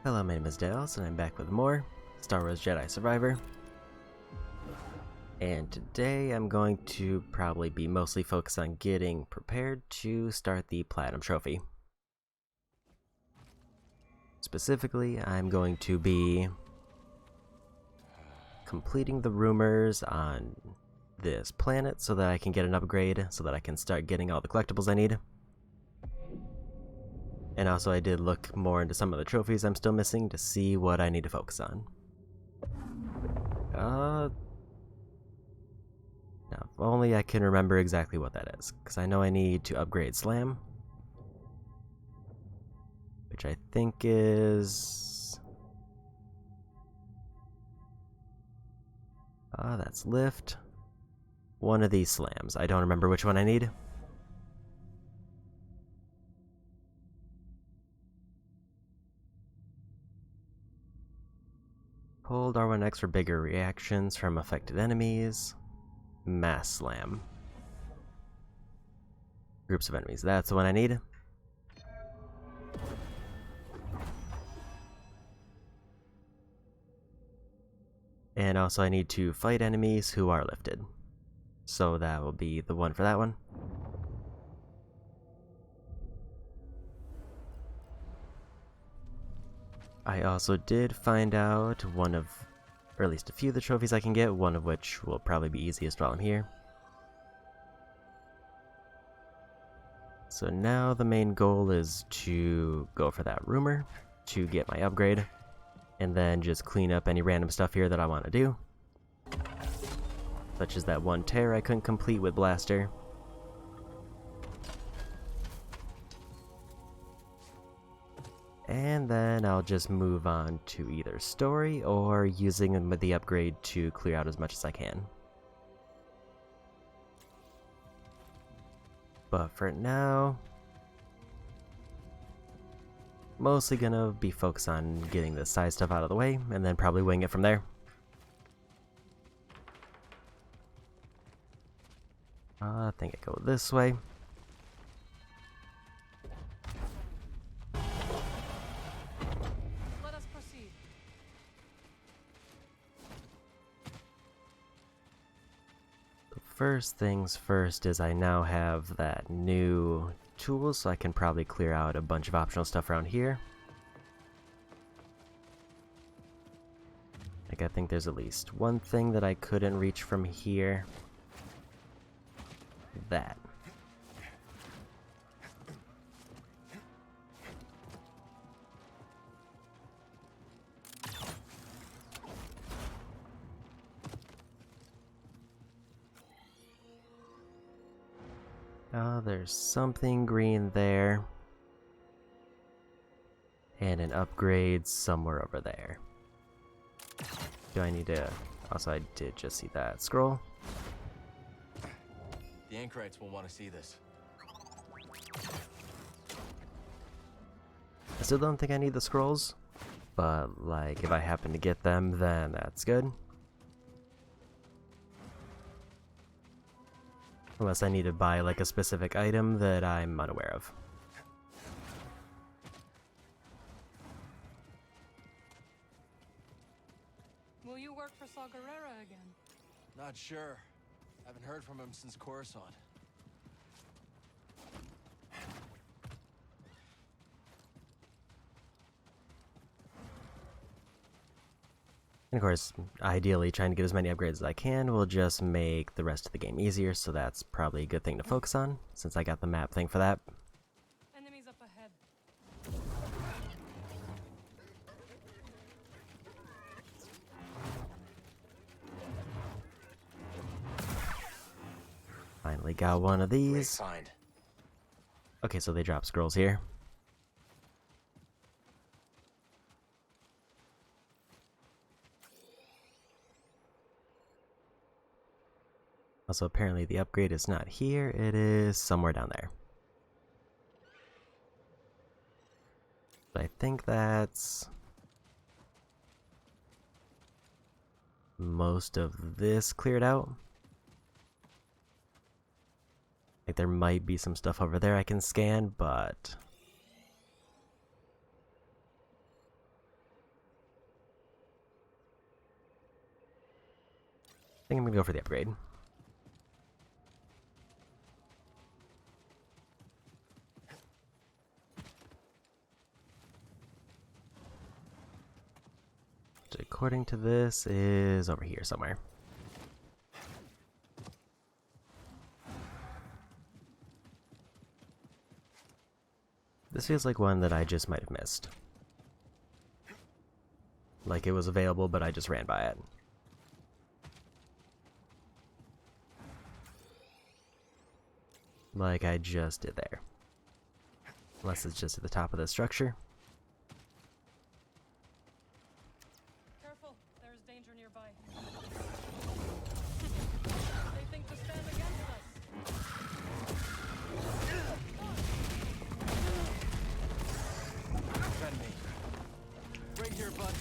Hello, my name is Dale, and I'm back with more Star Wars Jedi Survivor. And today I'm going to probably be mostly focused on getting prepared to start the Platinum Trophy. Specifically, I'm going to be completing the rumors on this planet so that I can get an upgrade, so that I can start getting all the collectibles I need. And also I did look more into some of the trophies I'm still missing to see what I need to focus on. Now if only I can remember exactly what that is, because I know I need to upgrade Slam, which I think is... that's Lift. One of these Slams. I don't remember which one I need. Hold R1X for bigger reactions from affected enemies. Mass Slam. Groups of enemies. That's the one I need. And also I need to fight enemies who are lifted. So that will be the one for that one. I also did find out one of, or at least a few of the trophies I can get, one of which will probably be easiest while I'm here. So now the main goal is to go for that rumor, to get my upgrade, and then just clean up any random stuff here that I want to do. Such as that one tear I couldn't complete with Blaster. And then I'll just move on to either story or using the upgrade to clear out as much as I can. But for now, mostly gonna be focused on getting the side stuff out of the way and then probably wing it from there. I think I go this way. First things first is I now have that new tool, so I can probably clear out a bunch of optional stuff around here. Like, I think there's at least one thing that I couldn't reach from here. That. Oh, there's something green there. And an upgrade somewhere over there. Do I need to... Also, I did just see that scroll. The Anchorites will want to see this. I still don't think I need the scrolls, but like if I happen to get them, then that's good. Unless I need to buy like a specific item that I'm unaware of. Will you work for Gera again? Not sure. Haven't heard from him since Coruscant. And of course, ideally trying to get as many upgrades as I can will just make the rest of the game easier, so that's probably a good thing to focus on, since I got the map thing for that. Enemies up ahead. Finally got one of these. Okay, so they drop scrolls here. Also, apparently the upgrade is not here, it is somewhere down there. But I think that's most of this cleared out. Like, there might be some stuff over there I can scan, but think I'm gonna go for the upgrade. Which, according to this, is over here somewhere. This feels like one that I just might have missed. Like it was available, but I just ran by it. Like I just did there. Unless it's just at the top of the structure. Careful, there's danger nearby. They think to stand against us. Defend me. Right here, bud.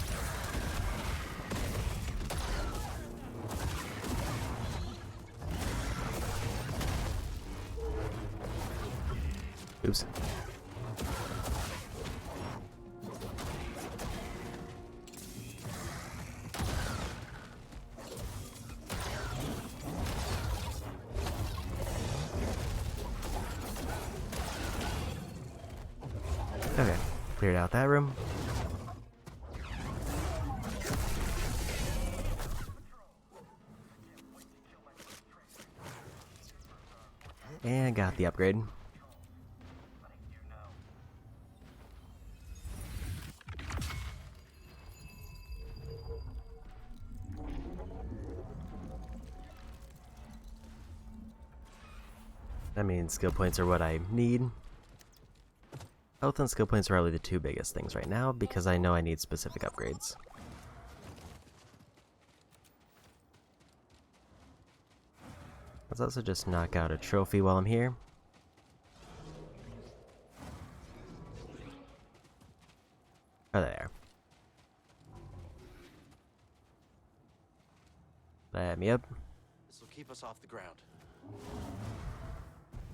Oops. Okay, cleared out that room. And got the upgrade. I mean, skill points are what I need. Health and skill points are probably the two biggest things right now because I know I need specific upgrades. Let's also just knock out a trophy while I'm here. Oh, there. Let me up. This will keep us off the ground.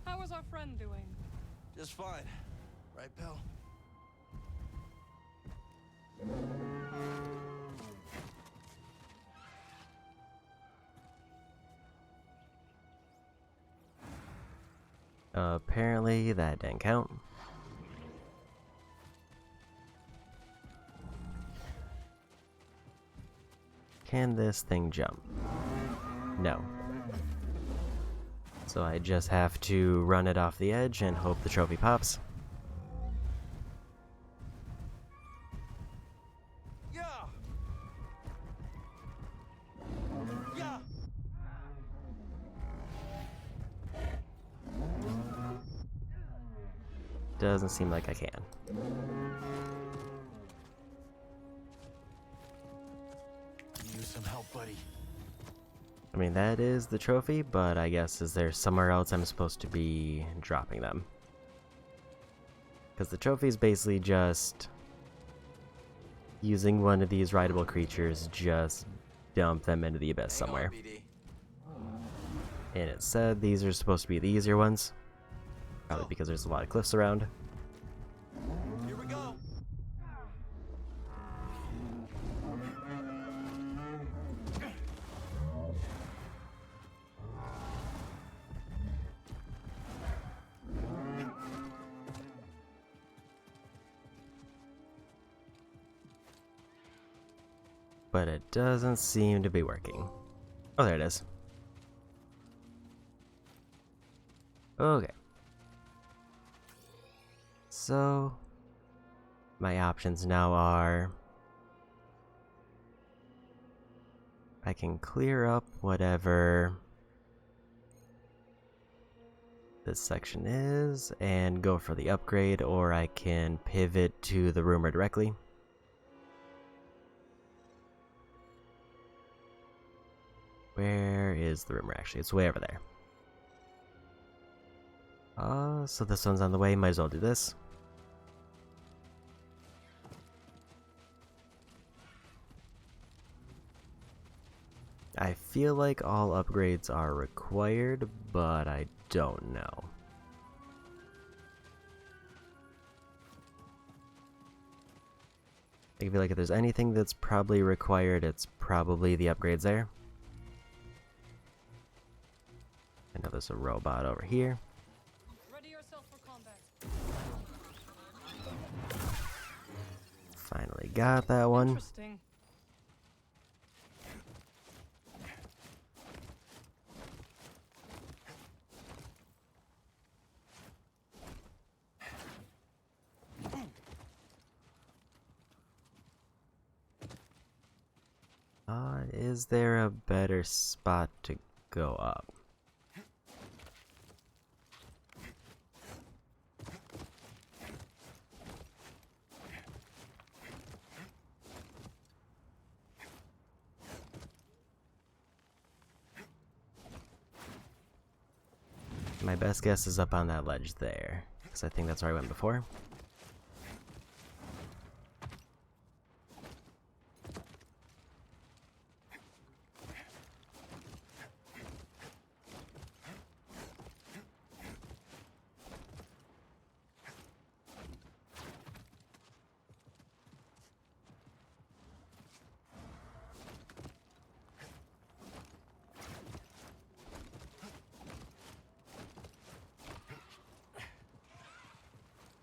How is our friend doing? Just fine. Right, pal? Apparently that didn't count. Can this thing jump? No. So I just have to run it off the edge and hope the trophy pops. Yeah. Yeah. Doesn't seem like I can. Use some help, buddy. I mean, that is the trophy, but I guess is there somewhere else I'm supposed to be dropping them? Because the trophy is basically just using one of these rideable creatures, just dump them into the abyss somewhere. Hang on, BD. And it said these are supposed to be the easier ones. Probably because there's a lot of cliffs around. Here we go. But it doesn't seem to be working. Oh, there it is. Okay. So, my options now are I can clear up whatever this section is and go for the upgrade, or I can pivot to the rumor directly. Where is the rumor actually? It's way over there. So this one's on the way, might as well do this. I feel like all upgrades are required, but I don't know. I feel like if there's anything that's probably required, it's probably the upgrades there. there's a robot over here. Ready yourself for combat. Finally got that one. Interesting. Is there a better spot to go up? My best guess is up on that ledge there, because I think that's where I went before.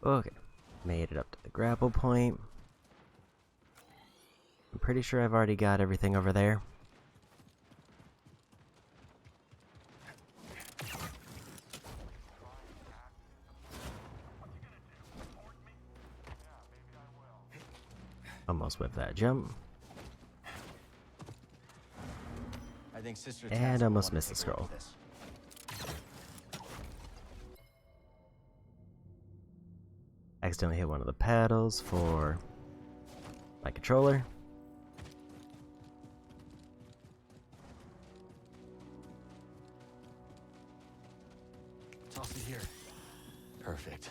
Okay, made it up to the grapple point. I'm pretty sure I've already got everything over there. Almost whipped that jump. I think Sister And Taz will almost wanna missed the take a look scroll. at this. Accidentally hit one of the paddles for my controller. Toss it here. Perfect.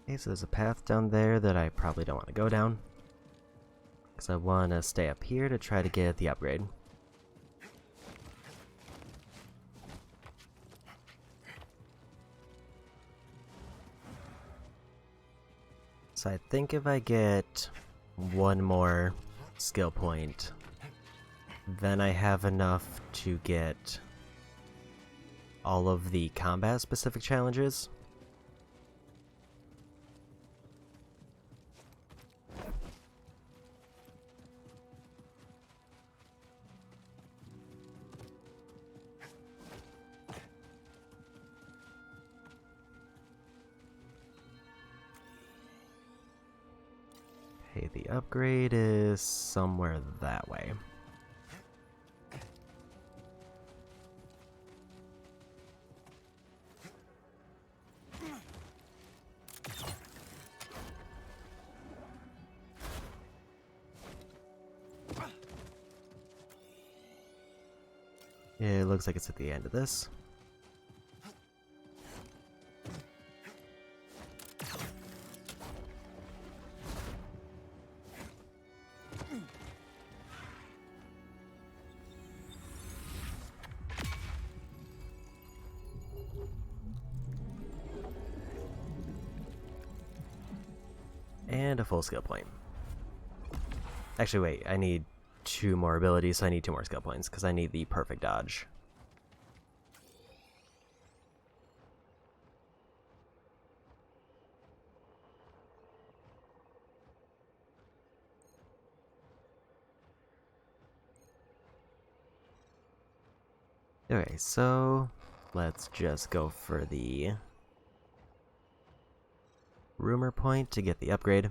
Okay, so there's a path down there that I probably don't want to go down, because I want to stay up here to try to get the upgrade. So I think if I get one more skill point, then I have enough to get all of the combat specific challenges. Okay, the upgrade is somewhere that way. It looks like it's at the end of this. And a full skill point. Actually, wait, I need 2 more abilities, so I need 2 more skill points, because I need the perfect dodge. Okay, so let's just go for the rumor point to get the upgrade.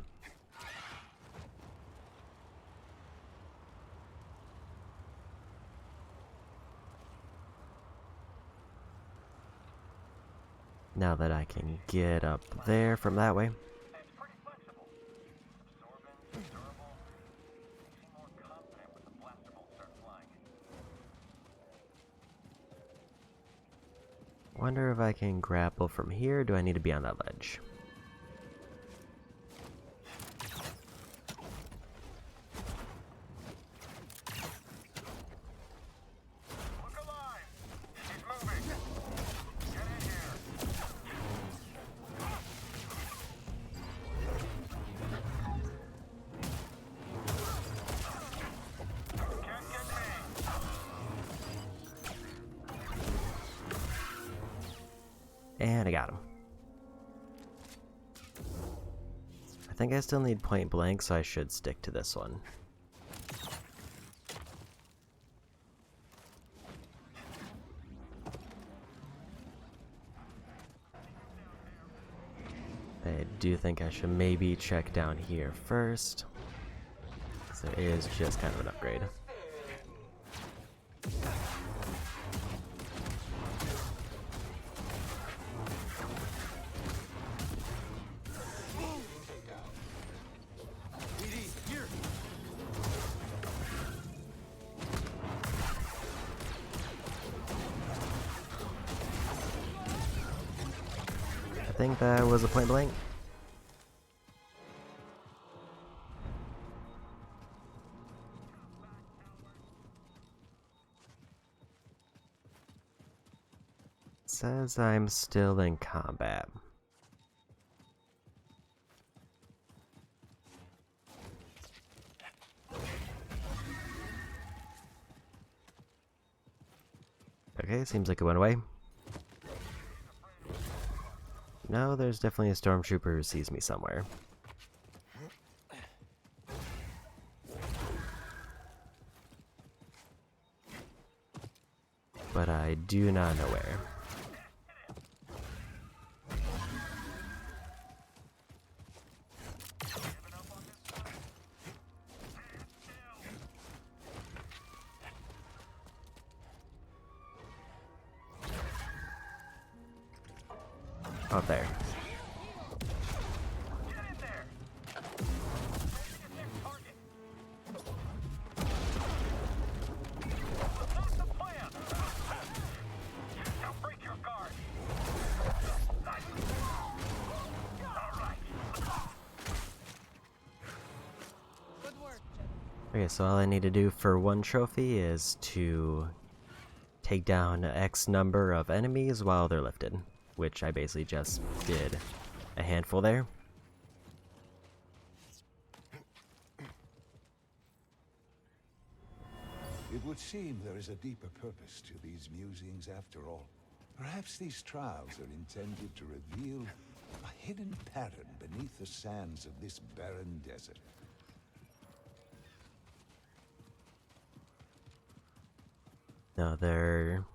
Now that I can get up there from that way. It's pretty flexible. Absorbent, durable. Makes you more confident when the blaster bolts start flying. Wonder if I can grapple from here. Do I need to be on that ledge? Look alive! He's moving! Get in here! Can't get me! And I got him. I think I still need point blank, so I should stick to this one. I do think I should maybe check down here first. So it is just kind of an upgrade. I think that was a point blank. Says I'm still in combat. Okay, seems like it went away. No, there's definitely a stormtrooper who sees me somewhere. But I do not know where. Out there. Get in there! Target! What's the plan? Now break your guard! Nice. Alright. Good work, Jedi. Okay, so all I need to do for one trophy is to take down X number of enemies while they're lifted, which I basically just did a handful there. It would seem there is a deeper purpose to these musings after all. Perhaps these trials are intended to reveal a hidden pattern beneath the sands of this barren desert. Another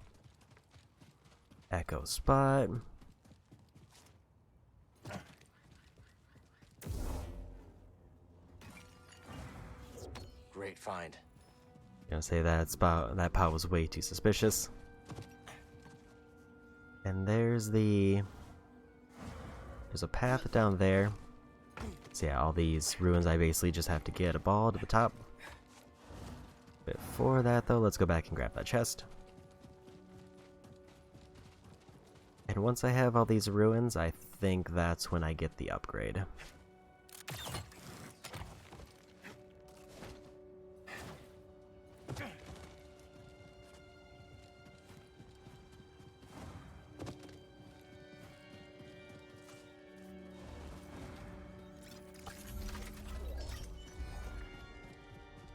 echo spot. Great find. Gonna say that pot was way too suspicious. And there's a path down there. So yeah, all these ruins, I basically just have to get a ball to the top. Before that though, let's go back and grab that chest. And once I have all these ruins, I think that's when I get the upgrade.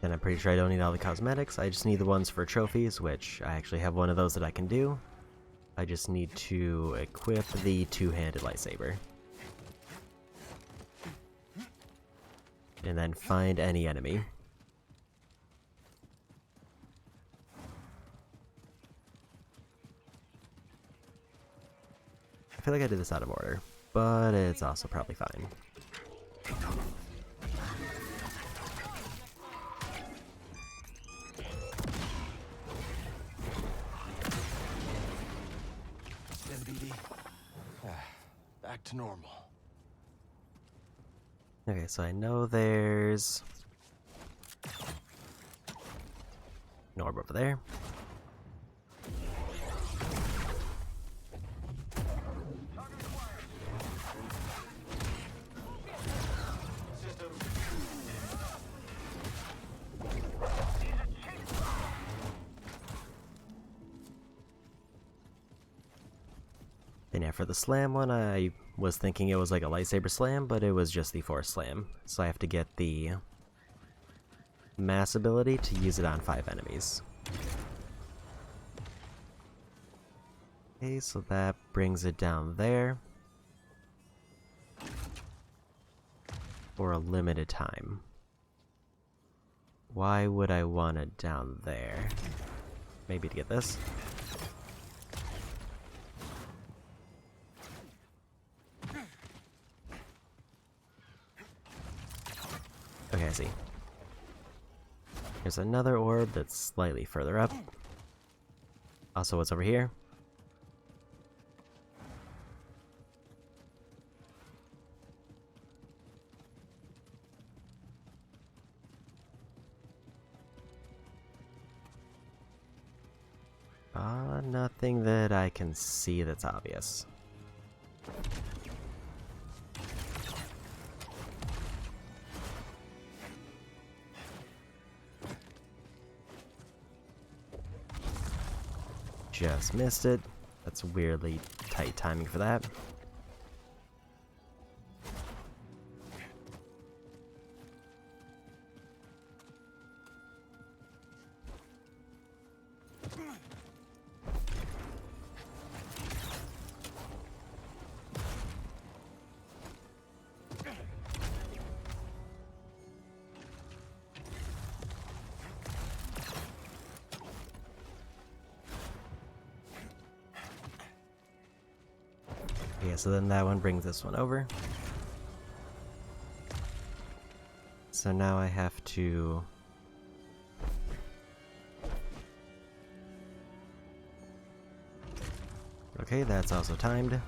And I'm pretty sure I don't need all the cosmetics, I just need the ones for trophies, which I actually have one of those that I can do. I just need to equip the two-handed lightsaber. And then find any enemy. I feel like I did this out of order, but it's also probably fine. Back to normal. Okay, so I know there's an orb over there. And yeah, for the slam one, I was thinking it was like a lightsaber slam, but it was just the force slam. So I have to get the mass ability to use it on 5 enemies. Okay, so that brings it down there. For a limited time. Why would I want it down there? Maybe to get this? Okay, I see. There's another orb that's slightly further up. Also, what's over here? Nothing that I can see that's obvious. Just missed it. That's weirdly tight timing for that. Yeah, so then that one brings this one over. So now I have to... Okay, that's also timed.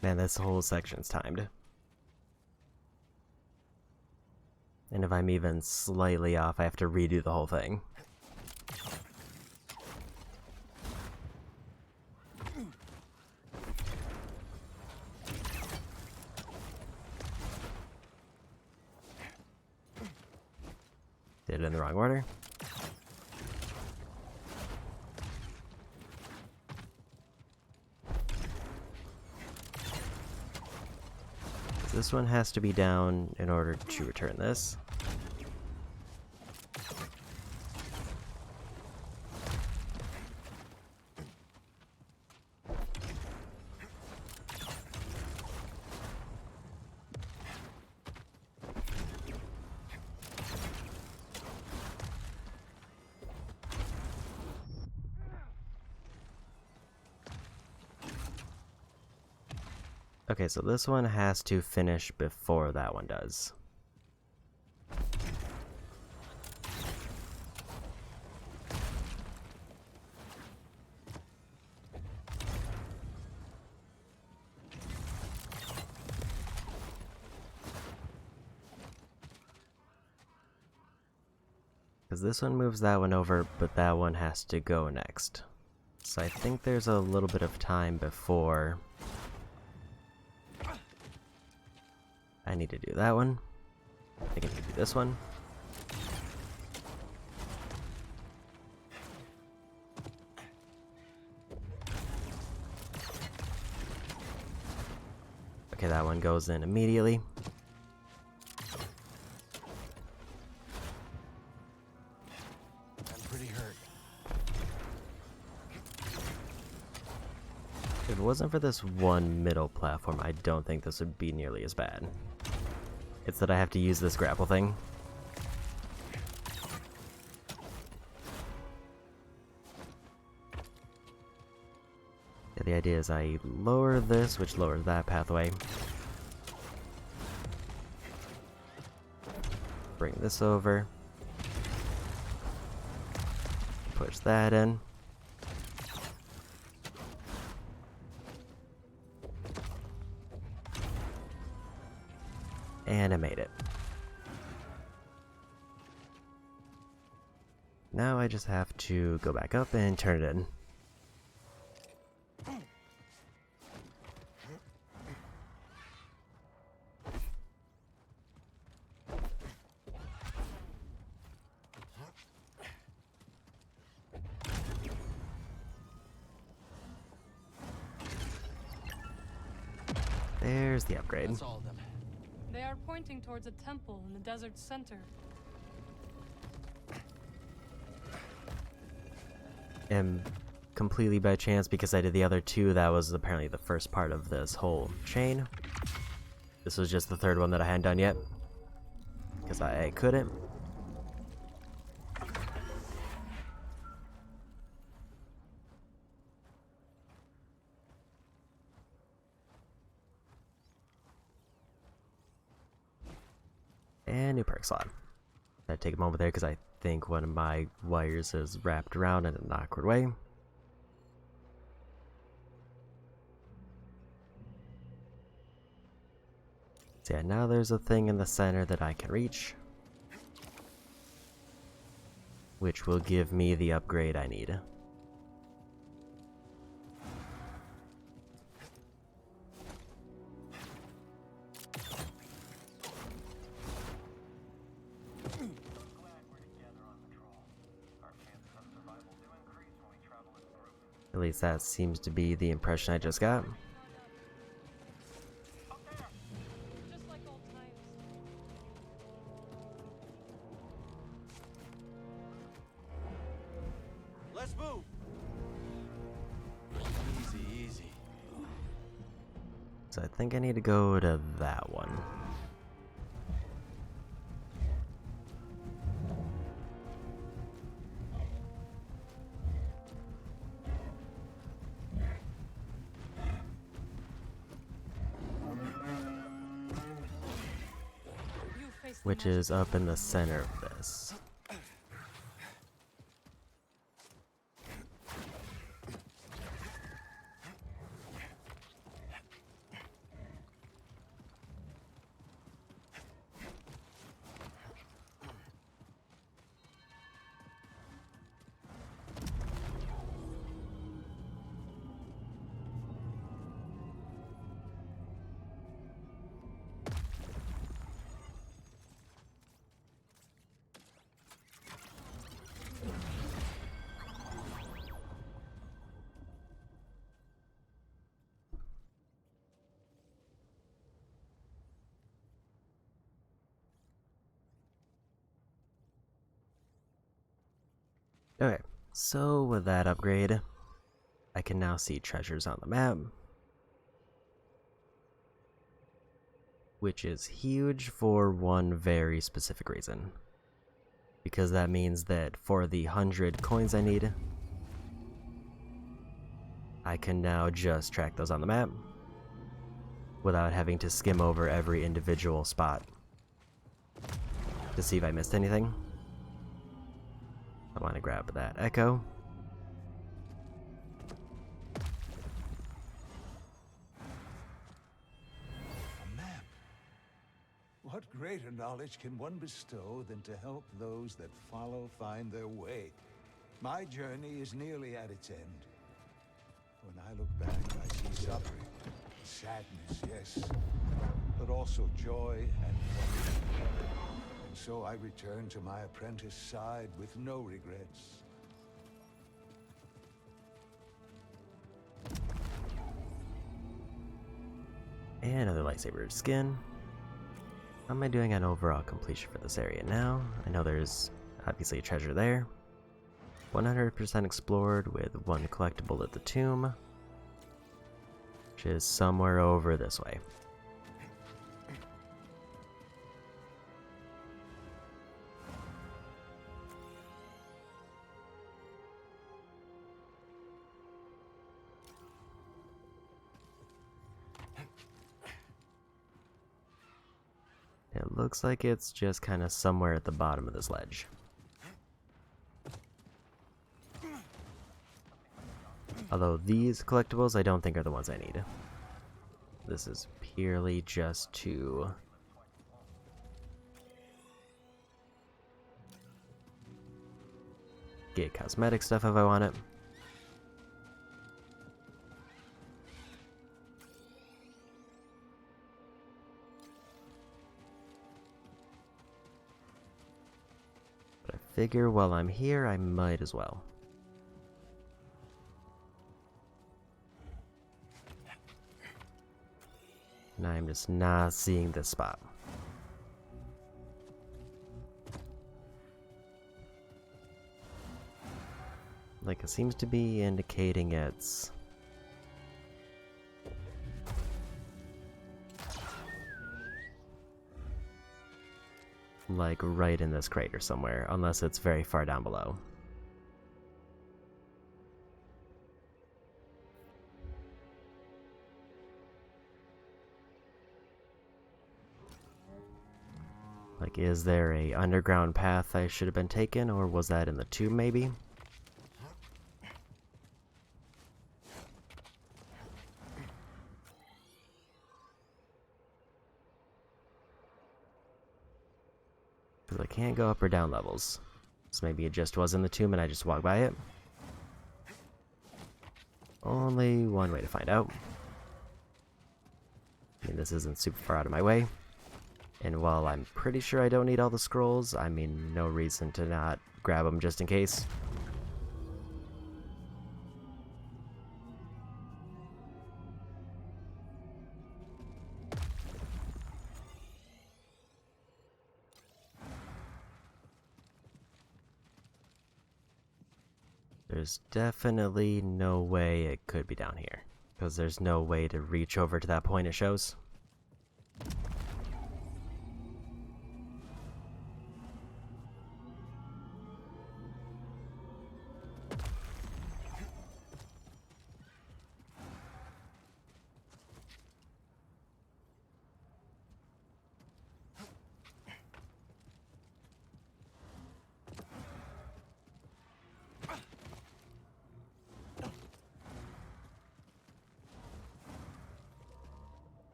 Man, this whole section's timed. And if I'm even slightly off, I have to redo the whole thing. Did it in the wrong order. This one has to be down in order to return this. Okay, so this one has to finish before that one does. Because this one moves that one over, but that one has to go next. So I think there's a little bit of time before I need to do that one. I think I need to do this one. Okay, that one goes in immediately. I'm pretty hurt. If it wasn't for this one middle platform, I don't think this would be nearly as bad. It's that I have to use this grapple thing. Yeah, the idea is I lower this, which lowers that pathway. Bring this over. Push that in. And I made it. Now I just have to go back up and turn it in. There's the upgrade. That's all of them. They are pointing towards a temple in the desert's center. And completely by chance, because I did the other two, that was apparently the first part of this whole chain. This was just the third one that I hadn't done yet, because I couldn't. And new perk slot. I take a moment there because I think one of my wires is wrapped around in an awkward way. So yeah, now there's a thing in the center that I can reach, which will give me the upgrade I need. At least that seems to be the impression I just got. Just like old times. Let's move. Easy, easy. So I think I need to go to that one. Which is up in the center of this. Okay, so with that upgrade, I can now see treasures on the map, which is huge for one very specific reason. Because that means that for the 100 coins I need, I can now just track those on the map without having to skim over every individual spot to see if I missed anything. I want to grab that echo. A map. What greater knowledge can one bestow than to help those that follow find their way? My journey is nearly at its end. When I look back, I see suffering, sadness, yes, but also joy and wonder. And so I return to my apprentice side with no regrets. And another lightsaber skin. How am I doing on overall completion for this area now? I know there's obviously a treasure there. 100% explored with one collectible at the tomb, which is somewhere over this way. It looks like it's just kind of somewhere at the bottom of this ledge. Although these collectibles I don't think are the ones I need. This is purely just to get cosmetic stuff if I want it. But I figure while I'm here, I might as well. I'm just not seeing this spot. Like, it seems to be indicating it's... like right in this crater somewhere, unless it's very far down below. Like, is there a underground path I should have been taken, or was that in the tomb maybe? Because I can't go up or down levels. So maybe it just was in the tomb and I just walked by it. Only one way to find out. I mean, this isn't super far out of my way. And while I'm pretty sure I don't need all the scrolls, I mean, no reason to not grab them just in case. There's definitely no way it could be down here, because there's no way to reach over to that point it shows.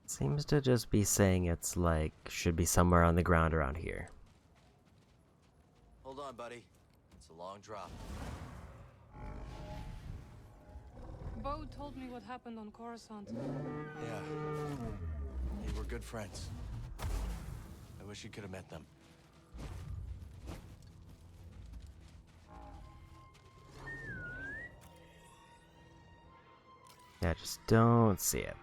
Seems to just be saying it's like, should be somewhere on the ground around here. Hold on, buddy. It's a long drop. Bo told me what happened on Coruscant. Yeah. They were good friends. I wish you could have met them. Yeah, just don't see it.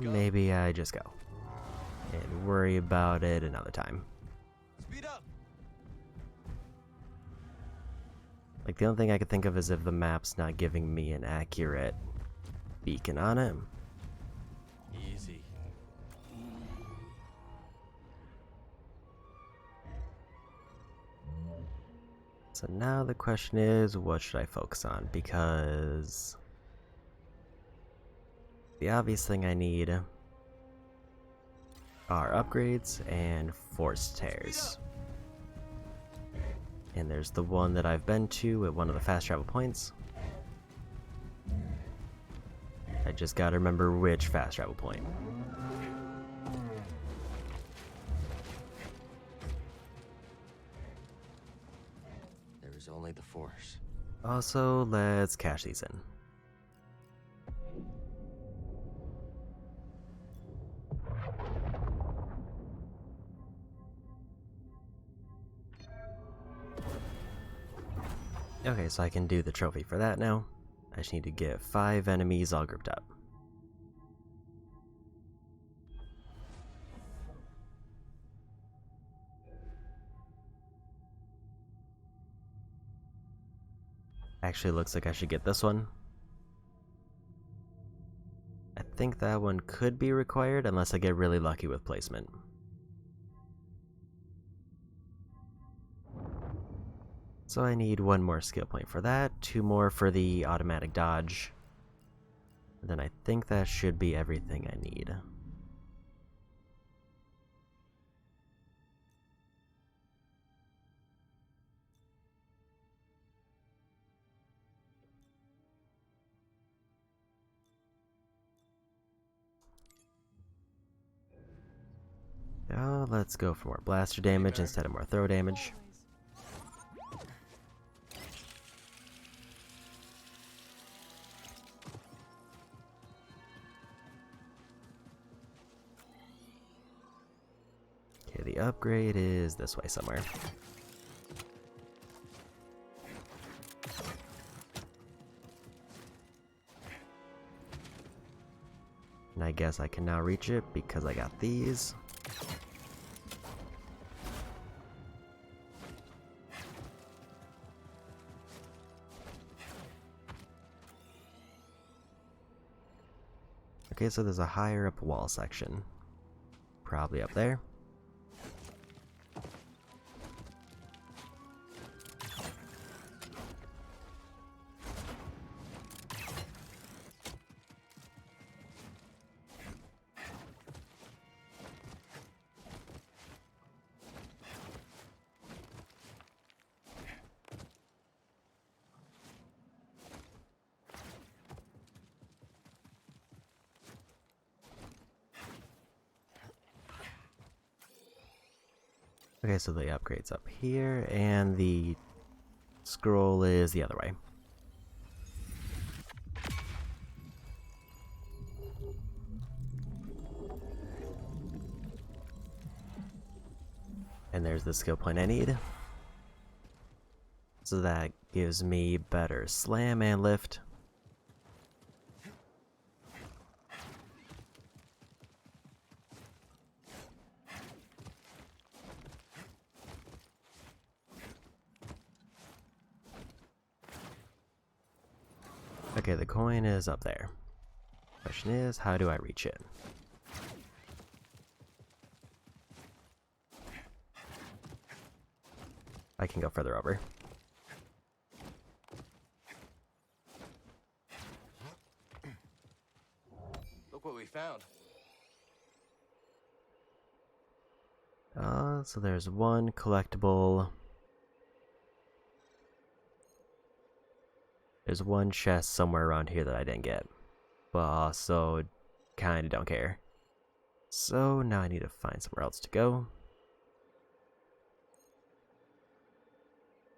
Maybe I just go. And worry about it another time. Speed up! Like, the only thing I could think of is if the map's not giving me an accurate beacon on it. Easy. So now the question is, what should I focus on? Because the obvious thing I need are upgrades and force tears. And there's the one that I've been to at one of the fast travel points. I just gotta remember which fast travel point. There is only the Force. Also, let's cash these in. Okay, so I can do the trophy for that now. I just need to get 5 enemies all grouped up. Actually, looks like I should get this one. I think that one could be required unless I get really lucky with placement. So I need 1 more skill point for that, 2 more for the automatic dodge. And then I think that should be everything I need. Oh, let's go for more blaster damage instead of more throw damage. the upgrade is this way somewhere. And I guess I can now reach it because I got these. Okay, so there's a higher up wall section. Probably up there. Okay, so the upgrade's up here, and the scroll is the other way. And there's the skill point I need. So that gives me better slam and lift. Okay, the coin is up there. Question is, how do I reach it? I can go further over. Look what we found. So there's one collectible. There's one chest somewhere around here that I didn't get, but also kinda don't care. So now I need to find somewhere else to go.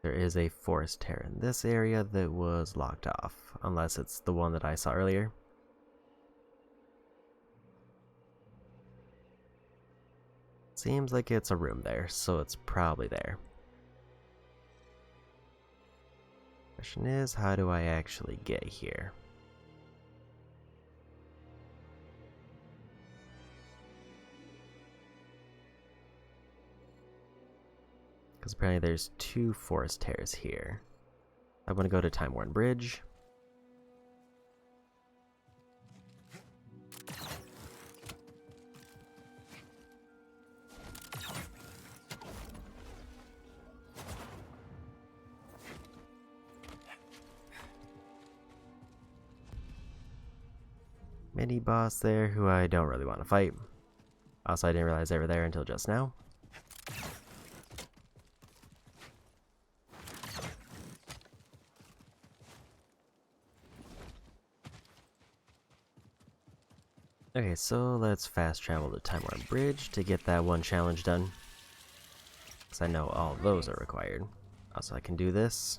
There is a forest tear in this area that was locked off, unless it's the one that I saw earlier. Seems like it's a room there, so it's probably there. Question is, how do I actually get here? Because apparently there's two forest tears here. I want to go to Time Worn Bridge. Mini boss there who I don't really want to fight. Also, I didn't realize they were there until just now. Okay, so let's fast travel to Time Worn Bridge to get that one challenge done. Because I know all of those are required. Also, I can do this.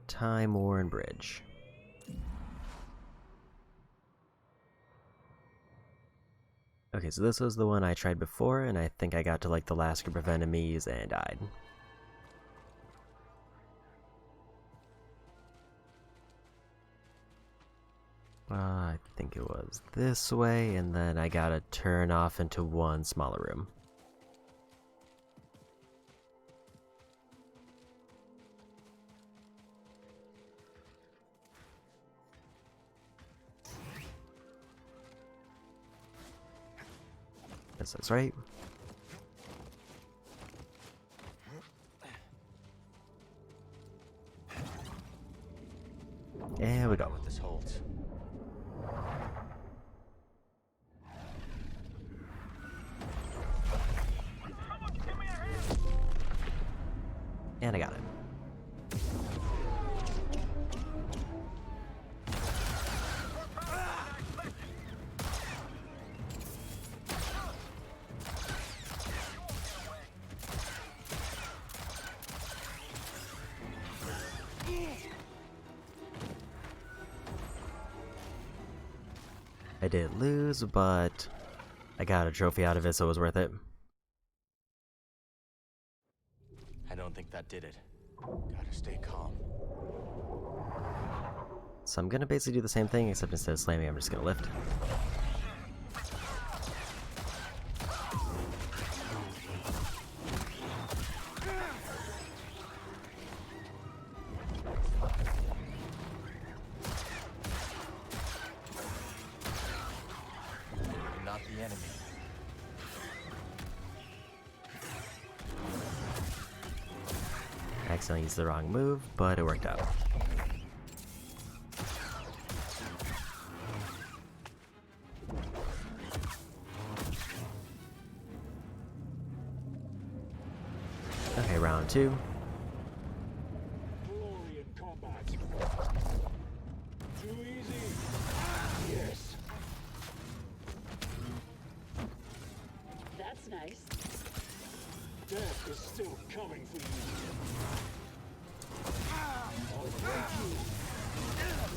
Time Worn Bridge. Okay, so this was the one I tried before, and I think I got to like the last group of enemies and died. I think it was this way, and then I gotta turn off into one smaller room. Guess that's right. And we go. What this holds. And I got it. I did lose, but I got a trophy out of it, so it was worth it. I don't think that did it. Gotta stay calm. So I'm gonna basically do the same thing, except instead of slamming, I'm just gonna lift. Not the enemy. I accidentally used the wrong move, but it worked out. Okay, round 2. Glory in combat. Too easy. Yes. That's nice. Death is still coming for you. I'll break you.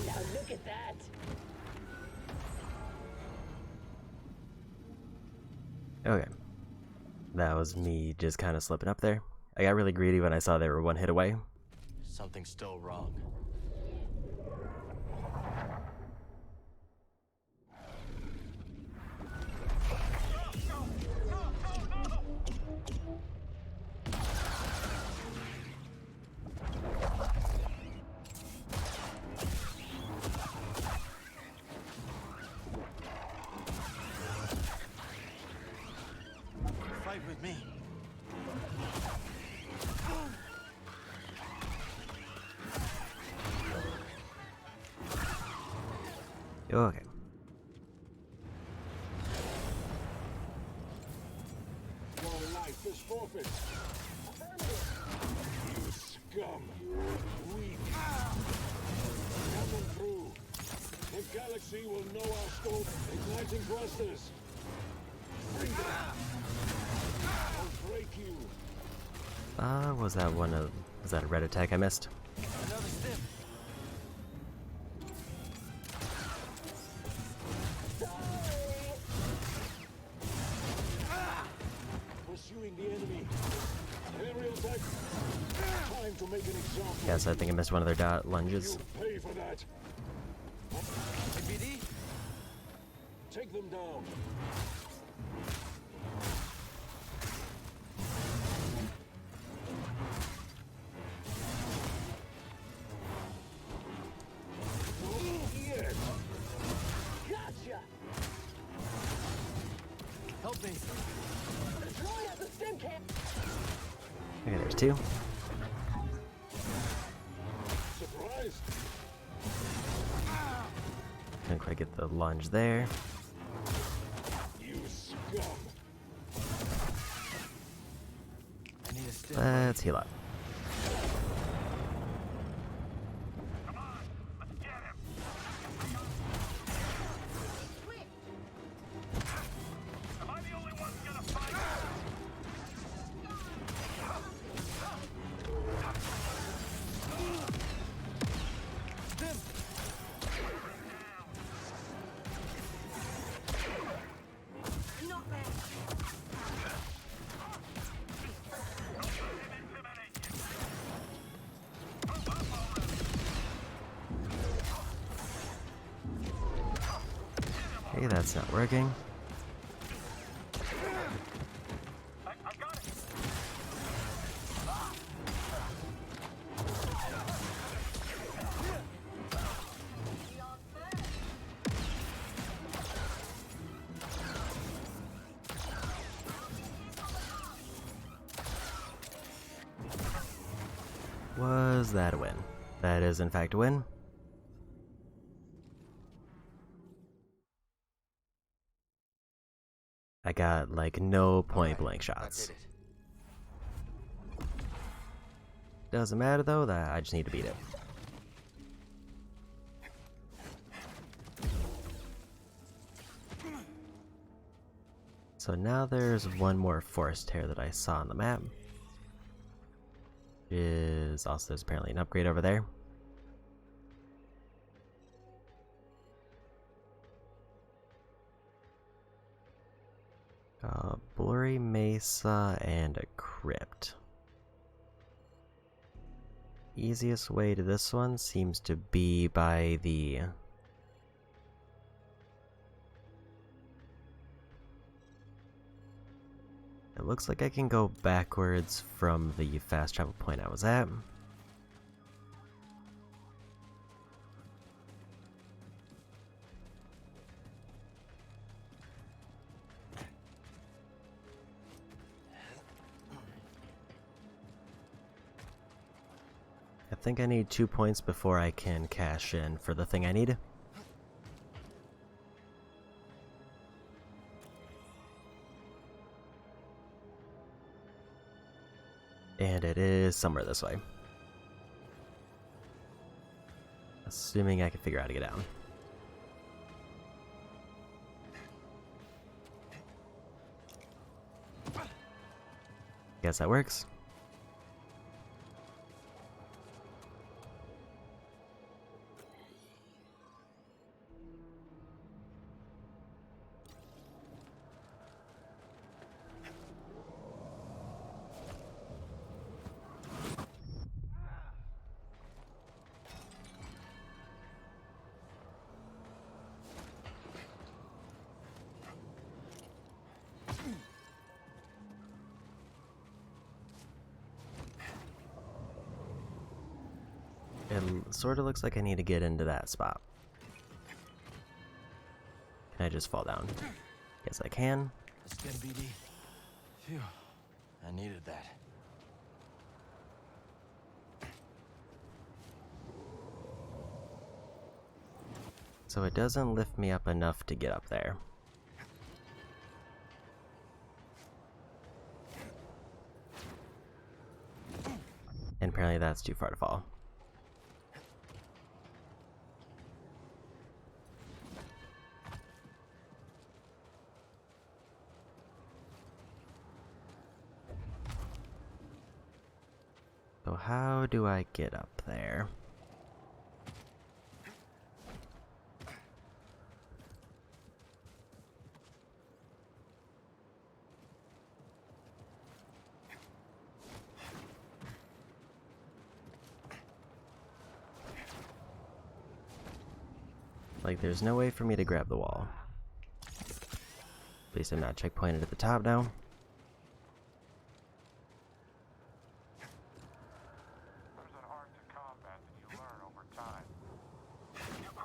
Now look at that. Okay. That was me just kind of slipping up there. I got really greedy when I saw they were one hit away. Something's still wrong. Fight with me. Okay. Your life is forfeit. You scum. Weak. Coming through. The galaxy will know our scope. Igniting thrusters. Bring them. I'll break you. Was that a red attack I missed? Another stim. Pursuing the enemy. Aerial attack. Time to make an example. Yes, I think I missed one of their dot lunges. You'll pay for that. APD? Take them down. Yes. Gotcha. Help me. The droid has a stim cam. Okay, there's 2. Surprised. Couldn't quite get the lunge there. You scum. I need a stim. Let's heal up. Come on, let's get him. Am I the only one gonna fight? Stim. Not bad. Okay, that's not working. I got it. Was that a win? That is, in fact, a win. I got, like, no point-blank That shots. did it. Doesn't matter though, that I just need to beat it. So now there's one more forest tear that I saw on the map. Is also there's apparently an upgrade over there. Blurry Mesa and a crypt. Easiest way to this one seems to be by the... It looks like I can go backwards from the fast travel point I was at. I think I need 2 points before I can cash in for the thing I need. And it is somewhere this way. Assuming I can figure out how to get down. Guess that works. It sort of looks like I need to get into that spot. Can I just fall down? Yes, I can. Skin BD. Phew. I needed that. So it doesn't lift me up enough to get up there. And apparently that's too far to fall. So how do I get up there? Like, there's no way for me to grab the wall. At least I'm not checkpointed at the top now.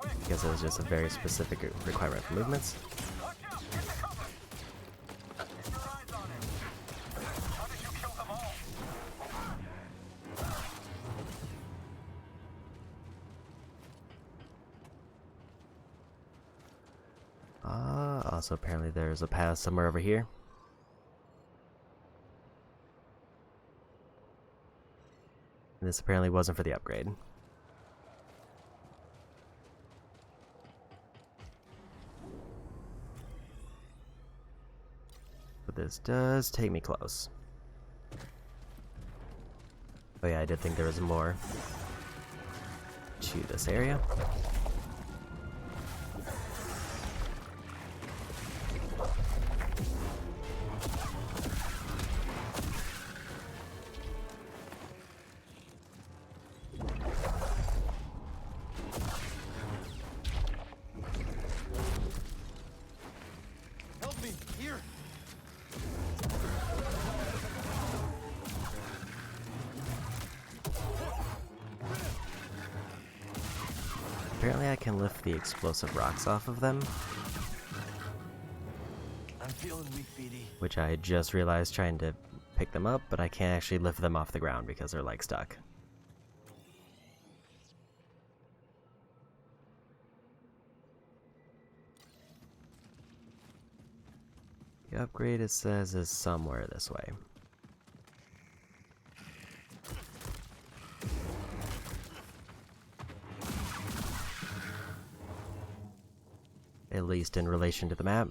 I guess it was just a very specific requirement for movements. Also apparently there's a path somewhere over here. And this apparently wasn't for the upgrade. But this does take me close. Oh yeah, I did think there was more to this area. Help me! Here! Apparently I can lift the explosive rocks off of them, I'm feeling weak, BD. which I just realized trying to pick them up, but I can't actually lift them off the ground because they're like stuck. The upgrade, it says, is somewhere this way. At least in relation to the map.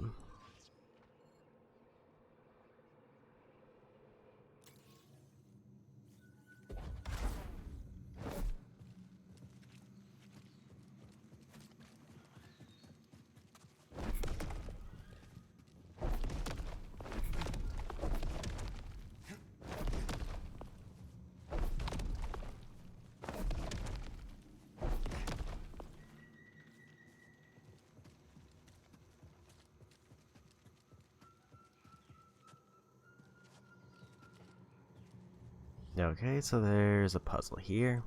Okay, so there's a puzzle here.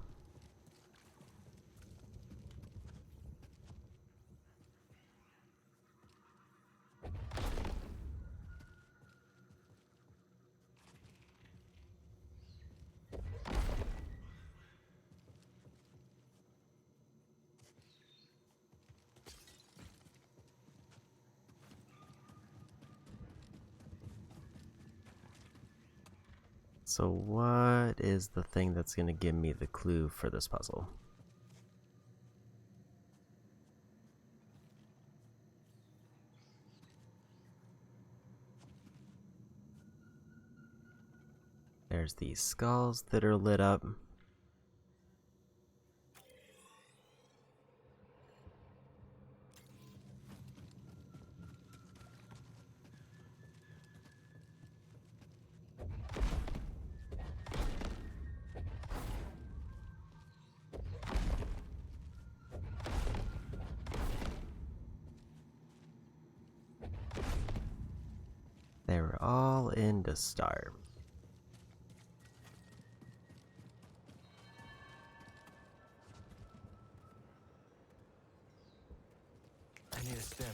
So what is the thing that's going to give me the clue for this puzzle? There's these skulls that are lit up. They were all in to start. I need a stim.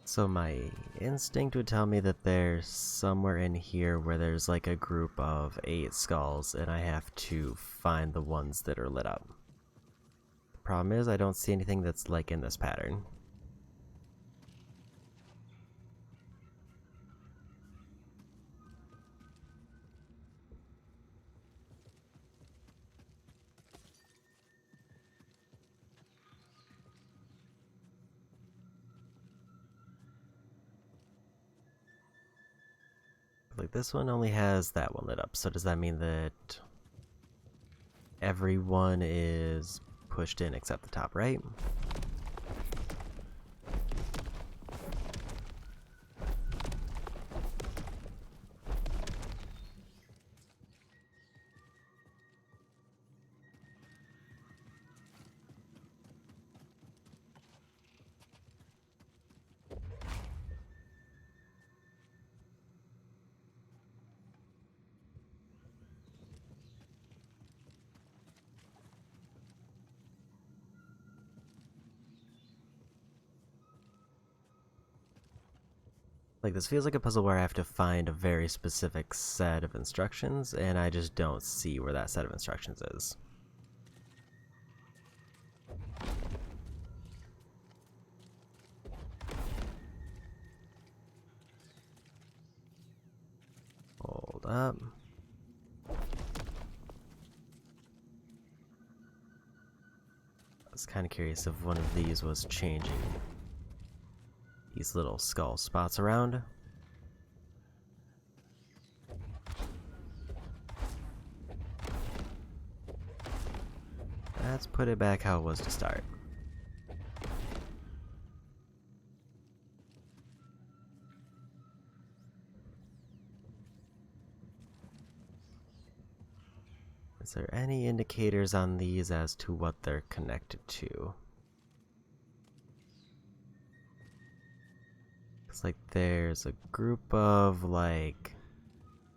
So my instinct would tell me that there's somewhere in here where there's like a group of 8 skulls and I have to find the ones that are lit up. The problem is I don't see anything that's like in this pattern. Like this one only has that one lit up, so does that mean that everyone is pushed in except the top right? Like, this feels like a puzzle where I have to find a very specific set of instructions, and I just don't see where that set of instructions is. Hold up. I was kind of curious if one of these was changing these little skull spots around. Let's put it back how it was to start. Is there any indicators on these as to what they're connected to? Looks like there's a group of, like,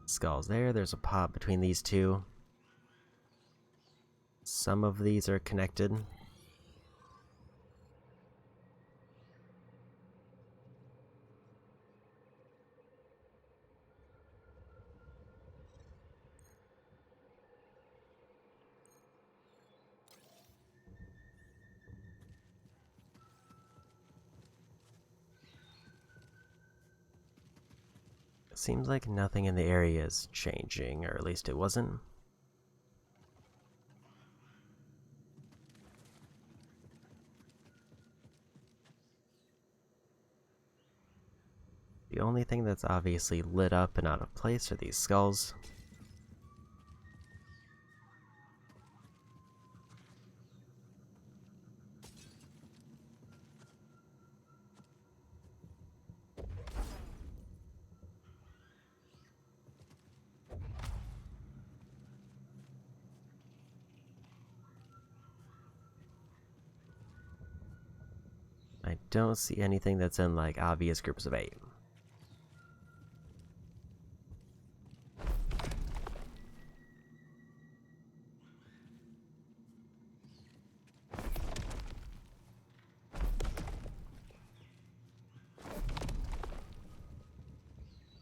skulls there. There's a pot between these two. Some of these are connected. Seems like nothing in the area is changing, or at least it wasn't. The only thing that's obviously lit up and out of place are these skulls. I don't see anything that's in like obvious groups of 8.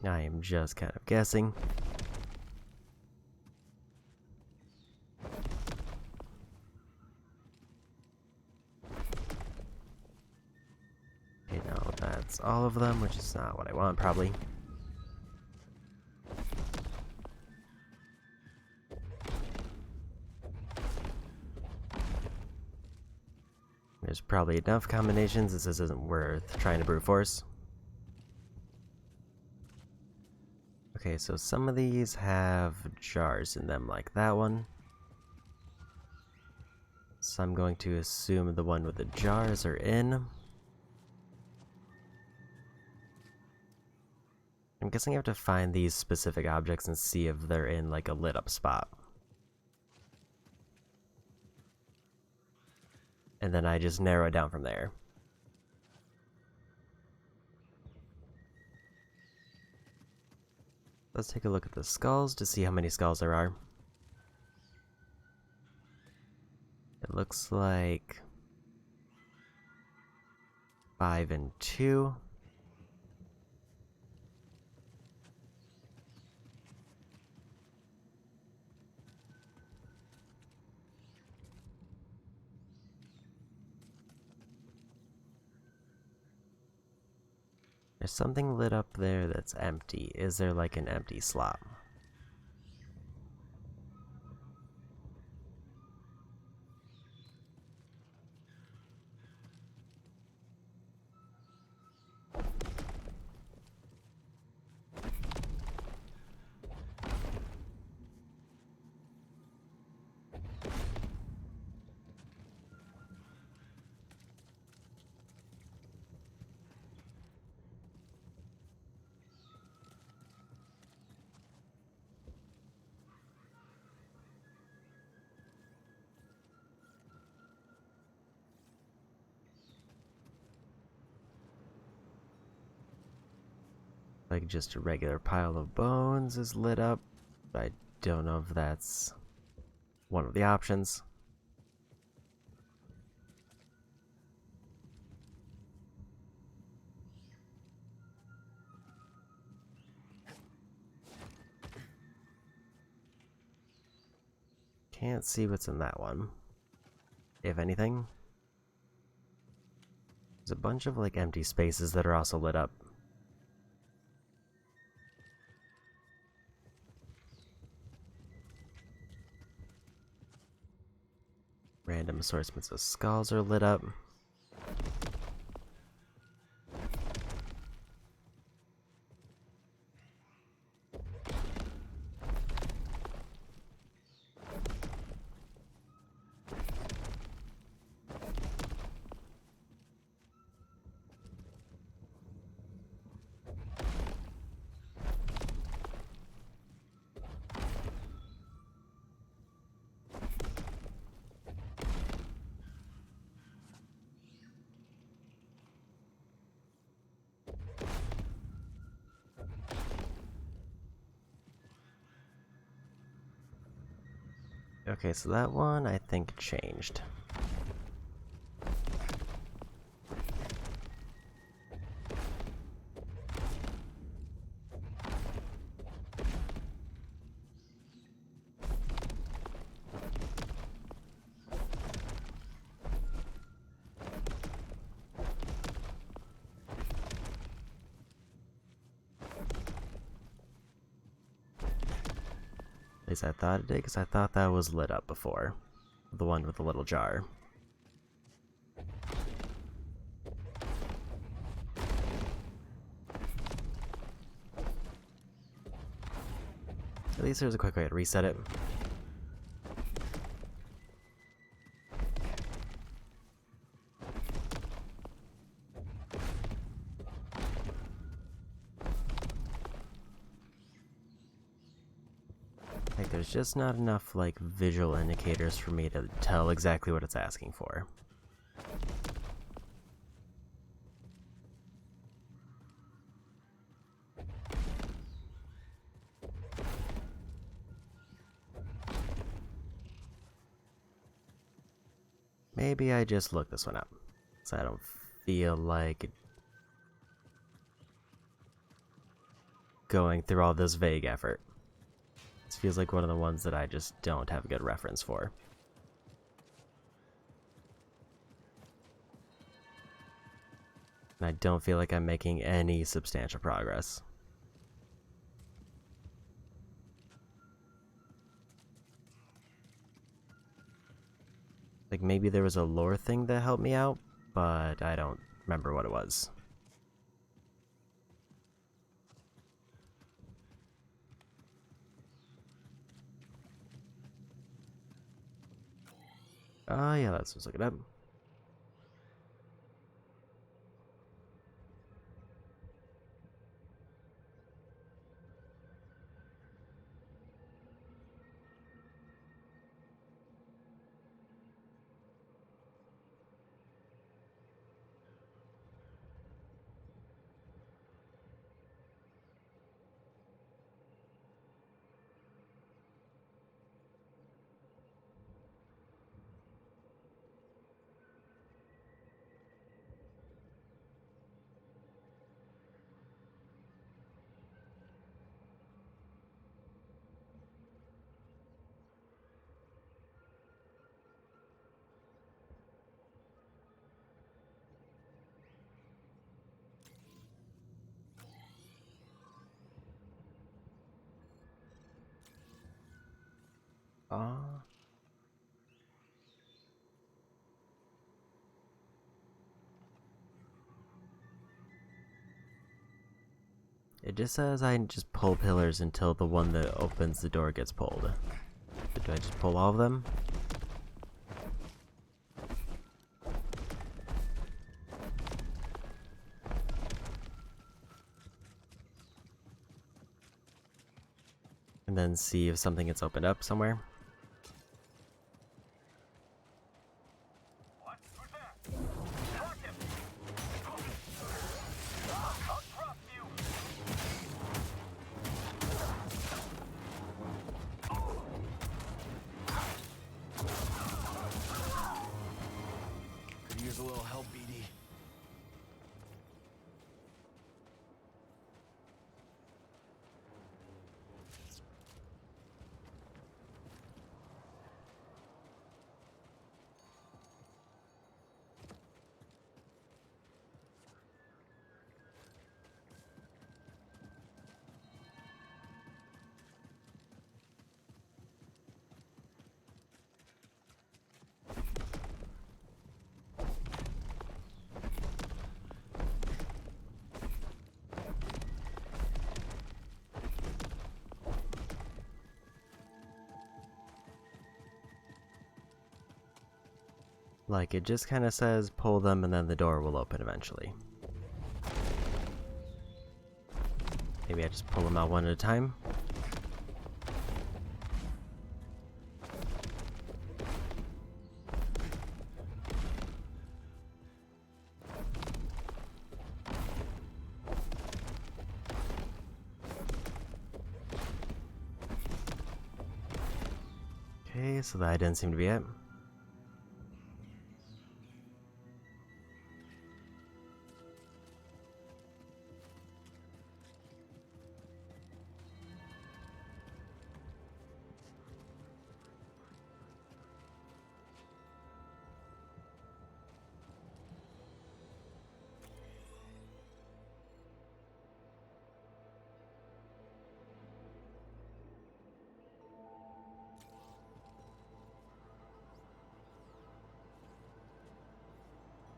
I am just kind of guessing. Okay, no, that's all of them, which is not what I want, probably. There's probably enough combinations. This isn't worth trying to brute force. Okay, so some of these have jars in them, like that one. So I'm going to assume the one with the jars are in. I'm guessing I have to find these specific objects and see if they're in like a lit up spot. And then I just narrow it down from there. Let's take a look at the skulls to see how many skulls there are. It looks like 5 and 2. There's something lit up there that's empty. Is there like an empty slot? Like just a regular pile of bones is lit up. I don't know if that's one of the options. Can't see what's in that one. If anything. There's a bunch of like empty spaces that are also lit up. Random assortments of skulls are lit up. Okay, so that one I think changed. At least I thought it did, because I thought that was lit up before. The one with the little jar. At least there's a quick way to reset it. Like, there's just not enough, like, visual indicators for me to tell exactly what it's asking for. Maybe I just look this one up, so I don't feel like going through all this vague effort. This feels like one of the ones that I just don't have a good reference for. And I don't feel like I'm making any substantial progress. Like, maybe there was a lore thing that helped me out, but I don't remember what it was. Oh yeah, let's just look it up. It just says I just pull pillars until the one that opens the door gets pulled. Do I just pull all of them? And then see if something gets opened up somewhere? What? Who's there? Mark him! I'll drop you! Could use a little help, BD. Like, it just kind of says pull them and then the door will open eventually. Maybe I just pull them out one at a time. Okay, so that didn't seem to be it.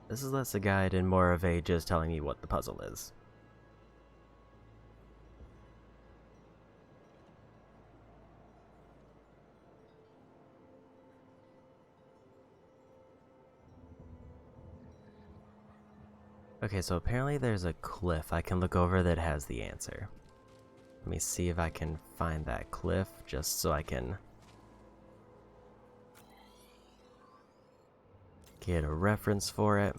This is less a guide and more of a just telling me what the puzzle is. Okay, so apparently there's a cliff I can look over that has the answer. Let me see if I can find that cliff just so I can get a reference for it.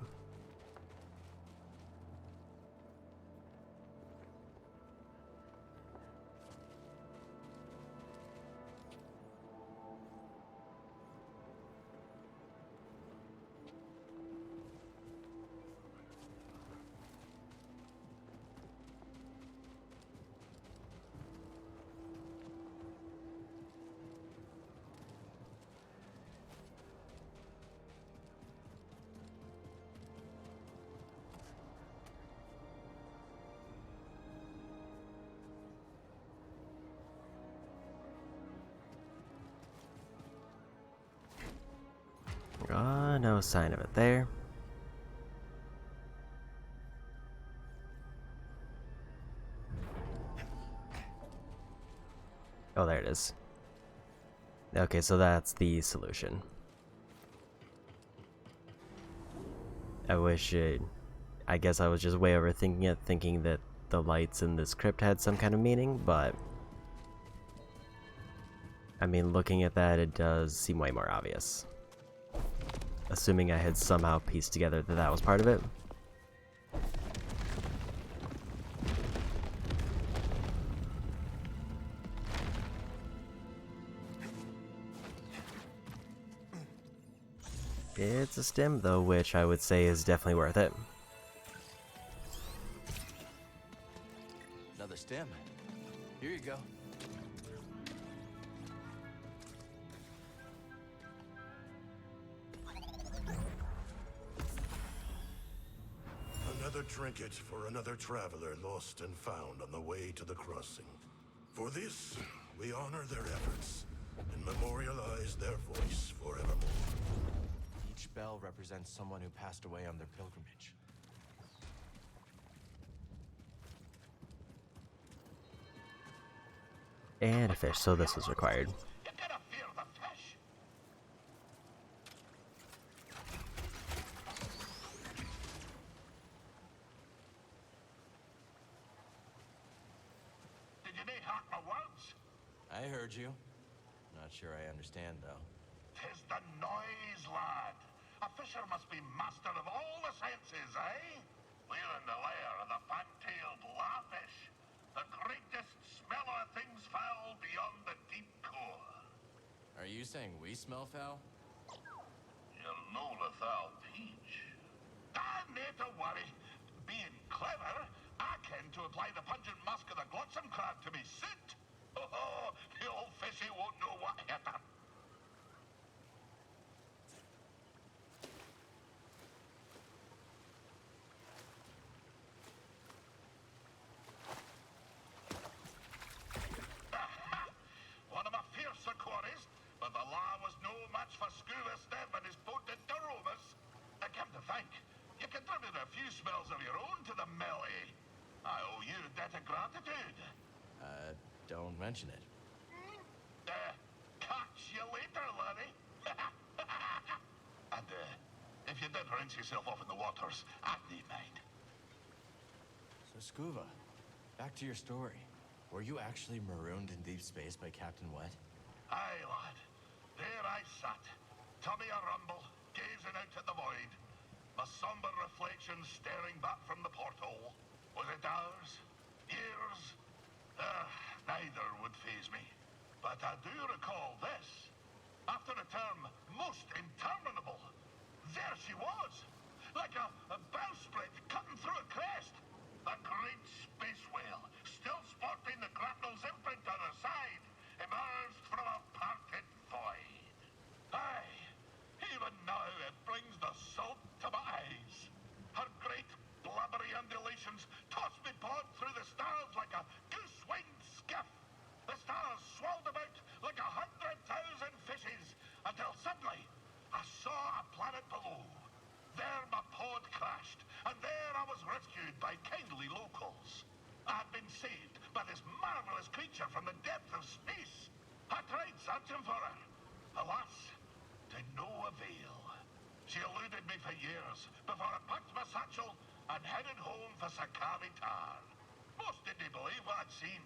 No sign of it there. Oh, there it is. Okay, so that's the solution. I guess I was just way overthinking it, thinking that the lights in this crypt had some kind of meaning, but I mean, looking at that, it does seem way more obvious. Assuming I had somehow pieced together that that was part of it. It's a stim, though, which I would say is definitely worth it. Another stem. Here you go. Another trinket for another traveler lost and found on the way to the crossing. For this, we honor their efforts and memorialize their voice forevermore. Each bell represents someone who passed away on their pilgrimage. And a fish, so this was required. You gotta fear the fish. Did you need heart my words? I heard you. Not sure I understand, though. 'Tis the noise, lad. A fisher must be master of all the senses, eh? We're in the lair of the fan-tailed larfish, the greatest smeller of things foul beyond the deep core. Are you saying we smell foul? You'll know the foul peach. Nae to worry. Being clever, I can to apply the pungent musk of the glotsome crab to me suit. Oh, the old fishy won't know what hit her. One of my fiercer quarries, but the law was no match for Scuba Step and his boated Duromus. I come to think, you contributed a few smells of your own to the melee. I owe you a debt of gratitude. Don't mention it. Catch you later, laddie. And, if you did rinse yourself off in the waters, I'd need mind. So, Scuba, back to your story. Were you actually marooned in deep space by Captain Wet? Aye, lad. There I sat, tummy a rumble, gazing out at the void. My somber reflection staring back from the porthole. Was it hours? Years? Neither would faze me. But I do recall this. After a term most interminable, there she was, like a bowsprit cutting through a crest. A great space whale, still sporting the grapnel's imprint on her side, emerged from a parted void. Aye, even now it brings the salt to my eyes. Her great blubbery undulations tossed me pod through the stars like a goose-winged skiff. The stars swirled about like 100,000 fishes until suddenly I saw a planet below. There my pod crashed, and there I was rescued by kindly locals. I had been saved by this marvelous creature from the depth of space. I tried searching for her. Alas, to no avail. She eluded me for years before I packed my satchel and headed home for Sakari Tar. Most didn't believe what I'd seen.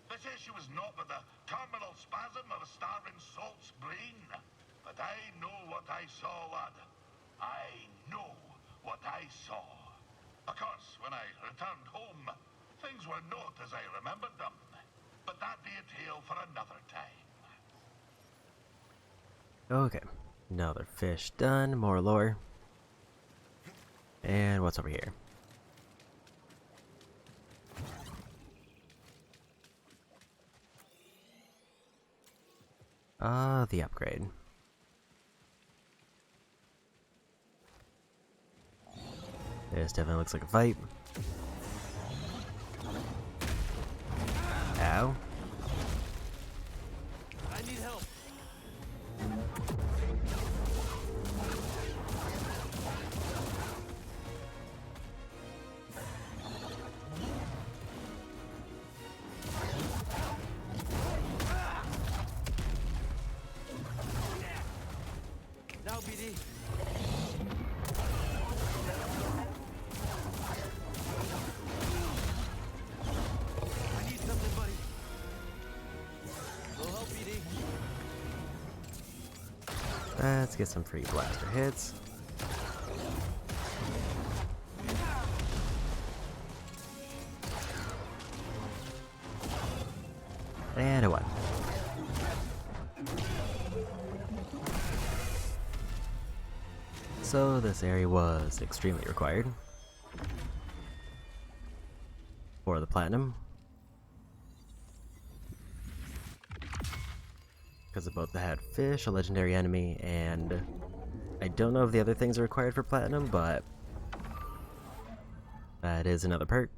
They say she was not but the terminal spasm of a starving salt's brain. But I know what I saw, lad. I know what I saw. Of course, when I returned home, things were not as I remembered them. But that be a tale for another time. Okay, another fish done, more lore. And what's over here? Ah, the upgrade. This definitely looks like a fight. Ow. I need help. Now, BD. I need something, buddy. Little help, BD. Let's get some free blaster hits. And a one. So this area was extremely required for the platinum, because of both the had fish, a legendary enemy, and I don't know if the other things are required for platinum, but that is another perk.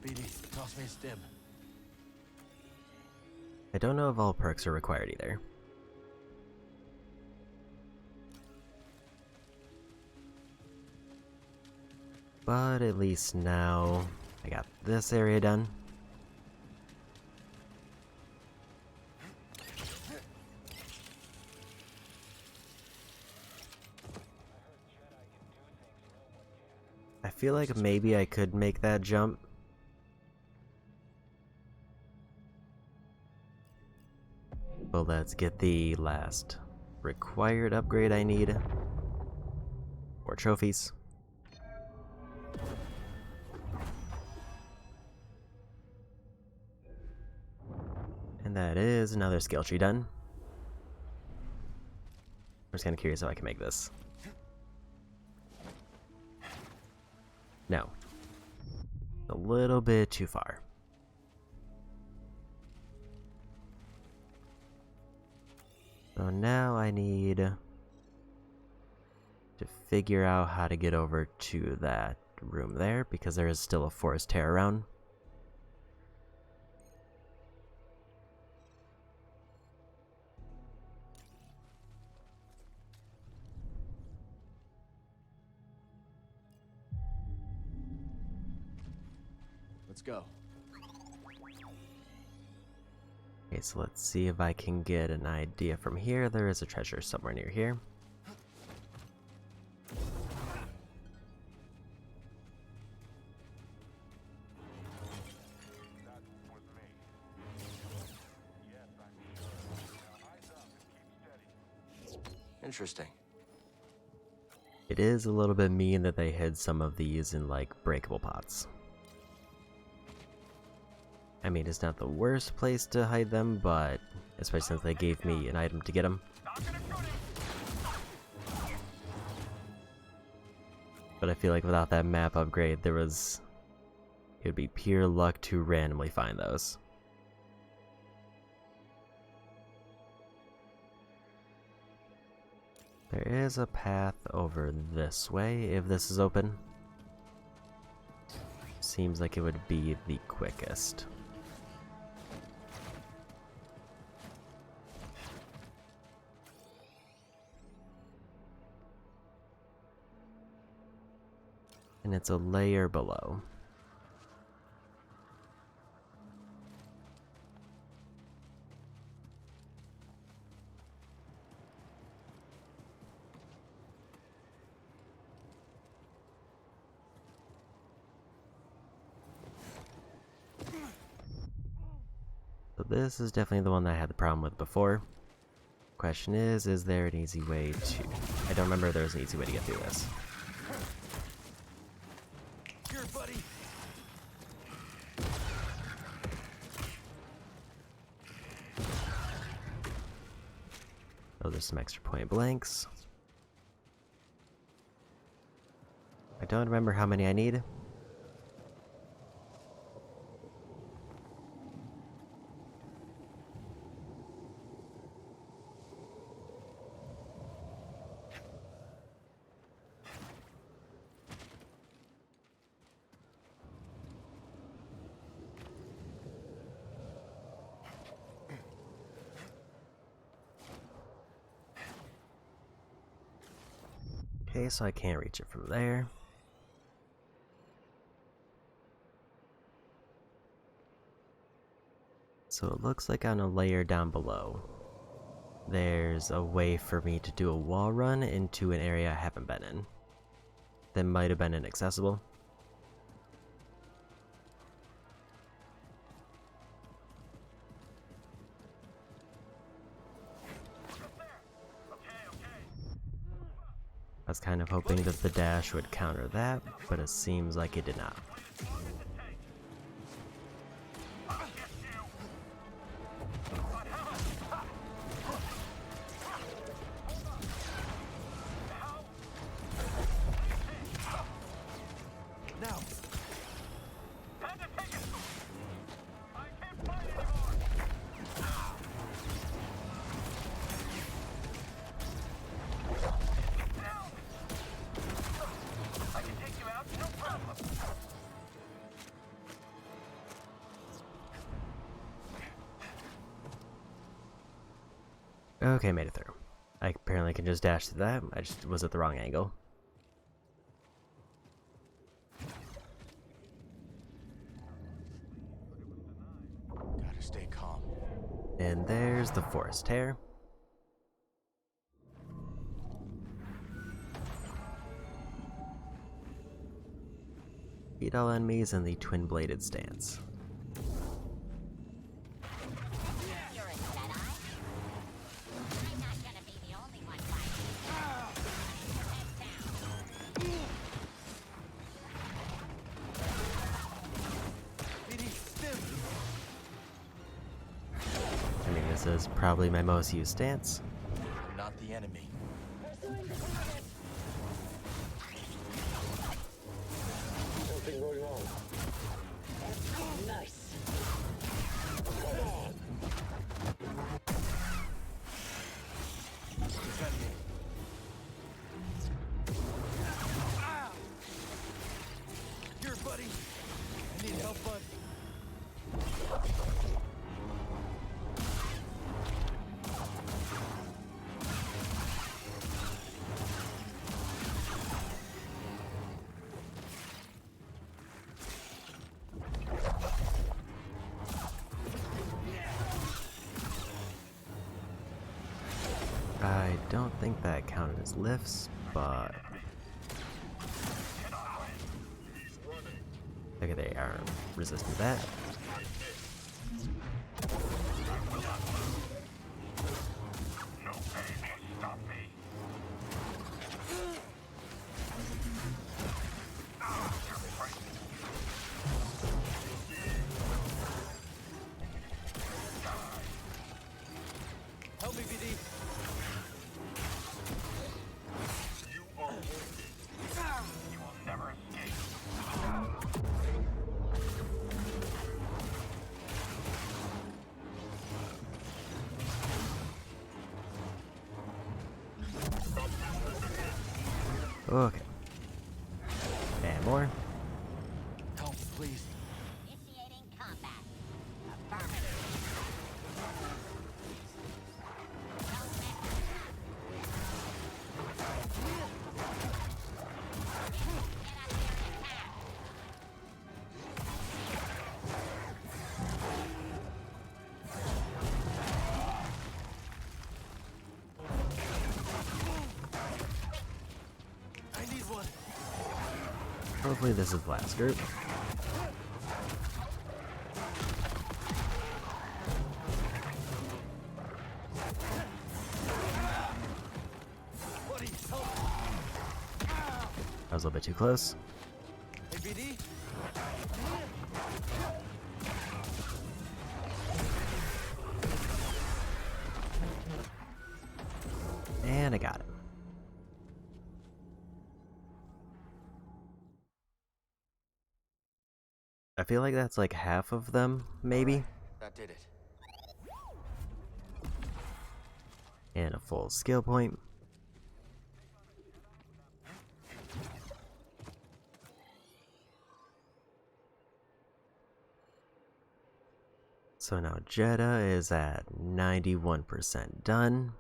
BD, toss me a stim. I don't know if all perks are required either. But at least now I got this area done. I feel like maybe I could make that jump. But let's get the last required upgrade I need. Or trophies. And that is another skill tree done. I'm just kind of curious how I can make this. No. A little bit too far. So now I need to figure out how to get over to that room there, because there is still a forest tear around. Let's go. Okay, so let's see if I can get an idea from here. There is a treasure somewhere near here. Interesting. It is a little bit mean that they hid some of these in, like, breakable pots. I mean, it's not the worst place to hide them, but especially since they gave me an item to get them. But I feel like without that map upgrade, it would be pure luck to randomly find those. There is a path over this way, if this is open. Seems like it would be the quickest. And it's a layer below. this is definitely the one that I had the problem with before. Question is there an easy way to... I don't remember if there was an easy way to get through this. Here, buddy. Oh, there's some extra point blanks. I don't remember how many I need. Okay, so I can't reach it from there. So it looks like on a layer down below, there's a way for me to do a wall run into an area I haven't been in. That might have been inaccessible. I was kind of hoping that the dash would counter that, but it seems like it did not. Now. Okay, made it through. I apparently can just dash through that. I just was at the wrong angle. Gotta stay calm. And there's the forest tear. Beat all enemies in the twin-bladed stance. You're a Jedi? I'm not gonna be the only one fighting. Head down. BD, stim. I mean, this is probably my most used stance. We're not the enemy. Something going on. Nice. Come on. Here, buddy. I need help, bud. I don't think that counted as lifts, but... Okay, they are resistant to that. No pain will stop me. Help me, BD. You are wounded. You will never escape. Okay. And more. Help, please. Initiating combat. Affirmative. Don't mess this up. Get up here and attack. I need one. Hopefully this is the last group. I was a little bit too close. Hey, BD? And I got it. I feel like that's like half of them, maybe. That did it. And a full skill point. So now Jedi is at 91% done.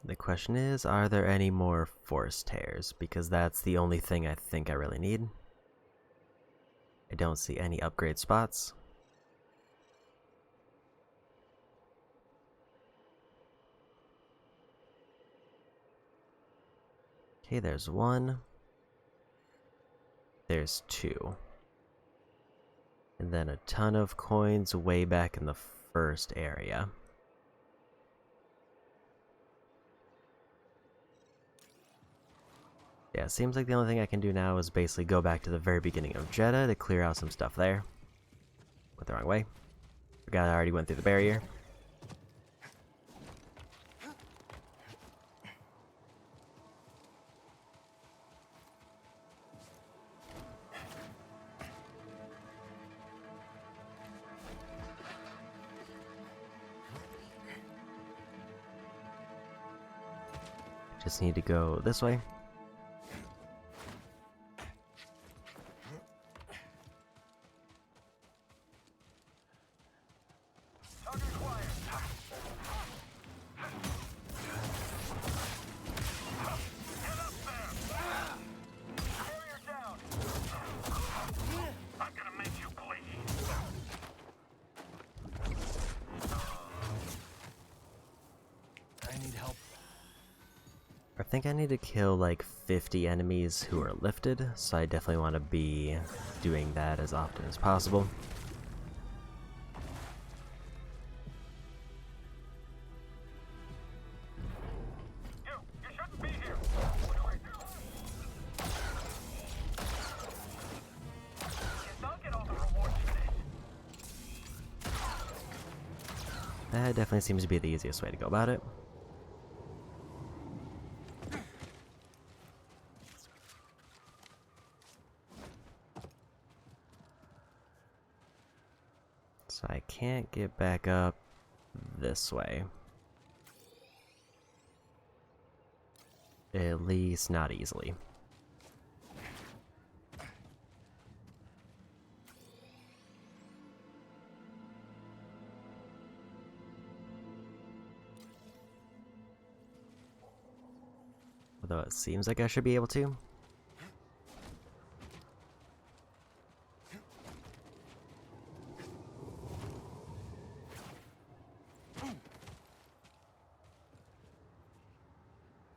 The question is, are there any more force tears? Because that's the only thing I think I really need. I don't see any upgrade spots. Okay, there's one. There's two. And then a ton of coins way back in the first area. Yeah, it seems like the only thing I can do now is basically go back to the very beginning of Jedi to clear out some stuff there. Went the wrong way. Forgot I already went through the barrier. Just need to go this way. I'm gonna make you bleed. I need help. I think I need to kill like 50 enemies who are lifted, so I definitely want to be doing that as often as possible. You shouldn't be here. What do I do? Yes, I'll get all the rewards for this. That definitely seems to be the easiest way to go about it. So I can't get back up this way. At least not easily. Although it seems like I should be able to.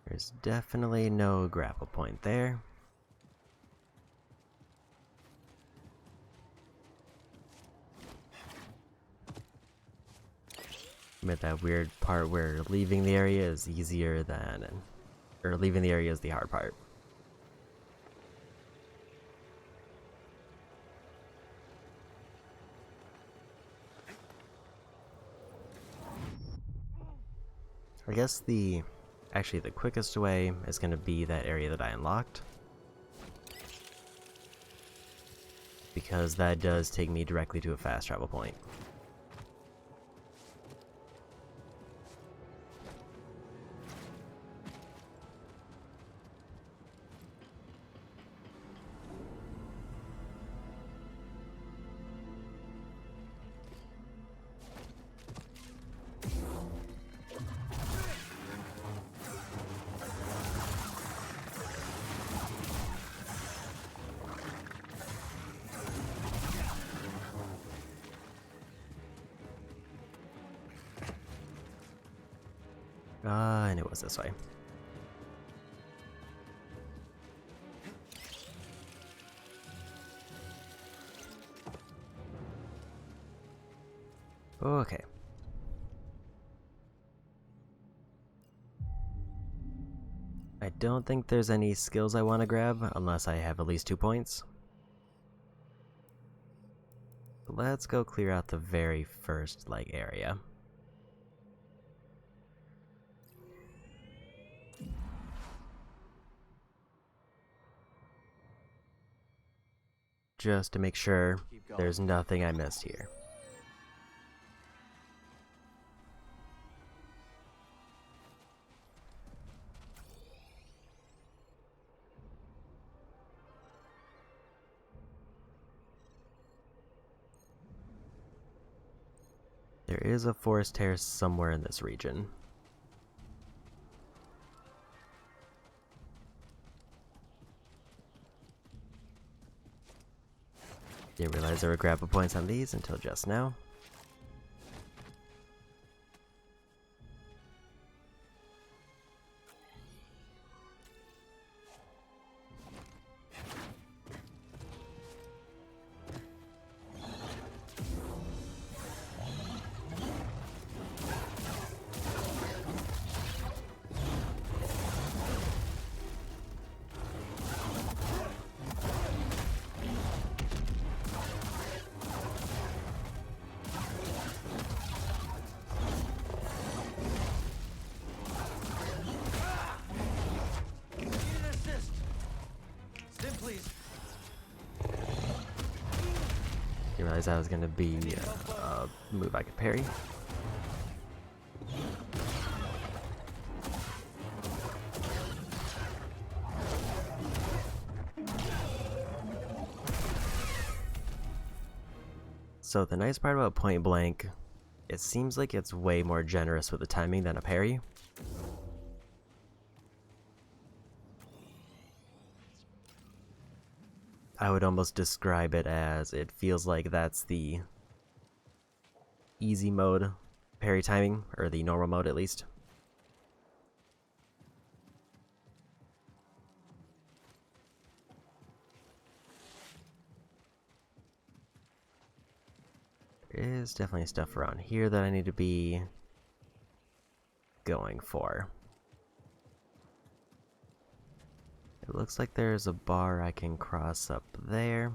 There's definitely no grapple point there. But that weird part where leaving the area is easier than... or leaving the area is the hard part. I guess actually the quickest way is going to be that area that I unlocked. Because that does take me directly to a fast travel point. And it was this way. Okay. I don't think there's any skills I want to grab unless I have at least 2 points. Let's go clear out the very first area. Just to make sure there's nothing I missed here. There is a forest terrace somewhere in this region. Didn't realize there were grapple points on these until just now. Didn't realize that was gonna be a move I could parry. So the nice part about Point Blank, it seems like it's way more generous with the timing than a parry. I would almost describe it as it feels like that's the easy mode parry timing, or the normal mode at least. There is definitely stuff around here that I need to be going for. It looks like there's a bar I can cross up there.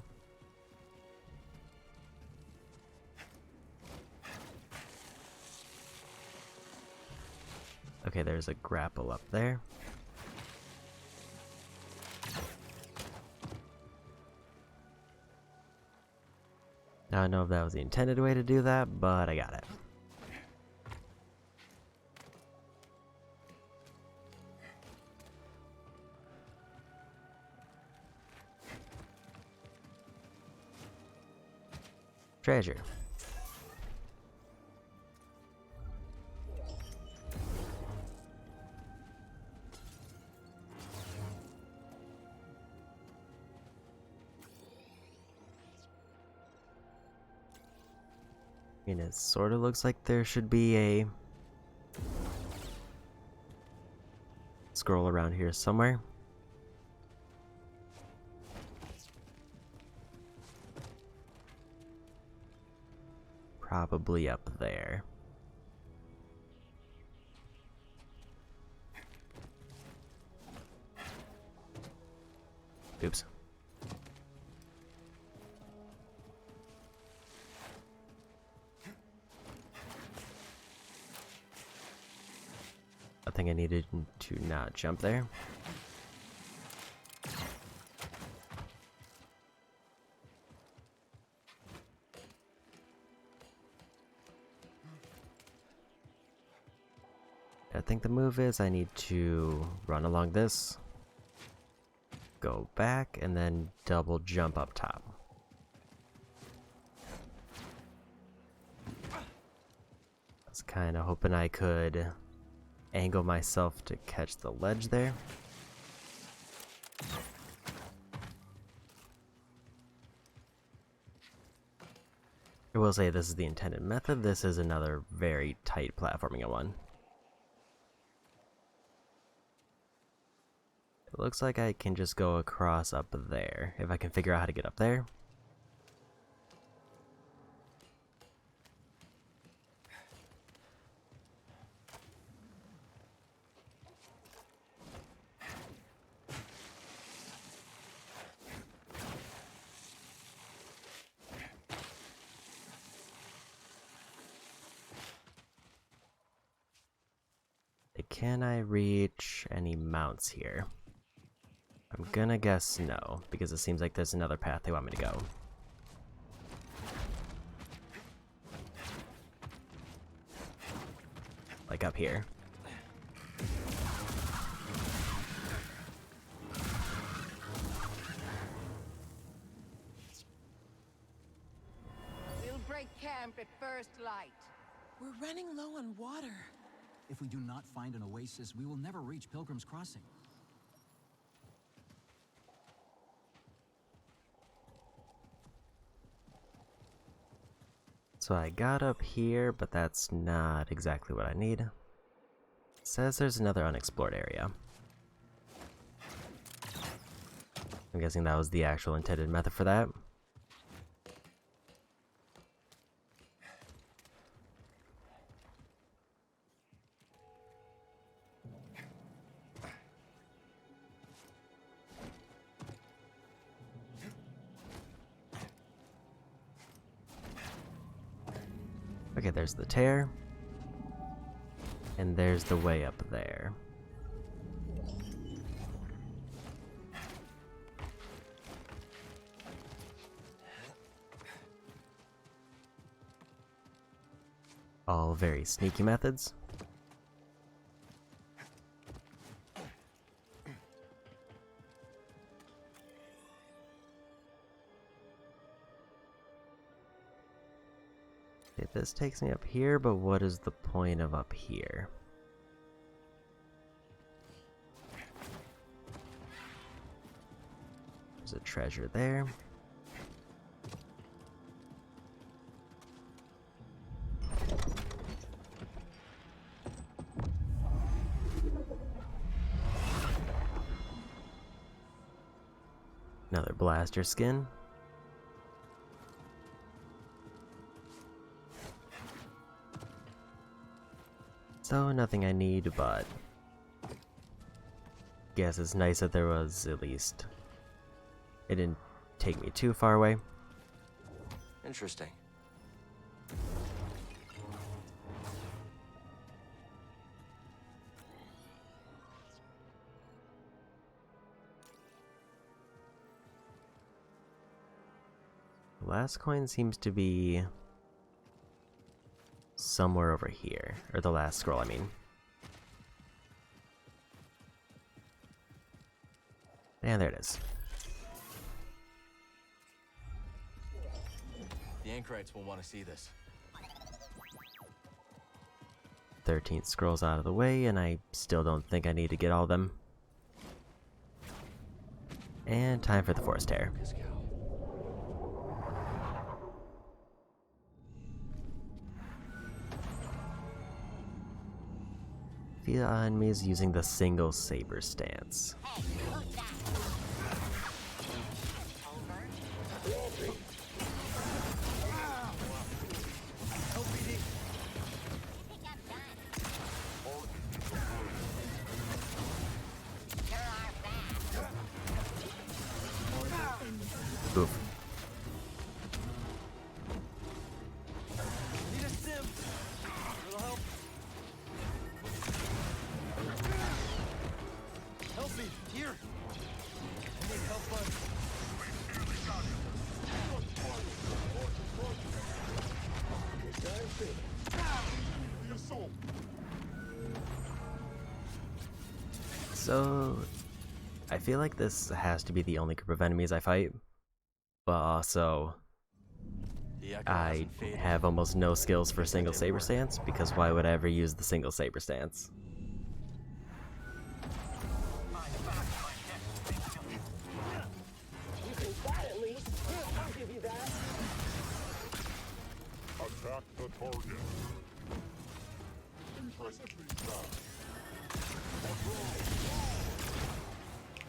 Okay, there's a grapple up there. Now I don't know if that was the intended way to do that, but I got it. Treasure. I mean, it sort of looks like there should be a scroll around here somewhere. Probably up there. Oops. I think I needed to not jump there. I think the move is I need to run along this, go back, and then double jump up top. I was kind of hoping I could angle myself to catch the ledge there. I will say this is the intended method. This is another very tight platforming one. It looks like I can just go across up there, if I can figure out how to get up there. can I reach any mounts here? I'm gonna guess no, because it seems like there's another path they want me to go. Like up here. We'll break camp at first light. We're running low on water. If we do not find an oasis, we will never reach Pilgrim's Crossing. So I got up here, but that's not exactly what I need. It says there's another unexplored area. I'm guessing that was the actual intended method for that. Okay, there's the tear. And there's the way up there. All very sneaky methods. Okay, this takes me up here, but what is the point of up here? There's a treasure there. Another blaster skin. So nothing I need, but guess it's nice that there was at least. It didn't take me too far away. Interesting. The last coin seems to be somewhere over here. Or the last scroll, I mean. And there it is. The Anchorites will want to see this. 13 scrolls out of the way, and I still don't think I need to get all of them. And time for the forest tear. The enemy is using the single saber stance. Hey, who's that? Over. I think I'm done. Sure are fast. Oof. Need a sim. Little help. Help me here. I need help, bud. So, I feel like this has to be the only group of enemies I fight, but also The echo I hasn't faded. have almost no skills for single saber stance, because why would I ever use the single saber stance? You can fly at least. I'll give you that. Attack the target. Impressively fast.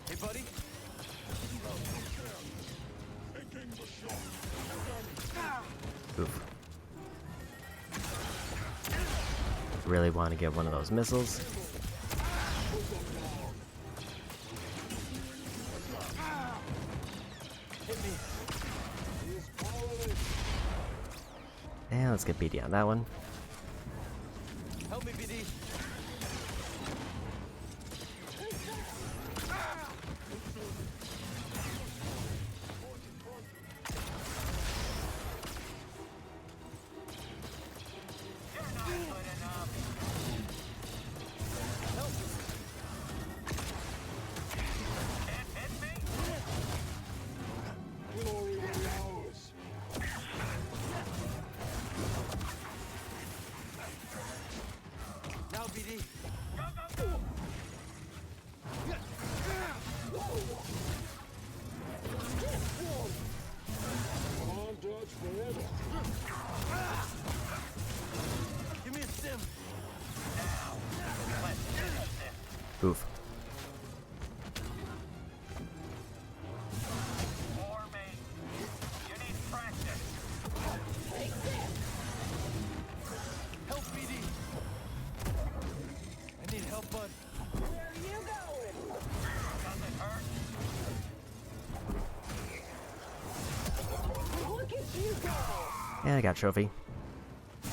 Hey, buddy. Taking the shot. Oof. Really want to get one of those missiles. And let's get BD on that one. Help me, BD. now, BD. Give me a sim. Oof. More me. You need practice. Help, BD. I need help, bud. Where are you going? Does it hurt? Look at you go! And I got a trophy. I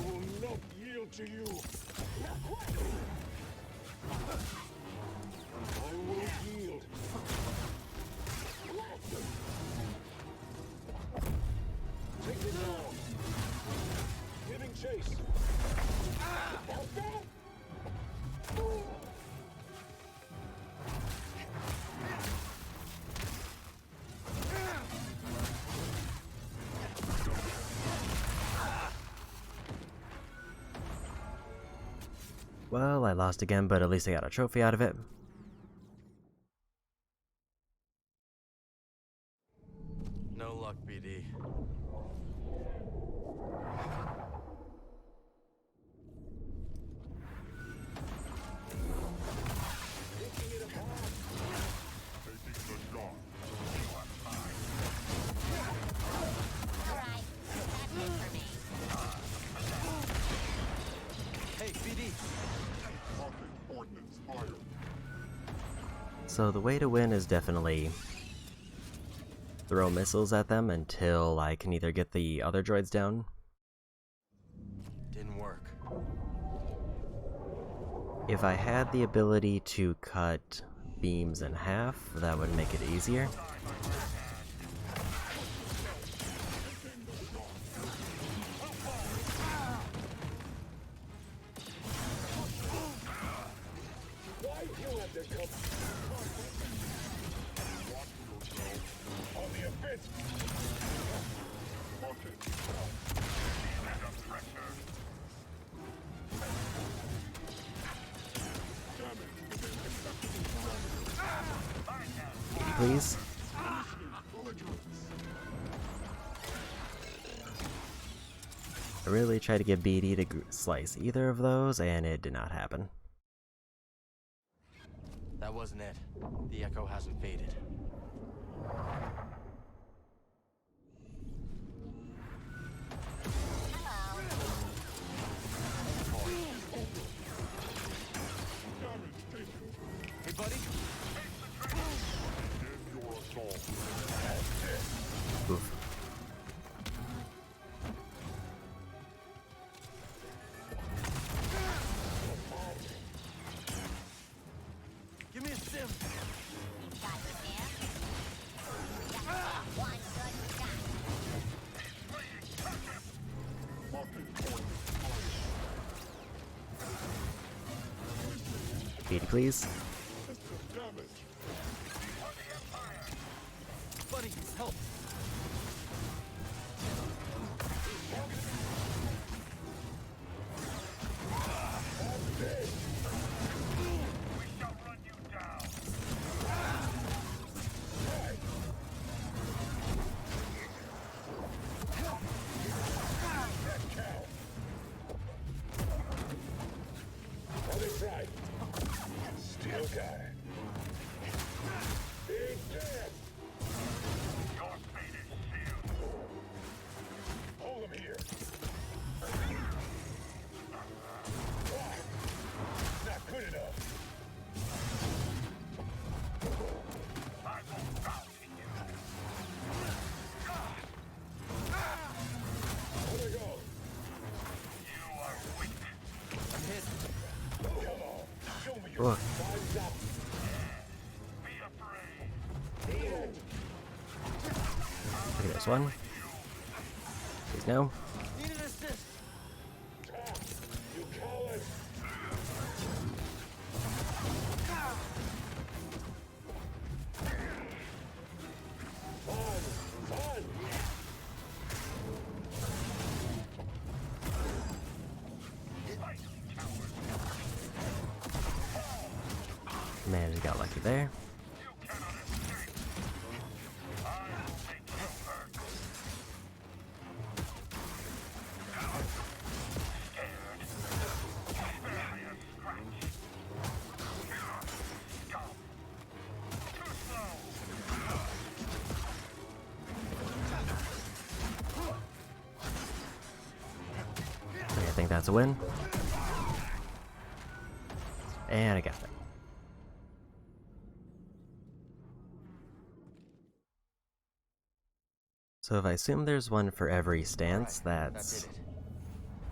will not yield to you. Not quite. I will yield. Take it down. Giving chase. Felt that? Well, I lost again, but at least I got a trophy out of it. No luck, BD. Alright, that's it for me. Hey, BD. So the way to win is definitely throw missiles at them until I can either get the other droids down. Didn't work. If I had the ability to cut beams in half, that would make it easier. Why you have to come? On the offense. Please. I really tried to get BD to slice either of those, and it did not happen. That wasn't it. The echo hasn't faded. Hey, buddy. Oof. Give me a sim. Got you there? Yeah, one good shot. BD, please. Buddy, help. We shall run you down. On his right. Steel guy. Big dead. Your fate is sealed. Hold him here. Not good enough. I will bounty you. Where'd I go? You are weak. I'm hit. Come on. Show me your Ugh. size up. Be afraid. Look at this one. Please no. Need an assist. You coward. Fun. Fight, coward. Man, just got lucky there. Okay, I think that's a win. And I got it. So if I assume there's one for every stance, that's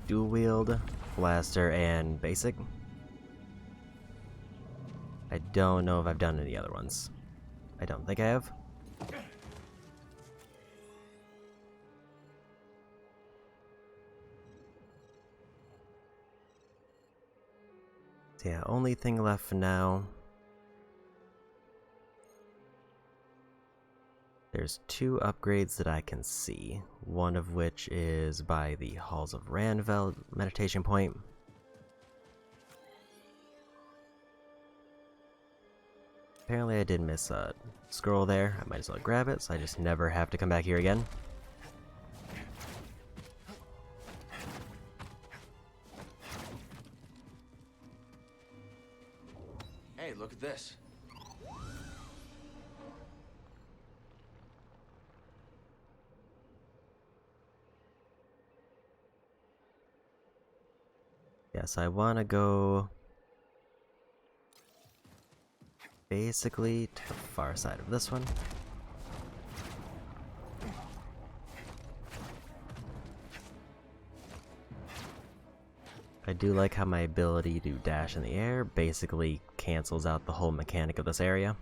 dual wield, blaster, and basic. I don't know if I've done any other ones. I don't think I have. So yeah, only thing left for now. There's 2 upgrades that I can see, one of which is by the Halls of Ranvel meditation point. Apparently I did miss a scroll there, I might as well grab it so I just never have to come back here again. Hey, look at this. Yes, I want to go basically to the far side of this one. I do like how my ability to dash in the air basically cancels out the whole mechanic of this area.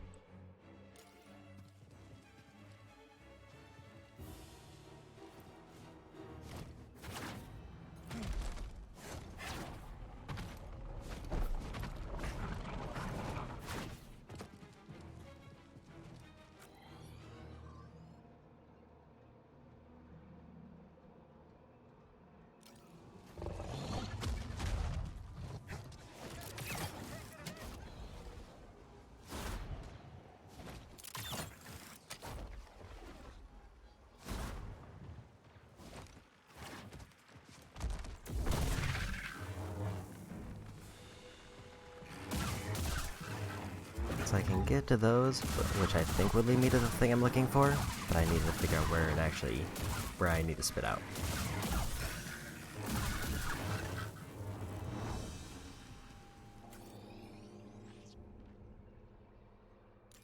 So I can get to those, which I think would lead me to the thing I'm looking for, but I need to figure out where I need to spit out.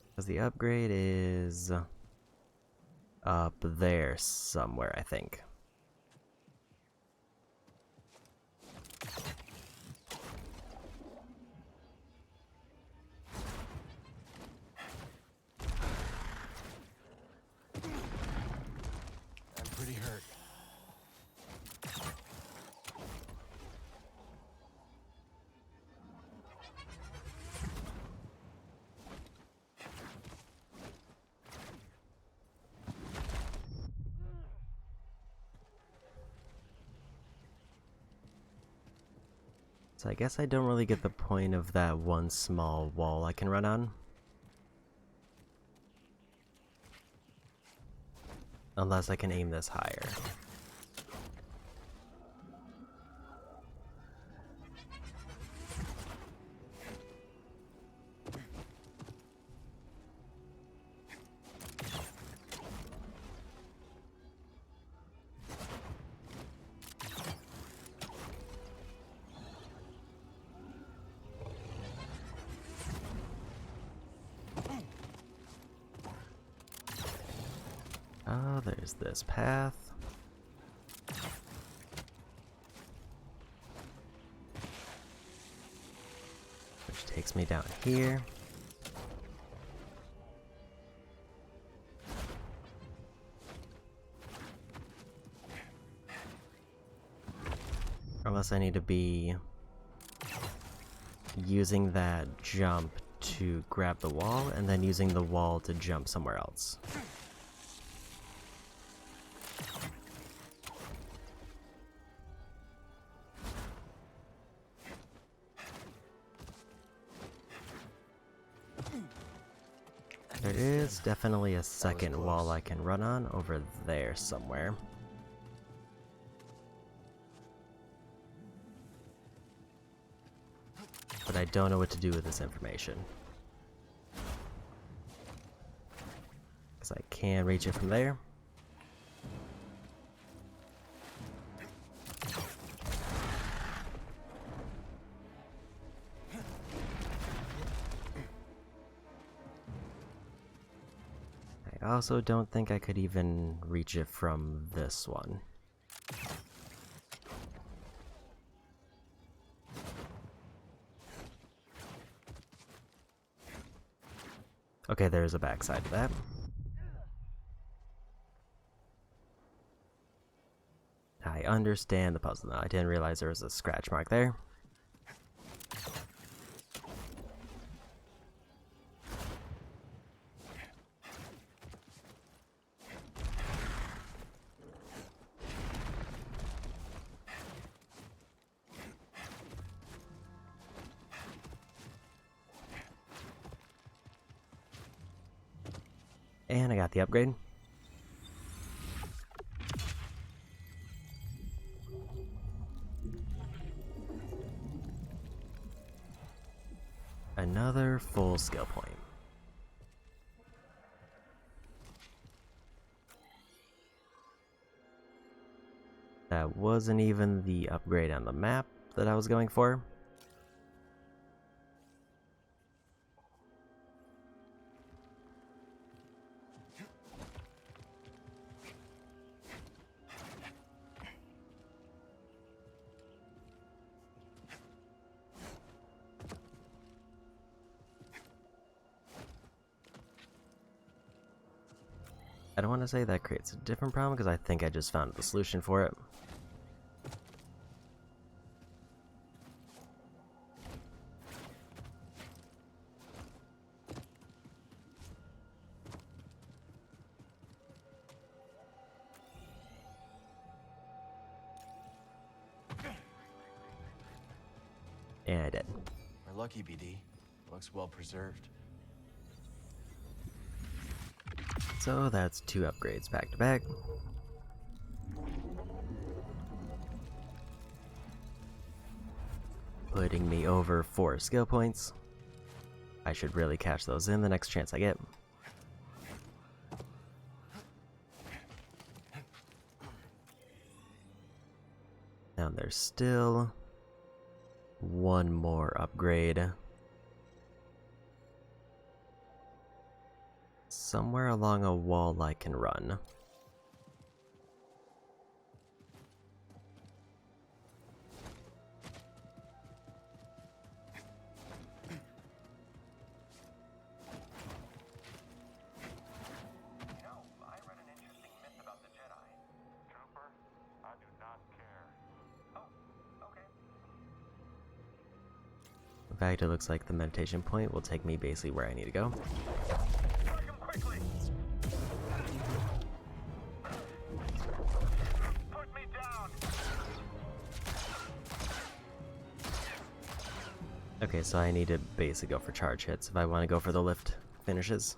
Because the upgrade is up there somewhere, I think. I'm pretty hurt. So I guess I don't really get the point of that one small wall I can run on. Unless I can aim this higher. Oh, there's this path. Which takes me down here. Unless I need to be using that jump to grab the wall, and then using the wall to jump somewhere else. There is definitely a second close. wall I can run on over there somewhere. But I don't know what to do with this information. Because I can reach it from there. I also don't think I could even reach it from this one. Okay, there's a backside to that. I understand the puzzle now. I didn't realize there was a scratch mark there. And I got the upgrade. Another full skill point. That wasn't even the upgrade on the map that I was going for. I don't want to say that creates a different problem because I think I just found the solution for it. And I did. We're lucky, BD. Looks well preserved. So that's 2 upgrades back to back. Putting me over 4 skill points. I should really cash those in the next chance I get. And there's still 1 more upgrade. Somewhere along a wall I can run. You know, I read an interesting myth about the Jedi. Trooper, I do not care. Oh, okay. In fact, it looks like the meditation point will take me basically where I need to go. Strike him quickly! Put me down! Okay, so I need to basically go for charge hits if I want to go for the lift finishes.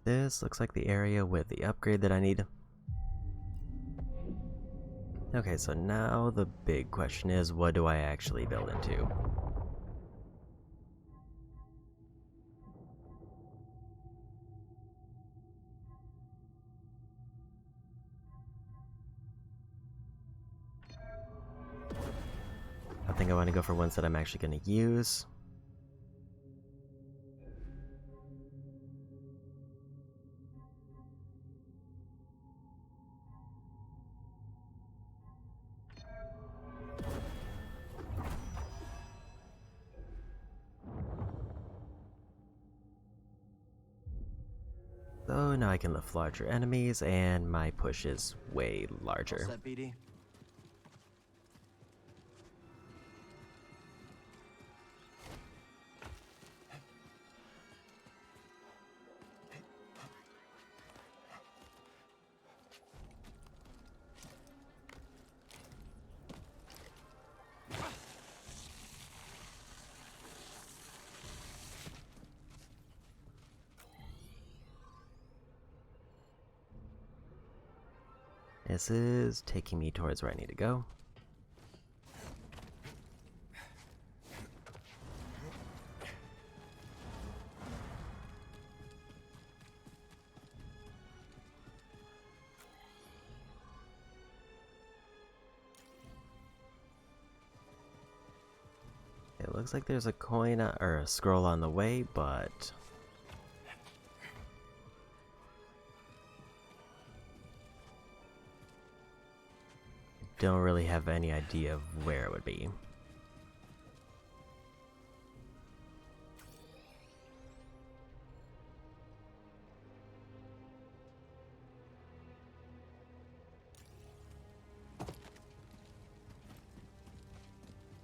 This looks like the area with the upgrade that I need. Okay, so now the big question is, what do I actually build into? I think I want to go for ones that I'm actually going to use. So now I can lift larger enemies, and my push is way larger. All set, BD? This is taking me towards where I need to go. It looks like there's a coin or a scroll on the way, but don't really have any idea of where it would be.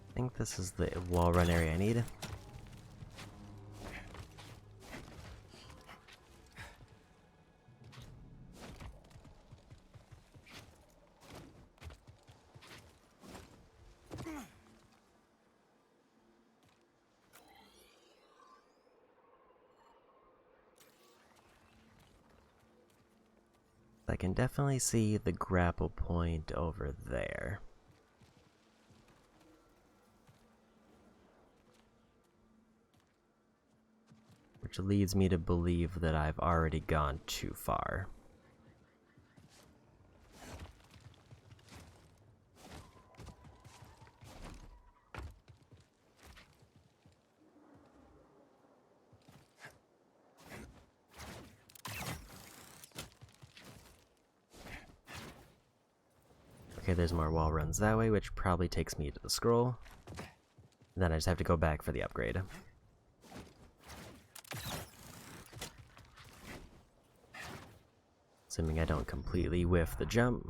I think this is the wall run area I need. I can definitely see the grapple point over there. Which leads me to believe that I've already gone too far. Okay, there's more wall runs that way, which probably takes me to the scroll. Then I just have to go back for the upgrade. Assuming I don't completely whiff the jump.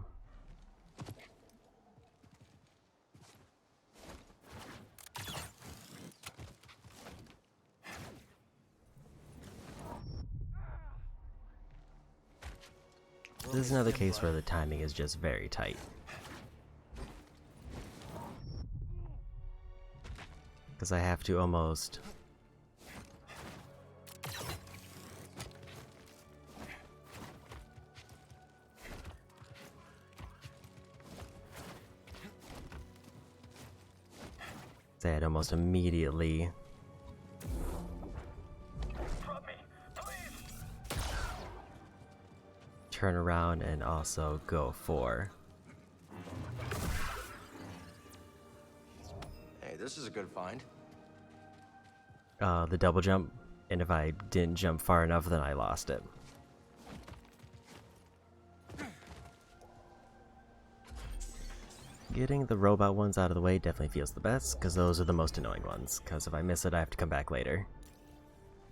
This is another case where the timing is just very tight. Because I have to almost... say I'd almost immediately turn around and also go for Hey, this is a good find. the double jump, and if I didn't jump far enough then I lost it. Getting the robot ones out of the way definitely feels the best, because those are the most annoying ones, because if I miss it I have to come back later.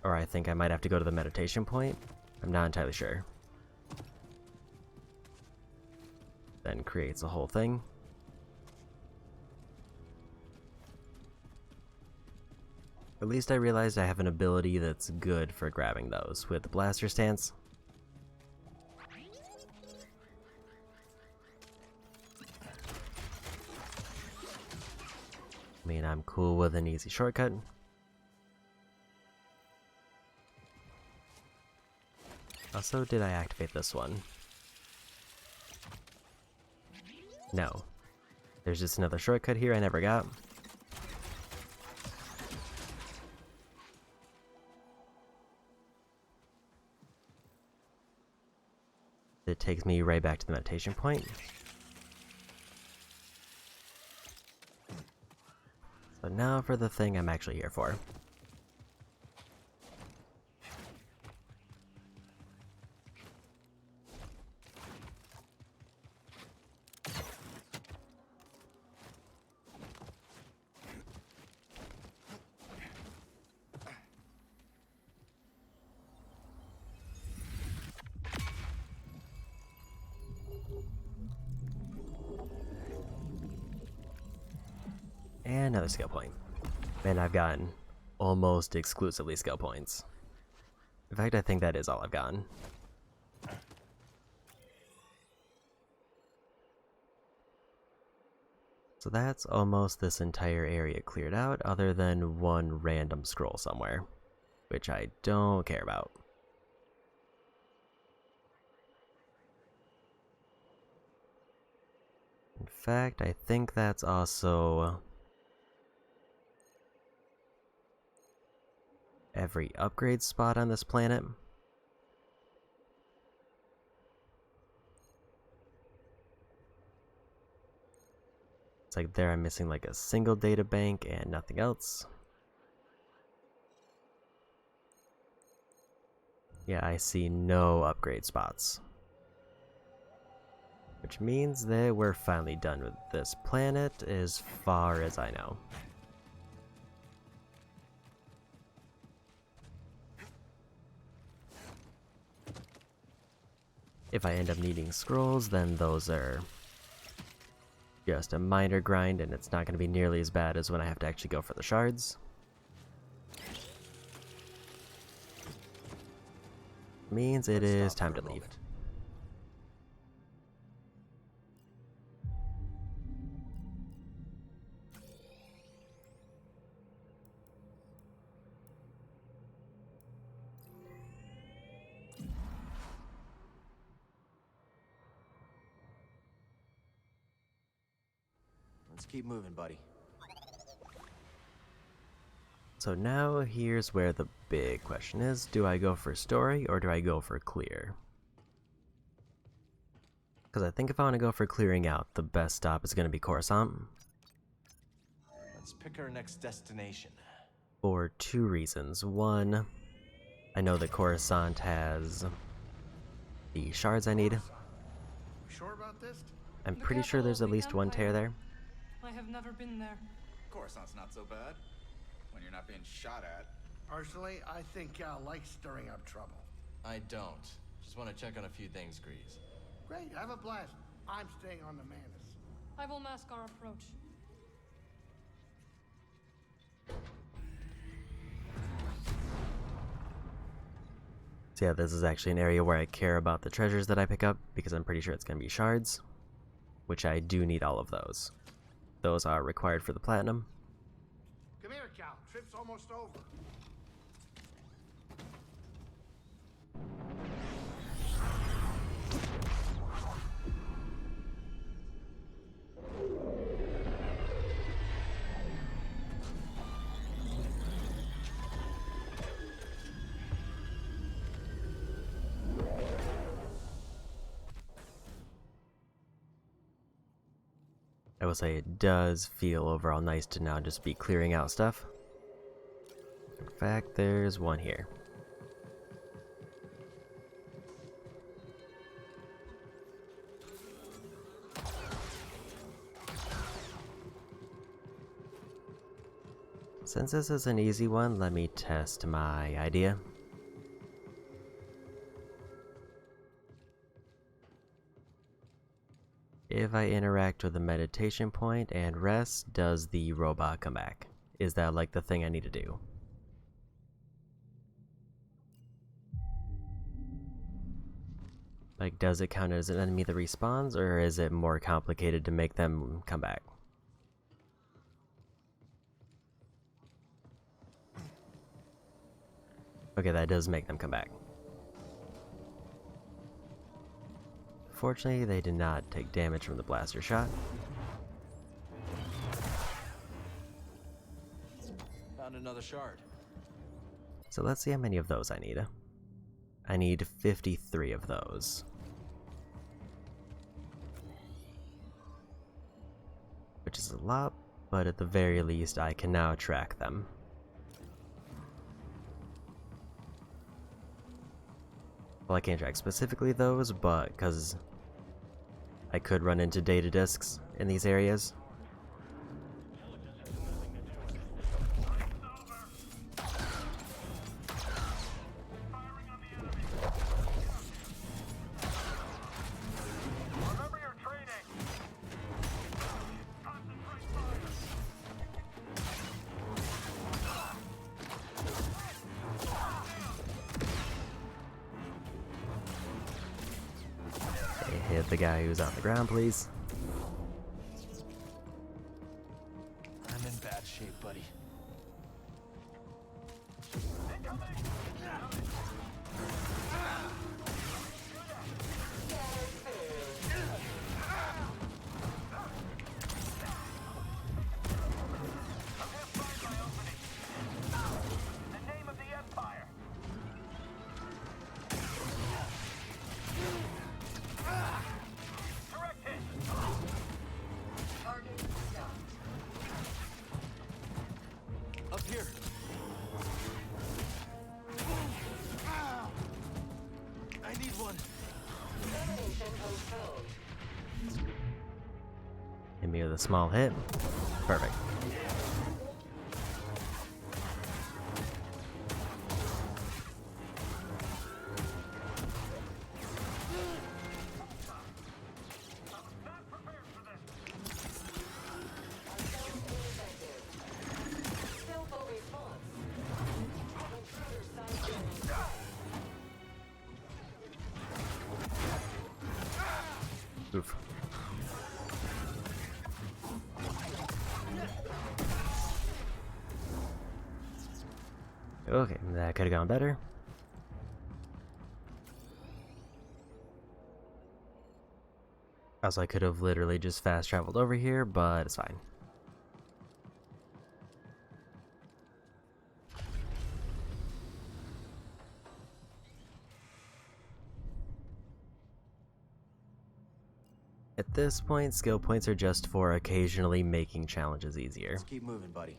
Or I think I might have to go to the meditation point. I'm not entirely sure. Then creates a whole thing. At least I realized I have an ability that's good for grabbing those with the blaster stance. I mean, I'm cool with an easy shortcut. Also, did I activate this one? No. There's just another shortcut here I never got. It takes me right back to the meditation point. So now for the thing I'm actually here for. And another skill point. Man, I've gotten almost exclusively skill points. In fact, I think that is all I've gotten. So that's almost this entire area cleared out, other than one random scroll somewhere, which I don't care about. fact, I think that's also every upgrade spot on this planet. It's like there I'm missing like a single data bank and nothing else. Yeah, I see no upgrade spots. Which means that we're finally done with this planet as far as I know. If I end up needing scrolls, then those are just a minor grind, and it's not going to be nearly as bad as when I have to actually go for the shards. Means it is time to leave. Let's keep moving, buddy. So now here's where the big question is, do I go for story or do I go for clear? Because I think if I want to go for clearing out, the best stop is going to be Coruscant. Let's pick our next destination. For two reasons. One, I know that Coruscant has the shards I need. Sure about this? I'm The pretty sure capital there's of at the least one tear Empire. there. I have never been there. Coruscant's not so bad when you're not being shot at. Personally, I think Cal likes stirring up trouble. I don't. Just want to check on a few things, Grease. Great, have a blast. I'm staying on the Manus. I will mask our approach. So yeah, this is actually an area where I care about the treasures that I pick up, because I'm pretty sure it's going to be shards, which I do need all of those. Those are required for the platinum. Come here, Cal. Trip's almost over. I will say it does feel overall nice to now just be clearing out stuff. In fact, there's one here. Since this is an easy one, let me test my idea. If I interact with a meditation point and rest, does the robot come back? Is that like the thing I need to do? Like, does it count as an enemy that respawns, or is it more complicated to make them come back? Okay, that does make them come back. Fortunately, they did not take damage from the blaster shot. Found another shard. So let's see how many of those I need. I need 53 of those. Which is a lot, but at the very least I can now track them. Well, I can't track specifically those, but because I could run into data disks in these areas. Remember your training. Concentrate fire. Okay, hit the guy who's on the ground, please. I'm in bad shape, buddy. Hit me with a small hit. Perfect. Oof. Okay, that could have gone better. Also, I could have literally just fast traveled over here, but it's fine. At this point, skill points are just for occasionally making challenges easier. Let's keep moving, buddy.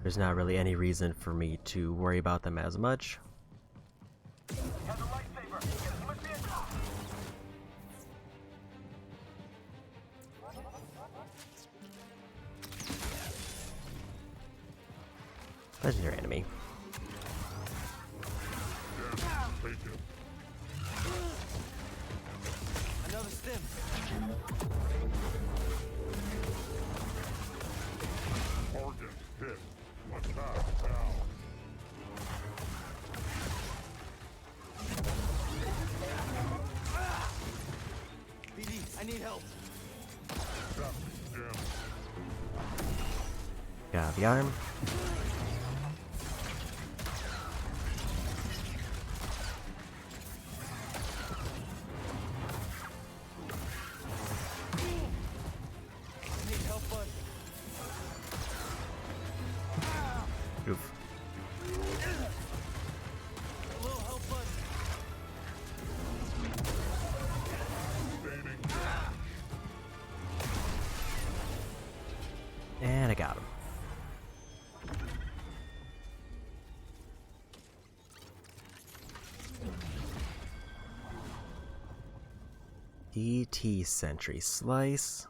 There's not really any reason for me to worry about them as much. Has a lightsaber. He must be a cop. Legendary enemy. Another stim. Target hit. Attack now. BD, I need help. Got the arm. I need help, bud. Oof. A little help, bud. And I got him. DT Sentry Slice.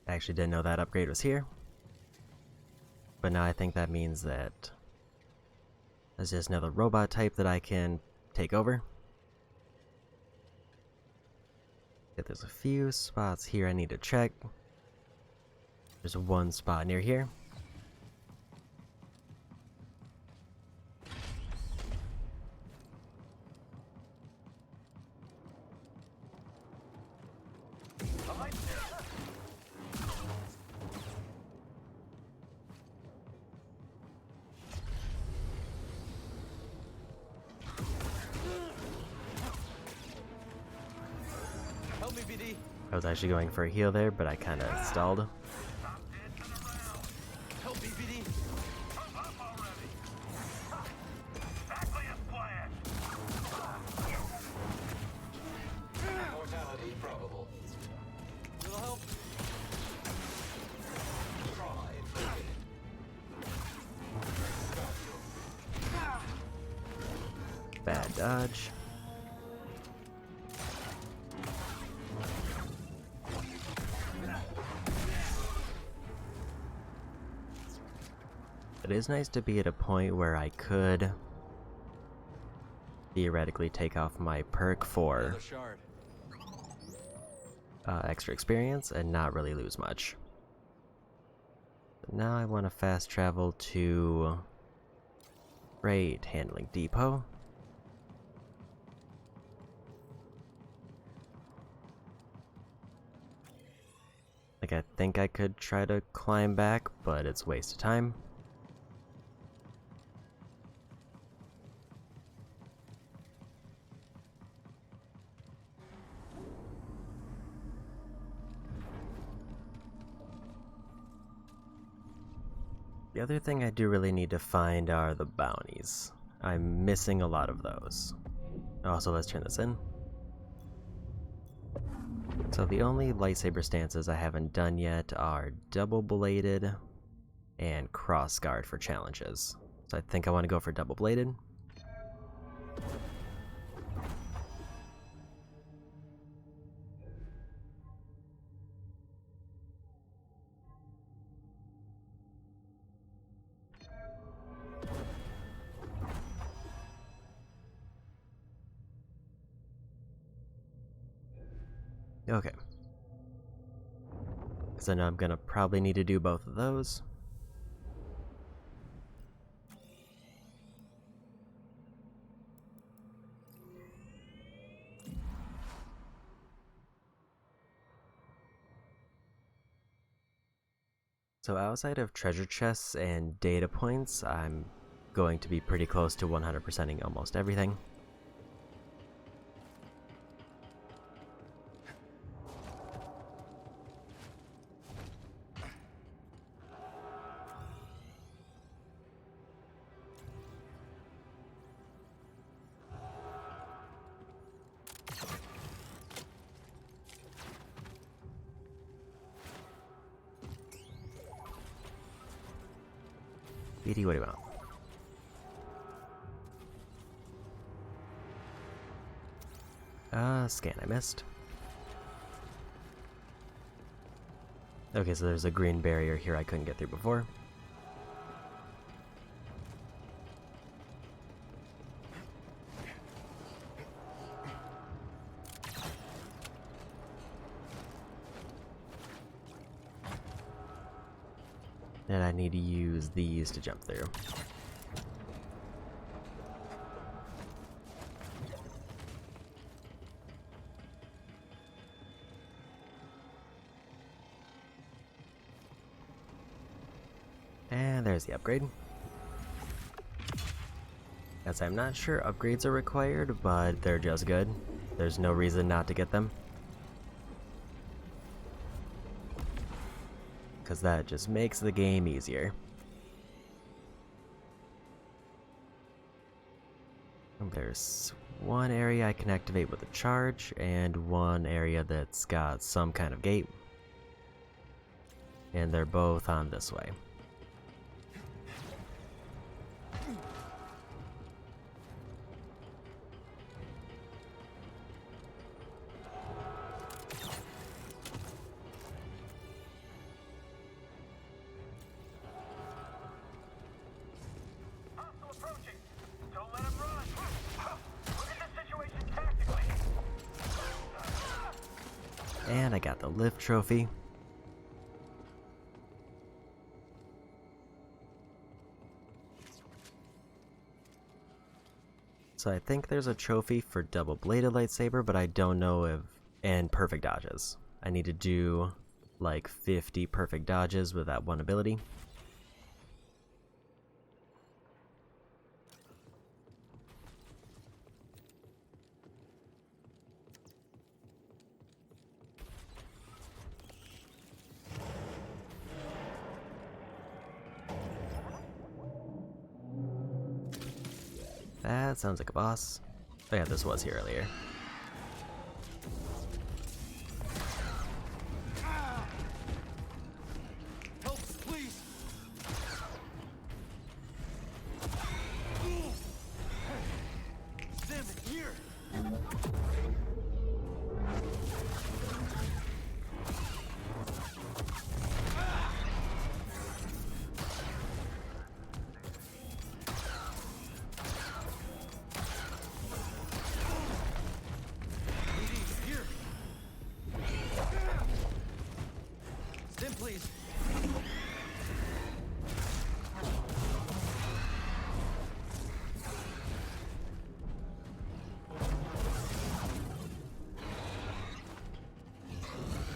I actually didn't know that upgrade was here. But now I think that means that there's just another robot type that I can take over. Yeah, there's a few spots here I need to check. There's one spot near here. Help me, BD. I was actually going for a heal there, but I kind of stalled. Help me, BD. Come up already. Exactly as planned. Mortality probable. Little help. Bad dodge. It is nice to be at a point where I could theoretically take off my perk for Another shard. extra experience and not really lose much. But now I want to fast travel to Freight Handling Depot. Like, I think I could try to climb back, but it's a waste of time. The other thing I do really need to find are the bounties. I'm missing a lot of those. Also, let's turn this in. So the only lightsaber stances I haven't done yet are double-bladed and cross-guard for challenges. So I think I want to go for double-bladed. Okay. Because I know I'm gonna probably need to do both of those. So outside of treasure chests and data points, I'm going to be pretty close to 100%ing almost everything. BD, what do you want? Scan, I missed. Okay, so there's a green barrier here I couldn't get through before. And I need to use these to jump through. And there's the upgrade. As I'm not sure upgrades are required, but they're just good. There's no reason not to get them. Because that just makes the game easier. There's one area I can activate with a charge, and one area that's got some kind of gate. And they're both on this way. Hostile approaching. Don't let him run. Look at the situation tactically. And I got the lift trophy. So I think there's a trophy for double-bladed lightsaber, but I don't know if... and perfect dodges. I need to do like 50 perfect dodges with that one ability. That sounds like a boss. Oh yeah, this was here earlier. Help, please! Damn it, here! Stim, please.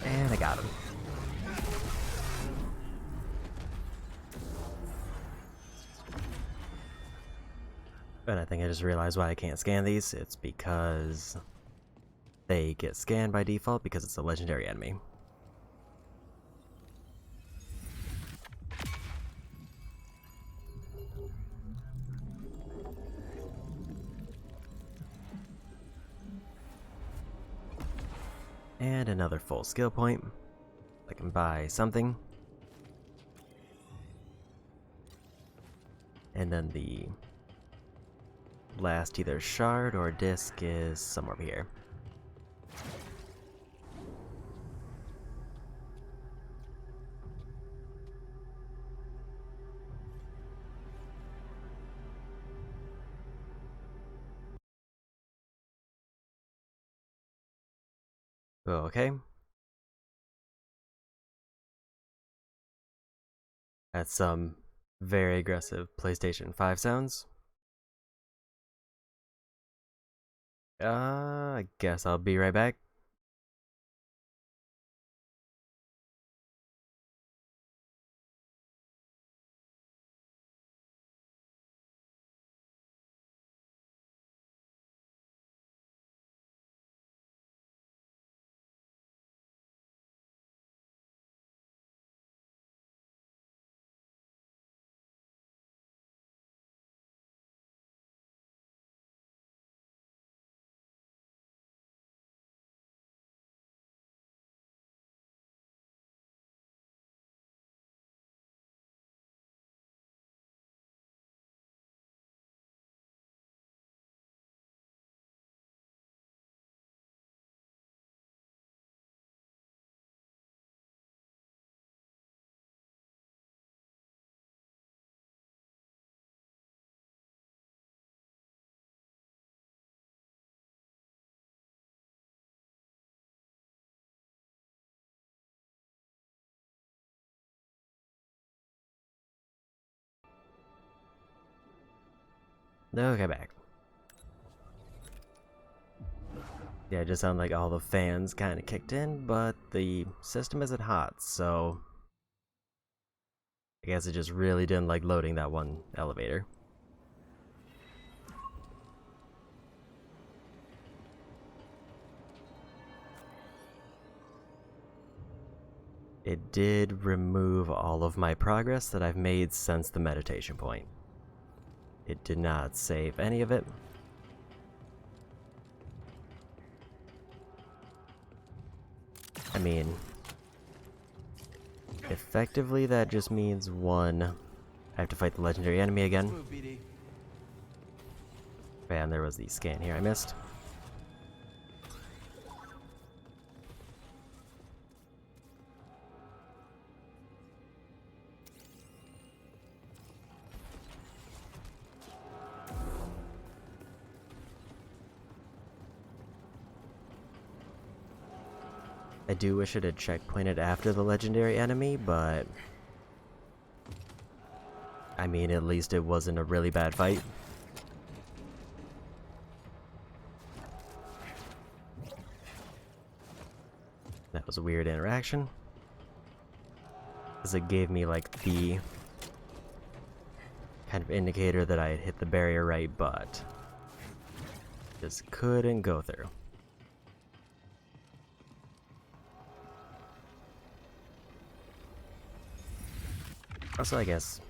And I got him. And I think I just realized why I can't scan these. It's because they get scanned by default because it's a legendary enemy. And another full skill point. I can buy something. And then the last either shard or disc is somewhere over here. Okay. That's some very aggressive PlayStation 5 sounds. I guess I'll be right back. Okay, back. Yeah, it just sounded like all the fans kind of kicked in, but the system isn't hot, so I guess it just really didn't like loading that one elevator. It did remove all of my progress that I've made since the meditation point. It did not save any of it. I mean, effectively that just means one, I have to fight the legendary enemy again. And there was the scan here I missed. I do wish it had checkpointed after the legendary enemy, but I mean, at least it wasn't a really bad fight. That was a weird interaction, because it gave me like the kind of indicator that I had hit the barrier right, but just couldn't go through. Also, I guess,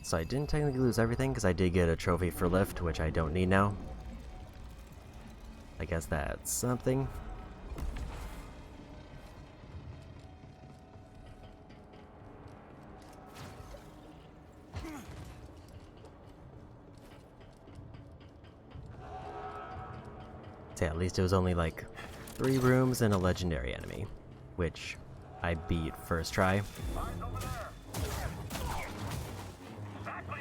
so I didn't technically lose everything because I did get a trophy for lift, which I don't need now. I guess that's something. So yeah, at least it was only like 3 rooms and a legendary enemy, which I beat first try.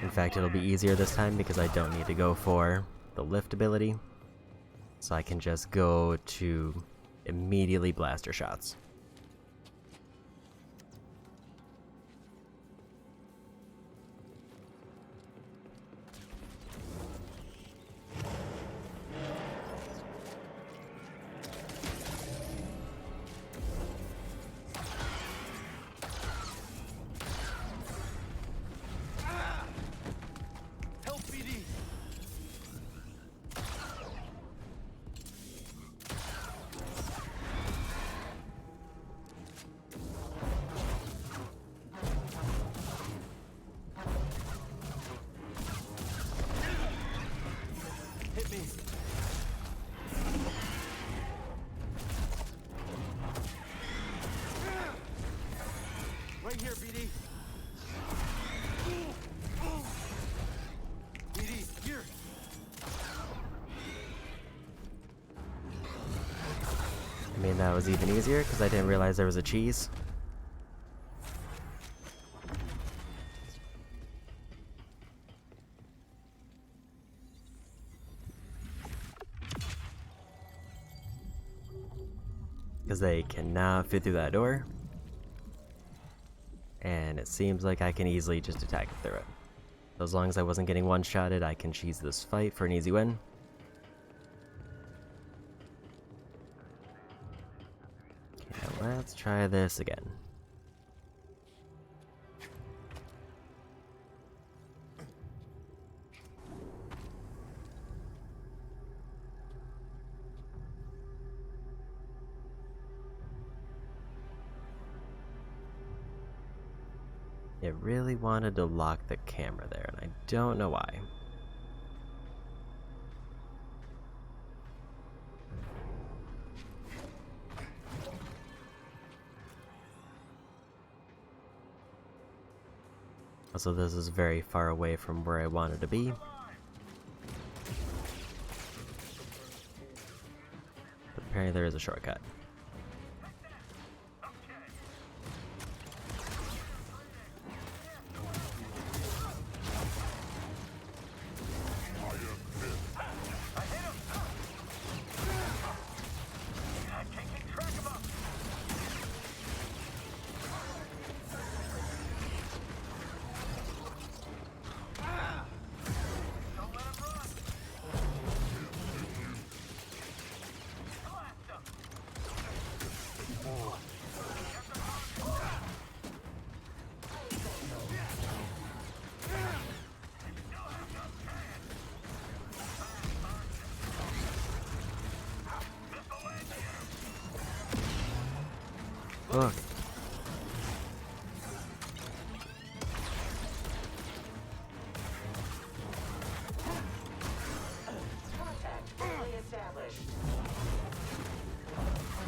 In fact, it'll be easier this time because I don't need to go for the lift ability. So I can just go to immediately blaster shots. Right here, BD. BD, here. I mean, that was even easier because I didn't realize there was a cheese. because they cannot fit through that door. And it seems like I can easily just attack it through it. So as long as I wasn't getting one-shotted, I can cheese this fight for an easy win. Okay, let's try this again. It really wanted to lock the camera there, and I don't know why. Also, this is very far away from where I wanted to be. But apparently there is a shortcut. Look. Contact fully established.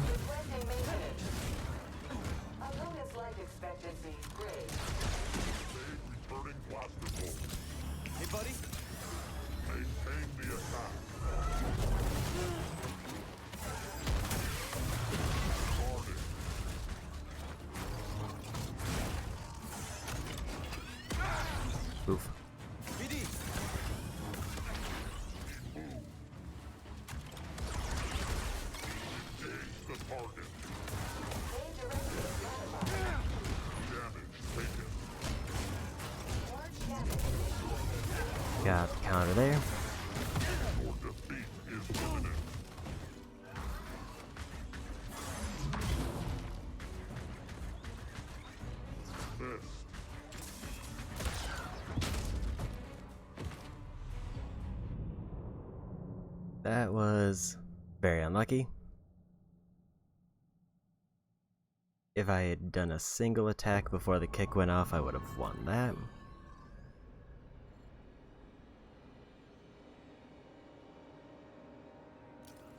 Requesting maintenance. Opponent's life expectancy great. Returning blaster bolt. Hey, buddy. Maintain the attack. Oof. BD. Engage the target. Aim directive modified. Damage taken. Large damage. Got the counter there. Your defeat is imminent. This. That was very unlucky. If I had done a single attack before the kick went off, I would have won that.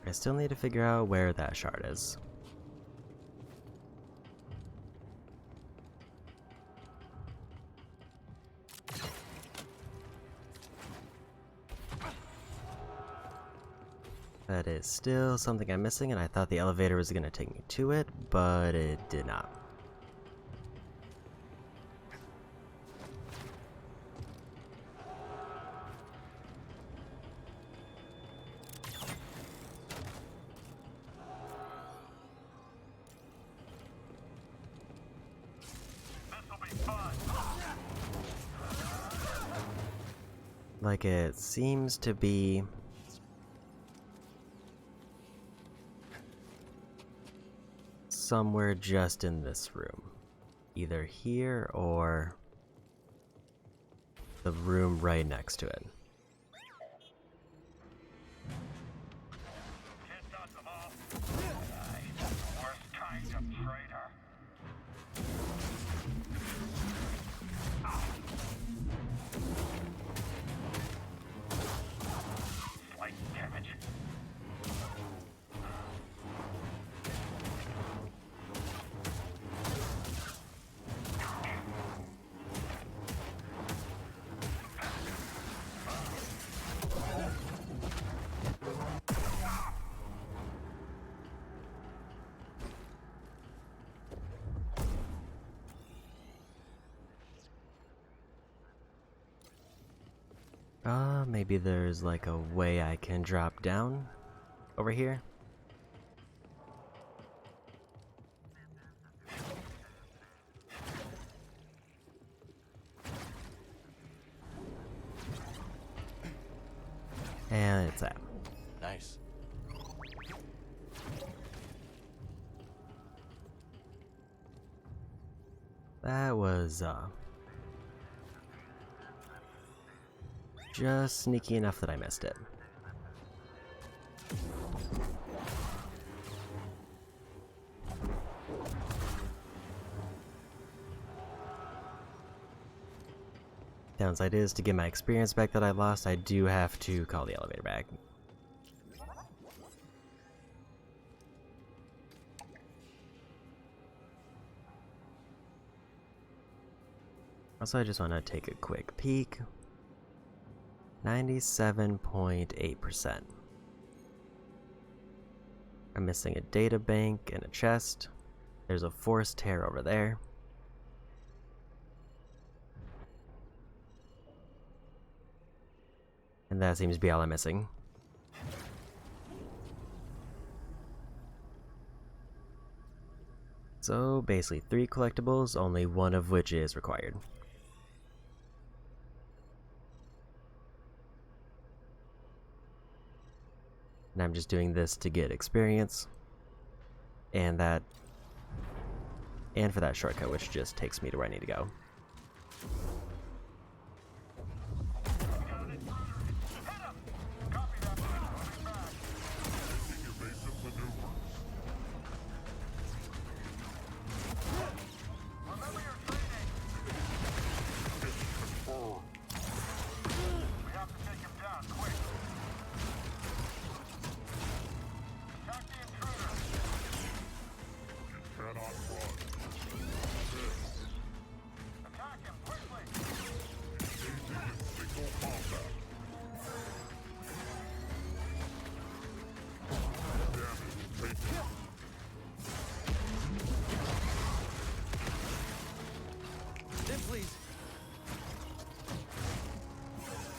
I still need to figure out where that shard is. That is still something I'm missing, and I thought the elevator was going to take me to it, but it did not. This'll be fun. Like, it seems to be somewhere just in this room. Either here or the room right next to it. Can't dodge them all. Jedi, worst kind of traitor. Slight damage. Maybe there's like a way I can drop down over here. That was, just sneaky enough that I missed it. Downside is, to get my experience back that I lost, I do have to call the elevator back. Also, I just want to take a quick peek. 97.8%. I'm missing a data bank and a chest. There's a force tear over there. And that seems to be all I'm missing. So basically 3 collectibles, only one of which is required. And I'm just doing this to get experience. And for that shortcut, which just takes me to where I need to go.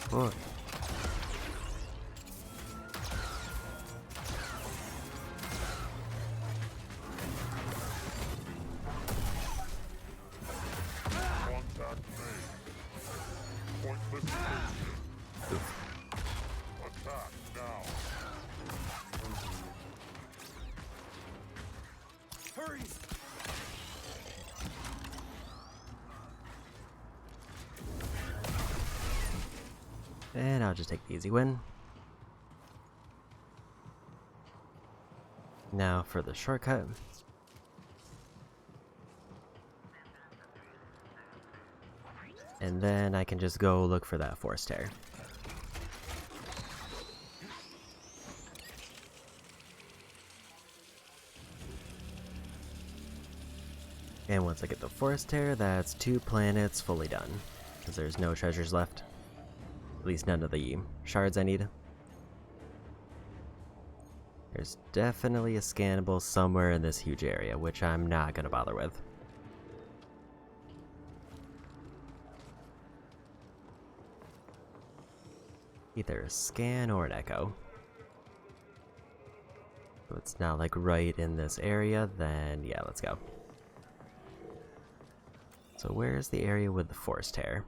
Boy. Contact made. Pointless station. Attack now. Hurry! And I'll just take the easy win. Now for the shortcut. And then I can just go look for that force tear. And once I get the force tear, that's 2 planets fully done. Because there's no treasures left. At least none of the shards I need. There's definitely a scannable somewhere in this huge area, which I'm not going to bother with. Either a scan or an echo. If it's not like right in this area, then yeah, let's go. So where's the area with the force tear?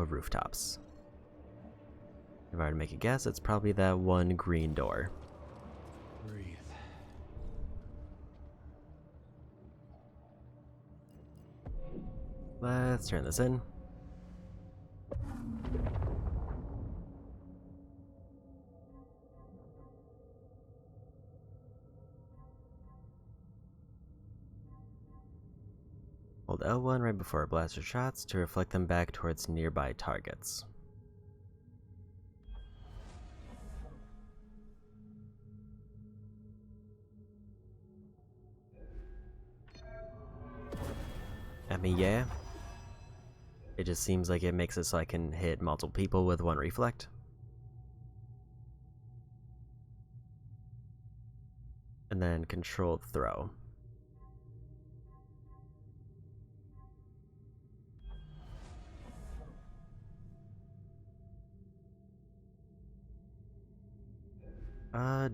Rooftops. If I were to make a guess, it's probably that one green door. Breathe. Let's turn this in. Hold L1 right before blaster shots to reflect them back towards nearby targets. I mean, yeah. It just seems like it makes it so I can hit multiple people with one reflect. And then controlled throw.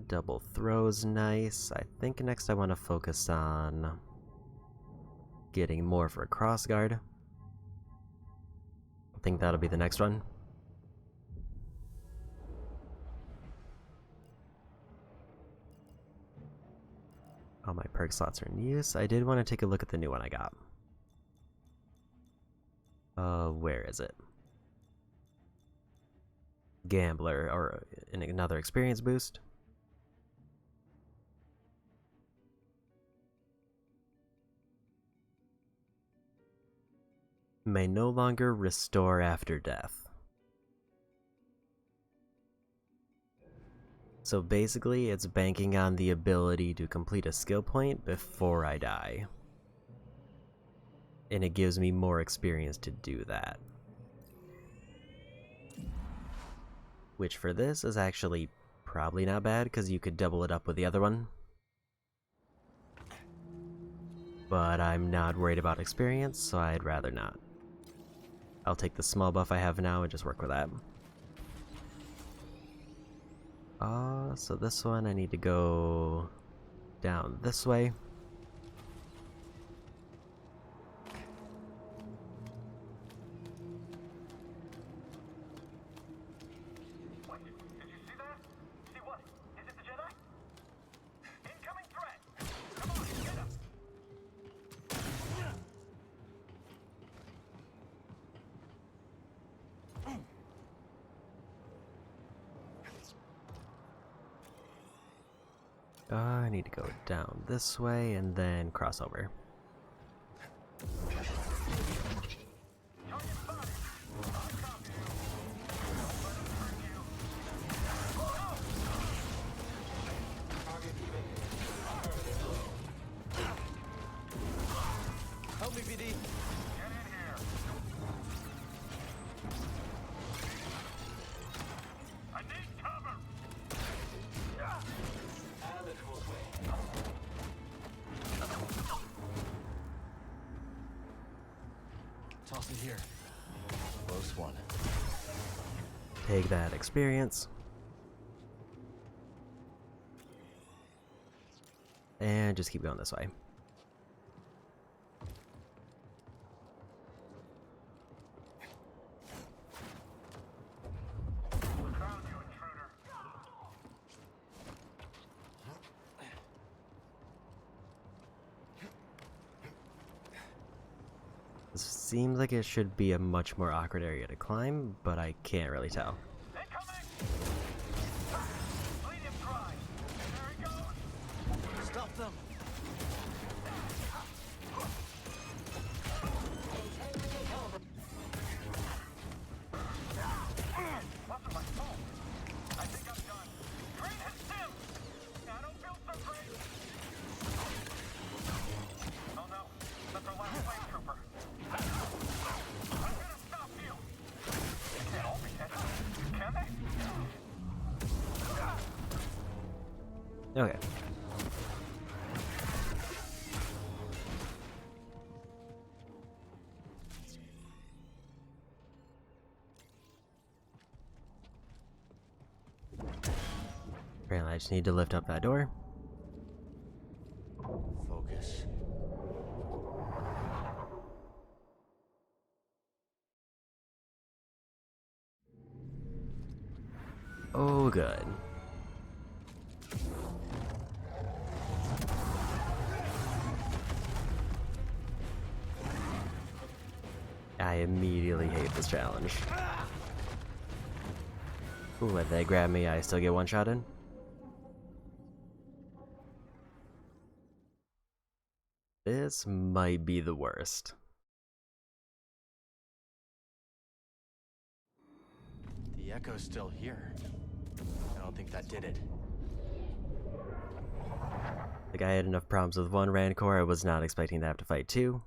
Double throw's nice. I think next I want to focus on getting more for a crossguard. I think that'll be the next one. All my perk slots are in use. I did want to take a look at the new one I got. Where is it? Gambler, or another experience boost. May no longer restore after death. So basically, it's banking on the ability to complete a skill point before I die. And it gives me more experience to do that. Which for this is actually probably not bad, because you could double it up with the other one. But I'm not worried about experience, so I'd rather not. I'll take the small buff I have now and just work with that. So this one I need to go down this way. Wait, did you see that? See what? Is it the Jedi? Incoming threat! Come on, get up! I need to go down this way and then cross over. Help me, BD. Get in here. I need cover. Toss it here. Close one. Take that experience. And just keep going this way. Found you, intruder. This seems like it should be a much more awkward area to climb, but I can't really tell. Incoming! Lead him dry. There he goes. Stop them. Wasn't my fault. I think I'm done. Green has dimmed. I don't feel so great. Oh no, that's our last flame trooper. I'm gonna stop you. They can't all be dead. Can they? Okay. Apparently I just need to lift up that door. Focus. Oh, good. I immediately hate this challenge. Ooh, if they grab me, I still get one-shotted. This might be the worst. The echo's still here. I don't think that did it. Like, I had enough problems with one Rancor, I was not expecting to have to fight two.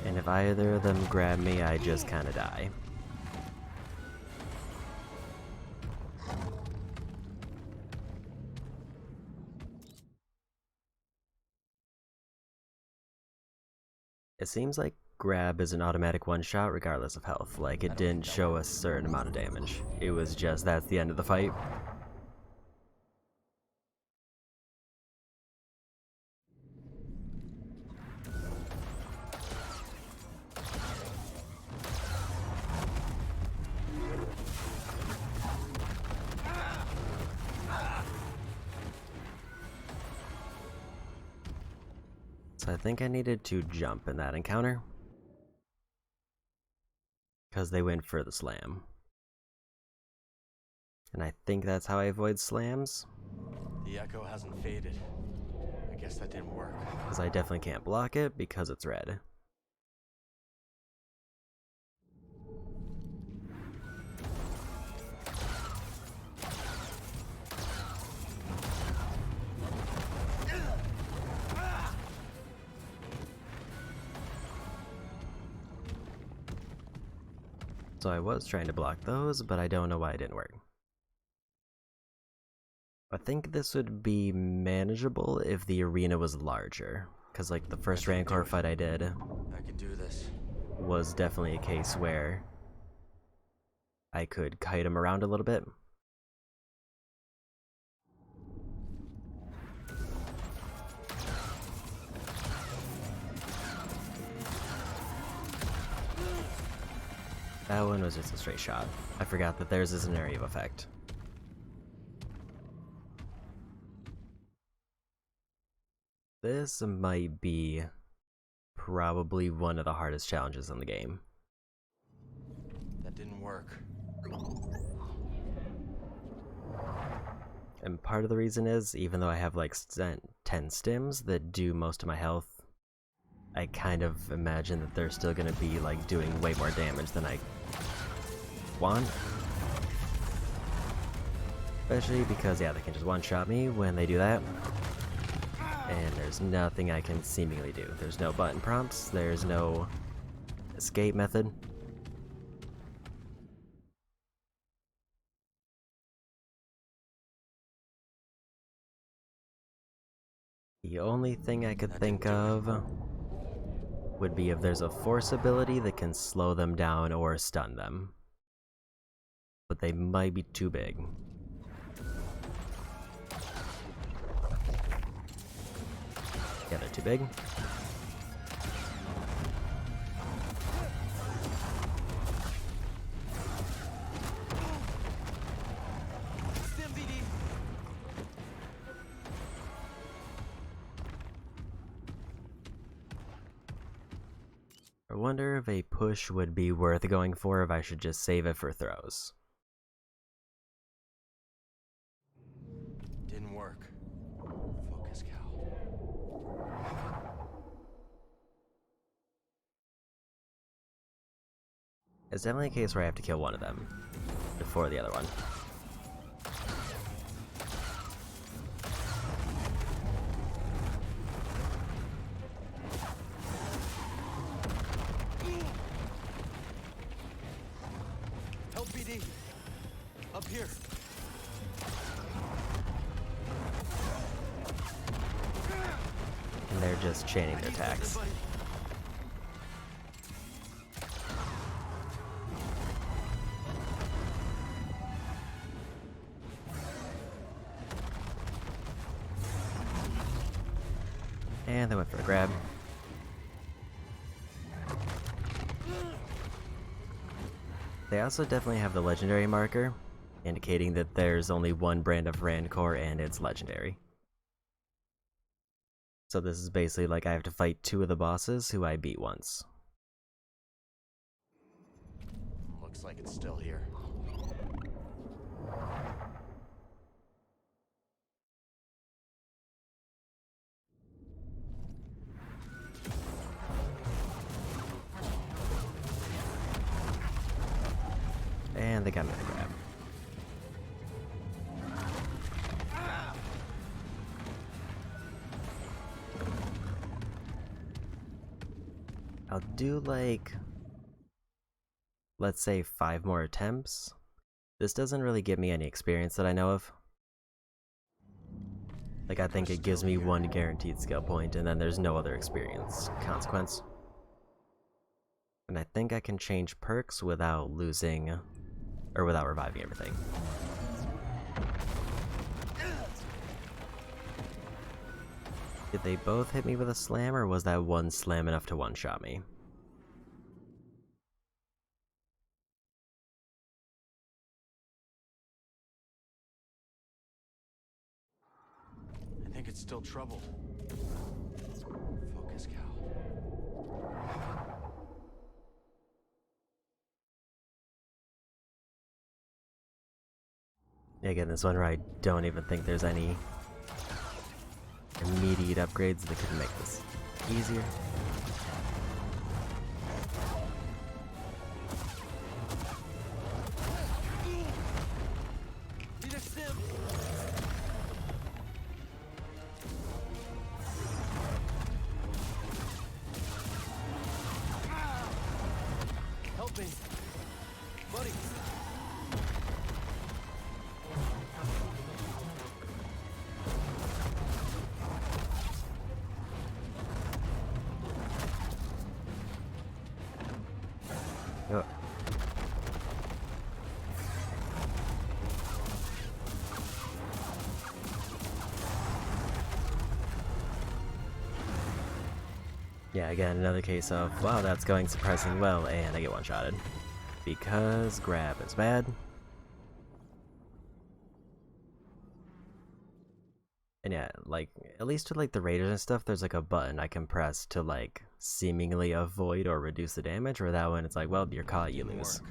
And if either of them grab me, I just kinda die. It seems like grab is an automatic one-shot regardless of health. Like, it didn't show a certain amount of damage. It was just, that's the end of the fight. So I think I needed to jump in that encounter, because they went for the slam. And I think that's how I avoid slams. The echo hasn't faded. I guess that didn't work. Because I definitely can't block it because it's red. So I was trying to block those, but I don't know why it didn't work. I think this would be manageable if the arena was larger. Because like the first Rancor fight I did I can do this. was definitely a case where I could kite him around a little bit. That one was just a straight shot. I forgot that theirs is an area of effect. This might be probably one of the hardest challenges in the game. That didn't work. And part of the reason is, even though I have like 10 stims that do most of my health, I kind of imagine that they're still gonna be like doing way more damage than I want. Especially because, yeah, they can just one-shot me when they do that. And there's nothing I can seemingly do. There's no button prompts, there's no escape method. The only thing I could think of would be if there's a force ability that can slow them down or stun them. But they might be too big. Yeah, they're too big. I wonder if a push would be worth going for, if I should just save it for throws. Didn't work. Focus, Cal. It's definitely a case where I have to kill one of them before the other one. Help BD. Up here. And they're just chaining their attacks. And they went for a grab. They also definitely have the legendary marker, indicating that there's only one brand of Rancor and it's legendary. So this is basically like I have to fight two of the bosses who I beat once. Looks like it's still here. And they got me to grab. I'll do like, let's say 5 more attempts. This doesn't really give me any experience that I know of. Like, I think it gives me 1 guaranteed skill point and then there's no other experience consequence. And I think I can change perks without losing, or without reviving everything. Did they both hit me with a slam, or was that one slam enough to one-shot me? I think it's still trouble. Focus, Again, this one where I don't even think there's any immediate upgrades that could make this easier. Help me, buddy. Oh. Yeah, again, another case of, wow, that's going surprisingly well, and I get one-shotted. Because grab is bad. And yeah, like, at least with like the raiders and stuff, there's like a button I can press to like seemingly avoid or reduce the damage, or that one it's like, well, you're caught, you lose.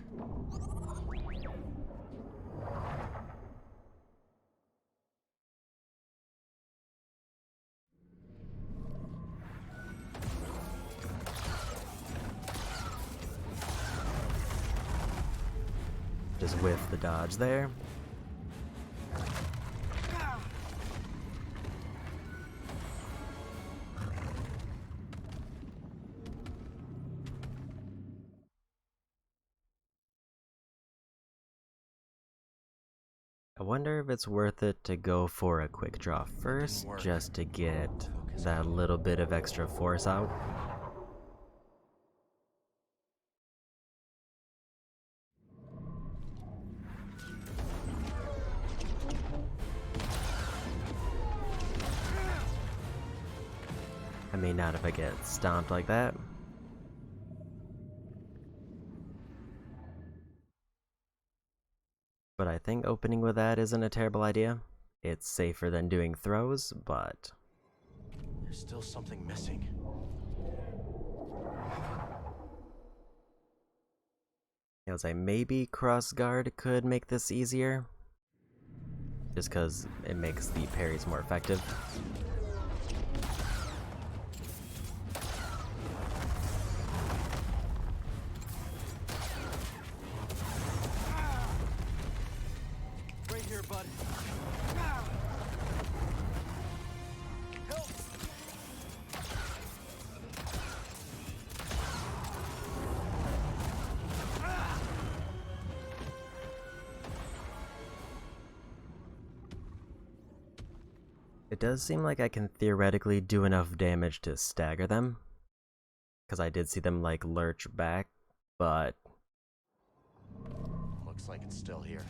Just whiff the dodge there. I wonder if it's worth it to go for a quick draw first, just to get that little bit of extra force out. I mean, not if I get stomped like that. But I think opening with that isn't a terrible idea. It's safer than doing throws, but... There's still something missing. I would say maybe cross guard could make this easier. Just because it makes the parries more effective. Right here, bud. Help! It does seem like I can theoretically do enough damage to stagger them. Because I did see them like lurch back, but... Looks like it's still here.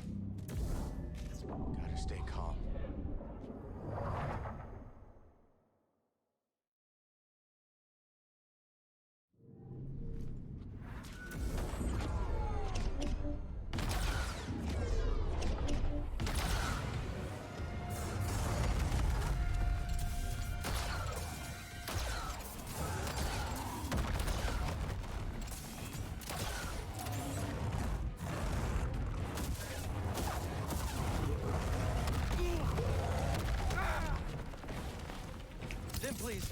Gotta stay calm. Then please.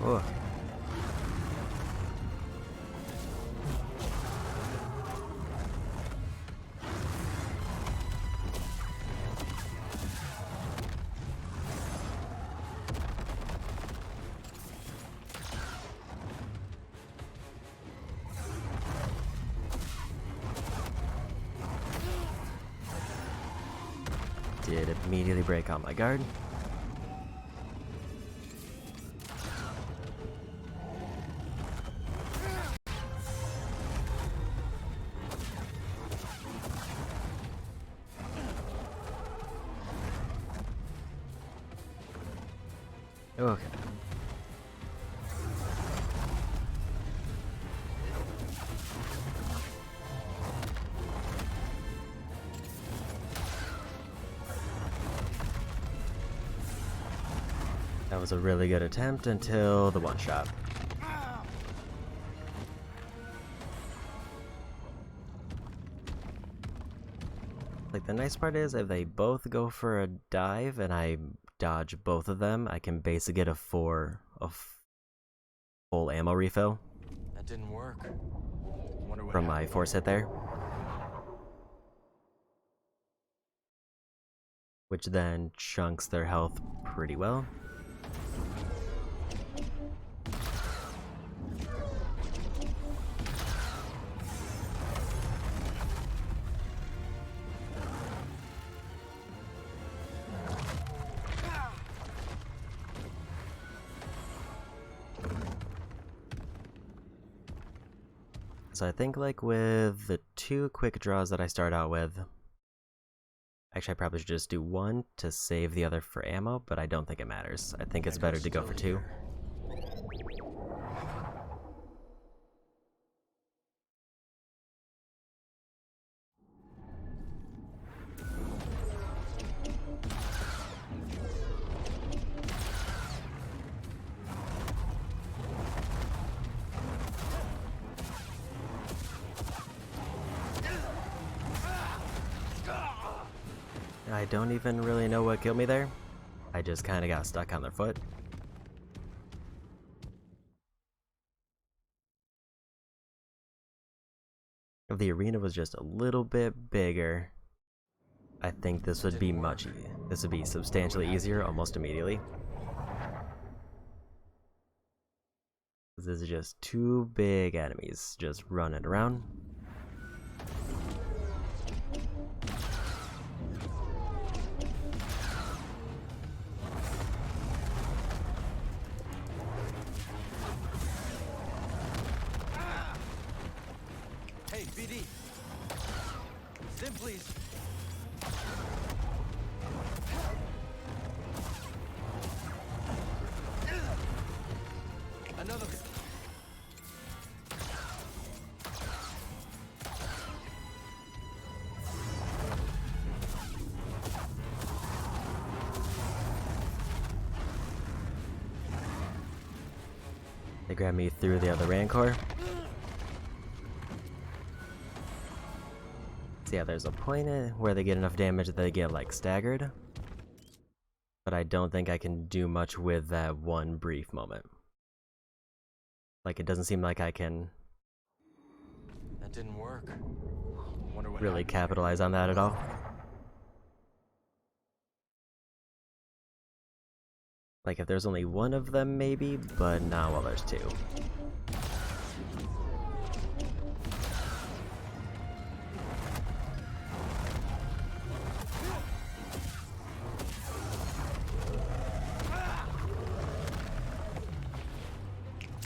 Oh. Did immediately break on my guard. Okay. That was a really good attempt until the one shot. the nice part is if they both go for a dive and I dodge both of them, I can basically get a full ammo refill. That didn't work. Wonder what From my happened. force hit there. Which then chunks their health pretty well. So I think like with the 2 quick draws that I start out with, actually I probably should just do 1 to save the other for ammo, but I don't think it matters. I think it's better to go for 2. I don't even really know what killed me there. I just kind of got stuck on their foot. If the arena was just a little bit bigger, I think this would be this would be substantially easier almost immediately. This is just 2 big enemies just running around. Hey, BD. Sim, please. Another. They grabbed me through the other Rancor. So yeah, there's a point where they get enough damage that they get like staggered. But I don't think I can do much with that one brief moment. Like it doesn't seem like I can That didn't work. Wonder what really happened. capitalize on that at all. Like if there's only 1 of them maybe, but not while there's 2.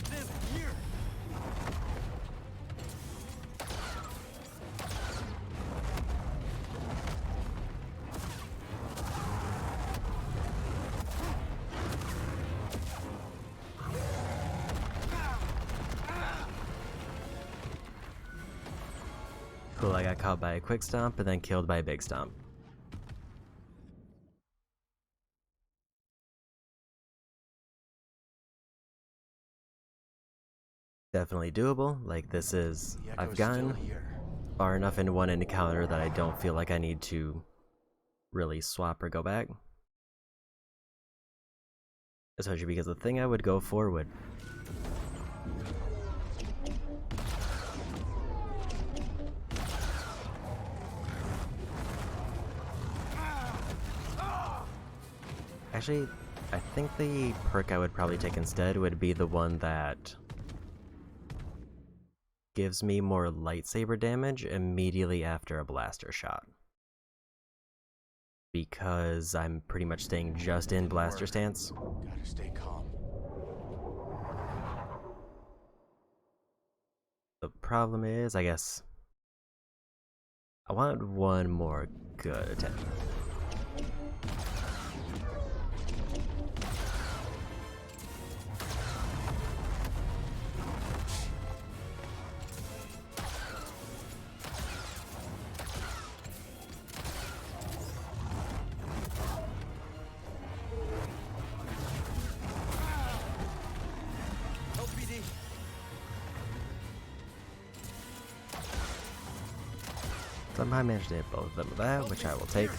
Sim, here. Cool, I got caught by a quick stomp and then killed by a big stomp. Definitely doable. Like this is, The I've echo's gotten still here. far enough in one encounter that I don't feel like I need to really swap or go back. Especially because the thing I would go for would actually, I think the perk I would probably take instead would be the one that gives me more lightsaber damage immediately after a blaster shot. Because I'm pretty much staying just in blaster stance. Gotta stay calm. The problem is, I guess, I want 1 more good attack. Help, BD. So somehow managed to hit both of them with that, which I will take.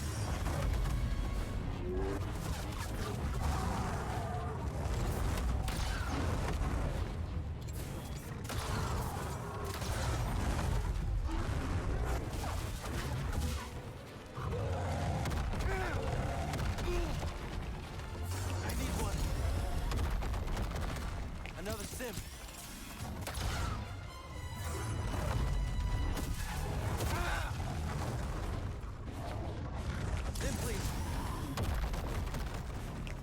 Another sim. Sim, please.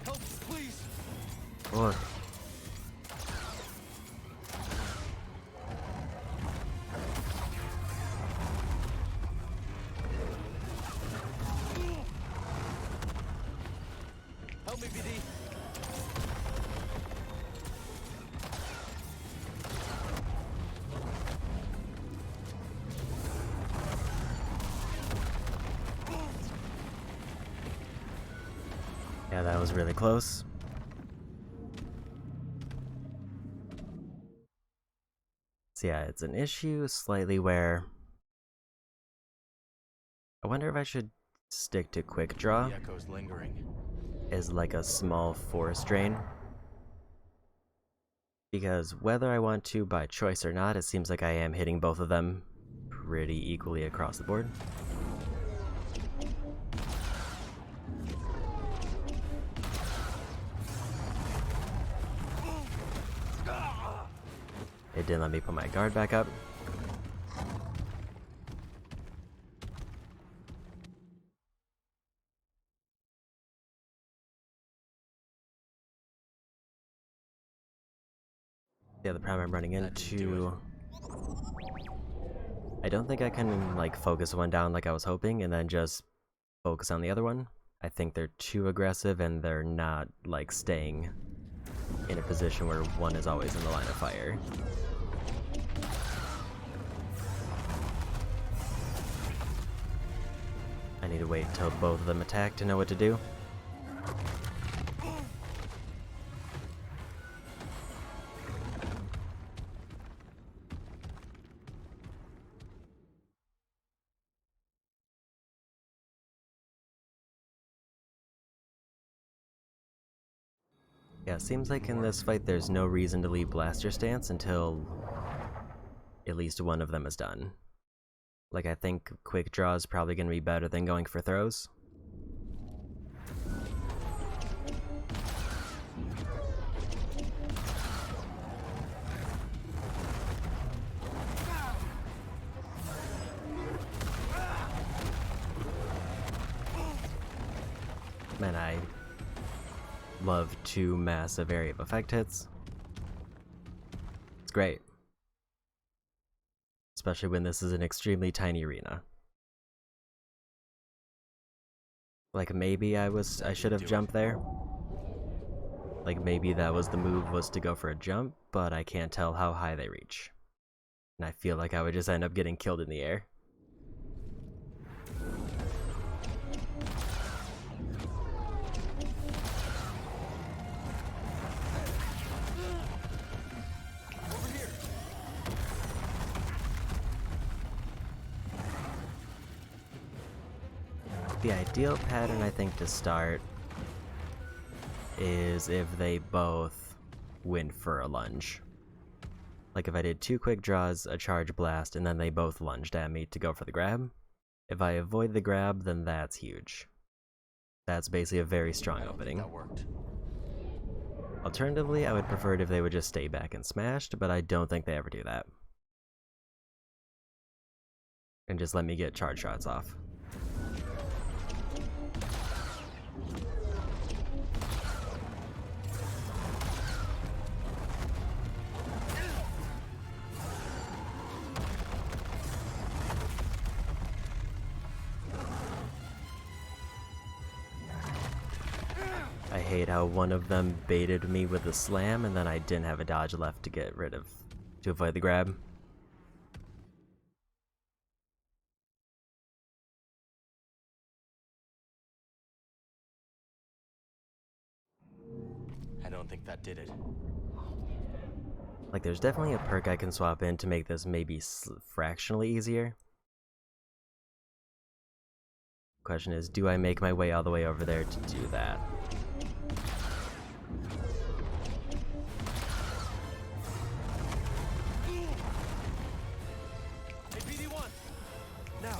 Help, please. Or Help me, BD. yeah, that was really close. So yeah, it's an issue slightly where I wonder if I should stick to quick draw The echo's lingering. as like a small force drain. Because whether I want to by choice or not, it seems like I am hitting both of them pretty equally across the board. It didn't let me put my guard back up. Yeah, the problem I'm running into... I don't think I can, like, focus one down like I was hoping and then just focus on the other one. I think they're too aggressive and they're not, like, staying in a position where one is always in the line of fire. I need to wait until both of them attack to know what to do. Yeah, seems like in this fight there's no reason to leave blaster stance until at least one of them is done. Like, I think quick draw is probably going to be better than going for throws. Man, I love 2 massive area of effect hits. It's great. Especially when this is an extremely tiny arena. Like, maybe I should have jumped there. Like, maybe that was the move, was to go for a jump, but I can't tell how high they reach. And I feel like I would just end up getting killed in the air. The ideal pattern, I think, to start is if they both went for a lunge. Like if I did 2 quick draws, a charge blast, and then they both lunged at me to go for the grab. If I avoid the grab, then that's huge. That's basically a very strong opening. That worked. Alternatively, I would prefer it if they would just stay back and smashed, but I don't think they ever do that. And just let me get charge shots off. I hate how one of them baited me with a slam and then I didn't have a dodge left to get rid of, to avoid the grab. I don't think that did it. Like, there's definitely a perk I can swap in to make this maybe fractionally easier. Question is, do I make my way all the way over there to do that? Hey, BD1! Now!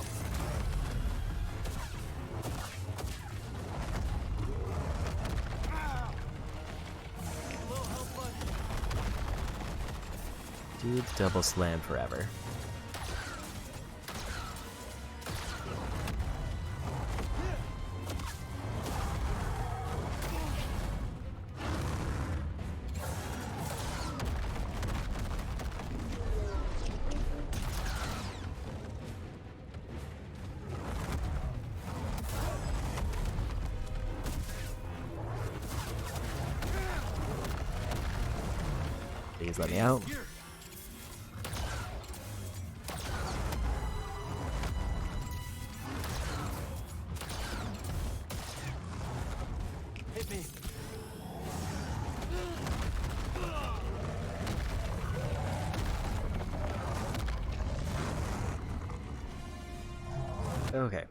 Low health, bud. Dude, double slam forever. Please let me out. Hit me. Okay.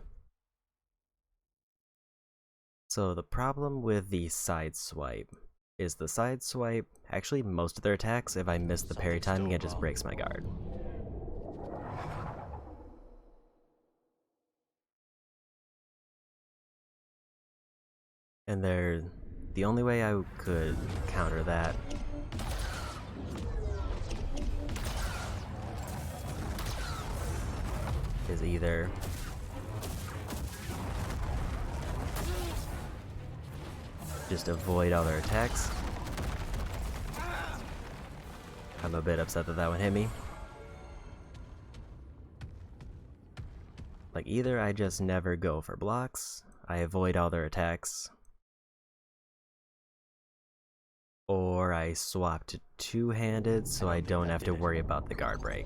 So the problem with the side swipe is the side swipe, actually most of their attacks, if I miss the parry timing, it just breaks my guard. And the only way I could counter that is either just avoid all their attacks. I'm a bit upset that that one hit me. Like, either I just never go for blocks, I avoid all their attacks, or I swap to two-handed so I don't have to worry about the guard break.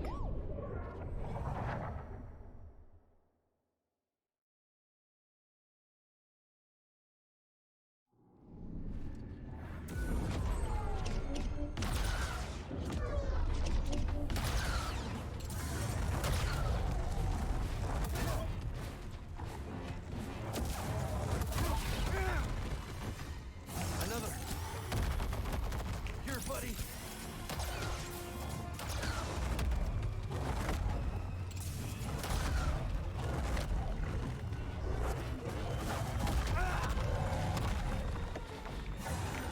Another. Here, buddy.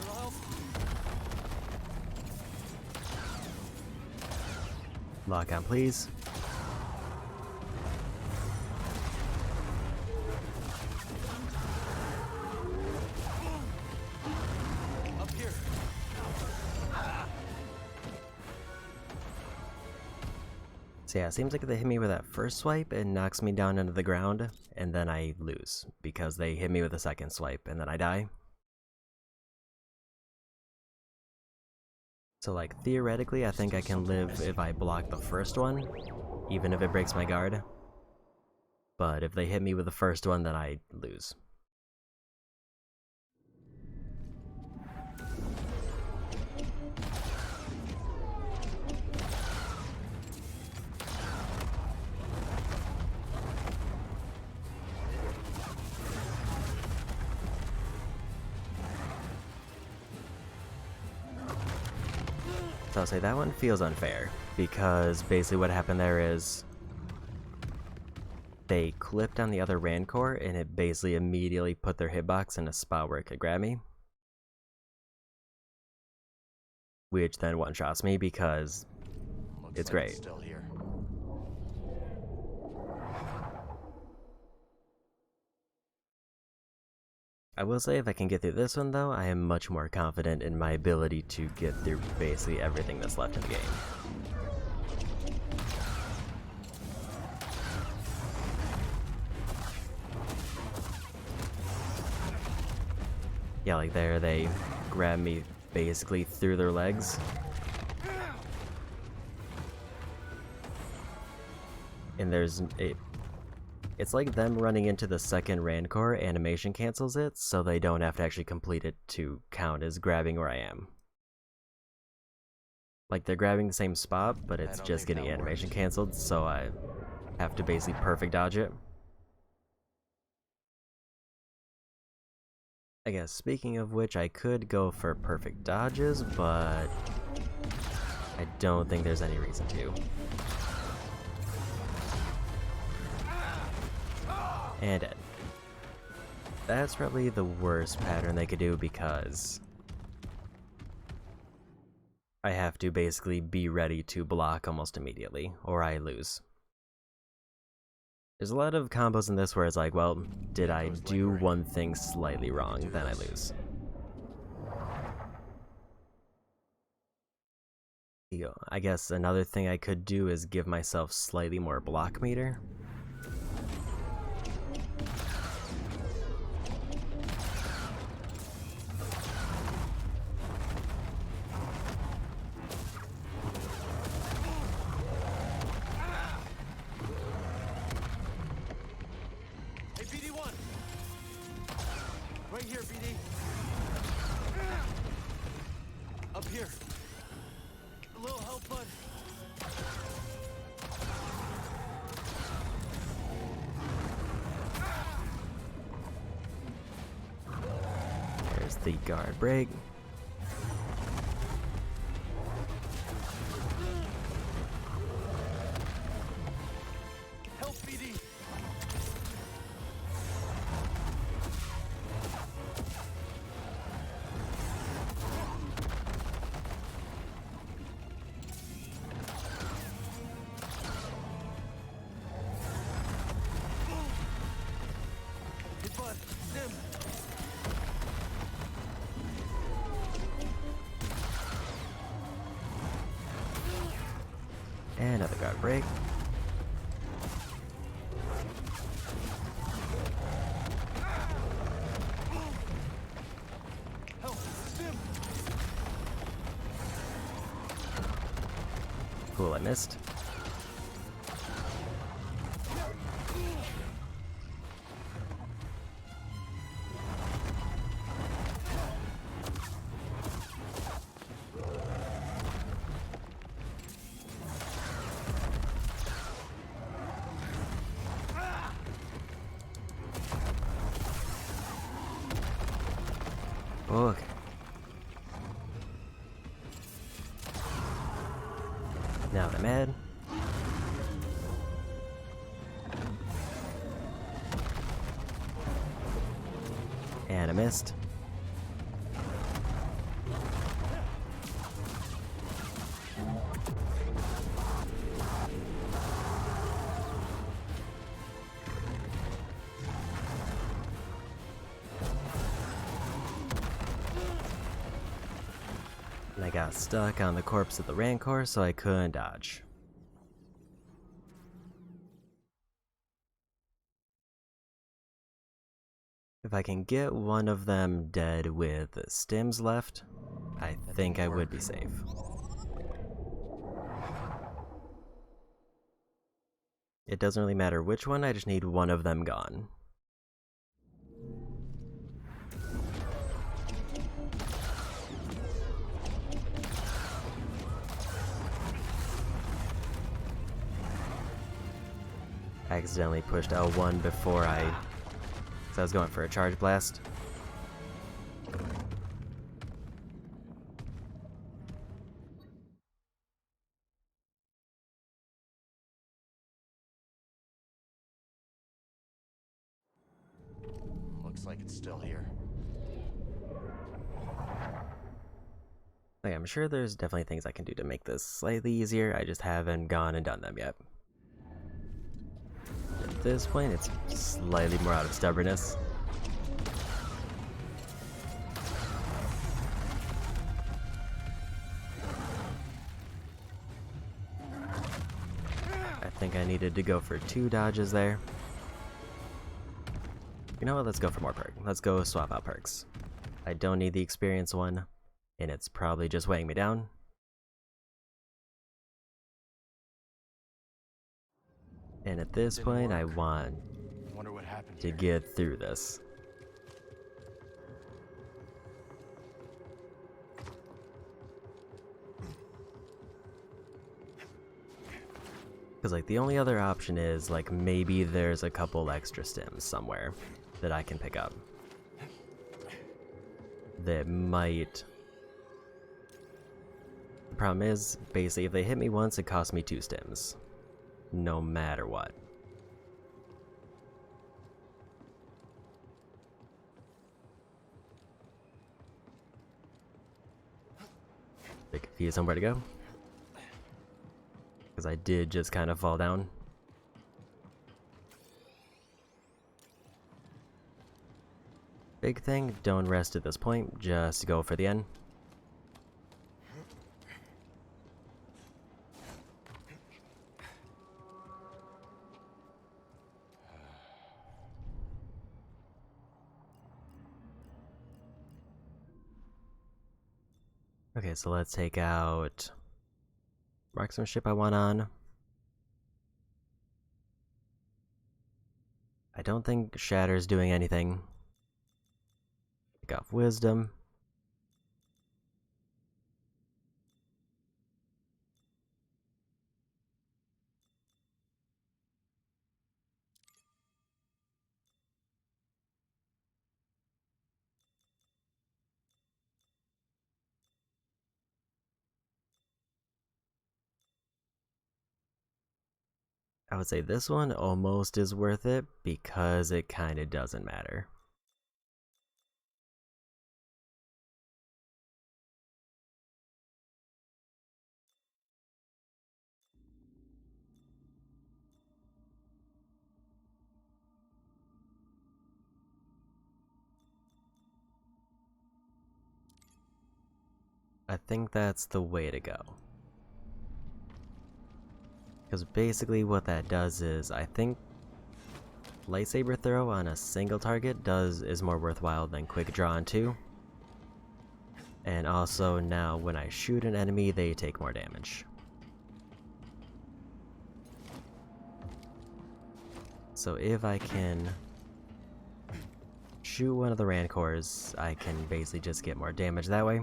Little help. Lock on, please. Up here. So yeah, it seems like they hit me with that first swipe and knocks me down into the ground, and then I lose, because they hit me with a second swipe, and then I die. So like, theoretically, I think I can live if I block the first one, even if it breaks my guard. But if they hit me with the first one, then I lose. So I'll say that one feels unfair, because basically what happened there is they clipped on the other Rancor, and it basically immediately put their hitbox in a spot where it could grab me. Which then one-shots me because it's great. Still here. I will say if I can get through this one though, I am much more confident in my ability to get through basically everything that's left in the game. Yeah, like there, they grab me basically through their legs. And it's like them running into the second Rancor, animation cancels it, so they don't have to actually complete it to count as grabbing where I am. Like, they're grabbing the same spot, but it's just getting animation canceled, so I have to basically perfect dodge it. I guess speaking of which, I could go for perfect dodges, but I don't think there's any reason to. And dead. That's probably the worst pattern they could do because I have to basically be ready to block almost immediately, or I lose. There's a lot of combos in this where it's like, well, did I do one thing slightly wrong, then I lose. I guess another thing I could do is give myself slightly more block meter. Right here, BD. Up here. A little help, bud. There's the guard break. Help, BD. Hey, bud. Sim. And another guard break. Help, Sim. Cool, I missed. Okay. Now that I'm mad. And I missed. And I got stuck on the corpse of the Rancor, so I couldn't dodge. If I can get one of them dead with stims left, I think I would be safe. It doesn't really matter which one, I just need one of them gone. I accidentally pushed L1 before so I was going for a charge blast. Looks like it's still here. Like, I'm sure there's definitely things I can do to make this slightly easier, I just haven't gone and done them yet. At this point, it's slightly more out of stubbornness. I think I needed to go for 2 dodges there. You know what, let's go for more perks. Let's go swap out perks. I don't need the experience one, and it's probably just weighing me down. And at this point, I want Wonder what happened to here. get through this. Because, like, the only other option is, like, maybe there's a couple extra stims somewhere that I can pick up. that might... The problem is, basically, if they hit me once, it costs me 2 stims. No matter what. Bit confused on where to go. Because I did just kind of fall down. Big thing, don't rest at this point, just go for the end. Okay, so let's take out marksmanship I want on. I don't think Shatter's doing anything. Take off wisdom. I would say this one almost is worth it because it kind of doesn't matter. I think that's the way to go. Because basically what that does is, I think lightsaber throw on a single target is more worthwhile than quick draw on 2. And also now when I shoot an enemy, they take more damage. So if I can shoot one of the Rancors, I can basically just get more damage that way.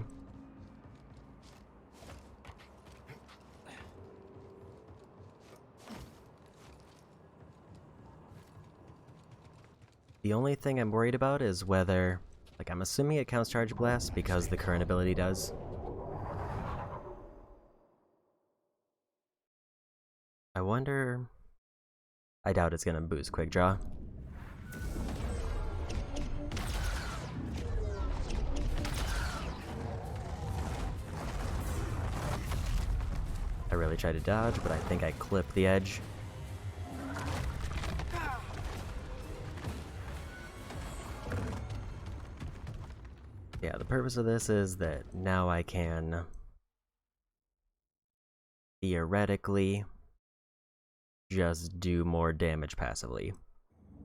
The only thing I'm worried about is whether, like, I'm assuming it counts Charge Blast because the current ability does. I wonder... I doubt it's gonna boost Quick Draw. I really tried to dodge, but I think I clipped the edge. Yeah, the purpose of this is that now I can theoretically just do more damage passively.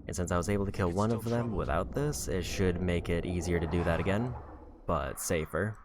And since I was able to kill one of them without this, it should make it easier to do that again, but safer.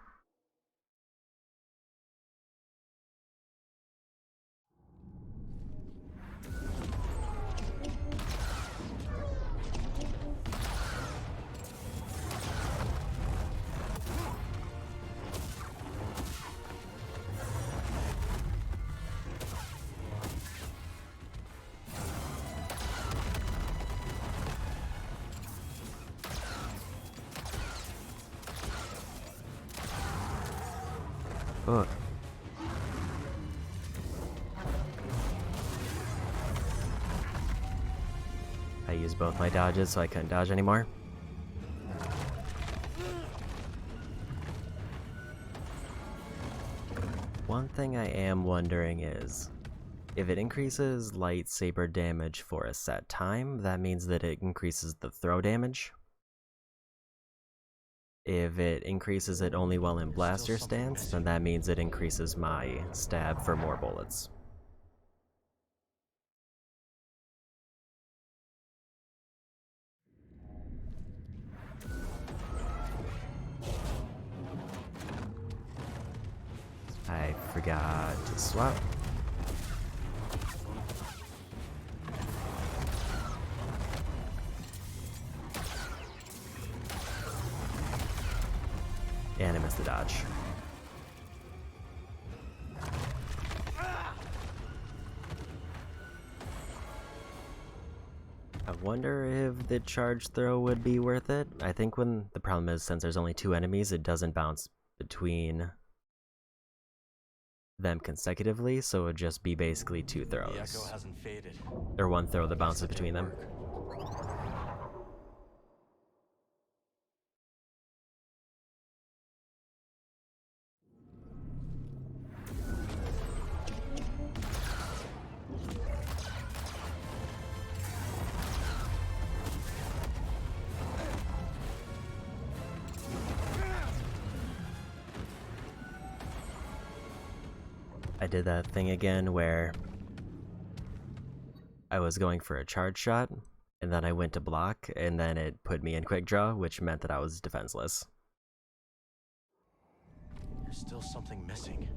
Ugh. I used both my dodges, so I couldn't dodge anymore. One thing I am wondering is, if it increases lightsaber damage for a set time, that means that it increases the throw damage. If it increases it only while in blaster stance, then that means it increases my stab for more bullets. I forgot to swap. And I missed the dodge. I wonder if the charge throw would be worth it. I think when the problem is, since there's only 2 enemies, it doesn't bounce between them consecutively, so it would just be basically 2 throws. The echo hasn't faded. Or 1 throw that bounces between them. I did that thing again where I was going for a charge shot, and then I went to block, and then it put me in quick draw, which meant that I was defenseless. There's still something missing.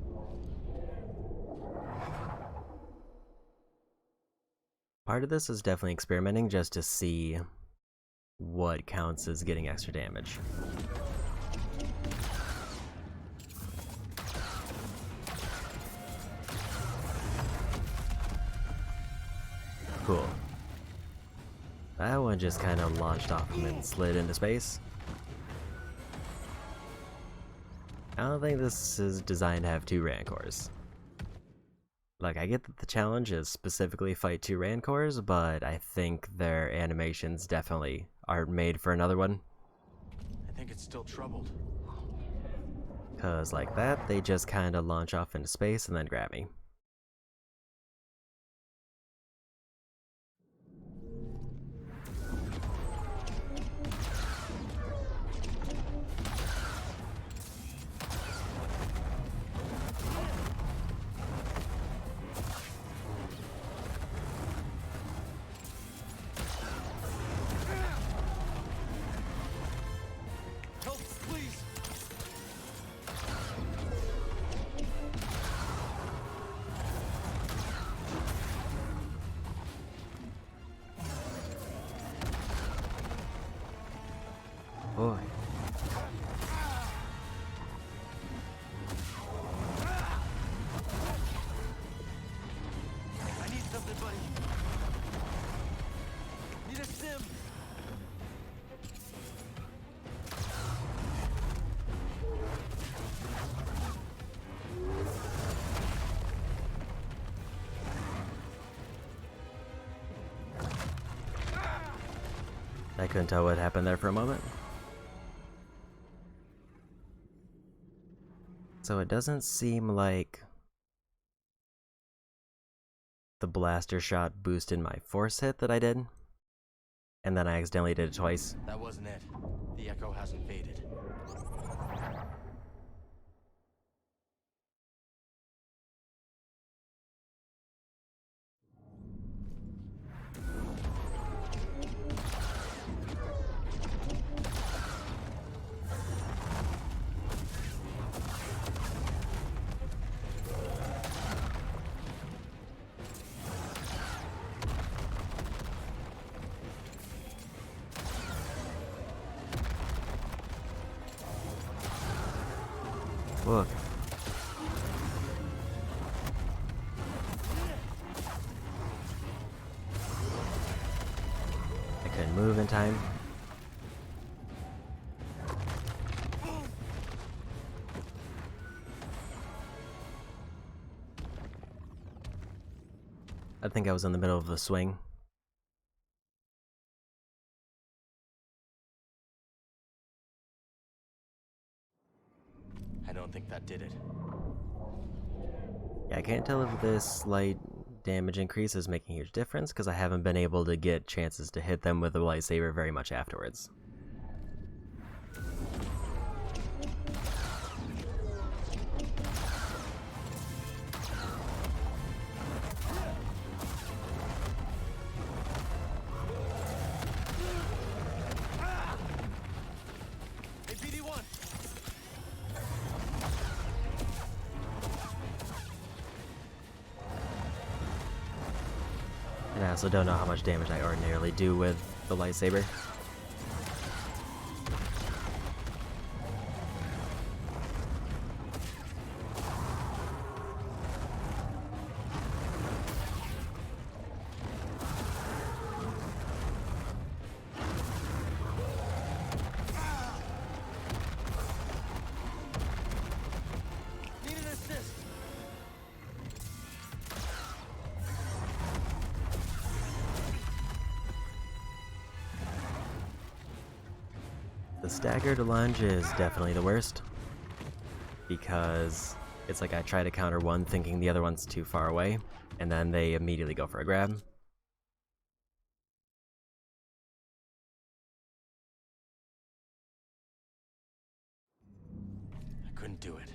Part of this is definitely experimenting just to see what counts as getting extra damage. Cool. That one just kind of launched off him and slid into space. I don't think this is designed to have 2 Rancors. Like, I get that the challenge is specifically fight 2 Rancors, but I think their animations definitely aren't made for another one. I think it's still troubled. Cause like that, they just kind of launch off into space and then grab me. Help, please! Boy. I need something, buddy. Need a sim. I couldn't tell what happened there for a moment. So it doesn't seem like the blaster shot boosted my force hit that I did, and then I accidentally did it twice. That wasn't it. The echo hasn't faded. Look. I couldn't move in time. I think I was in the middle of the swing. I don't think that did it. Yeah, I can't tell if this slight damage increase is making a huge difference, because I haven't been able to get chances to hit them with the lightsaber very much afterwards. Hey, PD-1! And I also don't know how much damage I ordinarily do with the lightsaber. The staggered lunge is definitely the worst, because it's like I try to counter one thinking the other one's too far away, and then they immediately go for a grab. I couldn't do it.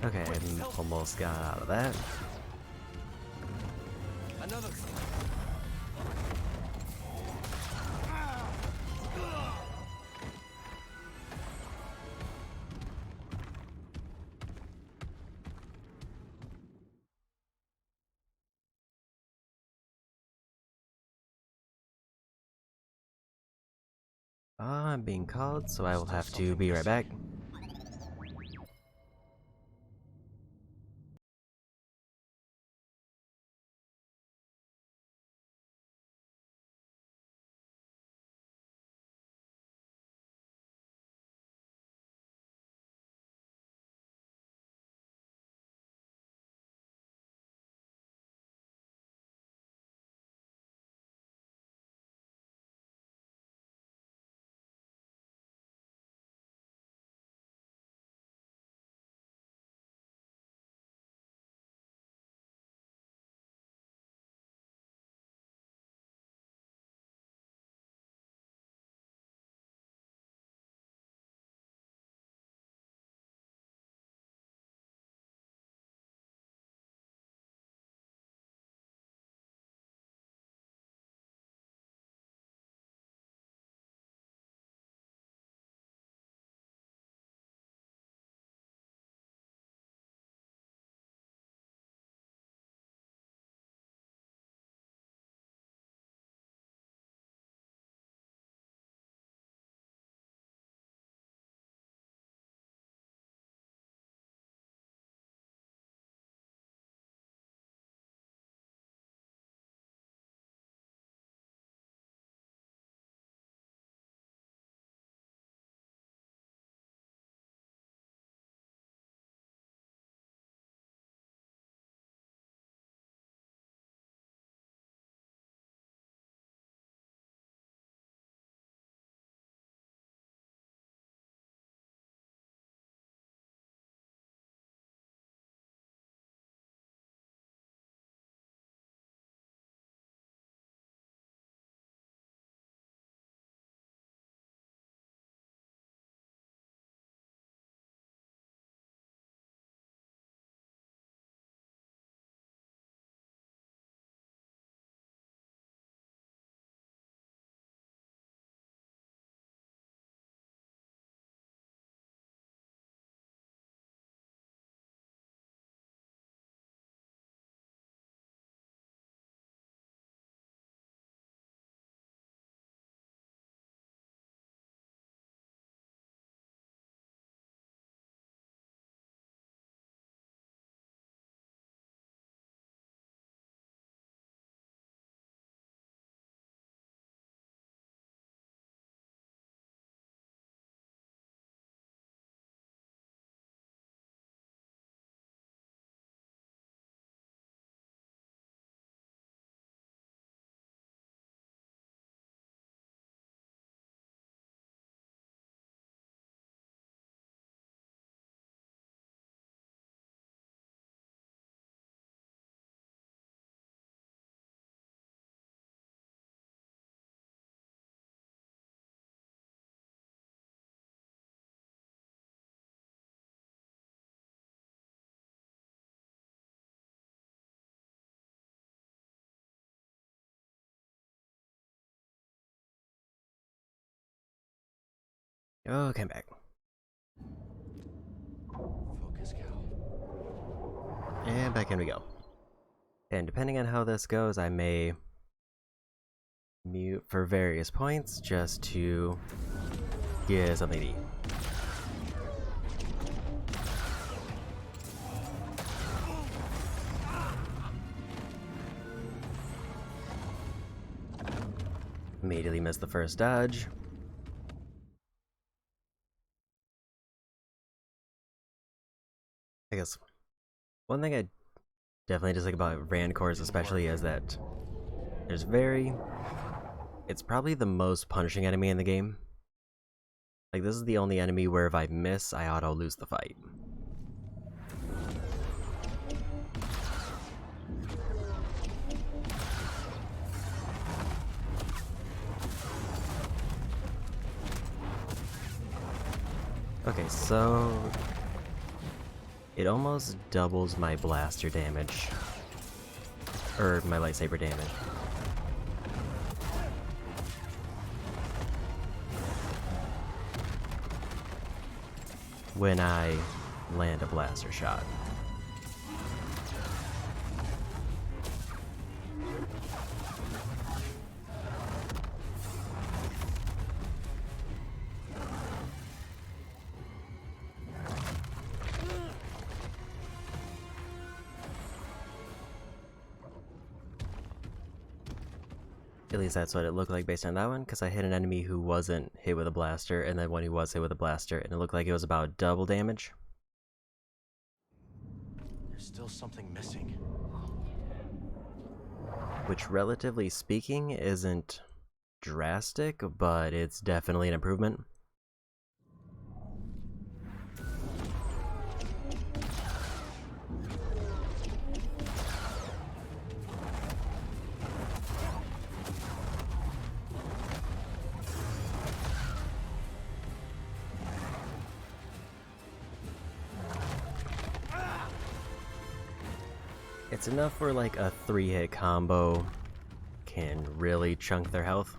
Okay, I almost got out of that. Another. I'm being called, so I will have to be right back. Okay, I'm back. Focus, Cal. And back in we go. And depending on how this goes, I may mute for various points just to get something to eat. Immediately missed the first dodge. I guess one thing I definitely dislike about Rancors especially is that it's probably the most punishing enemy in the game. Like, this is the only enemy where if I miss, I auto lose the fight. Okay, so it almost doubles my blaster damage, or my lightsaber damage. When I land a blaster shot. At least that's what it looked like based on that one, because I hit an enemy who wasn't hit with a blaster, and then one who was hit with a blaster, and it looked like it was about double damage. There's still something missing. Which, relatively speaking, isn't drastic, but it's definitely an improvement. It's enough where like a 3-hit combo can really chunk their health.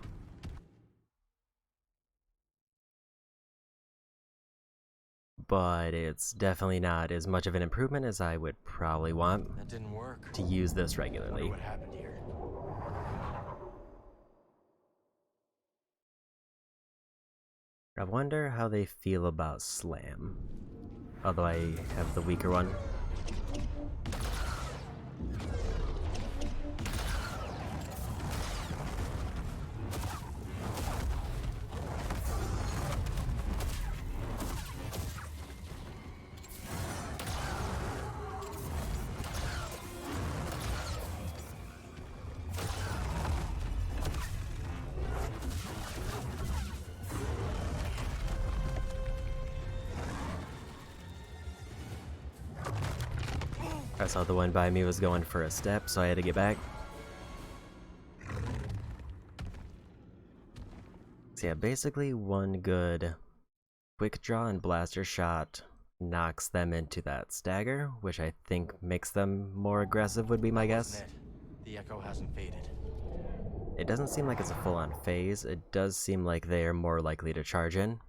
But it's definitely not as much of an improvement as I would probably want. That didn't work. To use this regularly. What happened here? I wonder how they feel about Slam. Although I have the weaker one. I saw the one by me was going for a step, so I had to get back. So yeah, basically one good quick draw and blaster shot knocks them into that stagger, which I think makes them more aggressive would be my guess. The echo hasn't faded. It doesn't seem like it's a full-on phase. It does seem like they are more likely to charge in.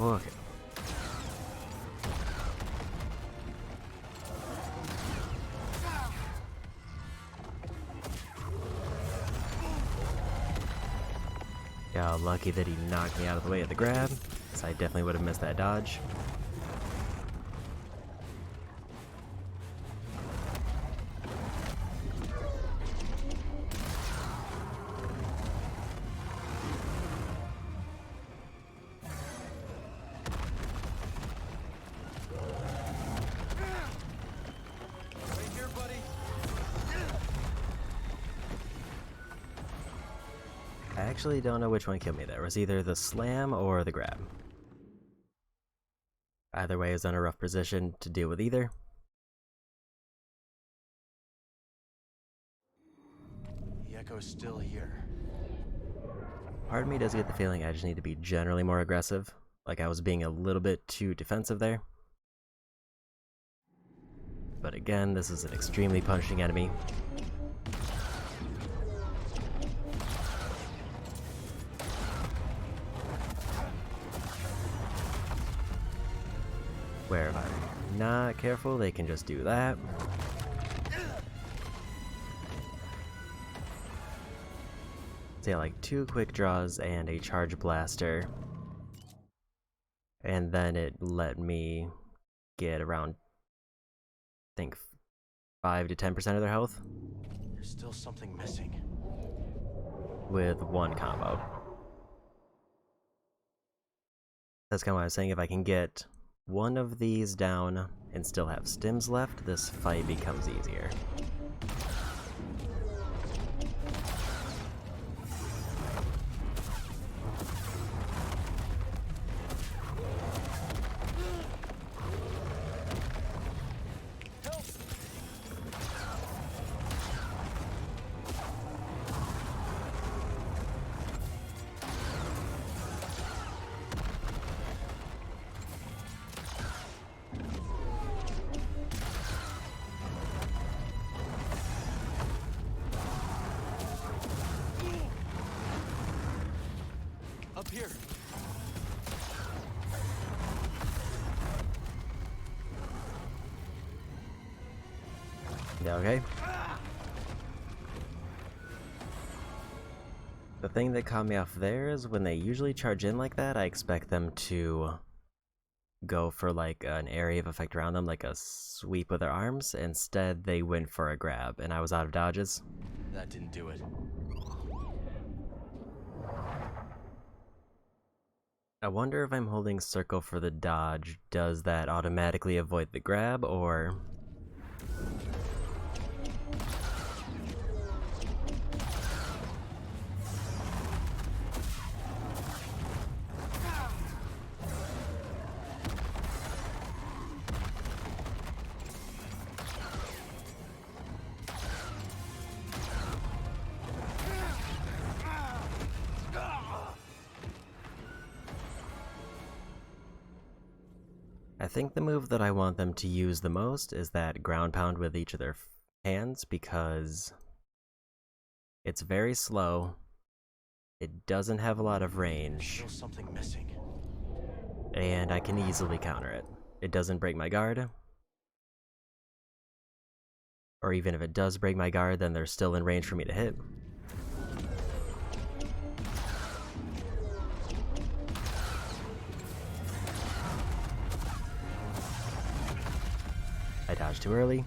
Okay. Yeah, lucky that he knocked me out of the way of the grab, because I definitely would have missed that dodge. actually don't know which one killed me there. It was either the slam or the grab. Either way, I was in a rough position to deal with either. The echo's still here. Part of me does get the feeling I just need to be generally more aggressive. Like I was being a little bit too defensive there. But again, this is an extremely punishing enemy. Where if I'm not careful, they can just do that. So yeah, like 2 quick draws and a charge blaster. And then it let me get around, I think, 5 to 10% of their health. There's still something missing. With 1 combo. That's kind of what I was saying. If I can get 1 of these down and still have stims left, this fight becomes easier. Up here. Yeah, okay. The thing that caught me off there is when they usually charge in like that, I expect them to go for like an area of effect around them, like a sweep with their arms. Instead, they went for a grab, and I was out of dodges. That didn't do it. I wonder if I'm holding circle for the dodge, does that automatically avoid the grab, or... I think the move that I want them to use the most is that ground pound with each of their hands, because it's very slow, it doesn't have a lot of range, Still something missing. and I can easily counter it. It doesn't break my guard, or even if it does break my guard, then they're still in range for me to hit. I dodged too early.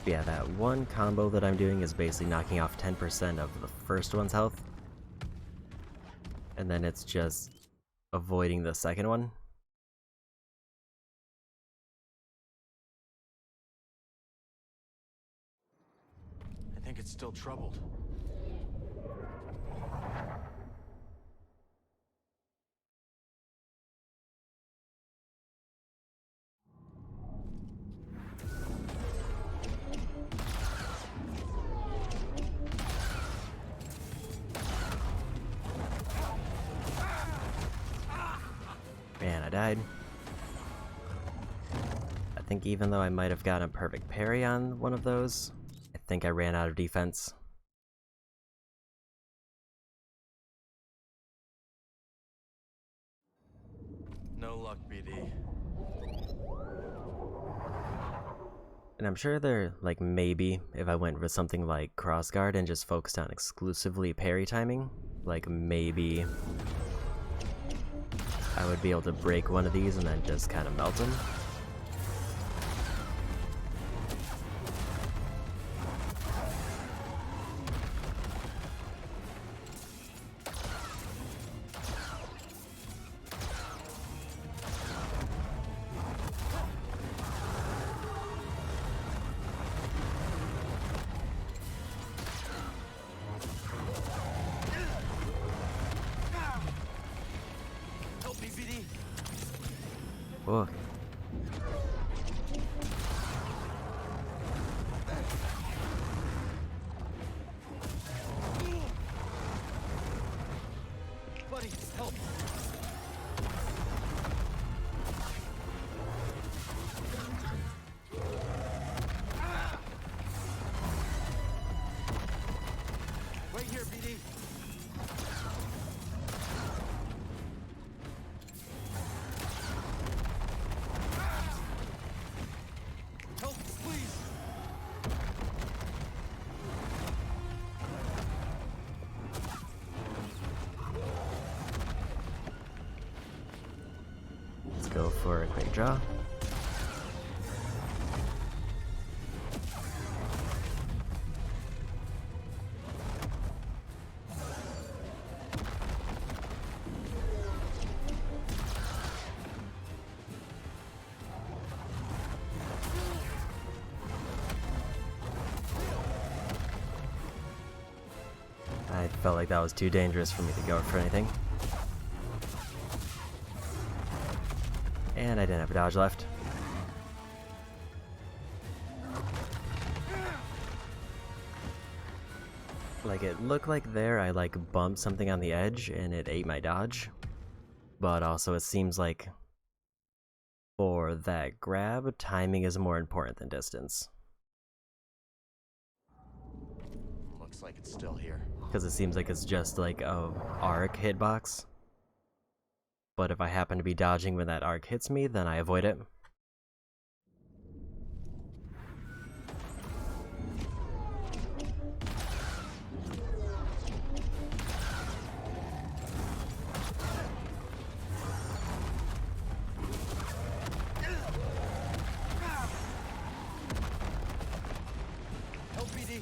Yeah, that one combo that I'm doing is basically knocking off 10% of the first one's health. And then it's just avoiding the second one. I think it's still troubled. Man, I died. I think even though I might have gotten a perfect parry on one of those, I think I ran out of defense. No luck, BD. And I'm sure they're, like, maybe if I went with something like crossguard and just focused on exclusively parry timing, like maybe I would be able to break one of these and then just kind of melt them. Oh. Buddy, help! Right here, BD. Help, please! Let's go for a quick draw. I felt like that was too dangerous for me to go for anything. And I didn't have a dodge left. Like, it looked like there I like bumped something on the edge and it ate my dodge. But also it seems like for that grab, timing is more important than distance. Looks like it's still here. Because it seems like it's just like a arc hitbox. But if I happen to be dodging when that arc hits me, then I avoid it. Help, BD.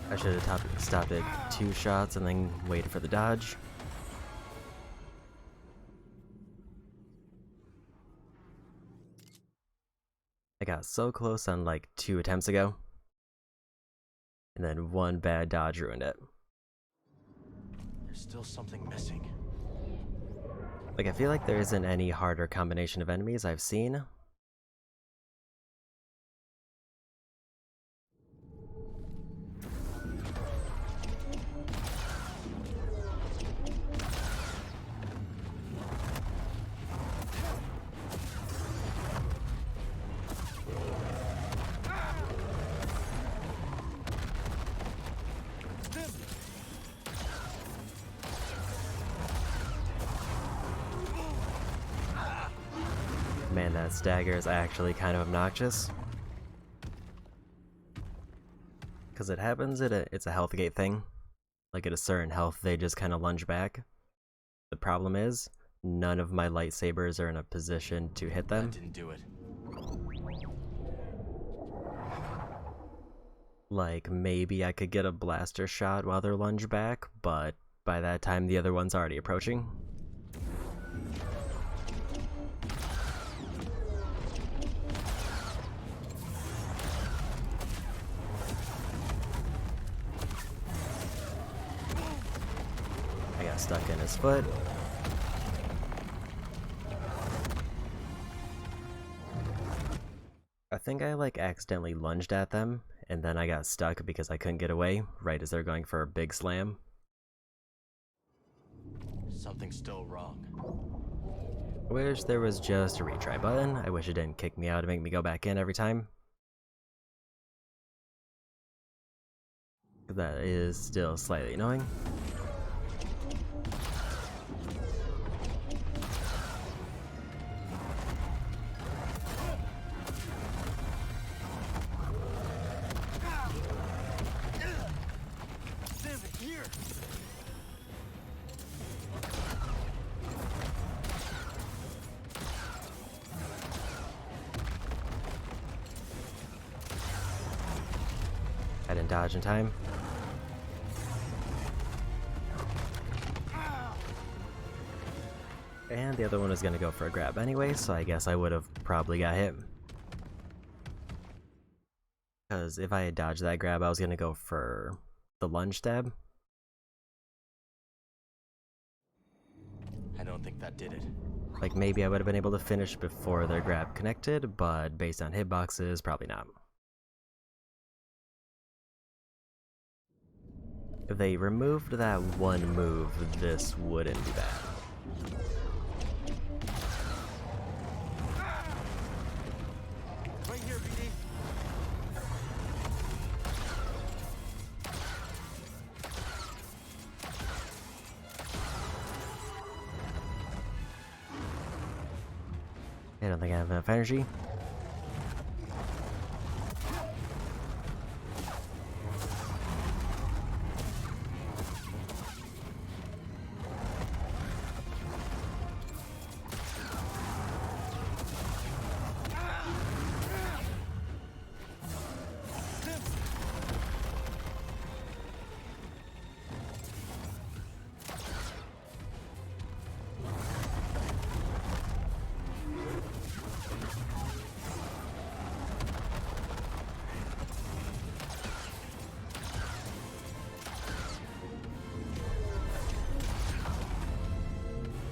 I should have stopped at 2 shots and then waited for the dodge. I got so close on like 2 attempts ago. And then 1 bad dodge ruined it. There's still something missing. Like, I feel like there isn't any harder combination of enemies I've seen. Man, that stagger is actually kind of obnoxious. Because it happens it's a health gate thing. Like at a certain health, they just kind of lunge back. The problem is, none of my lightsabers are in a position to hit them. That didn't do it. Like, maybe I could get a blaster shot while they're lunge back, but by that time the other one's already approaching. I got stuck in his foot. I think I like accidentally lunged at them, and then I got stuck because I couldn't get away right as they're going for a big slam. Something's still wrong. Wish there was just a retry button. I wish it didn't kick me out and make me go back in every time. That is still slightly annoying. I didn't dodge in time. And the other one was gonna go for a grab anyway, so I guess I would have probably got hit. Because if I had dodged that grab, I was gonna go for the lunge stab. I don't think that did it. Like, maybe I would have been able to finish before their grab connected, but based on hitboxes, probably not. If they removed that one move, this wouldn't be bad. Right here, BD. I don't think I have enough energy.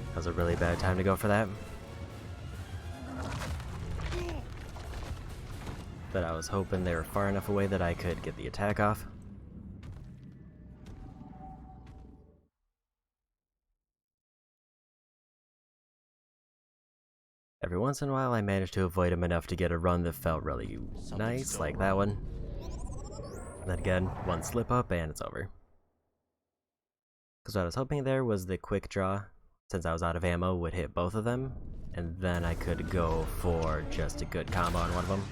That was a really bad time to go for that. But I was hoping they were far enough away that I could get the attack off. Every once in a while I managed to avoid him enough to get a run that felt really nice, like that one. And then again, one slip up and it's over. Because what I was hoping there was the quick draw, since I was out of ammo, would hit both of them, and then I could go for just a good combo on one of them.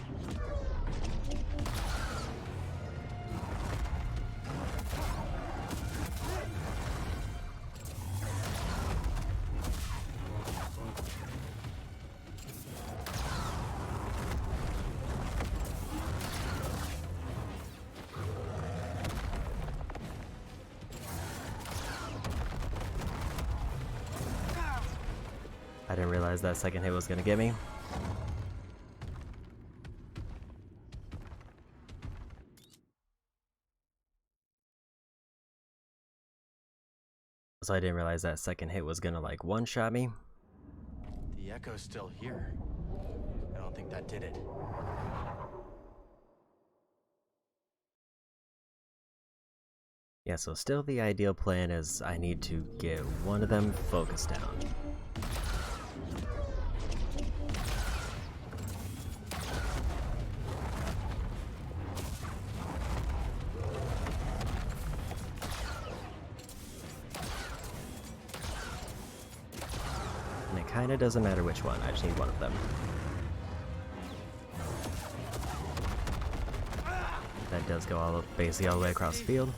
I didn't realize that second hit was gonna get me. So I didn't realize that second hit was gonna like one-shot me. The echo's still here. I don't think that did it. Yeah, so still the ideal plan is I need to get one of them focused down. And it kinda doesn't matter which one, I just need one of them. That does go basically all the way across the field.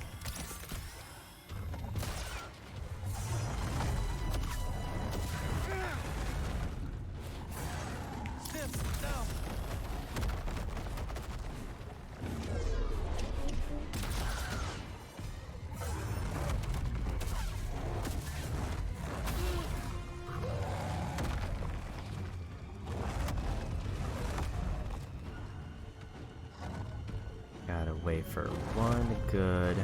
Gotta wait for one good.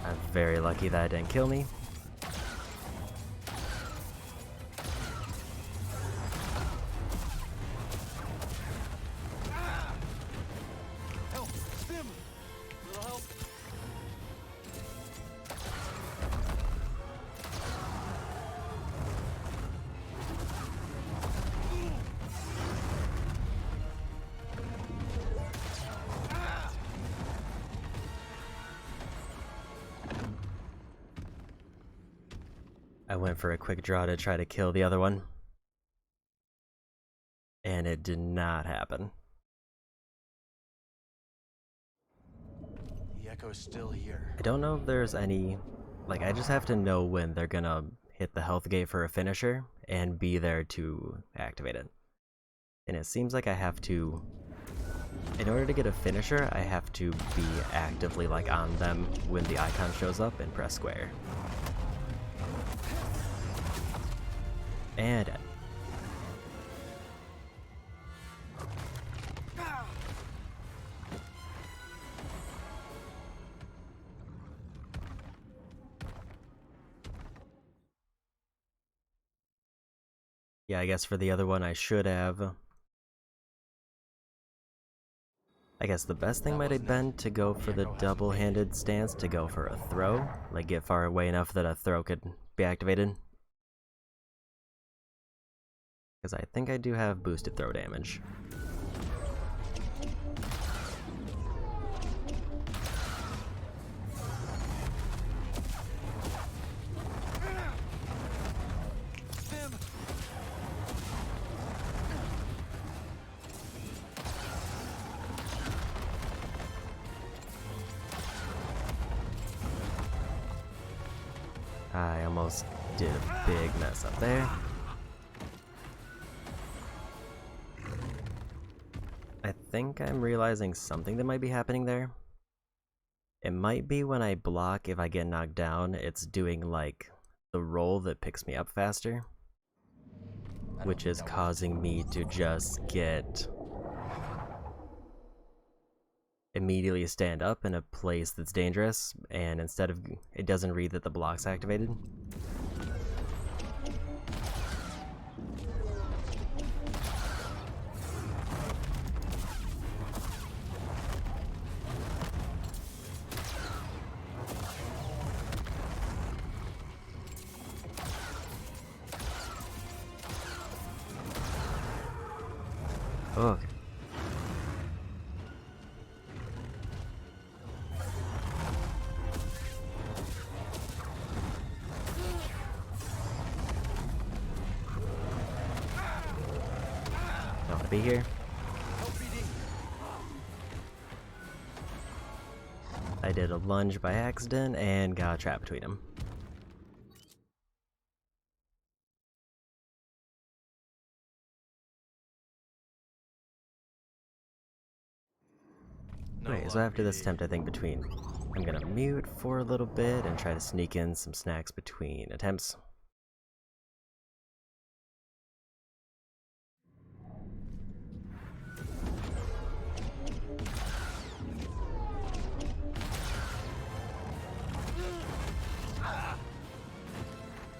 I'm very lucky that it didn't kill me. Help! Stim! Little help! I went for a quick draw to try to kill the other one. And it did not happen. The echo's still here. I don't know if there's any... Like, I just have to know when they're gonna hit the health gate for a finisher and be there to activate it. And it seems like I have to... In order to get a finisher, I have to be actively, like, on them when the icon shows up and press square. And Yeah, I guess for the other one I should have. I guess the best thing might have been to go for the double-handed stance, to go for a throw. Like, get far away enough that a throw could be activated. Because I think I do have boosted throw damage. I almost did a big mess up there. I think I'm realizing something that might be happening there. It might be when I block, if I get knocked down, it's doing like the roll that picks me up faster, which is causing me to just get immediately stand up in a place that's dangerous, and instead of, it doesn't read that the block's activated. Oh. Don't want to be here. I did a lunge by accident and got trapped between them. Okay, so after this attempt, I think I'm gonna mute for a little bit and try to sneak in some snacks between attempts.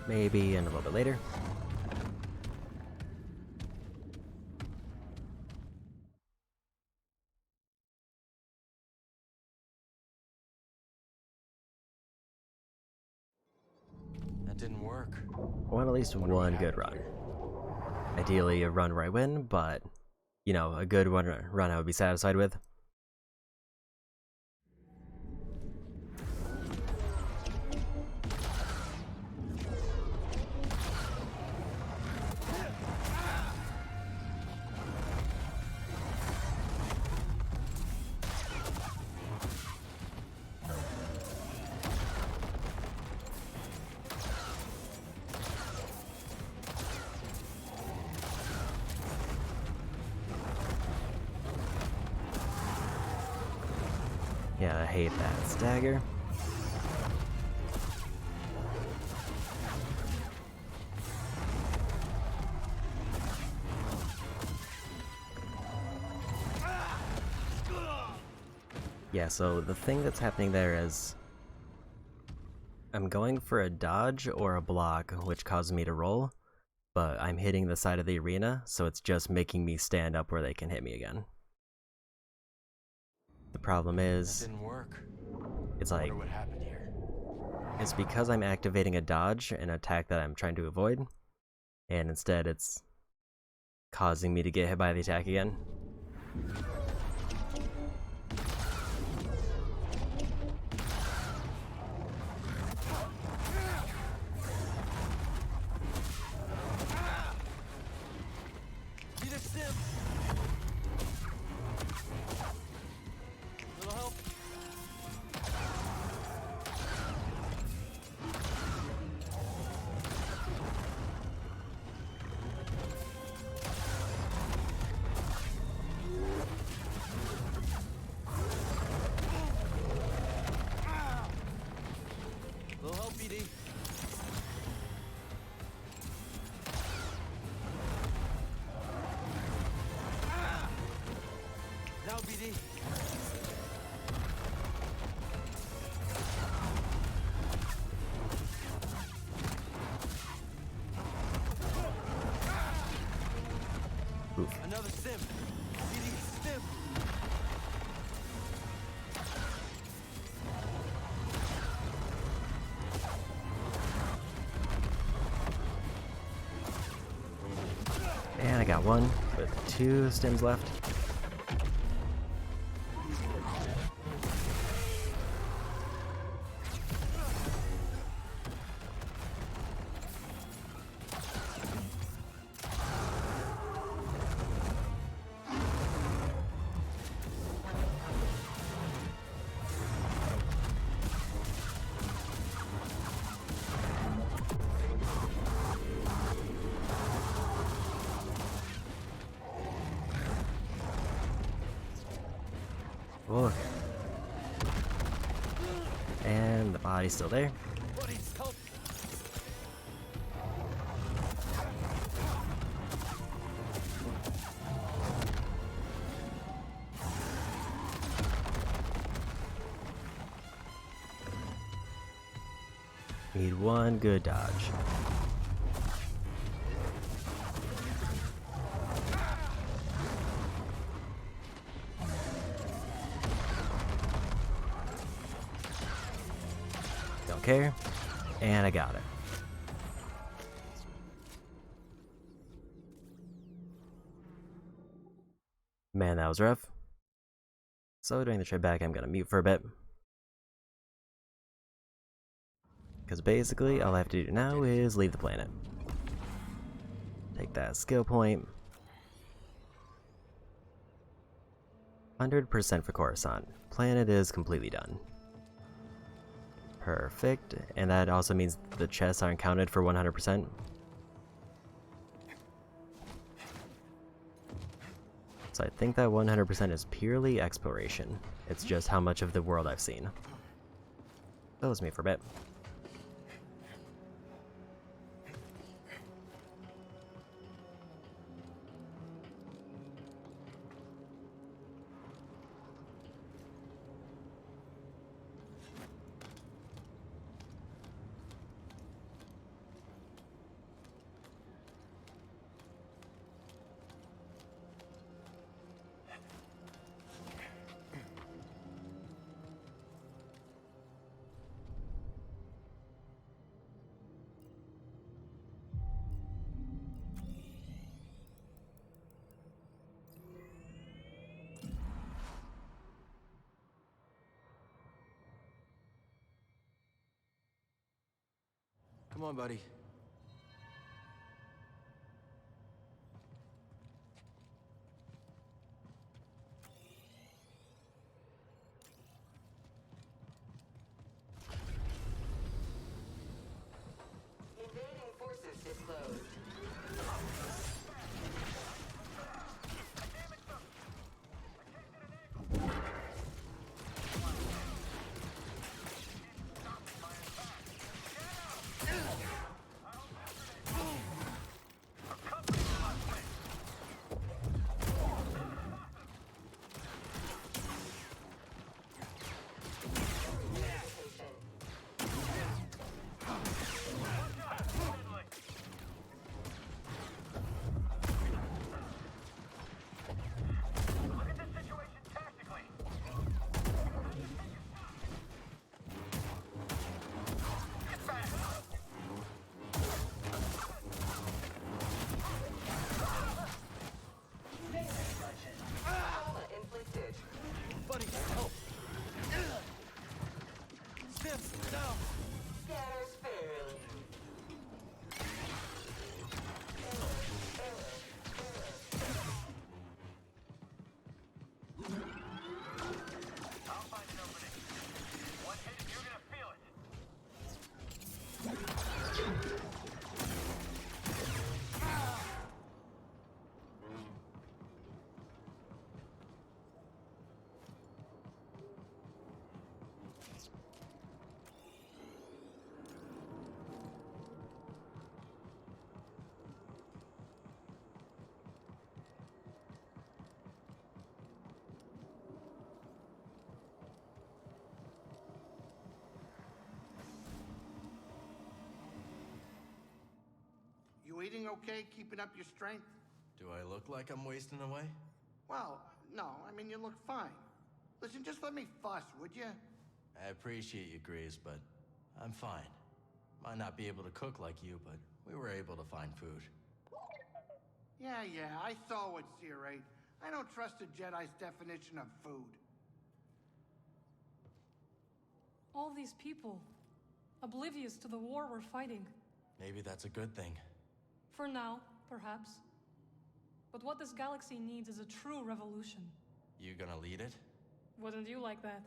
Maybe in a little bit later. That didn't work. I want at least one good run. Ideally a run where I win, but, you know, a good run I would be satisfied with. Yeah, I hate that stagger. Yeah, so the thing that's happening there is I'm going for a dodge or a block, which causes me to roll, but I'm hitting the side of the arena, so it's just making me stand up where they can hit me again. The problem is, That didn't work. it's like, What happened here? it's because I'm activating a dodge, an attack that I'm trying to avoid, and instead it's causing me to get hit by the attack again. Need a sim. Little help. Little help, BD. Now, BD. Got one with 2 stims left. Oh, okay. And the body's still there. Need one good dodge. Don't care. And I got it. Man, that was rough. So during the trip back, I'm gonna mute for a bit. Because basically, all I have to do now is leave the planet. Take that skill point. 100% for Coruscant. Planet is completely done. Perfect. And that also means the chests aren't counted for 100%. So I think that 100% is purely exploration. It's just how much of the world I've seen. That was me for a bit. Come on, buddy. Invading forces disclosed. Scatters fairly. I'll find an opening. One hit and you're gonna feel it. You eating okay? Keeping up your strength? Do I look like I'm wasting away? Well, no, I mean, you look fine. Listen, just let me fuss, would you? I appreciate you, Grace, but I'm fine. Might not be able to cook like you, but we were able to find food. Yeah, I saw what Seer ate. I don't trust a Jedi's definition of food. All these people, oblivious to the war we're fighting. Maybe that's a good thing. For now, perhaps. But what this galaxy needs is a true revolution. You gonna lead it? Wouldn't you like that?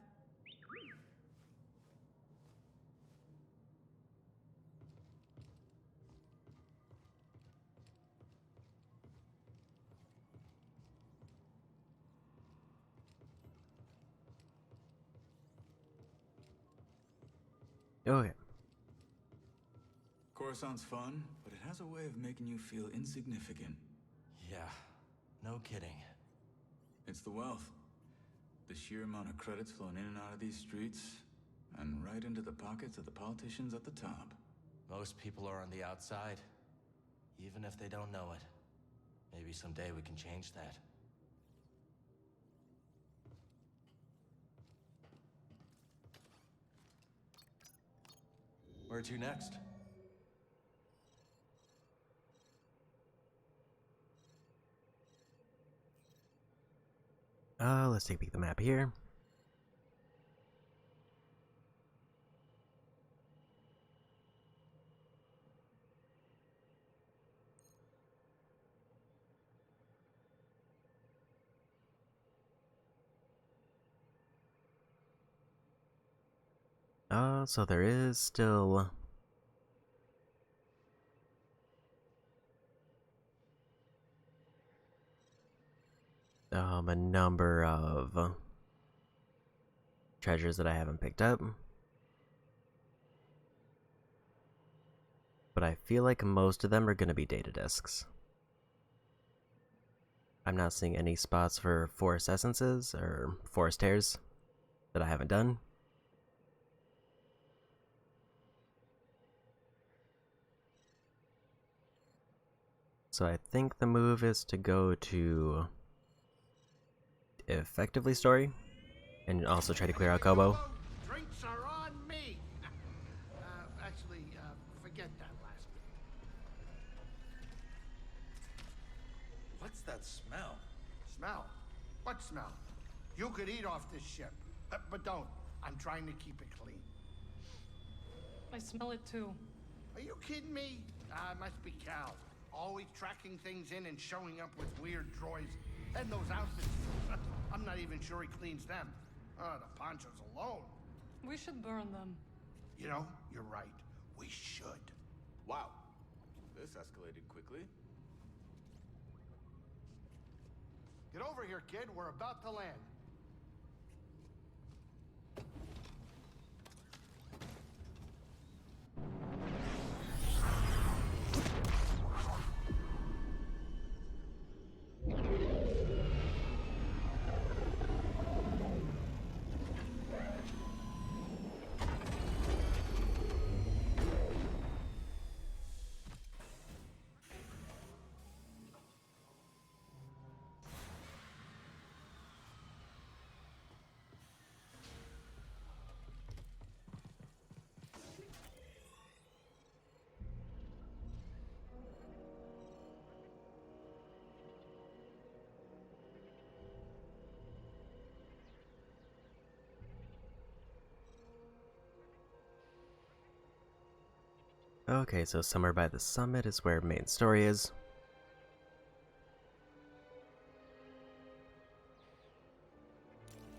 Okay. Coruscant's fun, but it has a way of making you feel insignificant. Yeah, no kidding. It's the wealth. The sheer amount of credits flowing in and out of these streets, and right into the pockets of the politicians at the top. Most people are on the outside, even if they don't know it. Maybe someday we can change that. Where to next? Let's take a peek at the map here. So there is still a number of treasures that I haven't picked up. But I feel like most of them are going to be data discs. I'm not seeing any spots for forest essences or forest tears that I haven't done. So I think the move is to go to effectively story and also try to clear out Kobo. Drinks are on me. Actually, forget that last bit. What's that smell? Smell? What smell? You could eat off this ship, but don't. I'm trying to keep it clean. I smell it too. Are you kidding me? It must be Cal. Always tracking things in and showing up with weird droids. And those outfits. I'm not even sure he cleans them. The ponchos alone. We should burn them. You know, you're right. We should. Wow. This escalated quickly. Get over here, kid. We're about to land. Okay, so somewhere by the summit is where main story is.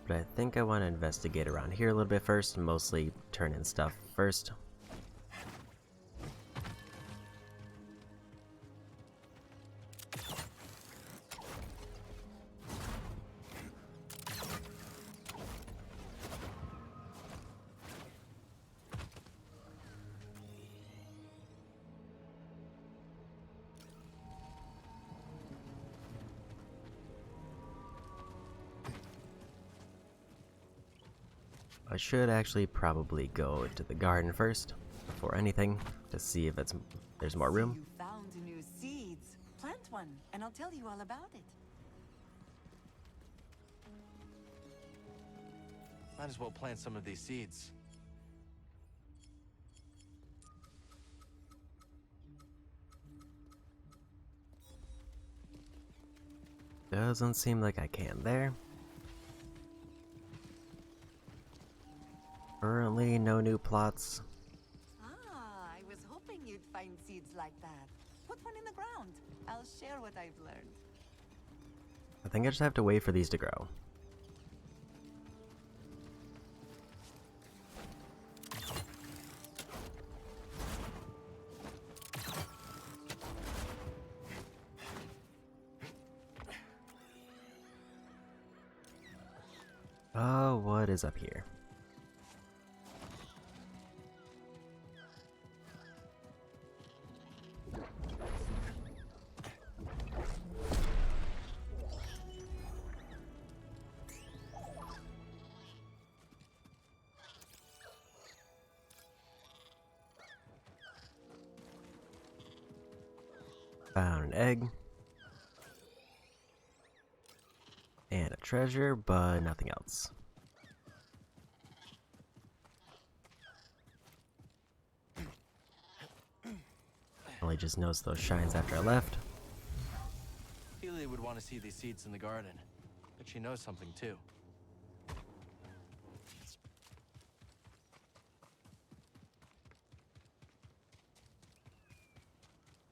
But I think I want to investigate around here a little bit first, mostly turn in stuff first. I should actually probably go to the garden first, before anything, to see if there's more room. You found new seeds. Plant one, and I'll tell you all about it. Might as well plant some of these seeds. Doesn't seem like I can there. Currently, no new plots. Ah, I was hoping you'd find seeds like that. Put one in the ground. I'll share what I've learned. I think I just have to wait for these to grow. Oh, what is up here? Found an egg. And a treasure, but nothing else. Only just noticed those shines after I left. Healy would want to see these seeds in the garden, but she knows something too.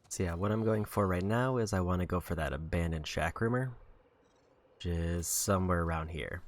So yeah, what I'm going for right now is I want to go for that abandoned shack rumor, which is somewhere around here.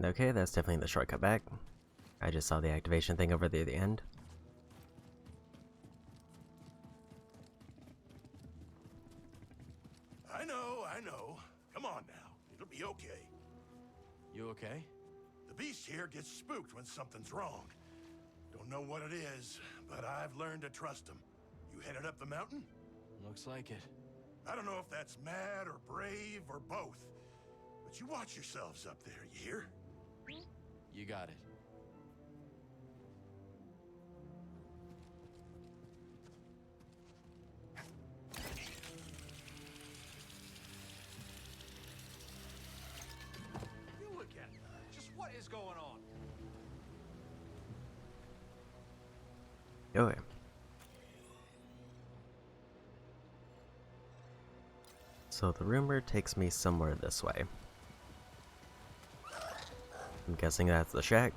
Okay, that's definitely the shortcut back. I just saw the activation thing over there at the end. I know. Come on now. It'll be okay. You okay? The beast here gets spooked when something's wrong. Don't know what it is, but I've learned to trust him. You headed up the mountain? Looks like it. I don't know if that's mad or brave or both, but you watch yourselves up there, you hear? You got it. You again. Just what is going on? Okay. So the rumor takes me somewhere this way. I'm guessing that's the shack.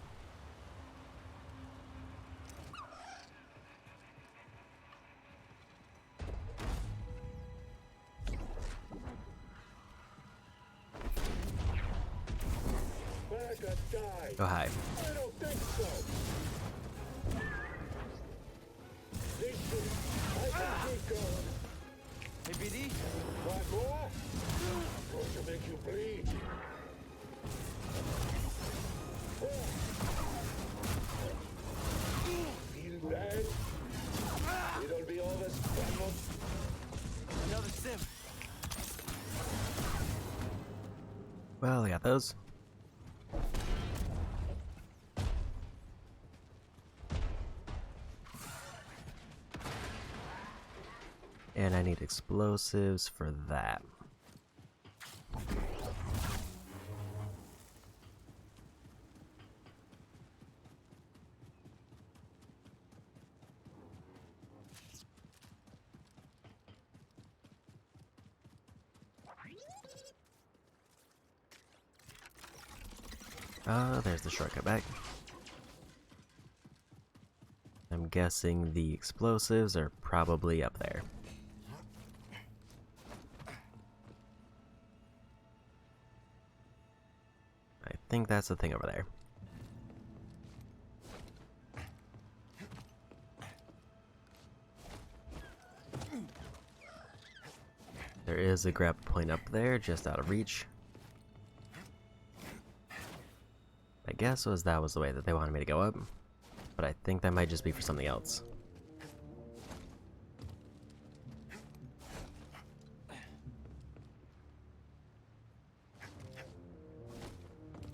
Oh, hi. I don't think so. I can keep going. Hey, BD? Want more? I'm going to make you bleed. Feel bad? It'll be all this trouble. Another sim. Well, I got those. And I need explosives for that. There's the shortcut back. I'm guessing the explosives are probably up there. I think that's the thing over there. There is a grab point up there, just out of reach. My guess was that was the way that they wanted me to go up, but I think that might just be for something else.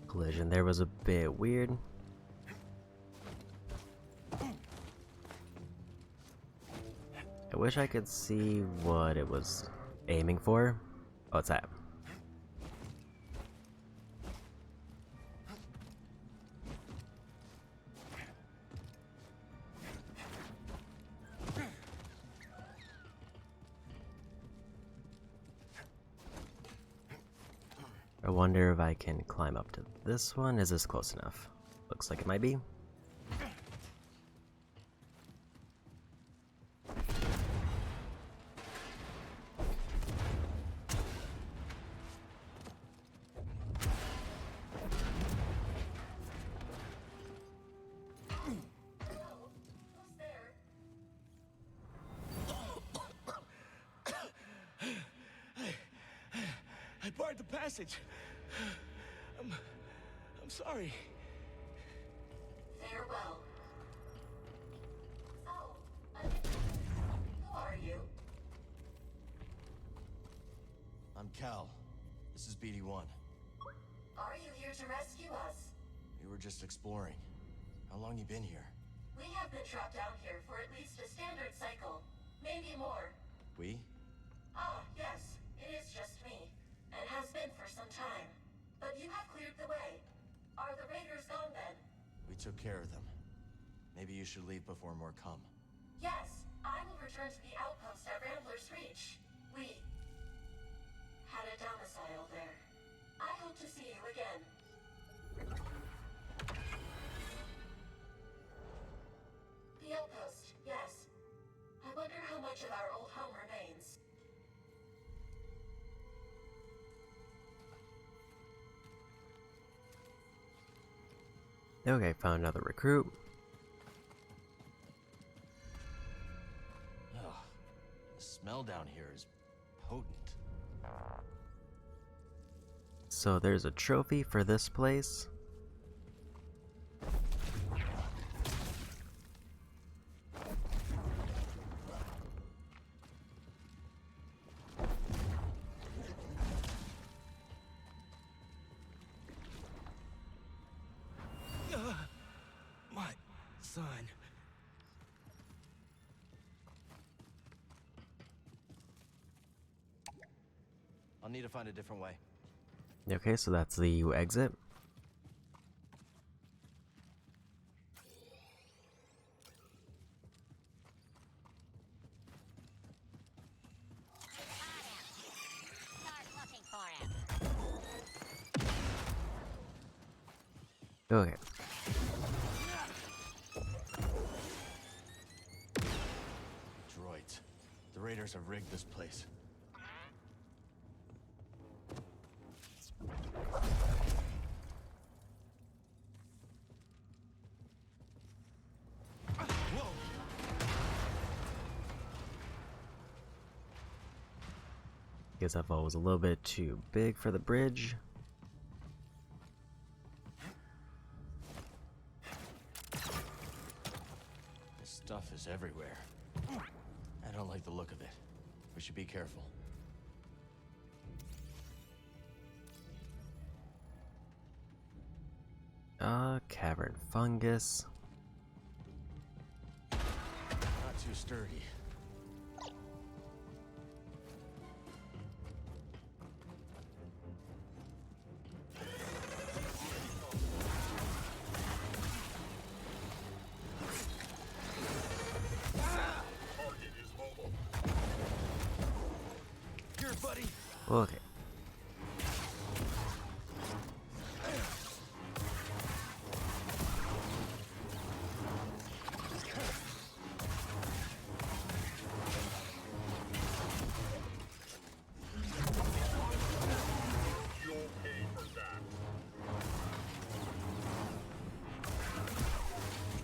Collision there was a bit weird. I wish I could see what it was aiming for. Oh, it's that. I wonder if I can climb up to this one. Is this close enough? Looks like it might be. I barred the passage. I'm sorry. Farewell. Oh, who are you? I'm Cal. This is BD1. Are you here to rescue us? We were just exploring. How long you been here? We have been trapped down here for at least a standard cycle, maybe more. We? Ah, yes, it is just me, and has been for some time. But you have cleared the way. Are the raiders gone then? We took care of them. Maybe you should leave before more come. Yes, I will return to the outpost at Rambler's Reach. We had a domicile there. I hope to see you again. The outpost, yes. I wonder how much of our old home remains. Okay, found another recruit. Ugh, the smell down here is potent. So there's a trophy for this place. My son. I'll need to find a different way. Okay, so that's the exit. Okay. Droids. The raiders have rigged this place. Whoa! Guess that fall was a little bit too big for the bridge. This stuff is everywhere. I don't like the look of it. We should be careful. Cavern fungus. Not too sturdy. Here, buddy. Okay.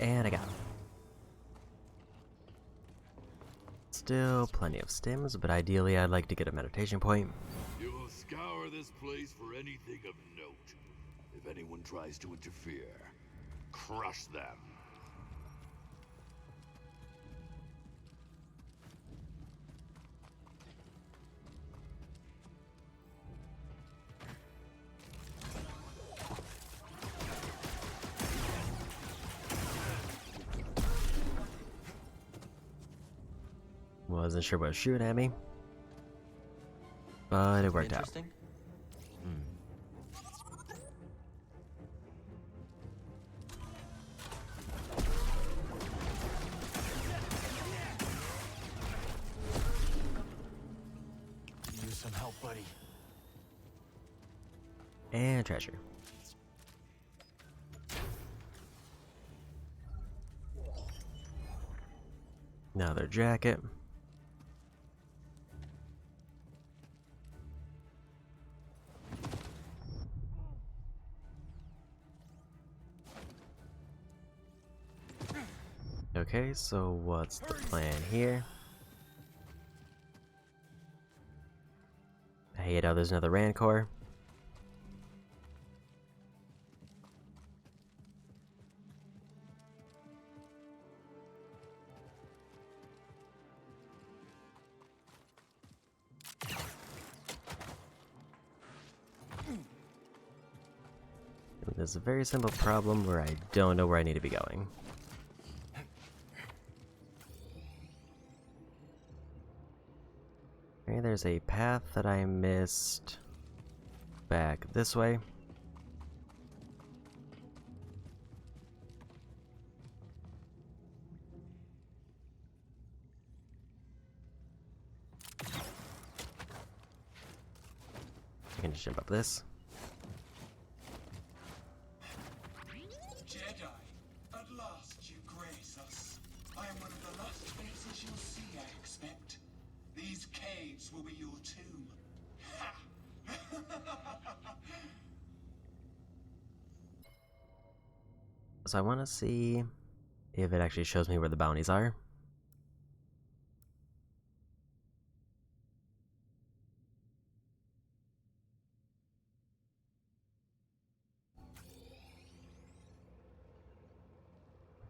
And I got him. Still plenty of stims, but ideally I'd like to get a meditation point. You will scour this place for anything of note. If anyone tries to interfere, crush them. Wasn't sure what was shooting at me, but it worked out. Use some help, buddy. And treasure. Another jacket. Okay, so what's the plan here? I hate how there's another Rancor. There's a very simple problem where I don't know where I need to be going. Okay, there's a path that I missed back this way. I can just jump up this. Jedi, at last you grace us. I am one of the last faces you'll see, I expect. These caves will be your tomb. Ha! So I want to see if it actually shows me where the bounties are.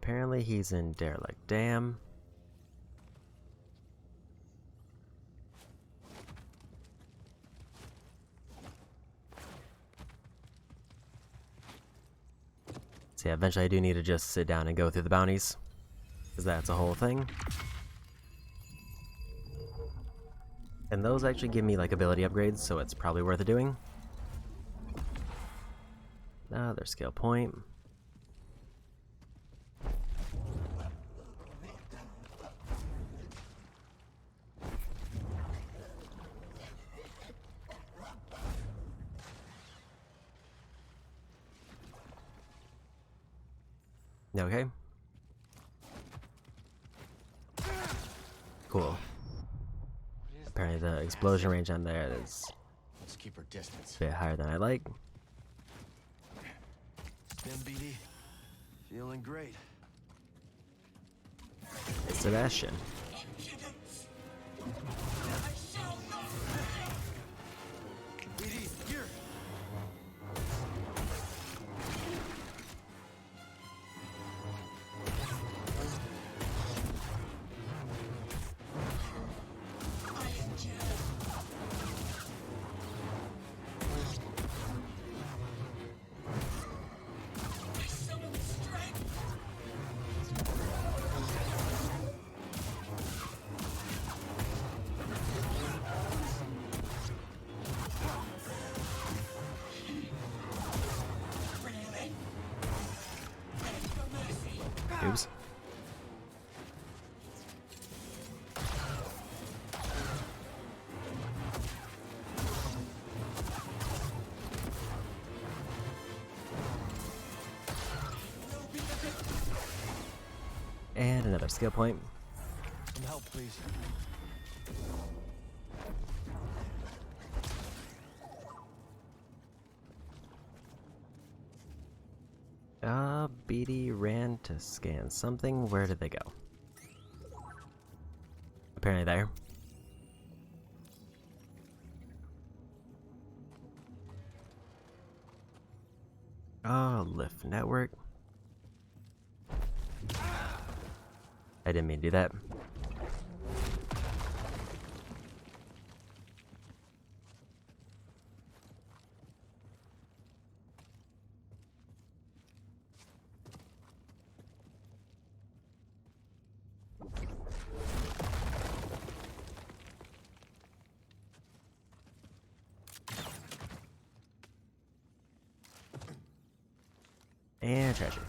Apparently he's in Derelict Dam. So yeah, eventually I do need to just sit down and go through the bounties, because that's a whole thing. And those actually give me like ability upgrades, so it's probably worth it doing. Another skill point. Okay. Cool. Apparently the explosion range on there is Let's keep our distance. a bit higher than I like. BD, feeling great. It's Sebastian. BD, here. Oops. And another skill point. Some help, please. BD ran to scan something. Where did they go? apparently there. Oh, lift network. I didn't mean to do that. And treasure.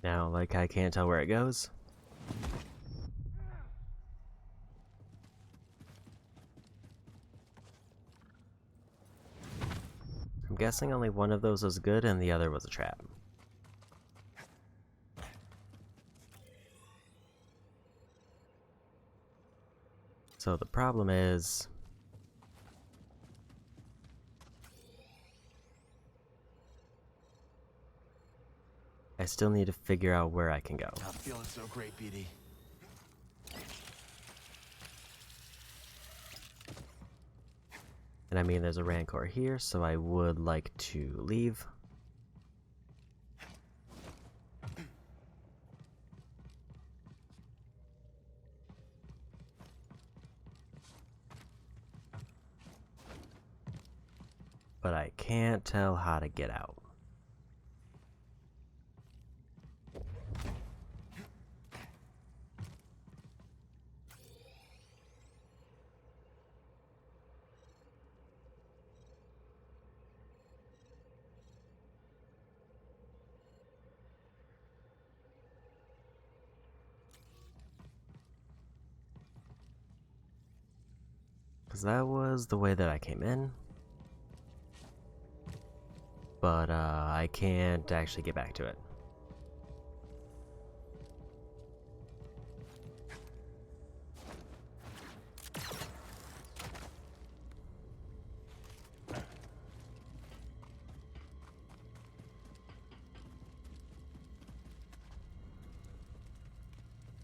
Now, like, I can't tell where it goes. I'm guessing only one of those was good and the other was a trap. So the problem is... I still need to figure out where I can go. Not feeling so great, BD. And I mean, there's a Rancor here, so I would like to leave. But I can't tell how to get out. Because that was the way that I came in. But I can't actually get back to it.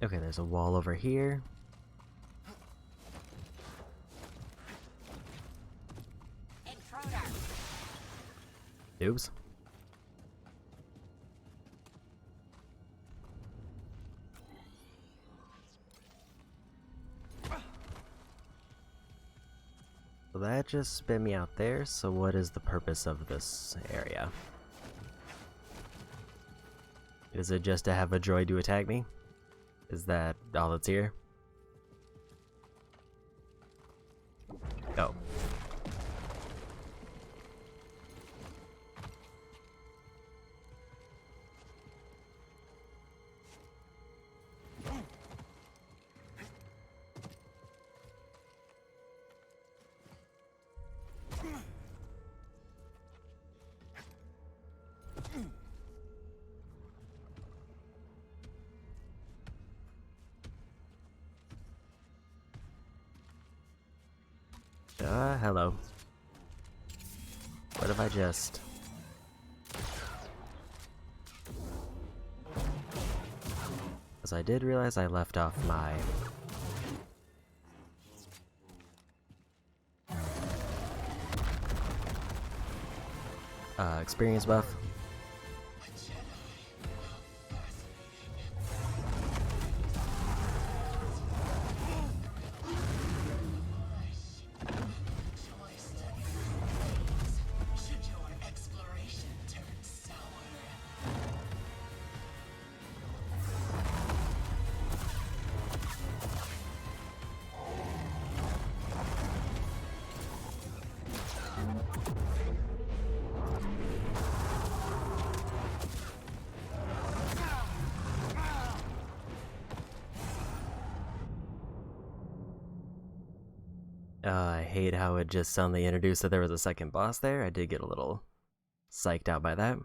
Okay, there's a wall over here. Oops. So that just spit me out there, so what is the purpose of this area? Is it just to have a droid to attack me? Is that all that's here? Oh. Hello. What if I just... Because I did realize I left off my... experience buff. I hate how it just suddenly introduced that there was a second boss there. I did get a little psyched out by that.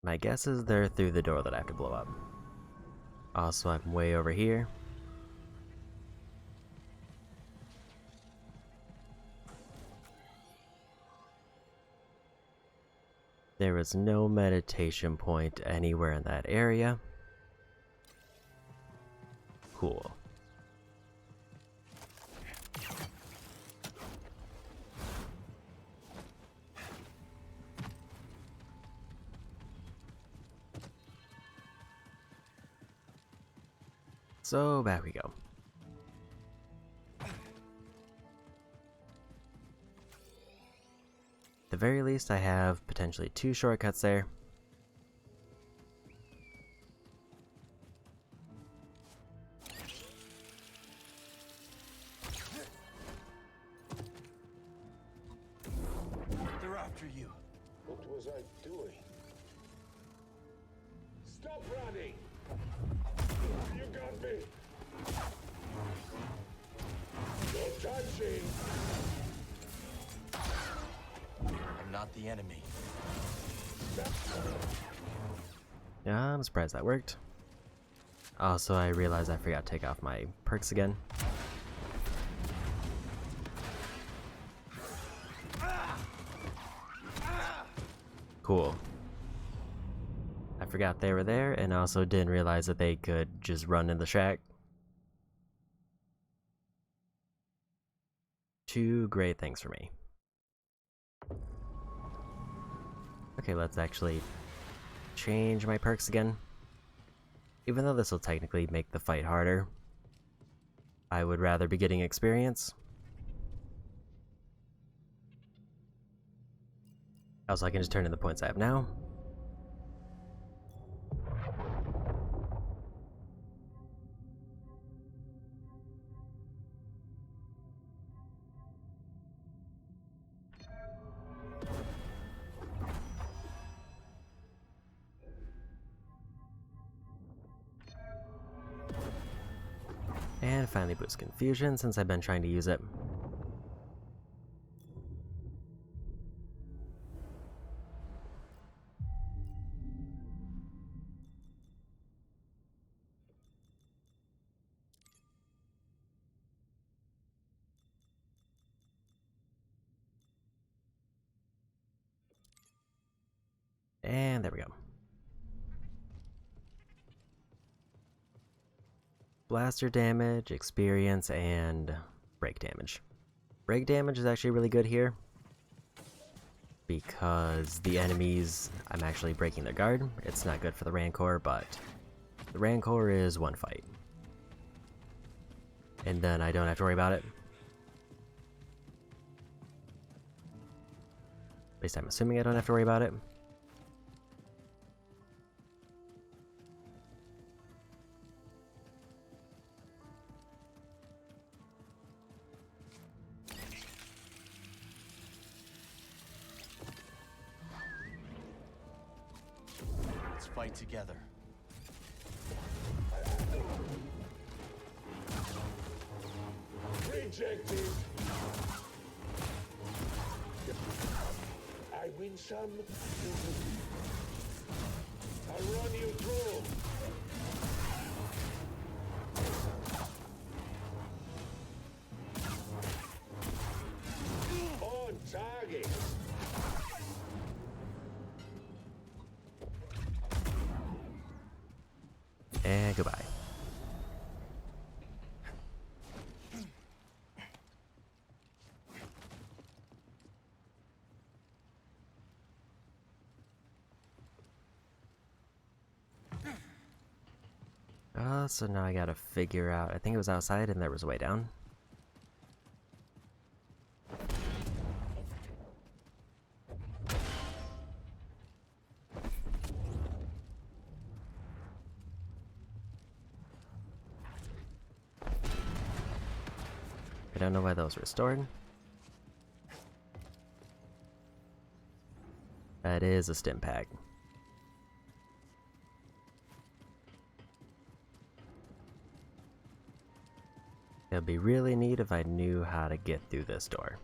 My guess is they're through the door that I have to blow up. Also, I'm way over here. There was no meditation point anywhere in that area. Cool. So back we go. At the very least, I have potentially 2 shortcuts there. They're after you. What was I doing? Stop running! You got me! No touching! I'm not the enemy. Yeah, I'm surprised that worked. Also, I realized I forgot to take off my perks again. Cool. I forgot they were there, and also didn't realize that they could just run in the shack. 2 great things for me. Okay, let's actually change my perks again. Even though this will technically make the fight harder, I would rather be getting experience. Also, I can just turn in the points I have now. And finally boost confusion since I've been trying to use it. And there we go. Blaster damage, experience, and break damage. Break damage is actually really good here because the enemies, I'm actually breaking their guard. It's not good for the Rancor, but the Rancor is one fight. And then I don't have to worry about it. At least I'm assuming I don't have to worry about it. Let's fight together. Rejected! I win some, you lose. I'll run you through. On target. And goodbye. So now I gotta figure out, I think it was outside and there was a way down. I don't know why those were restored. That is a stim pack. It'd be really neat if I knew how to get through this door.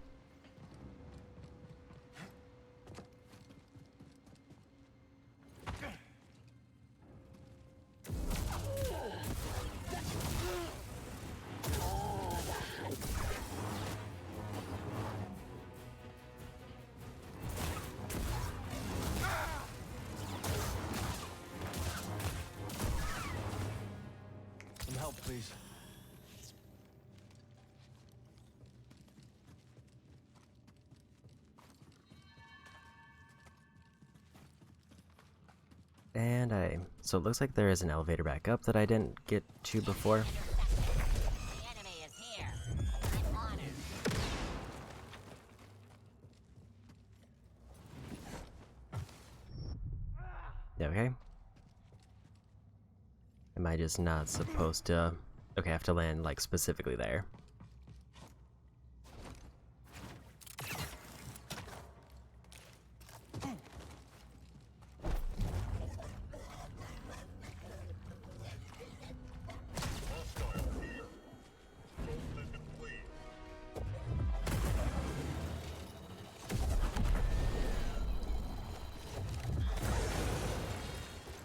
help, please. And so it looks like there is an elevator back up that I didn't get to before. The enemy is here. I'm on it. Okay. Am I just not supposed to... Okay, I have to land, like, specifically there.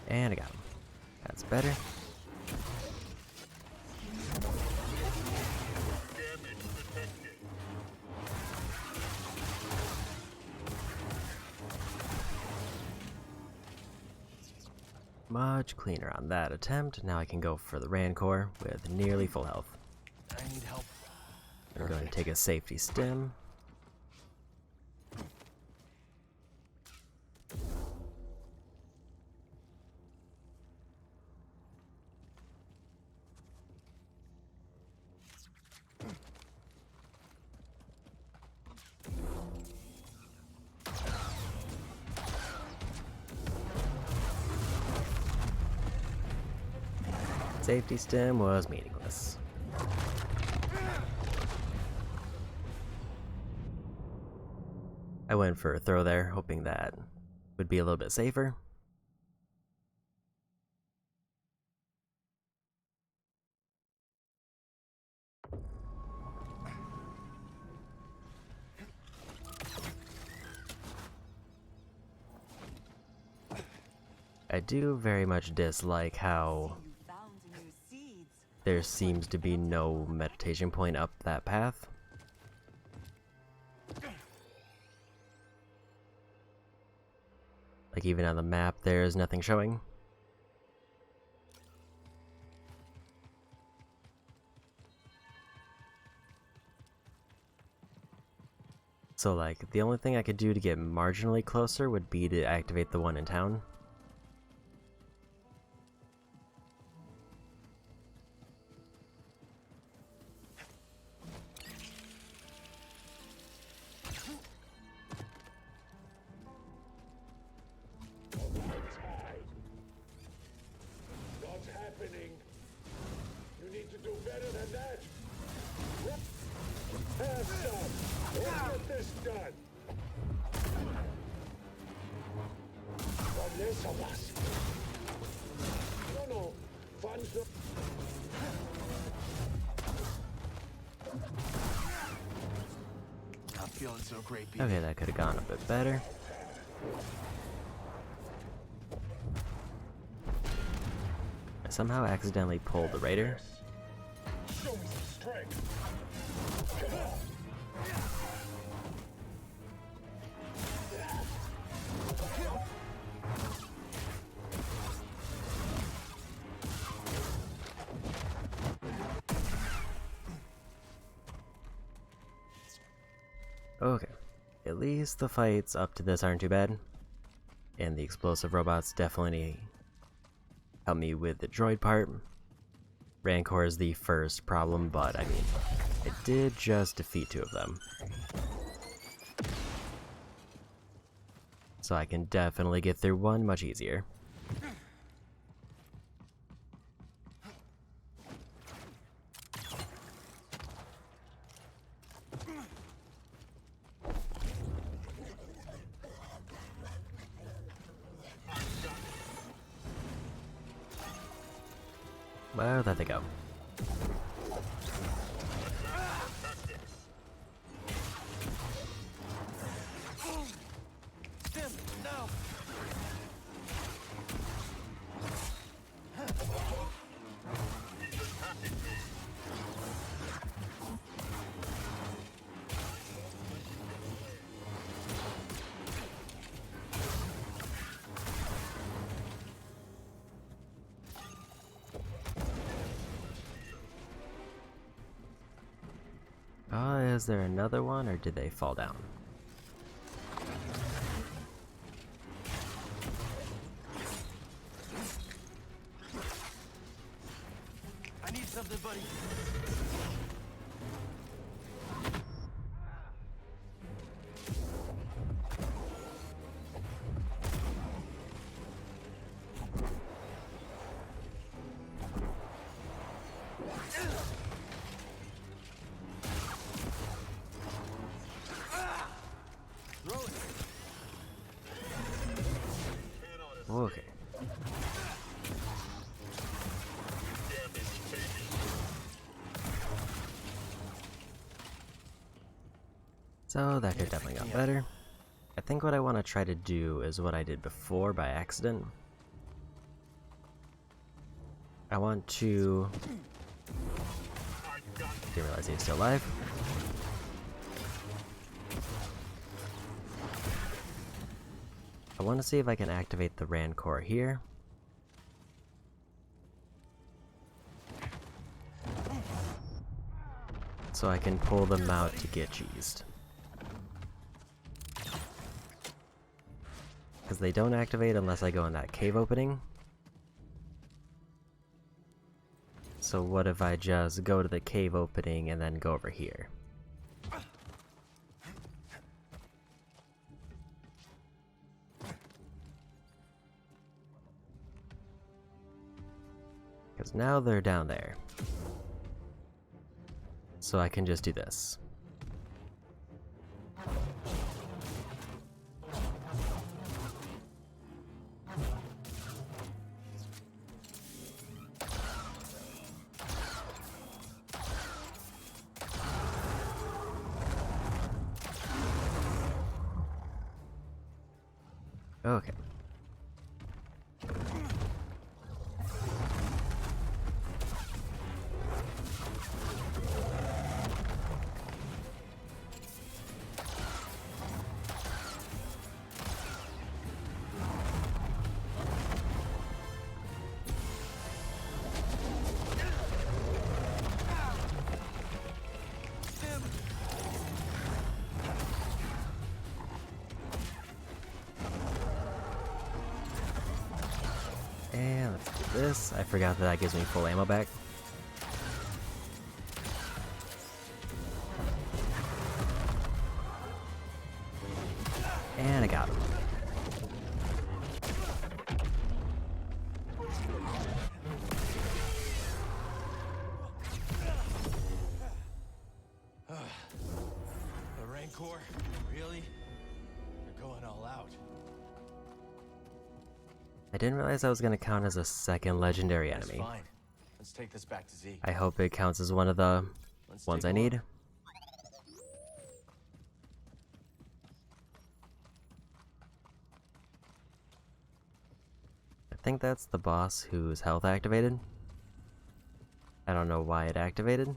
And I got him. That's better. Much cleaner on that attempt. Now I can go for the Rancor with nearly full health. I need help. I'm going to take a safety stim. Safety stim was meaningless. I went for a throw there, hoping that would be a little bit safer. I do very much dislike how there seems to be no meditation point up that path. Like, even on the map, there's nothing showing. So, like, the only thing I could do to get marginally closer would be to activate the one in town. What's happening? You need to do better than that. Have some. Let's get this done. From less of us. No. Fun's not. Not feeling so great, BB. Okay, that could have gone a bit better. I somehow accidentally pulled the Raider. Show me some strength. Come on. Okay, at least the fights up to this aren't too bad. And the explosive robots definitely help me with the droid part. Rancor is the first problem, but I mean, it did just defeat 2 of them. So I can definitely get through one much easier. Well, there they go. Stim, now. is there another one, or did they fall down? I need something, buddy. Okay. So that could definitely got better. I think what I want to try to do is what I did before by accident. I want to... Didn't realize he's still alive. I want to see if I can activate the Rancor here. So I can pull them out to get cheesed. Because they don't activate unless I go in that cave opening. So what if I just go to the cave opening and then go over here? Because now they're down there. So I can just do this. Okay. And let's do this. I forgot that gives me full ammo back. And I got him. The Rancor? Really? They're going all out. I didn't realize that was going to count as a second legendary That's enemy. fine. Let's take this back to Z. I hope it counts as one of the ones I need. I think that's the boss whose health activated. I don't know why it activated.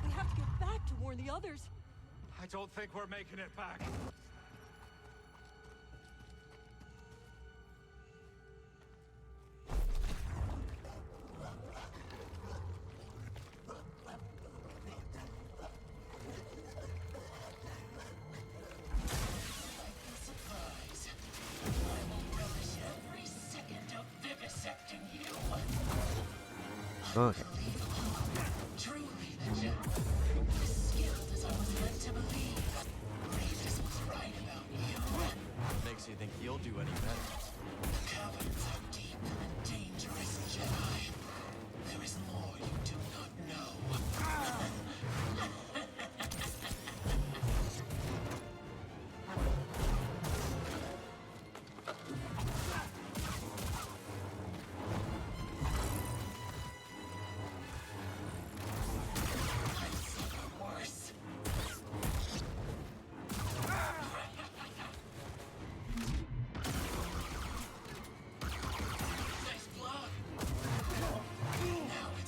We have to get back to warn the others. I don't think we're making it back. Okay. Truly, Jedi. As skilled as I was led to believe. Rufus was right about you. Makes you think you'll do any better. The caverns are deep and dangerous, Jedi. There is more you do not know.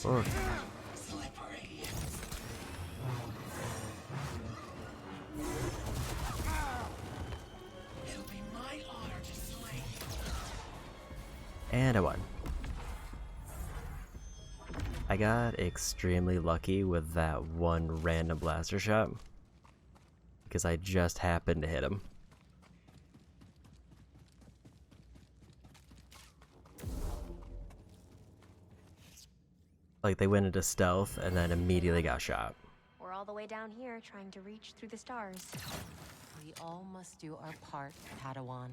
Okay. Slippery. It'll be my honor to slay you. And I won. I got extremely lucky with that one random blaster shot because I just happened to hit him. Like they went into stealth and then immediately got shot. We're all the way down here trying to reach through the stars. We all must do our part, Padawan,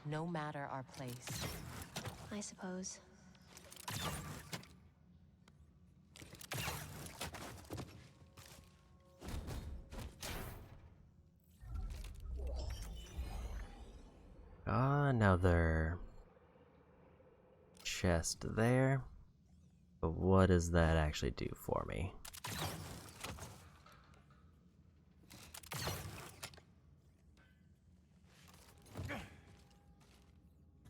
no matter our place. I suppose. Another chest there. But what does that actually do for me?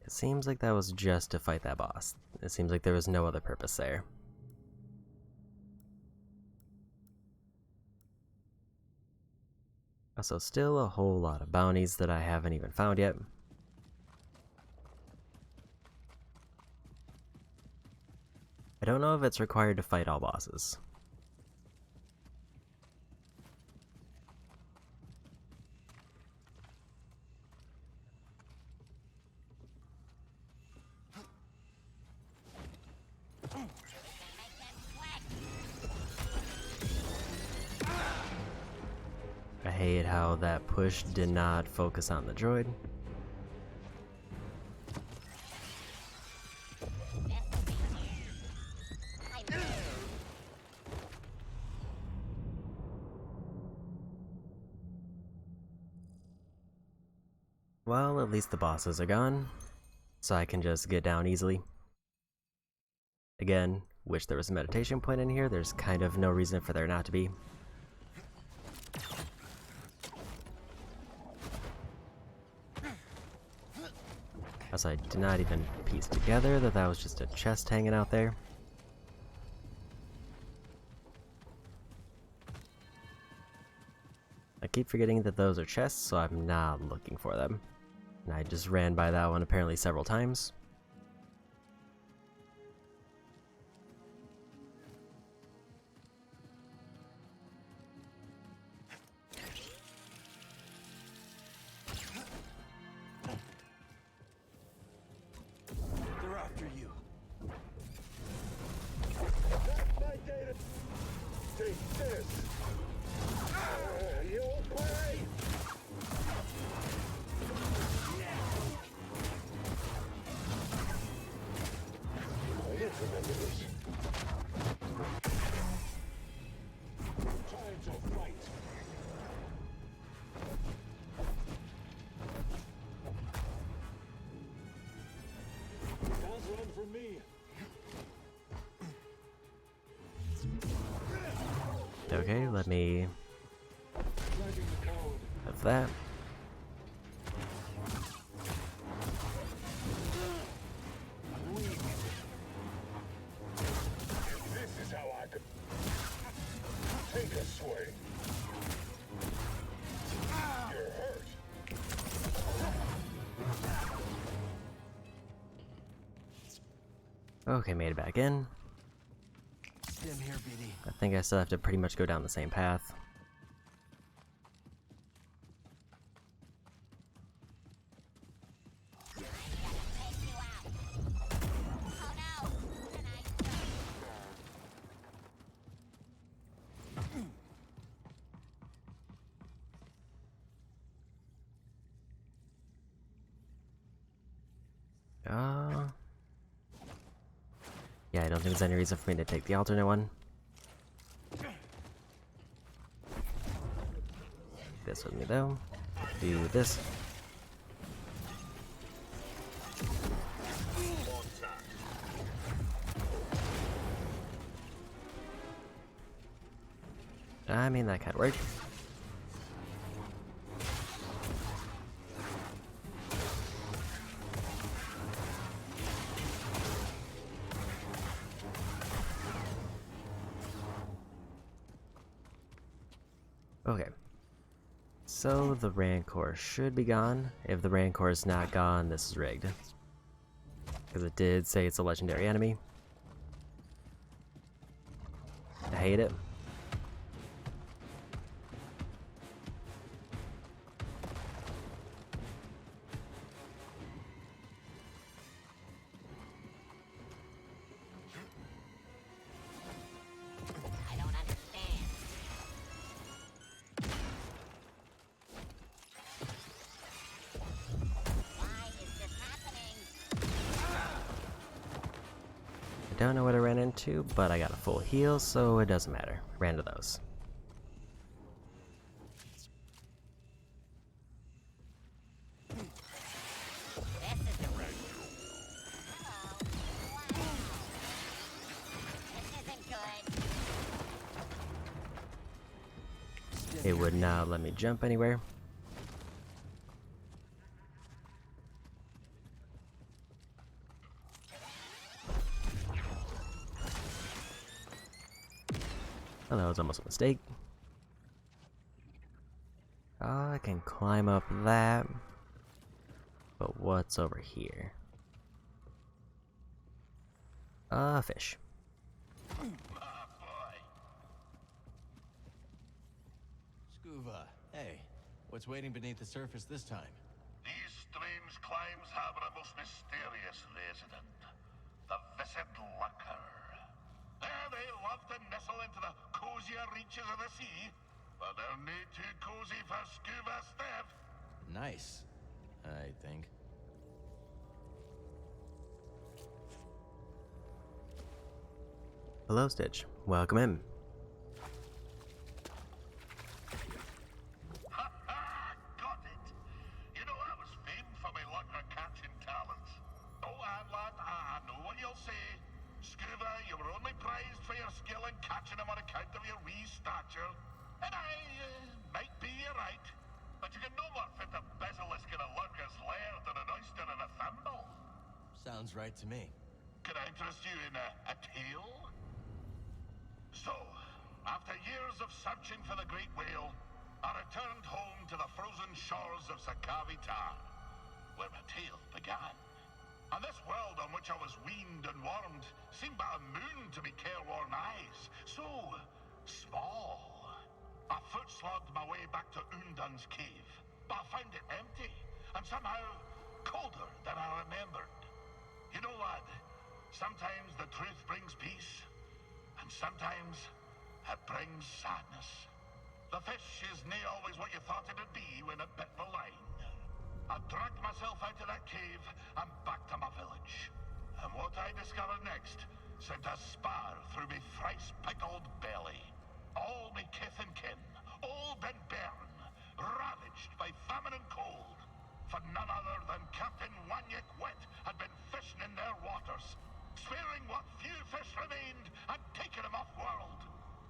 It seems like that was just to fight that boss. It seems like there was no other purpose there. Also, still a whole lot of bounties that I haven't even found yet. I don't know if it's required to fight all bosses. I hate how that push did not focus on the droid. Well, at least the bosses are gone, so I can just get down easily. Again, wish there was a meditation point in here. There's kind of no reason for there not to be. As I did not even piece together that that was just a chest hanging out there. I keep forgetting that those are chests, so I'm not looking for them. And I just ran by that one apparently several times. They're after you. That's my data. Take this. You okay? I don't remember this. Time to fight. Can't run from me. Okay, let me have that. This is how I could take a swing. You're hurt. Okay, made it back in. Stim here, BD. I think I still have to pretty much go down the same path. Yeah, I don't think there's any reason for me to take the alternate one. This with me though. Do this. I mean, that kind of worked. Okay. So the Rancor should be gone. If the Rancor is not gone, this is rigged. Because it did say it's a legendary enemy. I hate it. I don't understand. Why is this happening? I don't know what I ran into, but I got a full heal, so it doesn't matter. Ran to those. This is the room. Hello. Wow. This isn't good. It would not let me jump anywhere. Oh, that was almost a mistake. Oh, I can climb up that. But what's over here? Fish. Scuba, hey, what's waiting beneath the surface this time? These strange climes have a most mysterious resident. The Viscid Lurker. They love to nestle into the cozier reaches of the sea, but they're no too cozy for Scuba Steph. Nice, I think. Hello, Stitch. Welcome in. Got it. You know, I was famed for my lurker catching talents. Oh, and lad, I know what you'll say. Scuba, you were only prized for your skill in catching them on account of your wee stature. And I might be right. But you can no more fit a basilisk in a lurker's lair than an oyster in a thimble. Sounds right to me. Could I interest you in a tale? So, after years of searching for the great whale, I returned home to the frozen shores of Sakavi Tar, where my tale began. And this world on which I was weaned and warmed seemed but a moon to me careworn eyes. So small. I foot-slogged my way back to Undun's cave, but I found it empty, and somehow colder than I remembered. You know, lad, sometimes the truth brings peace, and sometimes it brings sadness. The fish is nae always what you thought it'd be when it bit the line. I dragged myself out of that cave and back to my village. And what I discovered next sent a spar through me thrice-pickled belly. All me kith and kin, old and bairn, ravaged by famine and cold. For none other than Captain Wanyik Wet had been fishing in their waters, sparing what few fish remained and taking them off-world.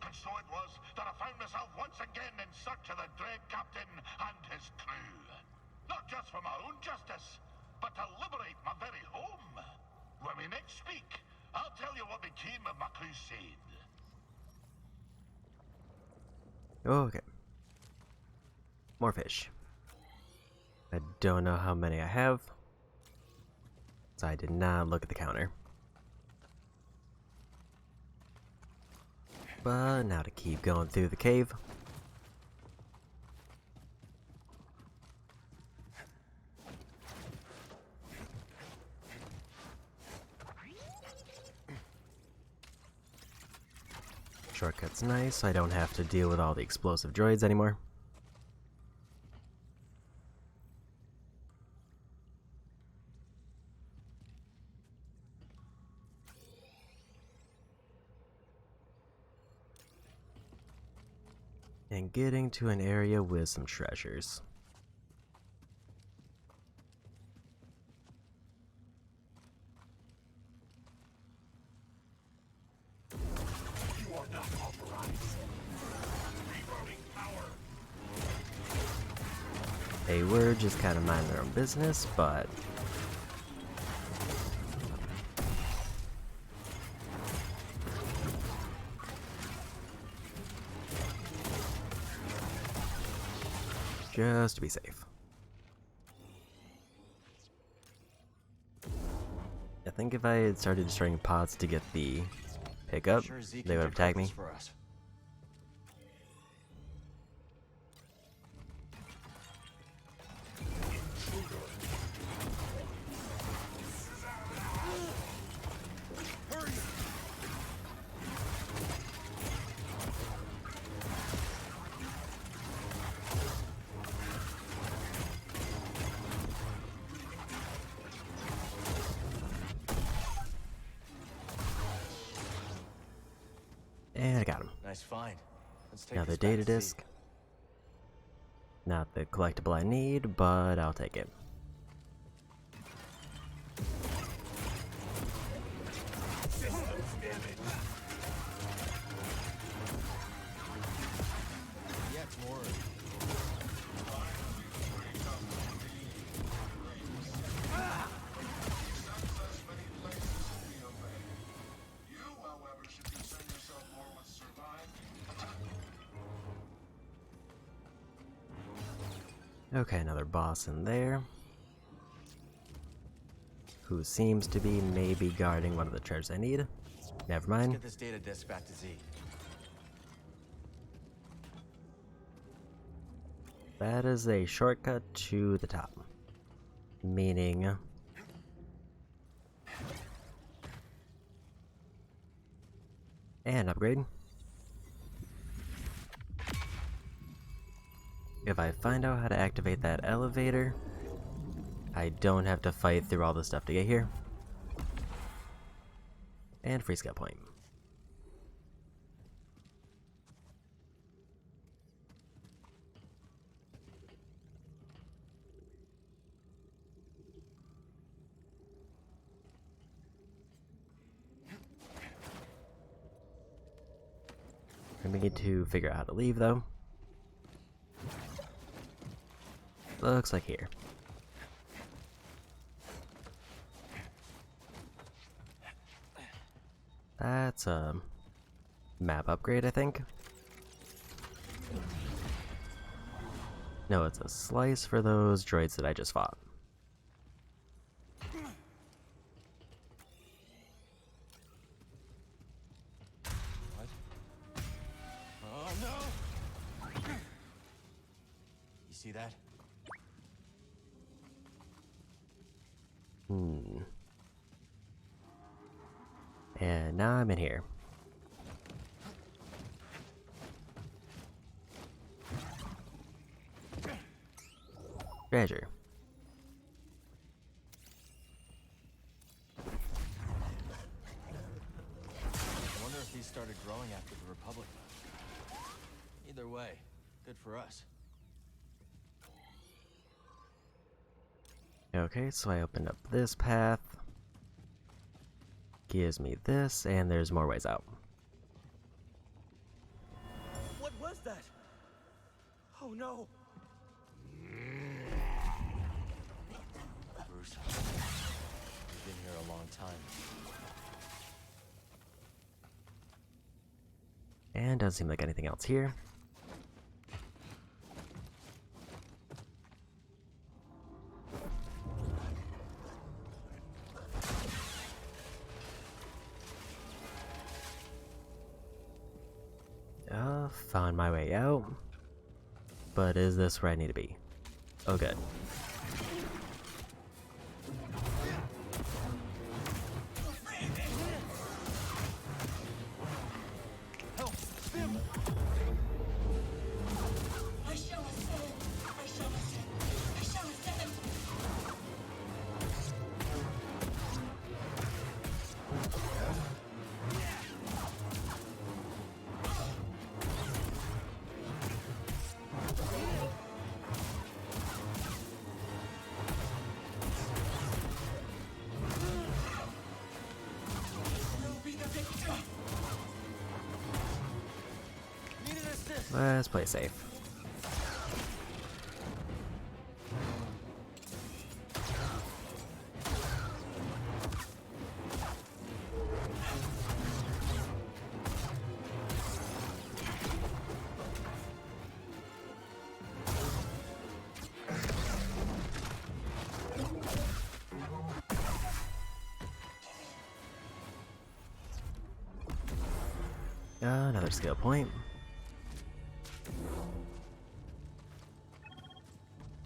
And so it was that I found myself once again in search of the dread captain and his crew. Not just for my own justice, but to liberate my very home. When we next speak, I'll tell you what became of my crusade. Okay. More fish. I don't know how many I have, so I did not look at the counter. But now to keep going through the cave. Shortcut's nice, so I don't have to deal with all the explosive droids anymore. And getting to an area with some treasures. You are not authorized. Reloading power. They were just kind of minding their own business, but just to be safe. I think if I had started destroying pods to get the pick up, Sure Zeke they would have attacked me. for us. And I got him. Nice find. Let's take Now the this back data to Zeke. disk. Not the collectible I need, but I'll take it. Yet more. Okay, another boss in there. Who seems to be maybe guarding one of the treasures I need. Never mind. Let's get this data disk back to Zeke. That is a shortcut to the top. Meaning... and upgrade. If I find out how to activate that elevator, I don't have to fight through all the stuff to get here. And free skill point. We need to figure out how to leave though. Looks like here. That's a map upgrade, I think. No, it's a slice for those droids that I just fought. What? Oh no! You see that? And now I'm in here. Treasure. I wonder if these started growing after the Republic left. Either way, good for us. Okay, so I opened up this path. Gives me this, and there's more ways out. What was that? Oh no! Bruce, we've been here a long time. And doesn't seem like anything else here. Found my way out. But is this where I need to be? Oh, good. Let's play safe. Another skill point.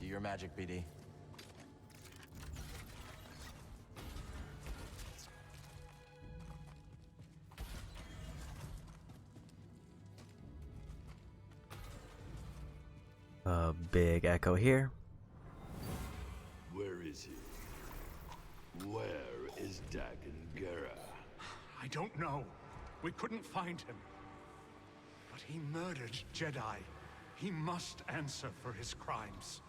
Do your magic, BD. A big echo here. Where is he? Where is Dagan Gera? I don't know. We couldn't find him. But he murdered Jedi. He must answer for his crimes.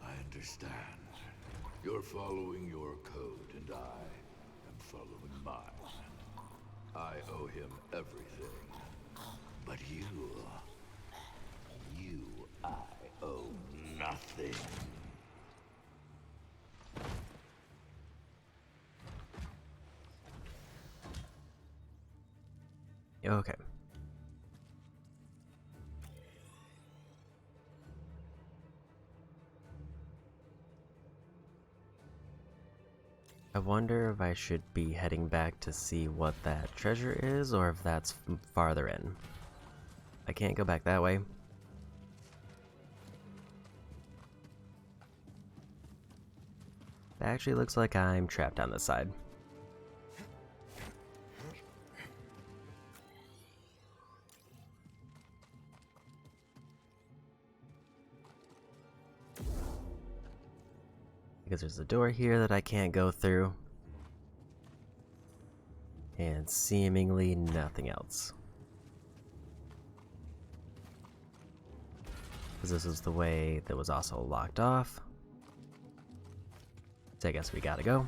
I understand. You're following your code, and I am following mine. I owe him everything. But you, I owe nothing. Okay. I wonder if I should be heading back to see what that treasure is, or if that's farther in. I can't go back that way. It actually looks like I'm trapped on this side. Because there's a door here that I can't go through. And seemingly nothing else. Because this is the way that was also locked off. So I guess we gotta go.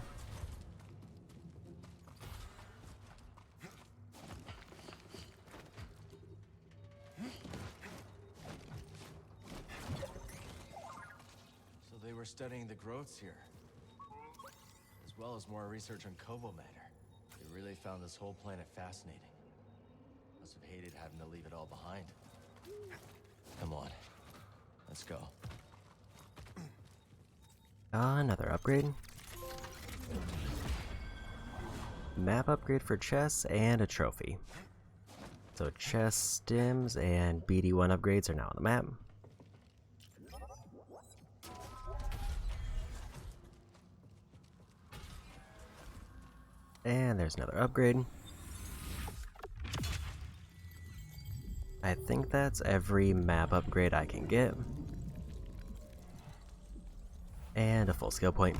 So they were studying the growths here, as well as more research on Kovo matter. They really found this whole planet fascinating. Must have hated having to leave it all behind. Come on, let's go. Another upgrade. Map upgrade for chests and a trophy. So chest stims and BD1 upgrades are now on the map. And there's another upgrade. I think that's every map upgrade I can get. And a full skill point.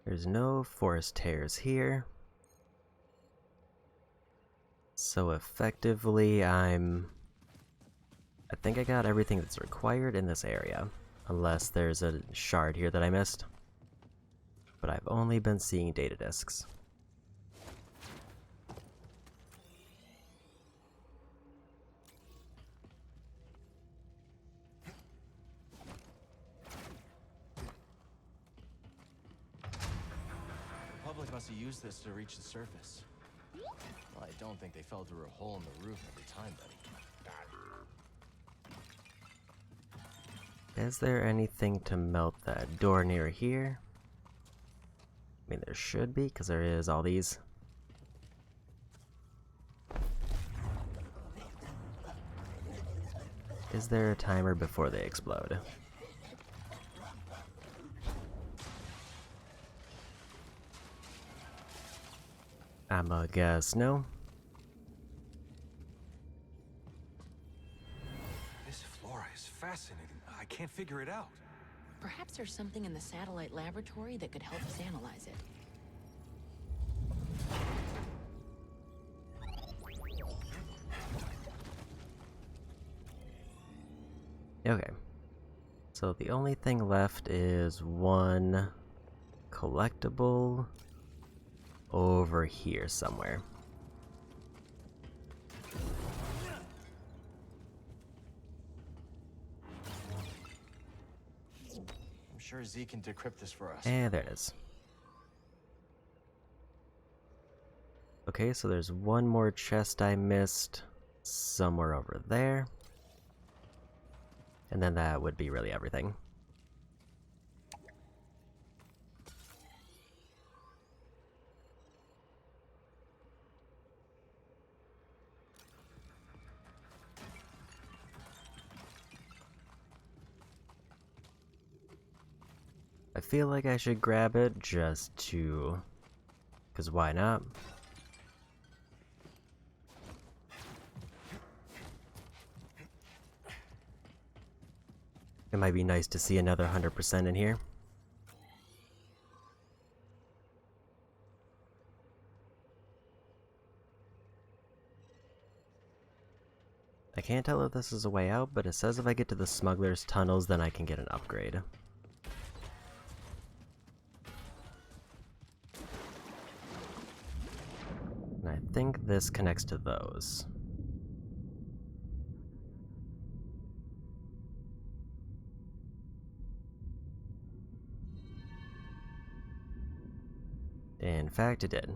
There's no forest tears here. So effectively I think I got everything that's required in this area. Unless there's a shard here that I missed. But I've only been seeing data discs. The public must have used this to reach the surface. Well, I don't think they fell through a hole in the roof every time, buddy. Is there anything to melt that door near here? I mean, there should be, because there is all these. Is there a timer before they explode? I'ma guess no. This flora is fascinating. I can't figure it out. Perhaps there's something in the satellite laboratory that could help us analyze it. Okay. So the only thing left is one collectible over here somewhere. I'm sure Z can decrypt this for us. And there it is. Okay, so there's one more chest I missed somewhere over there. And then that would be really everything. I feel like I should grab it just to... 'cause why not? It might be nice to see another 100% in here. I can't tell if this is a way out, but it says if I get to the smuggler's tunnels, then I can get an upgrade. And I think this connects to those. In fact, it did.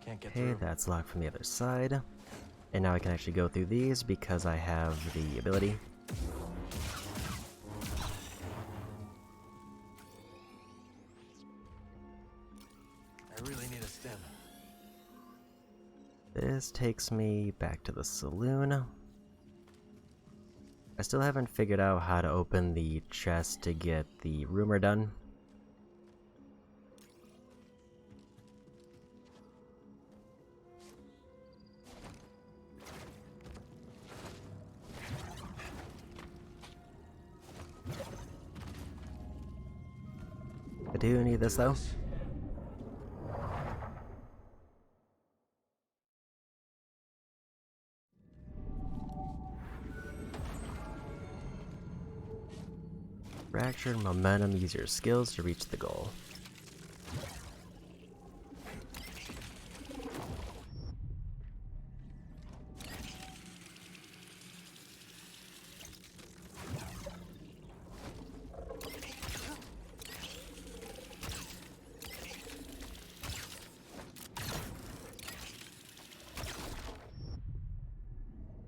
Can't get Okay, through. that's locked from the other side. And now I can actually go through these because I have the ability. I really need a stem. This takes me back to the saloon. I still haven't figured out how to open the chest to get the rumor done. I do need this though. Fractured momentum, use your skills to reach the goal.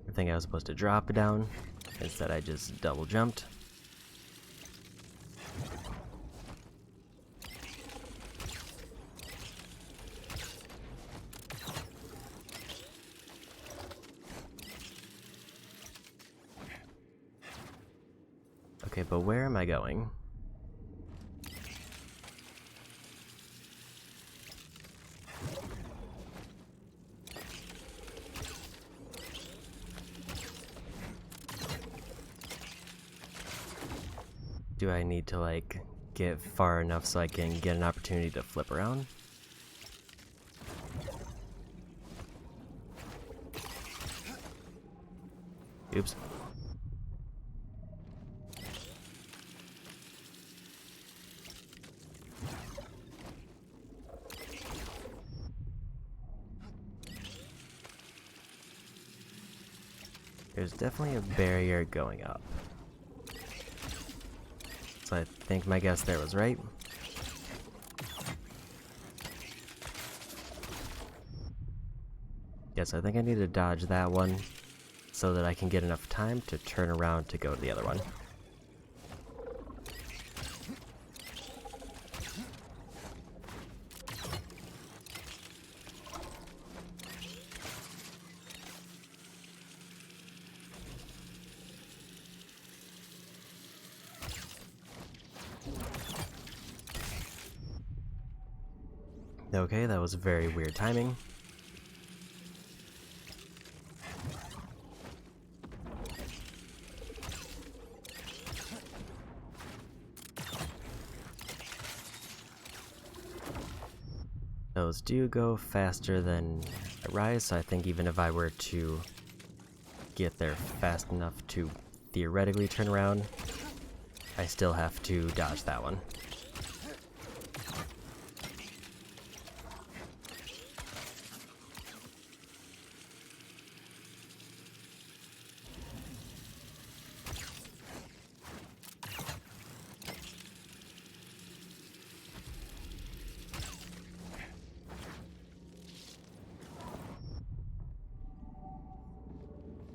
I think I was supposed to drop down, instead I just double jumped. Okay, but where am I going? Do I need to, like, get far enough so I can get an opportunity to flip around? Oops. There's definitely a barrier going up. So I think my guess there was right. Yes, I think I need to dodge that one so that I can get enough time to turn around to go to the other one. Okay, that was very weird timing. Those do go faster than a rise, so I think even if I were to get there fast enough to theoretically turn around, I still have to dodge that one.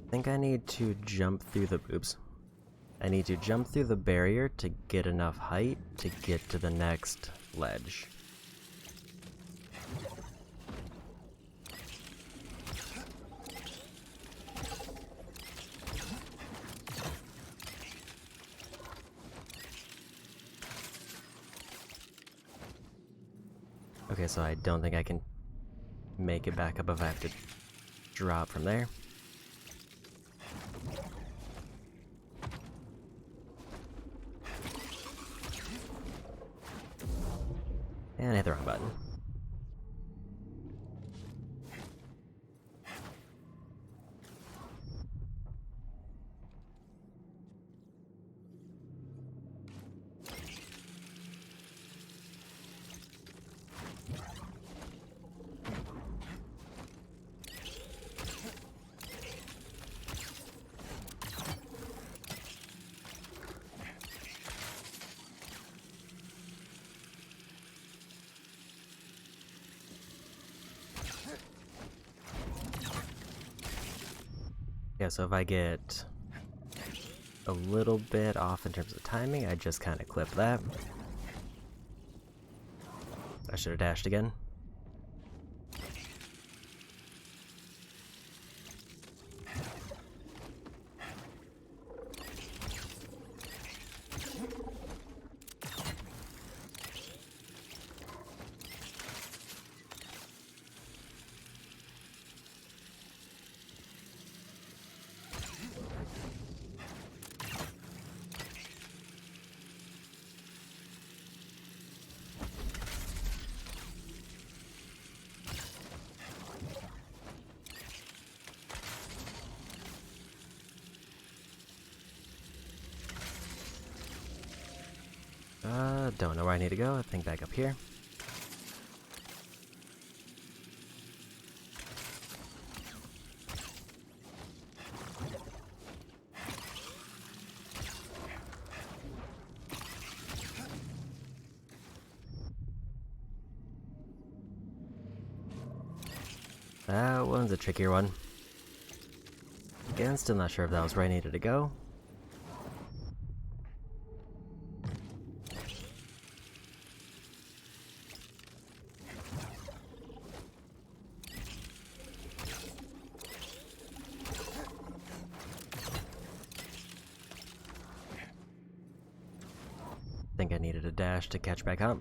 I think I need to jump through the oops. I need to jump through the barrier to get enough height to get to the next ledge. Okay, so I don't think I can make it back up if I have to drop from there. And I hit the wrong button. Yeah, so if I get a little bit off in terms of timing, I just kind of clip that. I should have dashed again. Don't know where I need to go. I think back up here. That one's a trickier one. Again, still not sure if that was where I needed to go. I think I needed a dash to catch back up.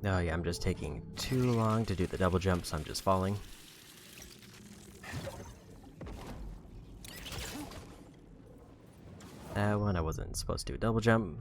Oh yeah, I'm just taking too long to do the double jump, so I'm just falling. That one I wasn't supposed to do a double jump.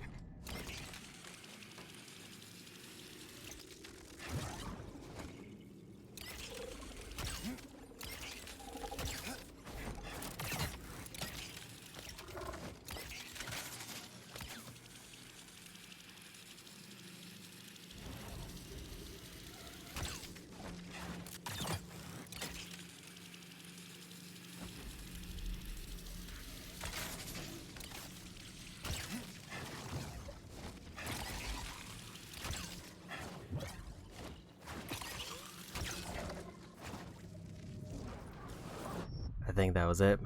I think that was it.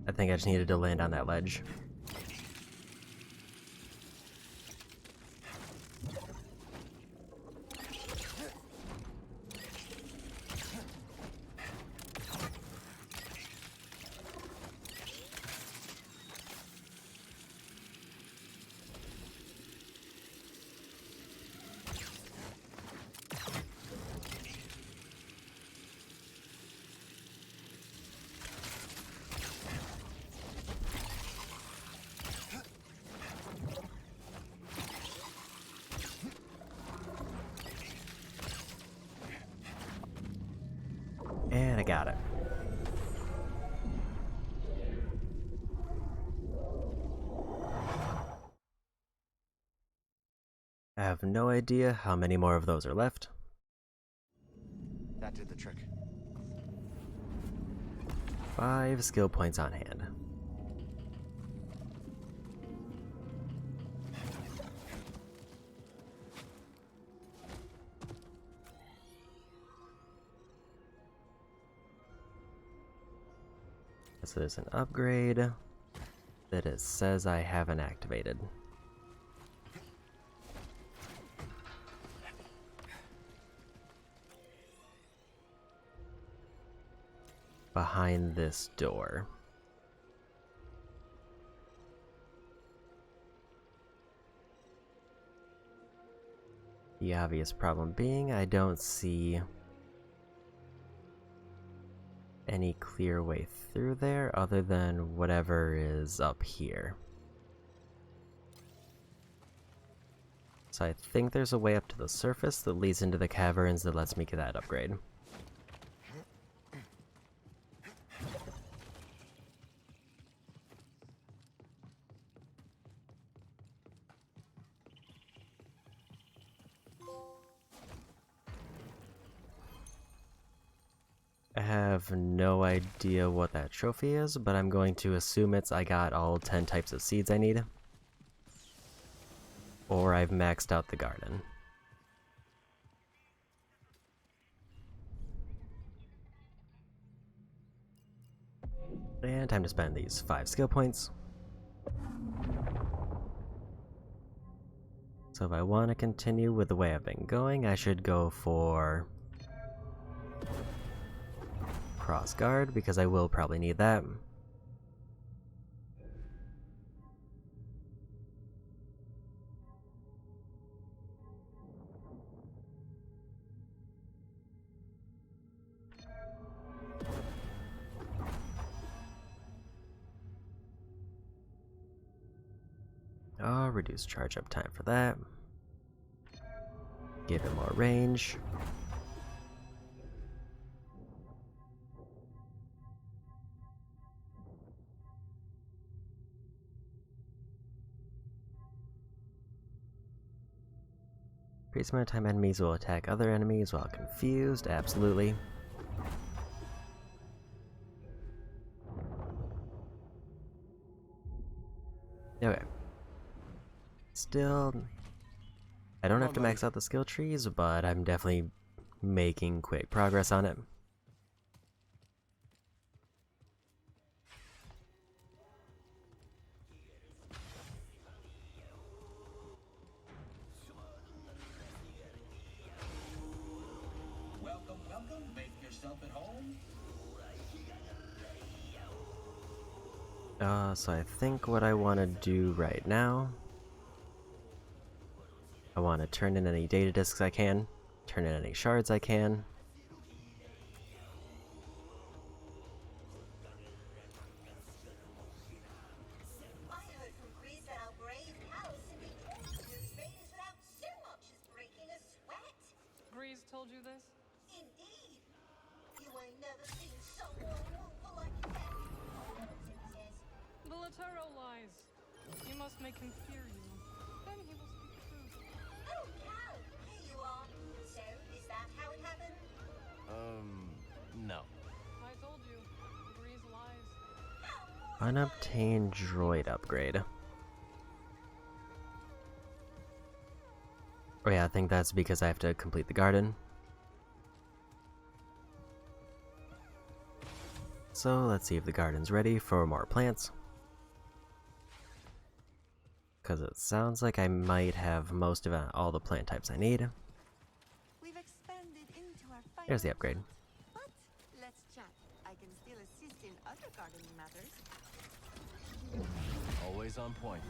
I think I just needed to land on that ledge. I have no idea how many more of those are left. That did the trick. 5 skill points on hand. So there's an upgrade that it says I haven't activated. Behind this door. The obvious problem being I don't see any clear way through there other than whatever is up here. So I think there's a way up to the surface that leads into the caverns that lets me get that upgrade. I have no idea what that trophy is, but I'm going to assume it's I got all 10 types of seeds I need. Or I've maxed out the garden. And time to spend these 5 skill points. So if I want to continue with the way I've been going, I should go for cross guard, because I will probably need that. Reduce charge up time for that. Give it more range. Increase amount of time enemies will attack other enemies while confused. Absolutely. Okay. Still, I don't have to max out the skill trees, but I'm definitely making quick progress on it. Welcome, welcome. Make yourself at home. So I think what I want to do right now, I want to turn in any data disks I can, turn in any shards I can. I heard from Grease that our brave cows simply can't produce babies without so much as breaking a sweat. Grease told you this? Indeed. You ain't never seen someone woeful like that. The Latero lies. You must make him fear you. Then he will speak truth. Oh, cow! Here you are. So, is that how it happened? No. I told you. Grease lies. Unobtained droid upgrade. Oh yeah, I think that's because I have to complete the garden. So let's see if the garden's ready for more plants. Because it sounds like I might have most of all the plant types I need. We've expanded into our There's the upgrade. But let's chat. I can still assist in other gardening matters. Always on point.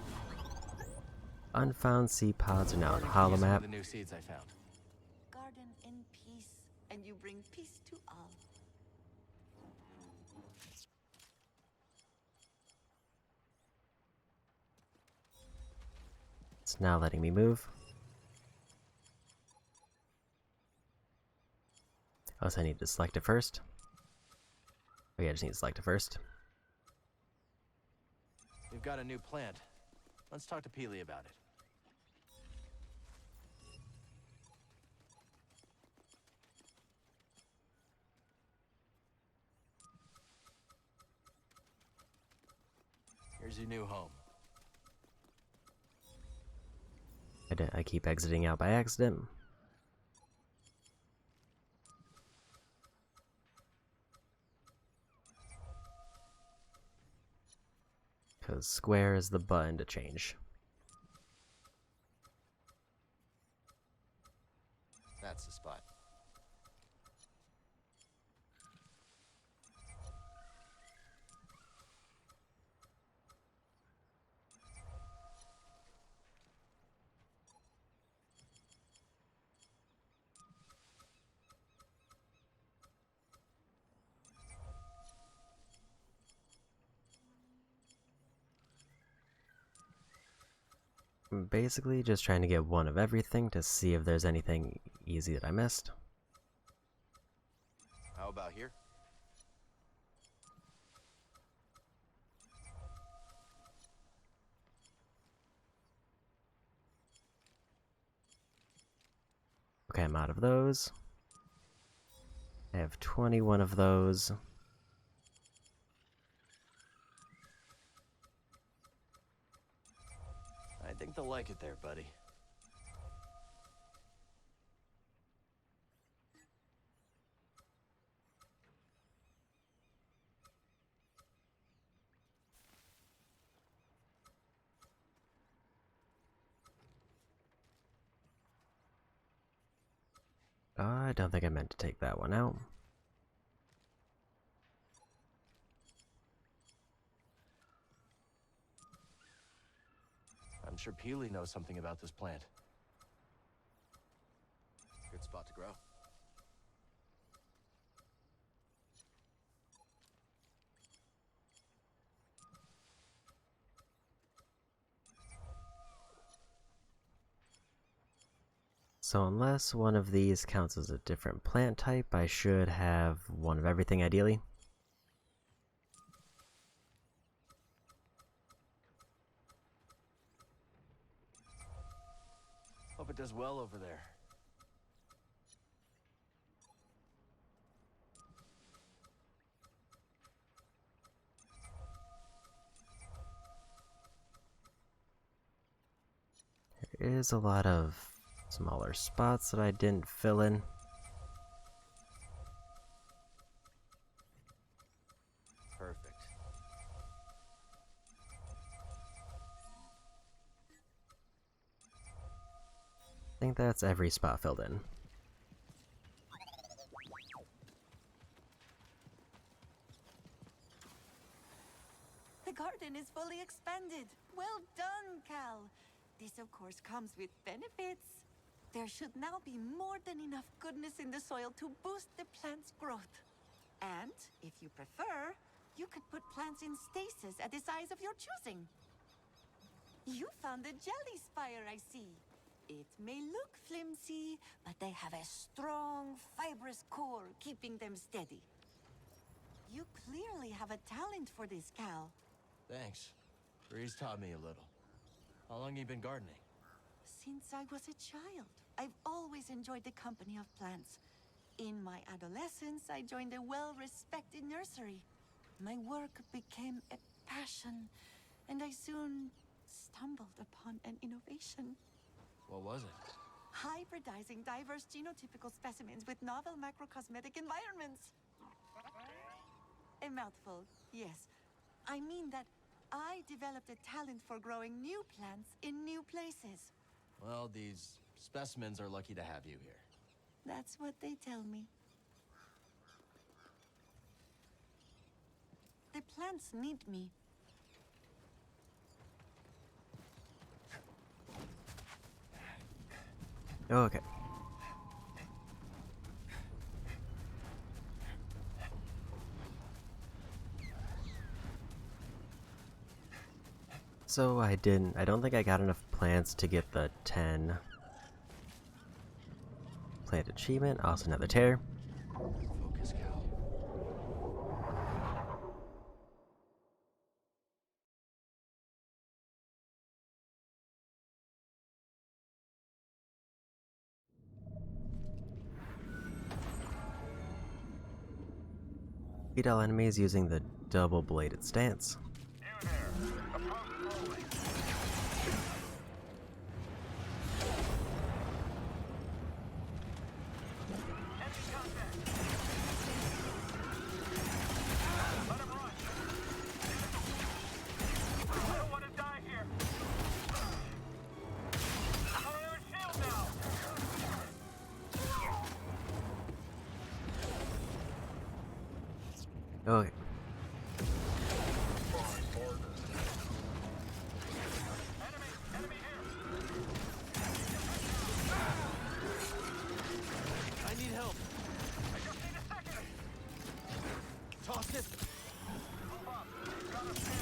Unfound seed pods are now on Garden hollow keys are map. the new seeds I found. Garden in peace, and you bring peace to all. It's now letting me move. Oh, so I need to select it first. Oh yeah, I just need to select it first. We've got a new plant. Let's talk to Peely about it. Here's your new home. I keep exiting out by accident. Because square is the button to change. That's the spot. I'm basically just trying to get one of everything to see if there's anything easy that I missed. How about here? Okay, I'm out of those. I have 21 of those. I think they'll like it there, buddy. I don't think I meant to take that one out. I'm sure Peely knows something about this plant. Good spot to grow. So unless one of these counts as a different plant type, I should have one of everything ideally. Hope it does well over there. There is a lot of smaller spots that I didn't fill in. Perfect. I think that's every spot filled in. The garden is fully expanded. Well done, Cal. This, of course, comes with benefits. There should now be more than enough goodness in the soil to boost the plant's growth. And, if you prefer, you could put plants in stasis at the size of your choosing. You found the jelly spire, I see. It may look flimsy, but they have a strong, fibrous core keeping them steady. You clearly have a talent for this, Cal. Thanks. Breeze taught me a little. How long you been gardening? Since I was a child, I've always enjoyed the company of plants. In my adolescence, I joined a well-respected nursery. My work became a passion, and I soon stumbled upon an innovation. What was it? Hybridizing diverse genotypical specimens with novel macrocosmetic environments. A mouthful, yes. I mean that I developed a talent for growing new plants in new places. Well, these specimens are lucky to have you here. That's what they tell me. The plants need me. Okay. So I don't think I got enough plants to get the 10 plant achievement. Also another tear. Focus, Cal. Beat all enemies using the double-bladed stance. You there. The Okay. I need help. I just need a second. Toss it. Move up. Got a spare.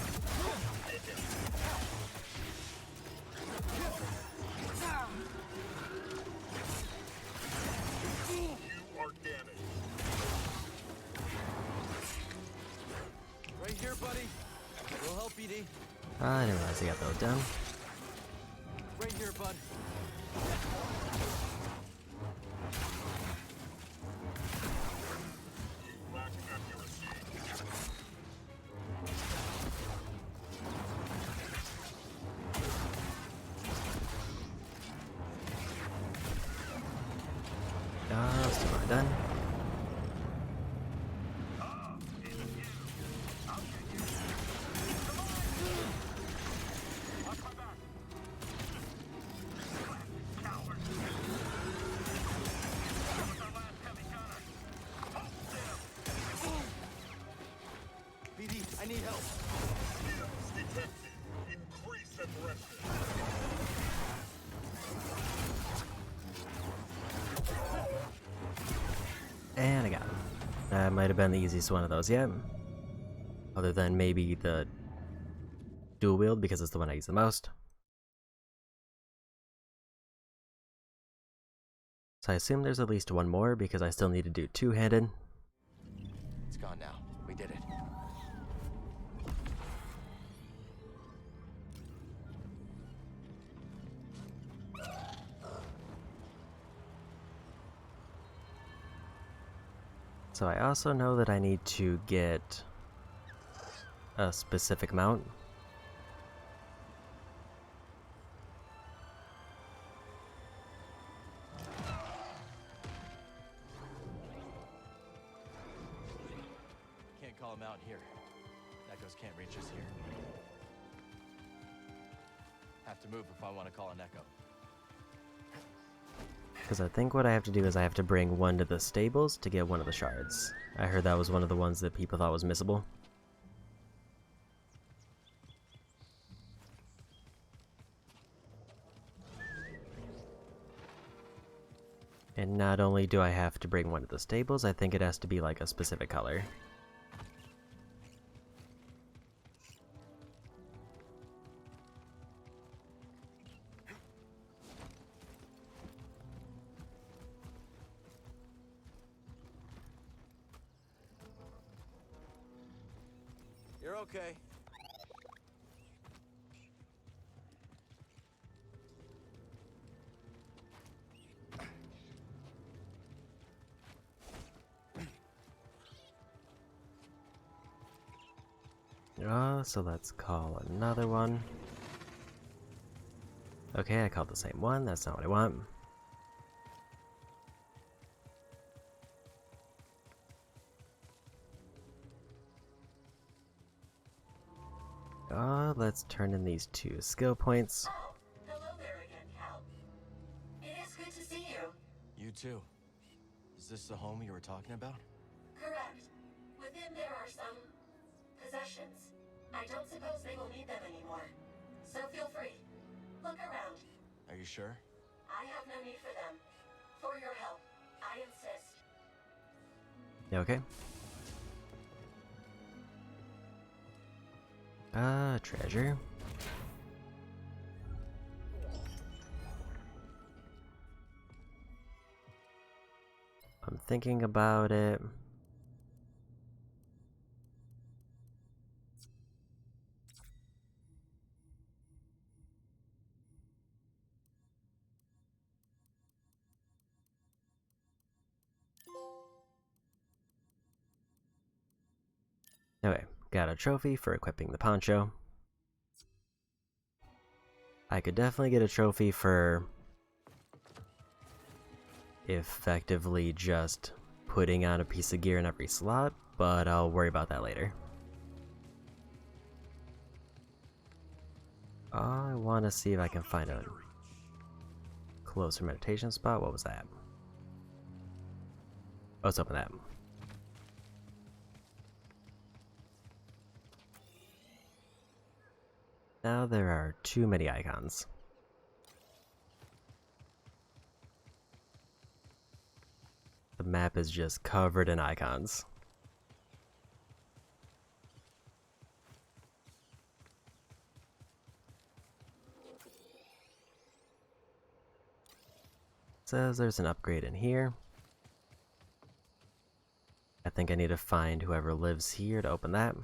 You are damaged. Right here, buddy. We'll help, ED. I didn't realize I got those down. Right here, bud. Lack accuracy. Still not done. BD, I need help. Skills detected. Increase aggression. And I got him. That might have been the easiest one of those yet. Other than maybe the dual wield, because it's the one I use the most. So I assume there's at least one more, because I still need to do two-handed. It's gone now. We did it. So I also know that I need to get a specific mount. Can't call him out here. Echoes can't reach us here. Have to move if I want to call an echo. Because I think what I have to do is I have to bring one to the stables to get one of the shards. I heard that was one of the ones that people thought was missable. And not only do I have to bring one to the stables, I think it has to be like a specific color. You're okay. So let's call another one. Okay, I called the same one. That's not what I want. Let's turn in these 2 skill points. Oh, hello there again, Cal. It is good to see you. You too. Is this the home you were talking about? Correct. Within there are some possessions. I don't suppose they will need them anymore. So feel free. Look around. Are you sure? I have no need for them. For your help, I insist. You okay? Treasure. I'm thinking about it. Okay, got a trophy for equipping the poncho. I could definitely get a trophy for effectively just putting on a piece of gear in every slot, but I'll worry about that later. I want to see if I can find a closer meditation spot. What was that? Oh, it's up in that. Now there are too many icons. The map is just covered in icons. Says there's an upgrade in here. I think I need to find whoever lives here to open that.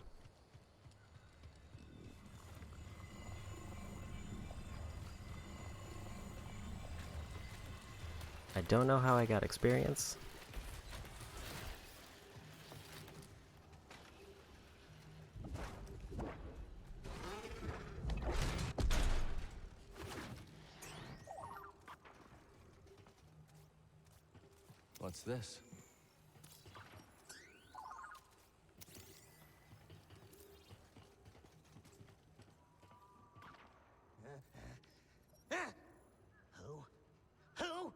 I don't know how I got experience. What's this? Who?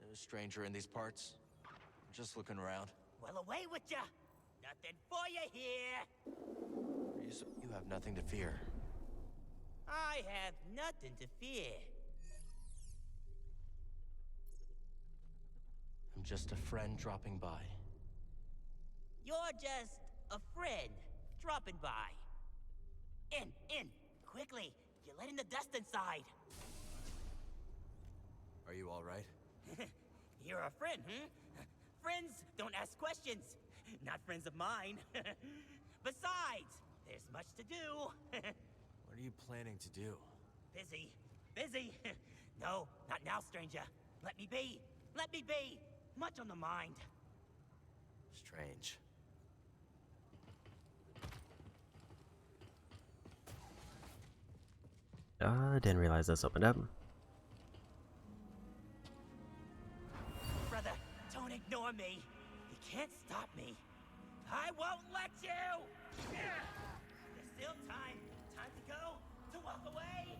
There's a stranger in these parts. I'm just looking around. Well, away with ya! Nothing for you here! You have nothing to fear. I have nothing to fear. I'm just a friend dropping by. You're just a friend dropping by. In! Quickly! You're letting the dust inside! Are you alright? You're a friend, hmm? Friends don't ask questions. Not friends of mine. Besides, there's much to do. What are you planning to do? Busy. No, not now, stranger. Let me be. Let me be. Much on the mind. Strange. Didn't realize this opened up. Brother, don't ignore me. You can't stop me. I won't let you! There's still time. Time to go. To walk away.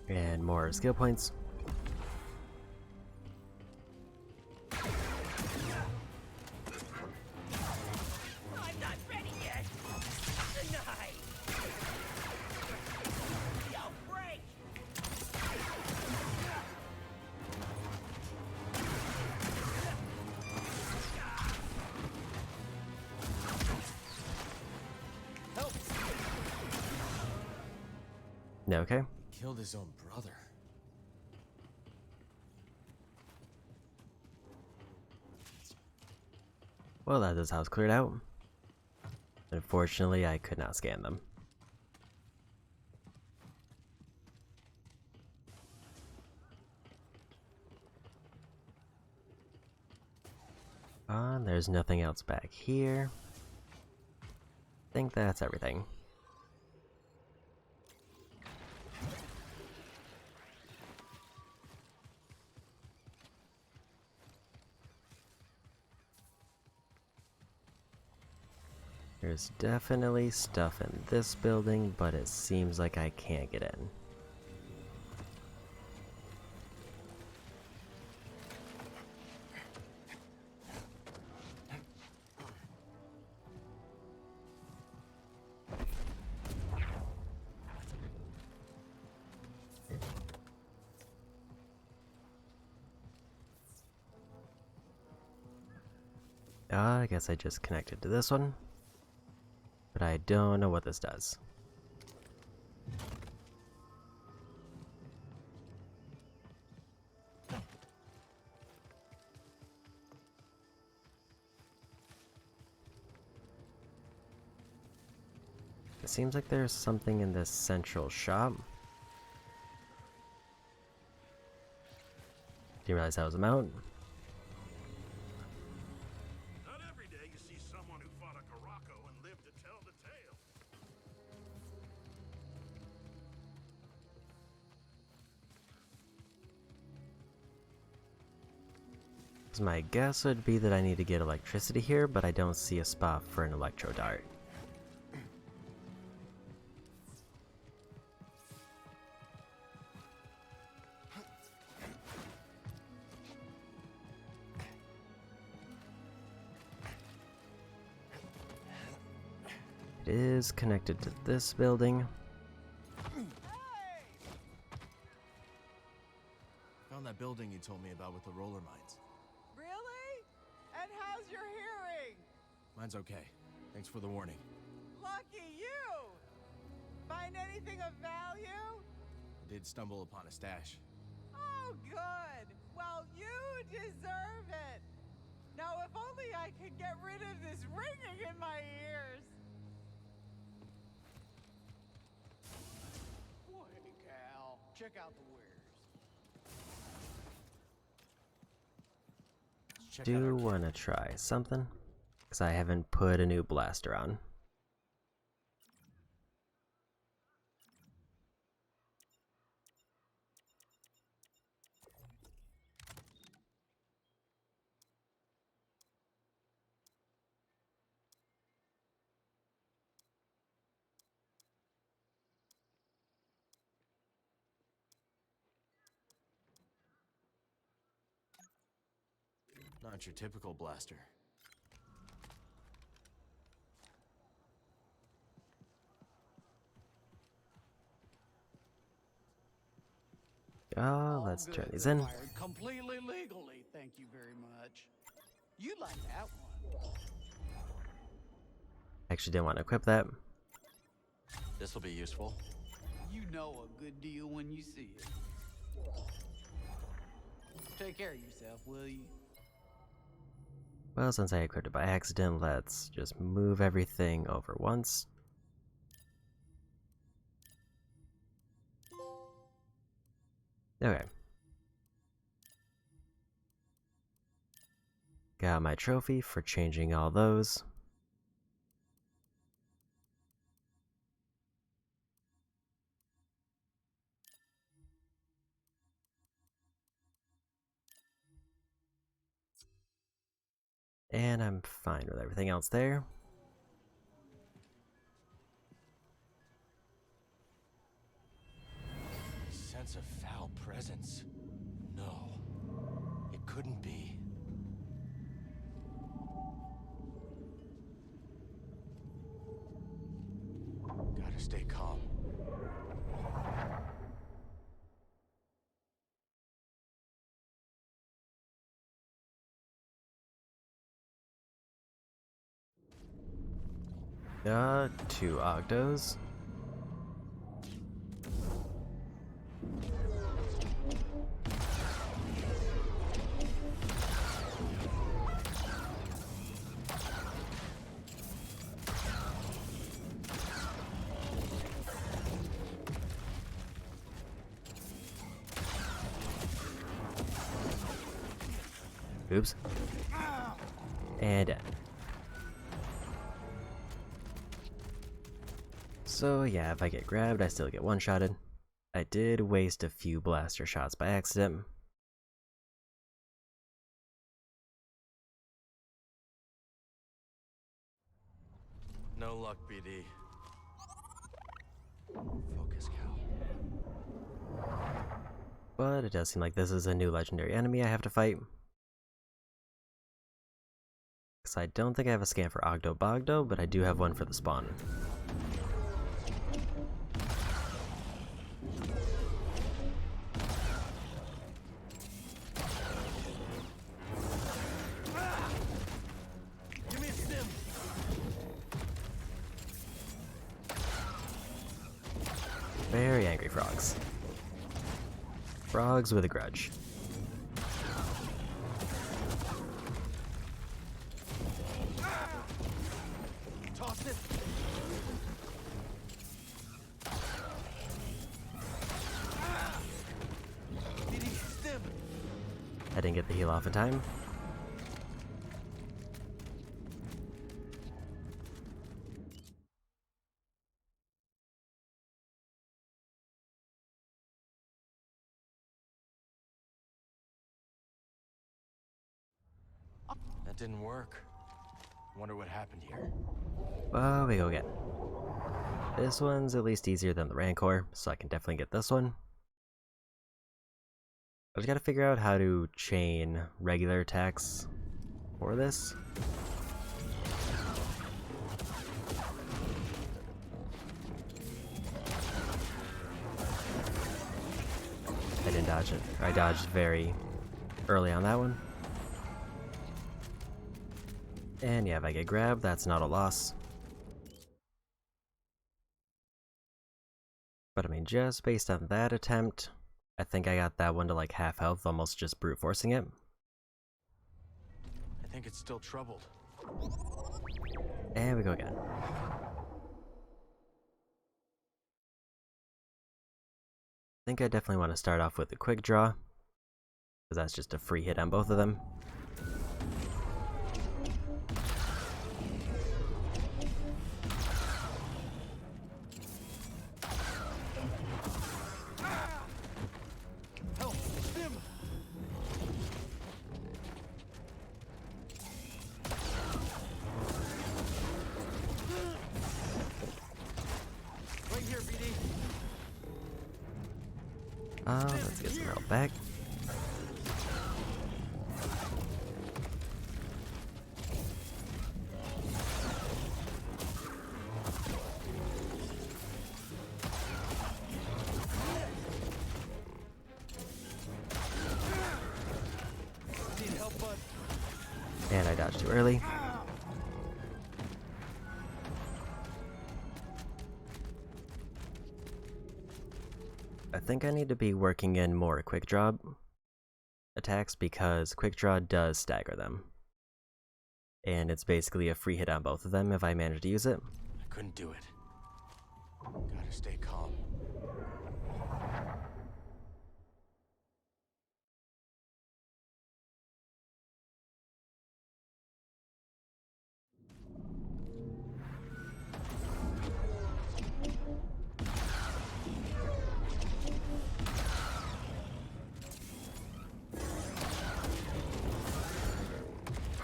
And more skill points. I'm not ready yet. Denied. Yo, break. Help! Okay. Killed his own brother. Well, that is house cleared out. Unfortunately, I could not scan them. There's nothing else back here. I think that's everything. There's definitely stuff in this building, but it seems like I can't get in. I guess I just connected to this one. But I don't know what this does. It seems like there's something in this central shop. Didn't realize that was a mount. Not every day you see someone who fought a Caraco and lived to tell the tale. So my guess would be that I need to get electricity here, but I don't see a spot for an electro dart. It is connected to this building. Found that building you told me about with the roller mines. Really? And how's your hearing? Mine's okay. Thanks for the warning. Lucky you! Find anything of value? I did stumble upon a stash. Oh, good. Well, you deserve it. Now, if only I could get rid of this ringing in my ears. Boy, Cal, check out the wares. Do want to try something, because I haven't put a new blaster on. Not your typical blaster. Let's turn these in. Completely legally, thank you very much. You like that one. Actually didn't want to equip that. This will be useful. You know a good deal when you see it. Take care of yourself, will you? Well, since I equipped it by accident, let's just move everything over once. Okay. Got my trophy for changing all those. And I'm fine with everything else there. Sense of foul presence. No, it couldn't be. Gotta stay calm. Two Ogdos. Oops. And dead. So yeah, if I get grabbed, I still get one-shotted. I did waste a few blaster shots by accident. No luck, BD. Focus, Cal. But it does seem like this is a new legendary enemy I have to fight. Because I don't think I have a scan for Ogdo Bogdo, but I do have one for the spawn. Give me a stim. Very angry frogs. Frogs with a grudge. Toss it. Stim. I didn't get the heal off in time. That didn't work. Wonder what happened here. Well, we go again. This one's at least easier than the Rancor, so I can definitely get this one. I just gotta figure out how to chain regular attacks for this. dodged it. I dodged very early on that one. And yeah, if I get grabbed, that's not a loss. But I mean, just based on that attempt, I think I got that one to like half health, almost just brute forcing it. I think it's still troubled. And we go again. I think I definitely want to start off with a quick draw, because that's just a free hit on both of them. Let's get some health back. And I dodged too early. I think I need to be working in more quick draw attacks because quick draw does stagger them. And it's basically a free hit on both of them if I manage to use it. I couldn't do it. Gotta stay calm.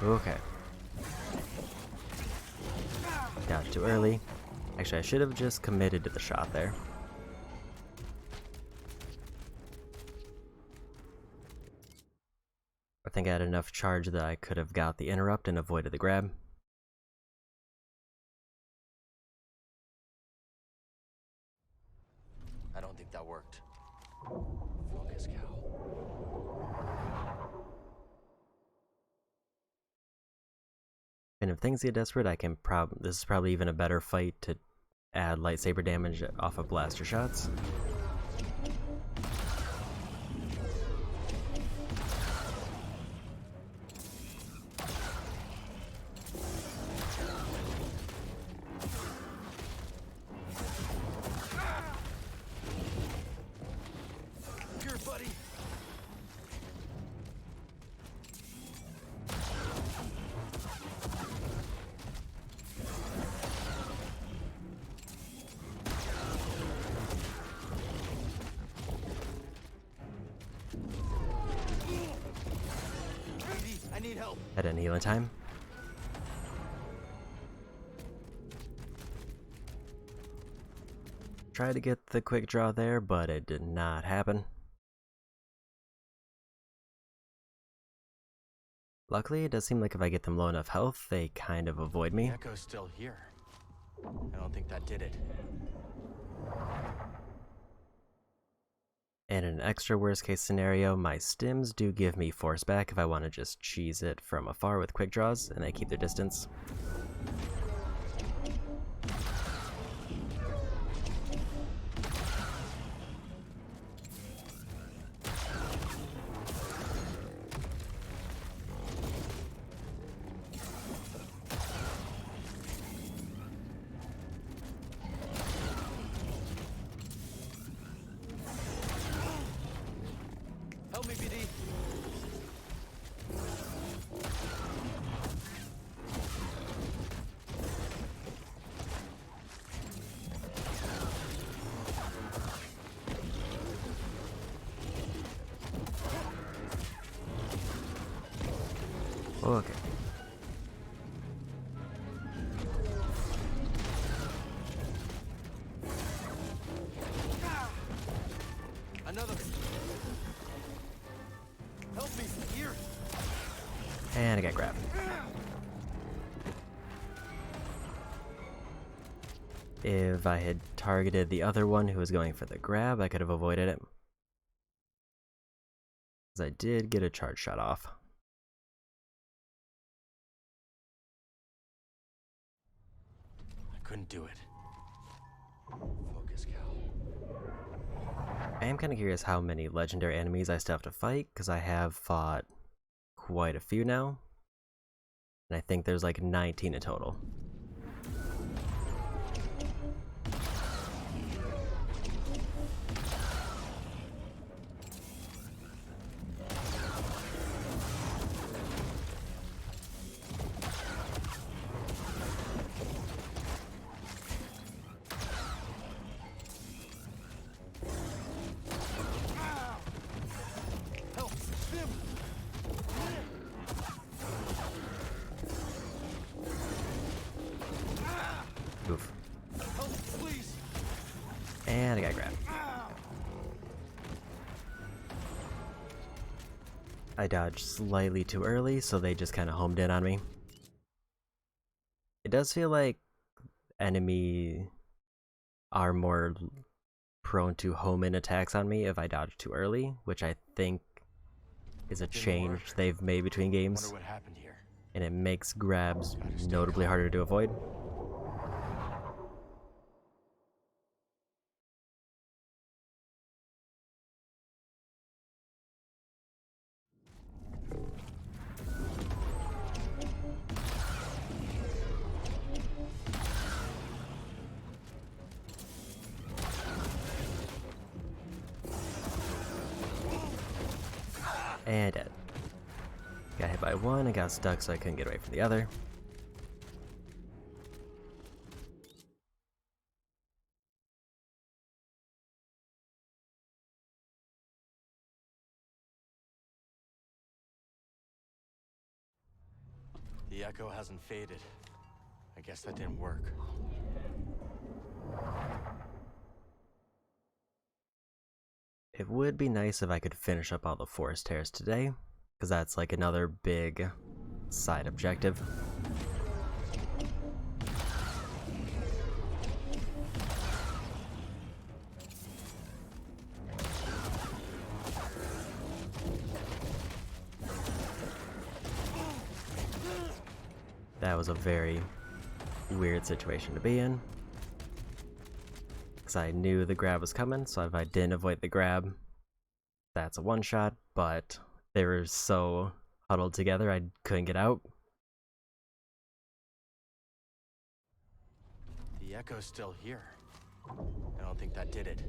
Okay. Dodged too early. Actually, I should have just committed to the shot there. I think I had enough charge that I could have got the interrupt and avoided the grab. I don't think that worked. Focus, Cal. And if things get desperate, I can this is probably even a better fight to add lightsaber damage off of blaster shots. Here, buddy. I need help. I didn't heal in time. Tried to get the quick draw there, but it did not happen. Luckily, it does seem like if I get them low enough health, they kind of avoid me. The Echo's still here. I don't think that did it. And in an extra worst case scenario, my stims do give me force back if I want to just cheese it from afar with quick draws, and they keep their distance. Help me, BD. Okay. Another. Help me here. And I got grabbed. If I had targeted the other one who was going for the grab, I could have avoided it. Because I did get a charge shot off. I couldn't do it. Focus, Cal. I am kind of curious how many legendary enemies I still have to fight, because I have fought quite a few now. And I think there's like 19 in total. Oof. And I got grabbed. I dodged slightly too early, so they just kind of homed in on me. It does feel like enemy are more prone to home in attacks on me if I dodge too early, which I think is a change they've made between games. Wonder what happened here. And it makes grabs notably harder to avoid. And dead. Got hit by one and got stuck, so I couldn't get away from the other. The echo hasn't faded. I guess that didn't work. It would be nice if I could finish up all the forest terrace today, because that's like another big side objective. That was a very weird situation to be in. Because I knew the grab was coming, so if I didn't avoid the grab, that's a one-shot, but they were so huddled together I couldn't get out. The echo's still here. I don't think that did it.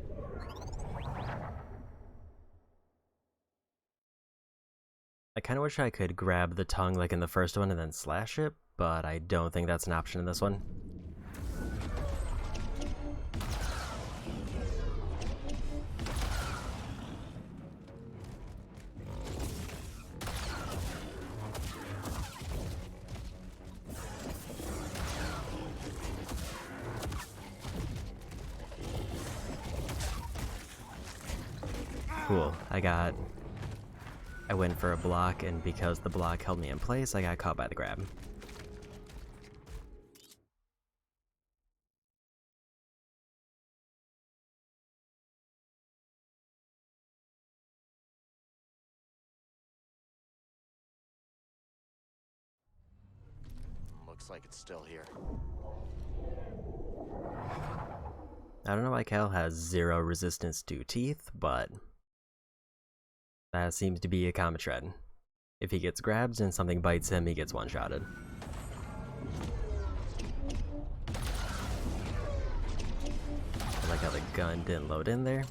I kind of wish I could grab the tongue like in the first one and then slash it, but I don't think that's an option in this one. Cool, I went for a block, and because the block held me in place, I got caught by the grab. Looks like it's still here. I don't know why Cal has 0 resistance to teeth, but that seems to be a common trend. If he gets grabs and something bites him, he gets one-shotted. I like how the gun didn't load in there.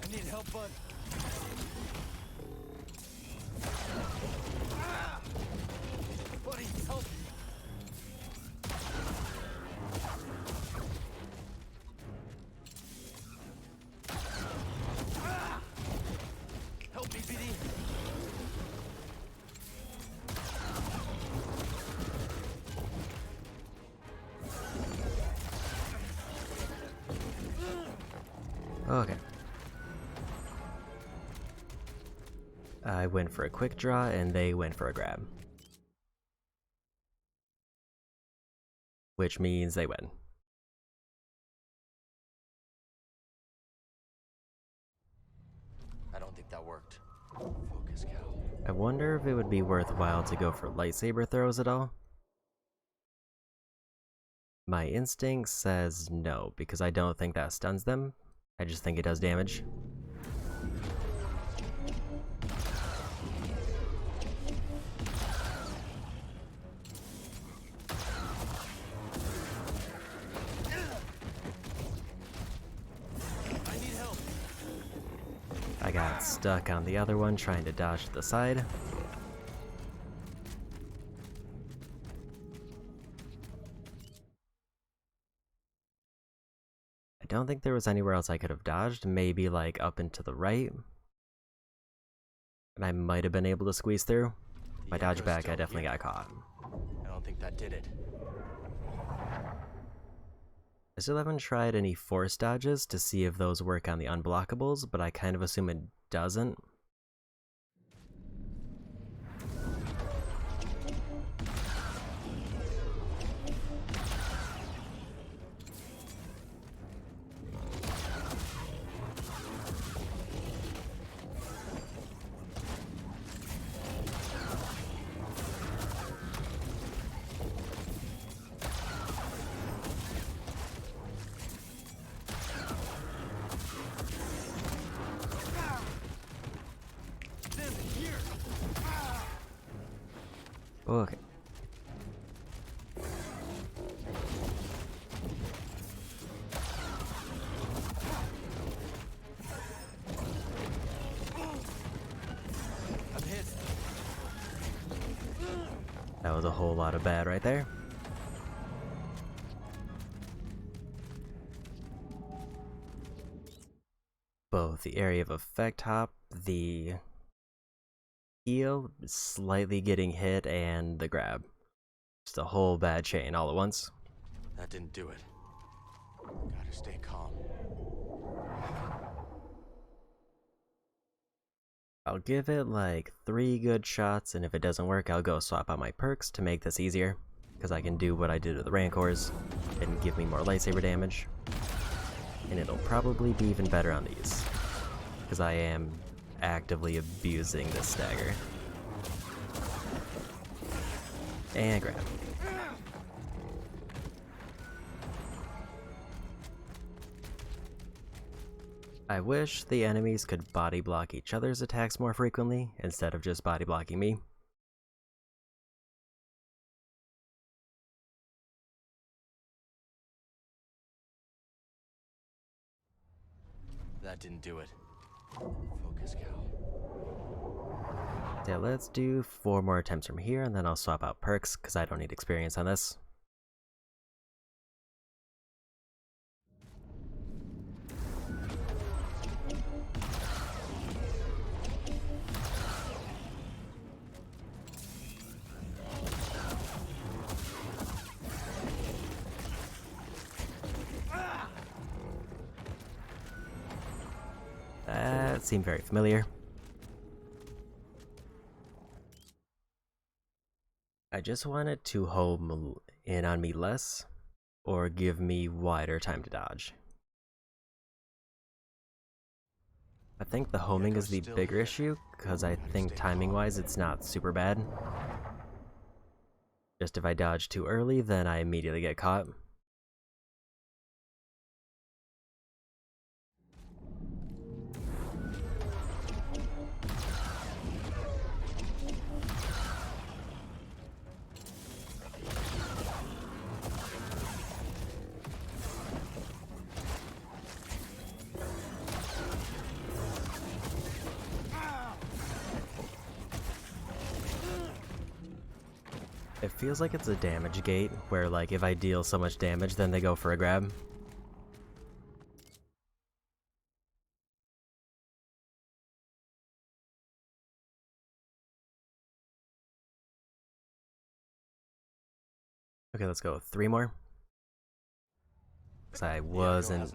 I need help, bud. Buddy, help! Help me, BD! Okay. I went for a quick draw, and they went for a grab. which means they win. I don't think that worked. Focus, Cal. I wonder if it would be worthwhile to go for lightsaber throws at all. My instinct says no, because I don't think that stuns them. I just think it does damage. I got stuck on the other one trying to dodge to the side. I don't think there was anywhere else I could have dodged, maybe like up and to the right. And I might have been able to squeeze through. If I dodge back, I definitely got caught. I don't think that did it. I still haven't tried any force dodges to see if those work on the unblockables, but I kind of assume it doesn't. Okay. That was a whole lot of bad right there. Both the area of effect hop, the heal, slightly getting hit, and the grab. Just a whole bad chain all at once. That didn't do it. Gotta stay calm. I'll give it like 3 good shots, and if it doesn't work, I'll go swap out my perks to make this easier. Because I can do what I did with the Rancors and give me more lightsaber damage. And it'll probably be even better on these. Because I am actively abusing this stagger. And grab. I wish the enemies could body block each other's attacks more frequently, instead of just body blocking me. That didn't do it. Focus, Cal. Yeah, let's do 4 more attempts from here, and then I'll swap out perks, because I don't need experience on this. That seemed very familiar. I just want it to home in on me less, or give me wider time to dodge. I think the homing is the bigger issue, because I think timing-wise it's not super bad. Just if I dodge too early, then I immediately get caught. It feels like it's a damage gate, where like if I deal so much damage, then they go for a grab. Okay, let's go 3 more. Because I wasn't...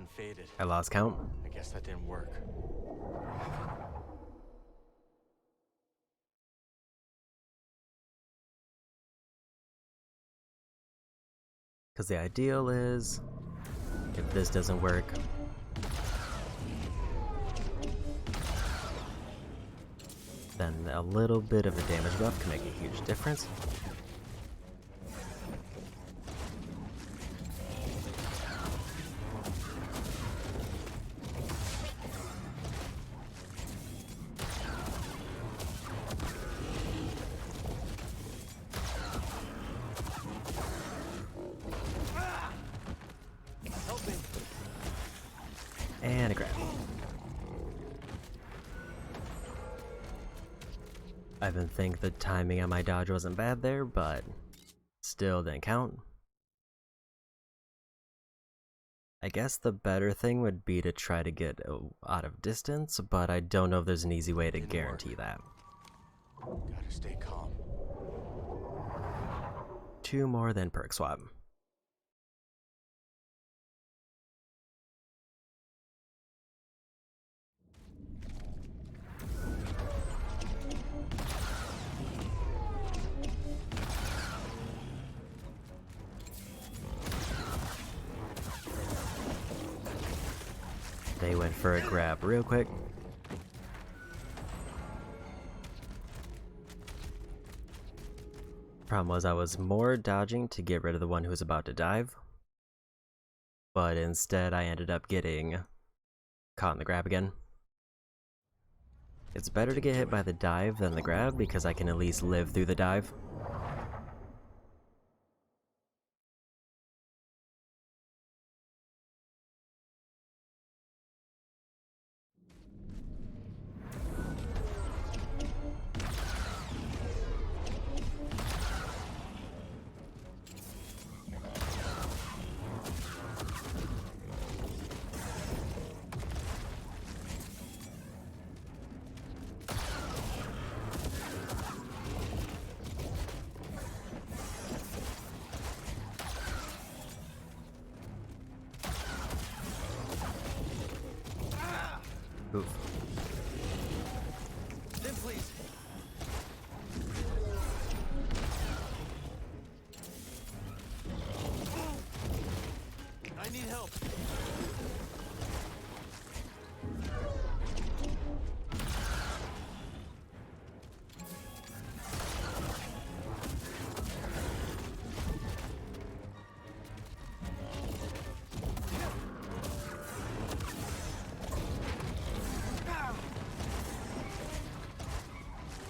I lost count. I guess that didn't work. Because the ideal is, if this doesn't work, then a little bit of a damage buff can make a huge difference. And a grab. I even think the timing on my dodge wasn't bad there, but still didn't count. I guess the better thing would be to try to get out of distance, but I don't know if there's an easy way to guarantee that. Gotta stay calm. 2 more than perk swap. They went for a grab real quick. Problem was I was more dodging to get rid of the one who was about to dive, but instead I ended up getting caught in the grab again. It's better to get hit by the dive than the grab because I can at least live through the dive. Oof. Then please. I need help.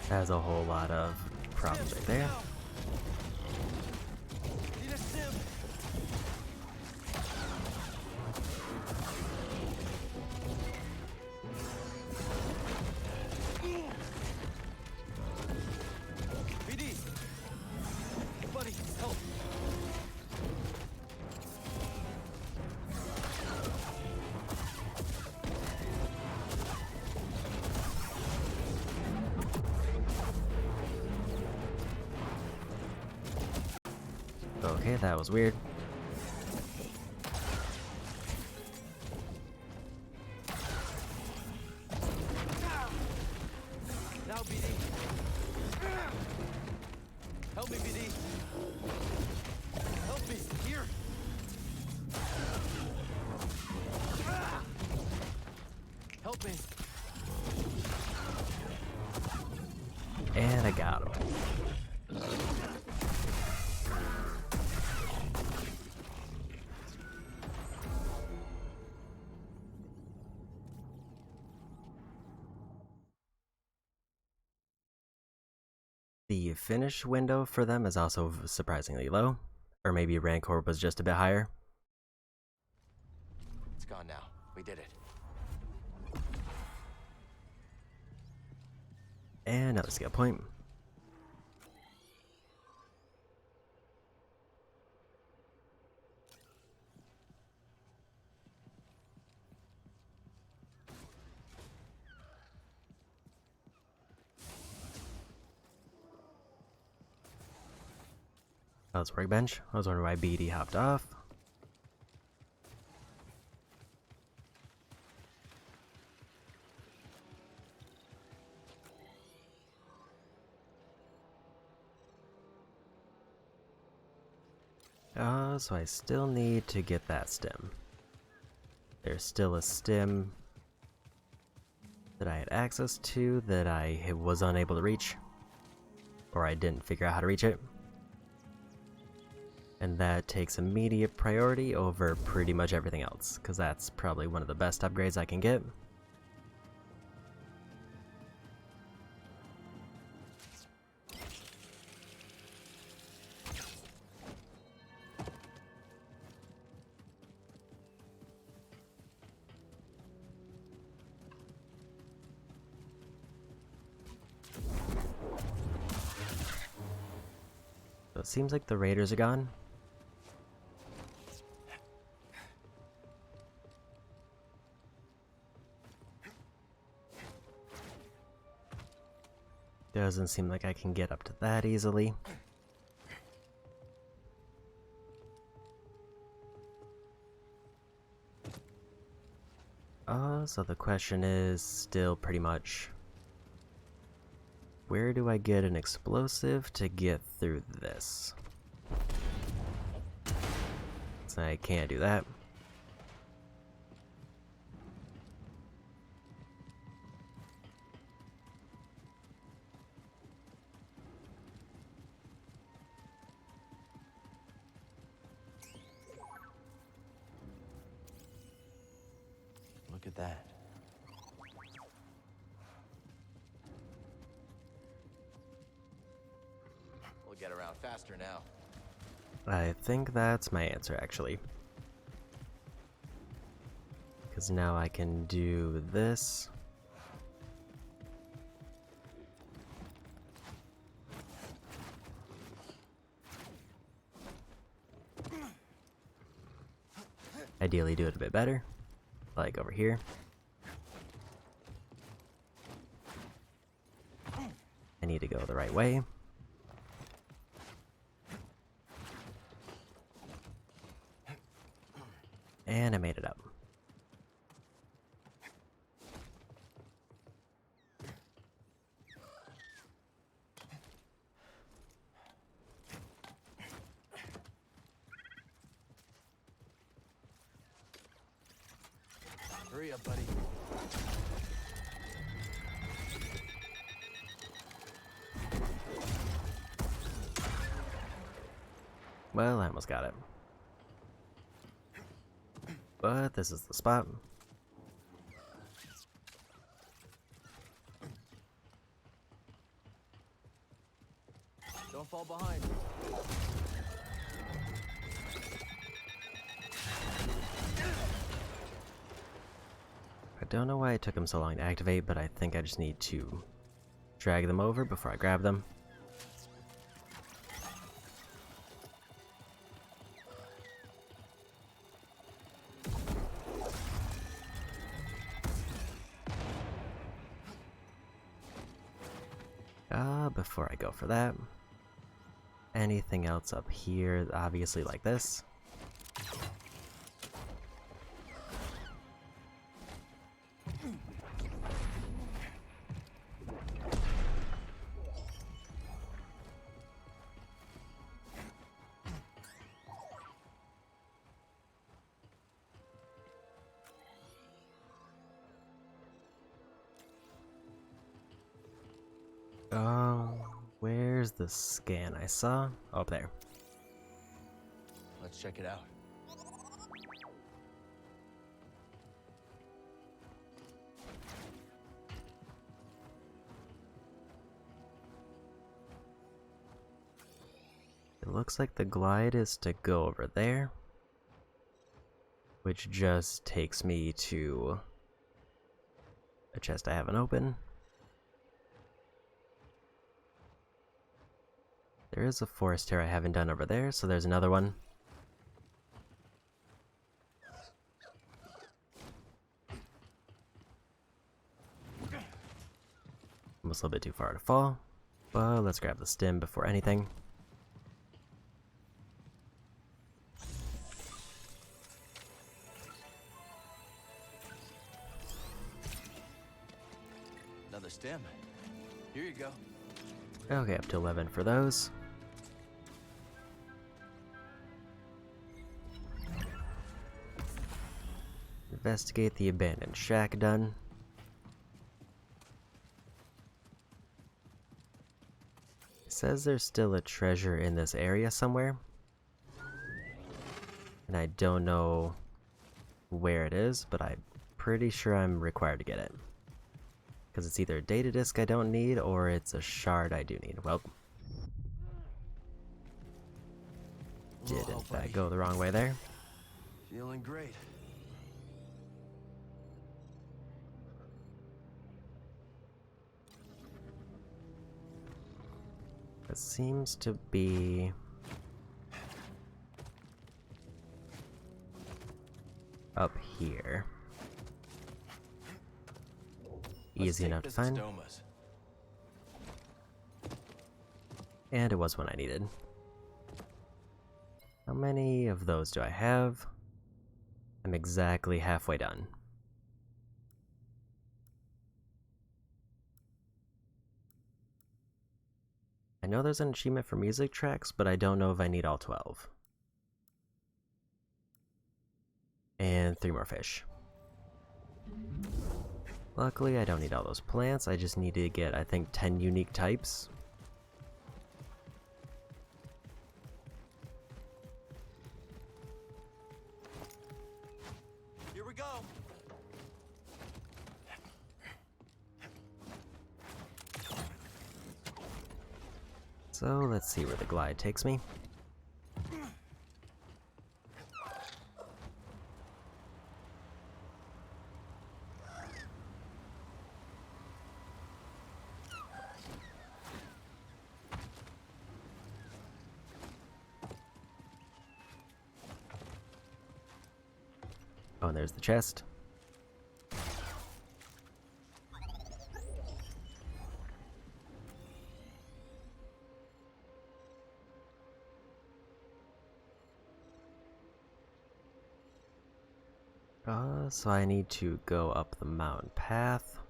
Has a whole lot of problems right there. Need a sim. BD. Buddy, help. Okay, that was weird. Now, BD. Help me, BD. Help me. Here. Help me. And I got him. The finish window for them is also surprisingly low, or maybe Rancor was just a bit higher. It's gone now. We did it. And another skill point. That was workbench. I was wondering why BD hopped off. So I still need to get that stem. There's still a stem that I had access to that I was unable to reach. Or I didn't figure out how to reach it. And that takes immediate priority over pretty much everything else, because that's probably one of the best upgrades I can get. So it seems like the raiders are gone. Doesn't seem like I can get up to that easily. So the question is still pretty much, where do I get an explosive to get through this? So I can't do that. Look at that. We'll get around faster now. I think that's my answer, actually. Because now I can do this. Ideally do it a bit better, like over here. I need to go the right way. And I made it up. Hurry up, buddy. Well, I almost got it. But this is the spot. Don't fall behind. I don't know why it took them so long to activate, but I think I just need to drag them over before I grab them. Before I go for that, anything else up here, obviously like this. Where's the scan I saw? Oh, up there. Let's check it out. It looks like the glide is to go over there, which just takes me to a chest I haven't opened. There is a forest tear I haven't done over there, so there's another one. Almost a little bit too far to fall, but let's grab the stem before anything. Another stem. Here you go. Okay, up to 11 for those. Investigate the abandoned shack done. It says there's still a treasure in this area somewhere. And I don't know where it is, but I'm pretty sure I'm required to get it. Because it's either a data disk I don't need, or it's a shard I do need. Well, did in fact go the wrong way there. Feeling great. It seems to be up here. Easy enough to find. And it was one I needed. How many of those do I have? I'm exactly halfway done. I know there's an achievement for music tracks, but I don't know if I need all 12. And 3 more fish. Luckily, I don't need all those plants. I just need to get, I think, 10 unique types. Here we go. So let's see where the glide takes me. Oh, and there's the chest. So I need to go up the mountain path.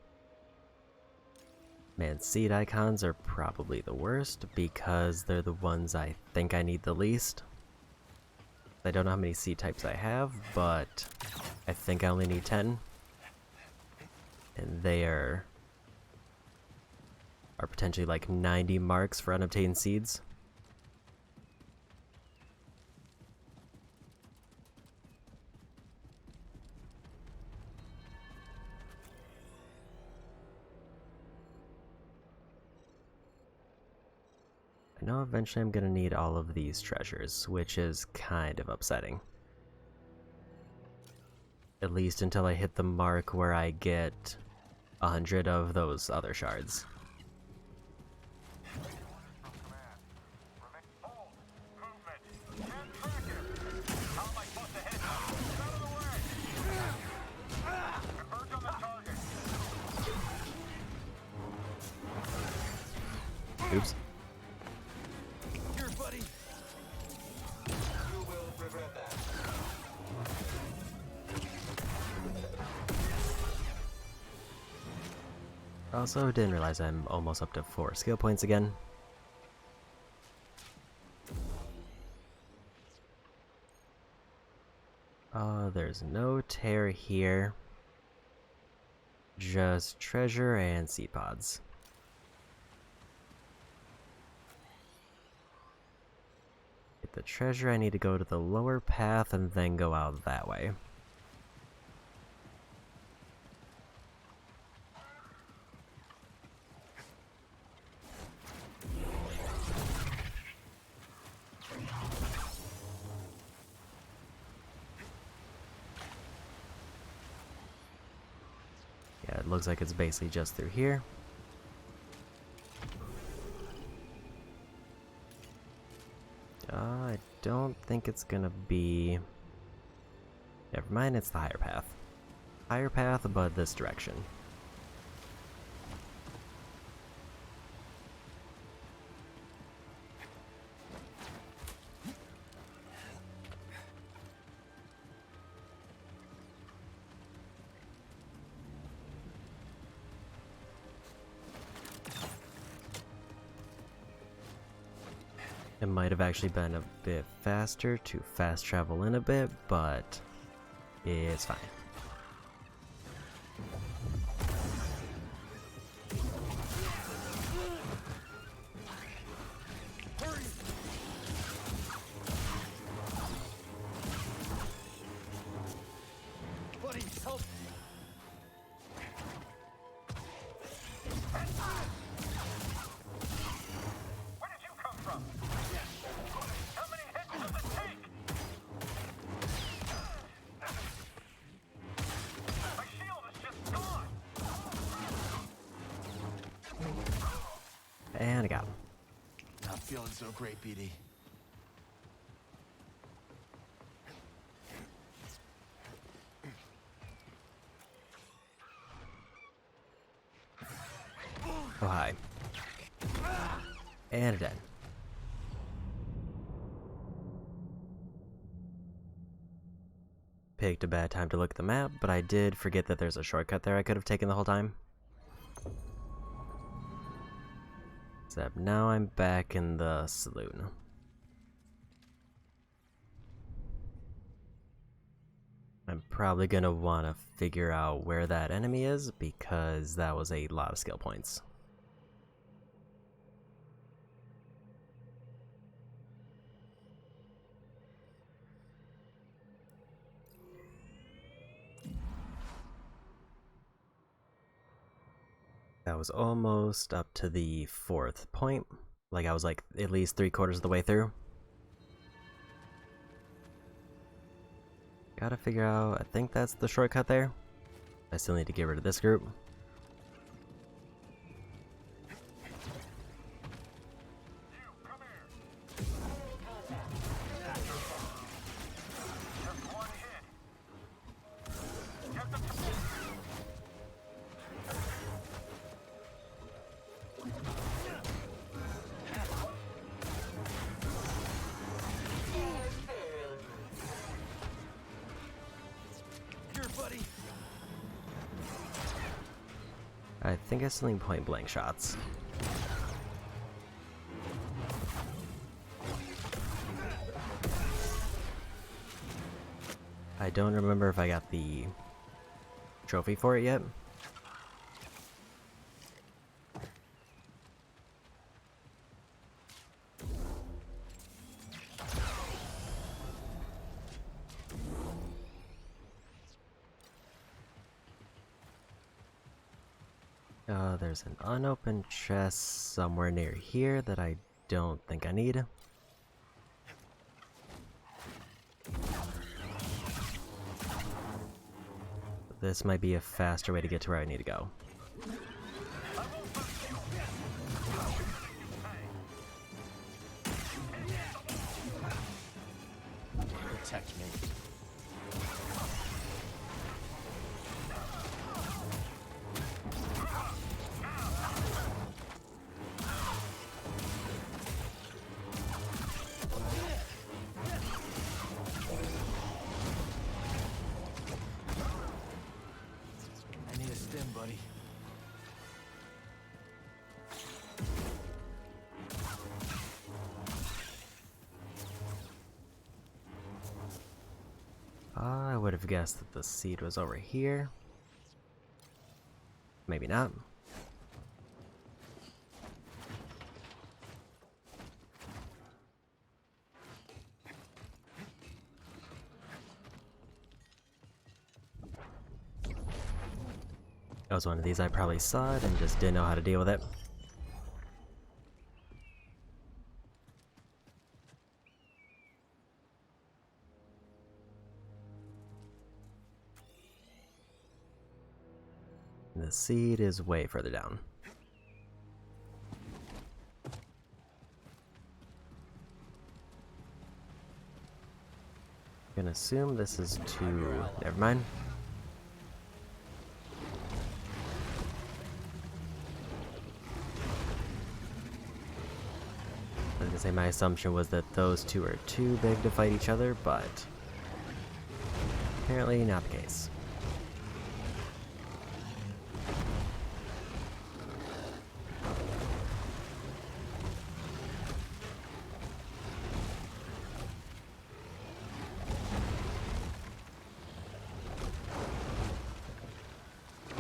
Man, seed icons are probably the worst because they're the ones I think I need the least. I don't know how many seed types I have, but I think I only need 10. And they are potentially like 90 marks for unobtained seeds. I know eventually I'm gonna need all of these treasures, which is kind of upsetting. At least until I hit the mark where I get 100 of those other shards. Oops. Here, buddy. You will regret that. Also, didn't realize I'm almost up to 4 skill points again. There's no tear here. Just treasure and seed pods. Get the treasure, I need to go to the lower path and then go out that way. Yeah, it looks like it's basically just through here. I don't think it's gonna be... Never mind, it's the higher path. Higher path, but this direction. It might have actually been a bit faster to fast travel in a bit, but it's fine. Buddy, help! Where did you come from? How many hits does it take? My shield is just gone. And I got him. Not feeling so great, BD. Oh, hi. And dead. Picked a bad time to look at the map, but I did forget that there's a shortcut there I could have taken the whole time. Except now I'm back in the saloon. I'm probably gonna want to figure out where that enemy is, because that was a lot of skill points. That was almost up to the 4th point. Like, I was like at least 3/4 of the way through. Gotta figure out, I think that's the shortcut there. I still need to get rid of this group. I think I still need point blank shots. I don't remember if I got the trophy for it yet. There's an unopened chest somewhere near here that I don't think I need. This might be a faster way to get to where I need to go. Protect me. Buddy. I would have guessed that the seed was over here. Maybe not. That was one of these I probably saw it and just didn't know how to deal with it. The seed is way further down. I'm gonna assume this is to... never mind. I was gonna say my assumption was that those two are too big to fight each other, but apparently not the case.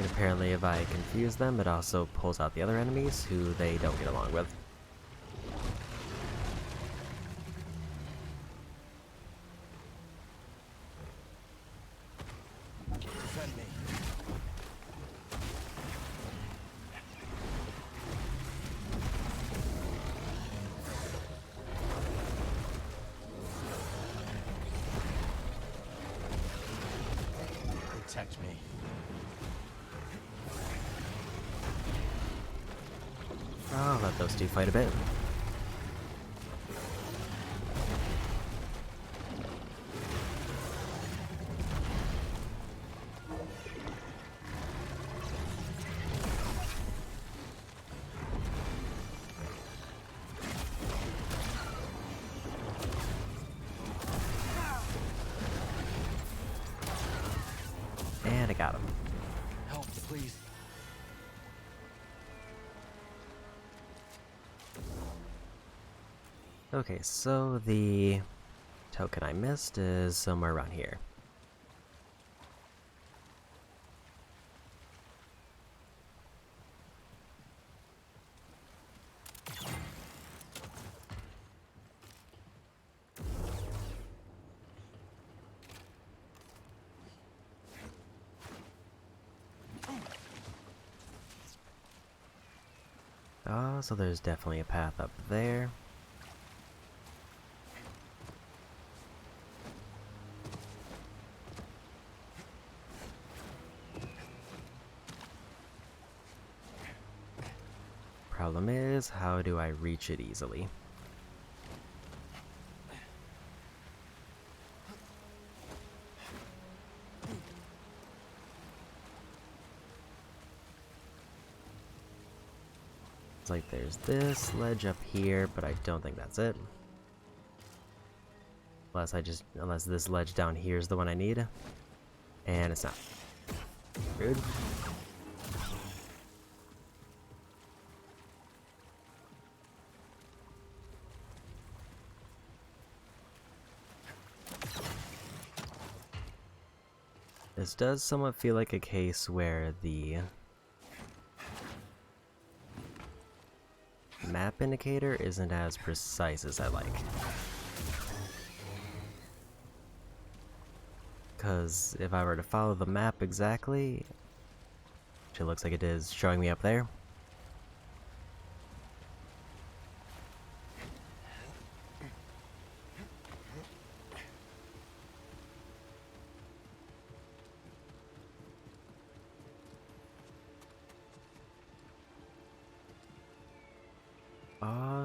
And apparently if I confuse them, it also pulls out the other enemies who they don't get along with. Defend me. Protect me. I'll let those two fight a bit. And I got him. Help, please. Okay, so the token I missed is somewhere around here. Oh, so there's definitely a path up there. Problem is, how do I reach it easily? It's like there's this ledge up here, but I don't think that's it. Unless this ledge down here is the one I need. And it's not. Rude. This does somewhat feel like a case where the map indicator isn't as precise as I like. Because if I were to follow the map exactly, which it looks like it is showing me up there,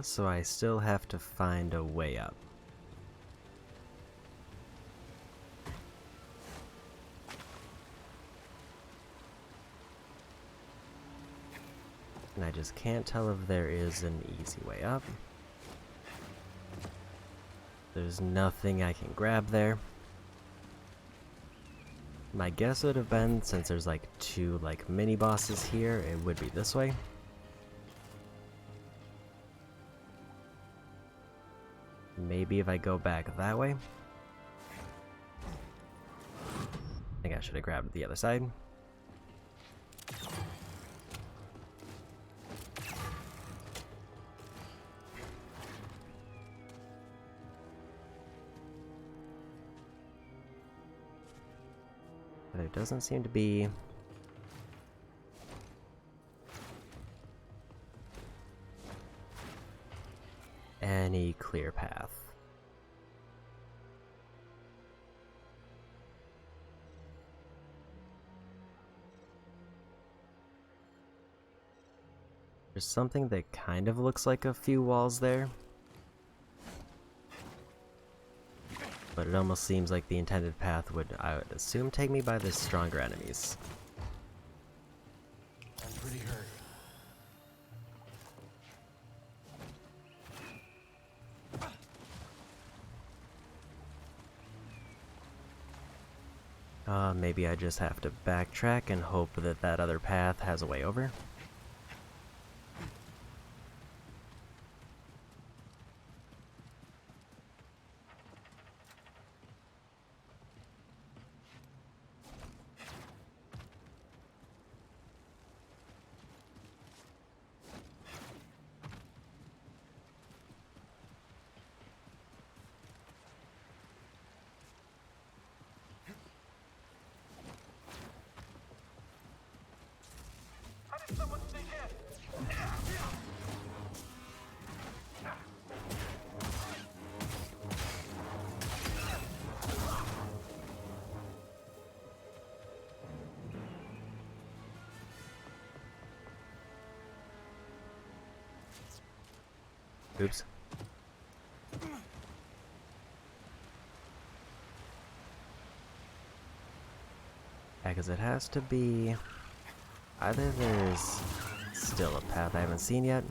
so I still have to find a way up. And I just can't tell if there is an easy way up. There's nothing I can grab there. My guess would have been, since there's like two like mini bosses here, it would be this way. Maybe if I go back that way. I think I should have grabbed the other side. But there doesn't seem to be any clear path. There's something that kind of looks like a few walls there, but it almost seems like the intended path would, I would assume, take me by the stronger enemies. I'm pretty hurt. Maybe I just have to backtrack and hope that that other path has a way over. Oops. Yeah, because it has to be... Either there's still a path I haven't seen yet.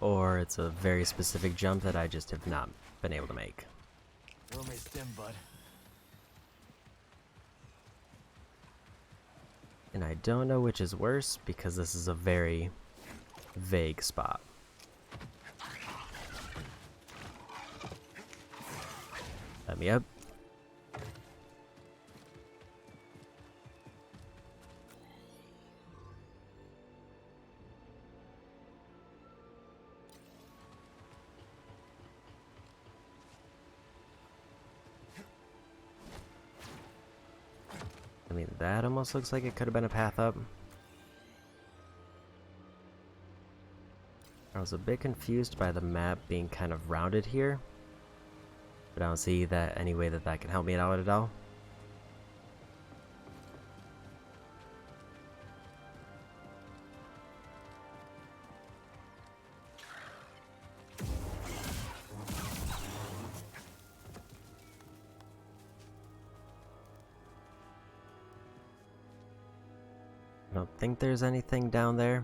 Or it's a very specific jump that I just have not been able to make. Will may stim, bud. And I don't know which is worse because this is a very vague spot. Let me up. I mean, that almost looks like it could have been a path up. I was a bit confused by the map being kind of rounded here, but I don't see that any way that that can help me out at all. I don't think there's anything down there.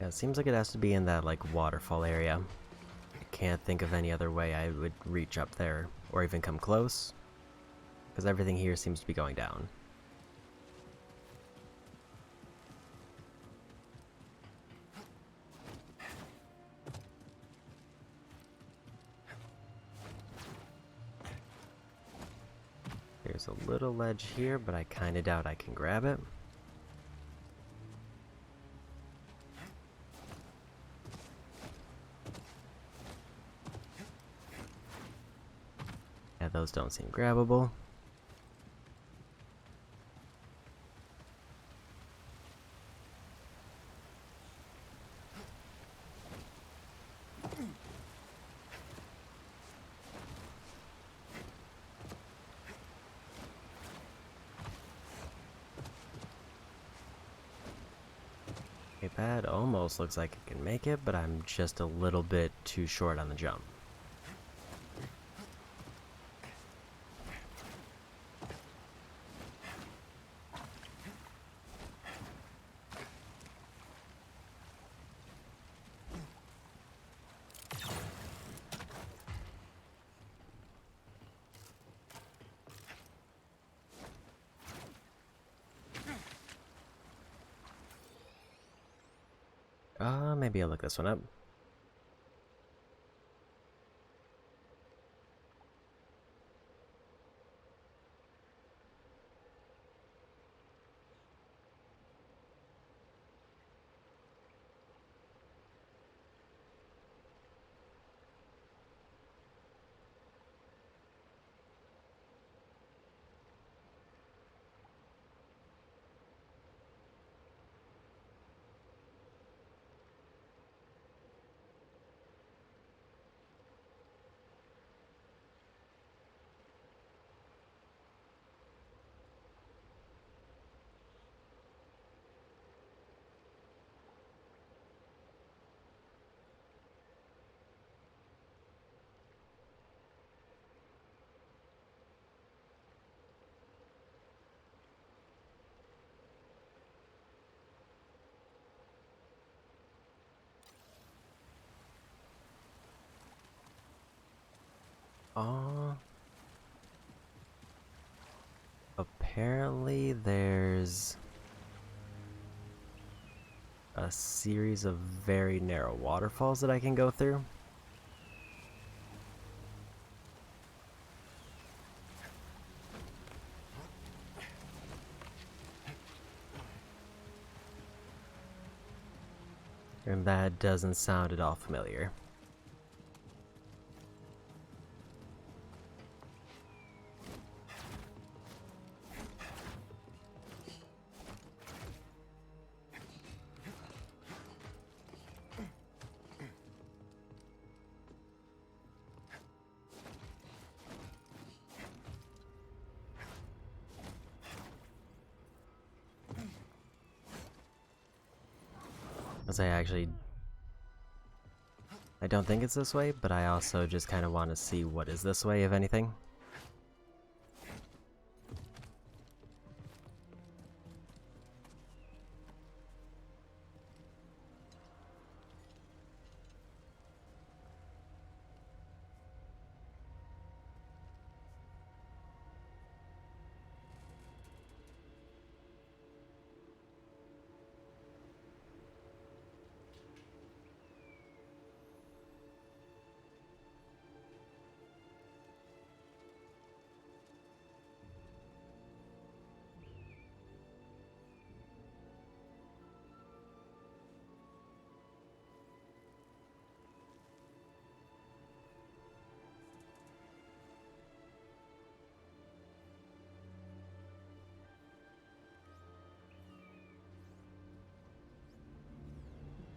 Yeah, it seems like it has to be in that, like, waterfall area. I can't think of any other way I would reach up there, or even come close, because everything here seems to be going down. There's a little ledge here, but I kinda doubt I can grab it. Yeah, those don't seem grabbable. Okay, that almost looks like it can make it, but I'm just a little bit too short on the jump. Maybe I'll look this one up. Apparently there's a series of very narrow waterfalls that I can go through. And that doesn't sound at all familiar. As I don't think it's this way, but I also just kind of want to see what is this way, if anything.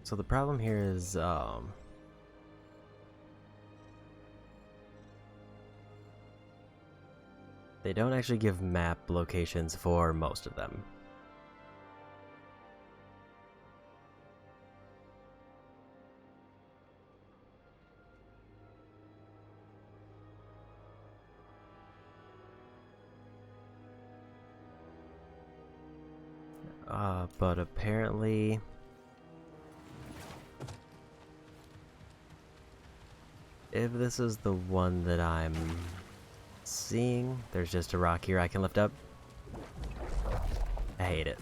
So the problem here is, they don't actually give map locations for most of them. But apparently if this is the one that I'm seeing, there's just a rock here I can lift up. I hate it.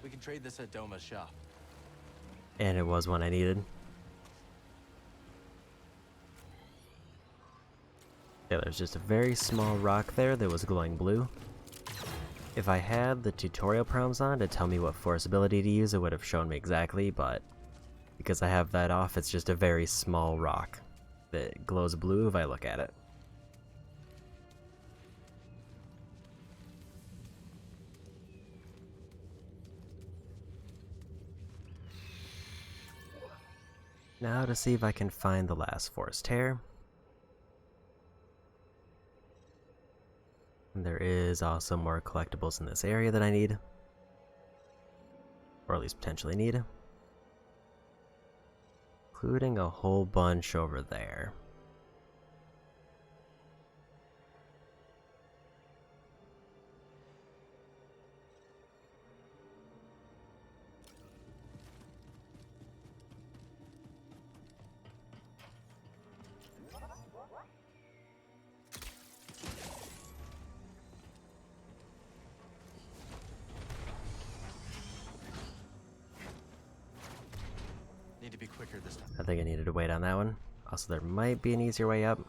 We can trade this at Doma's shop. And it was one I needed. Yeah, there's just a very small rock there that was glowing blue. If I had the tutorial prompts on to tell me what force ability to use, it would have shown me exactly, but because I have that off, it's just a very small rock that glows blue if I look at it. Now to see if I can find the last force tear. And there is also more collectibles in this area that I need. Or at least potentially need. Including a whole bunch over there. Need to be quicker this time. I think I needed to wait on that one. Also, there might be an easier way up.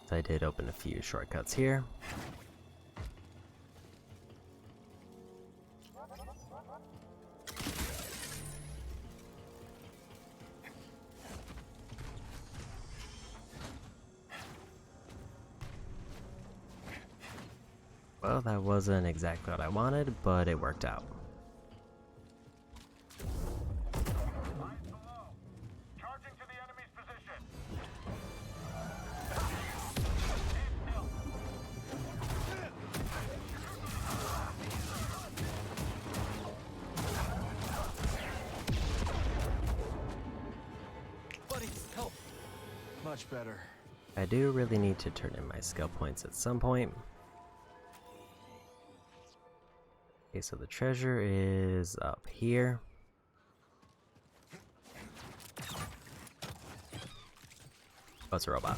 So I did open a few shortcuts here. Well, that wasn't exactly what I wanted, but it worked out. Charging to the enemy's position. Buddy, help! Much better. I do really need to turn in my skill points at some point. Okay, so the treasure is up here. Oh, it's a robot.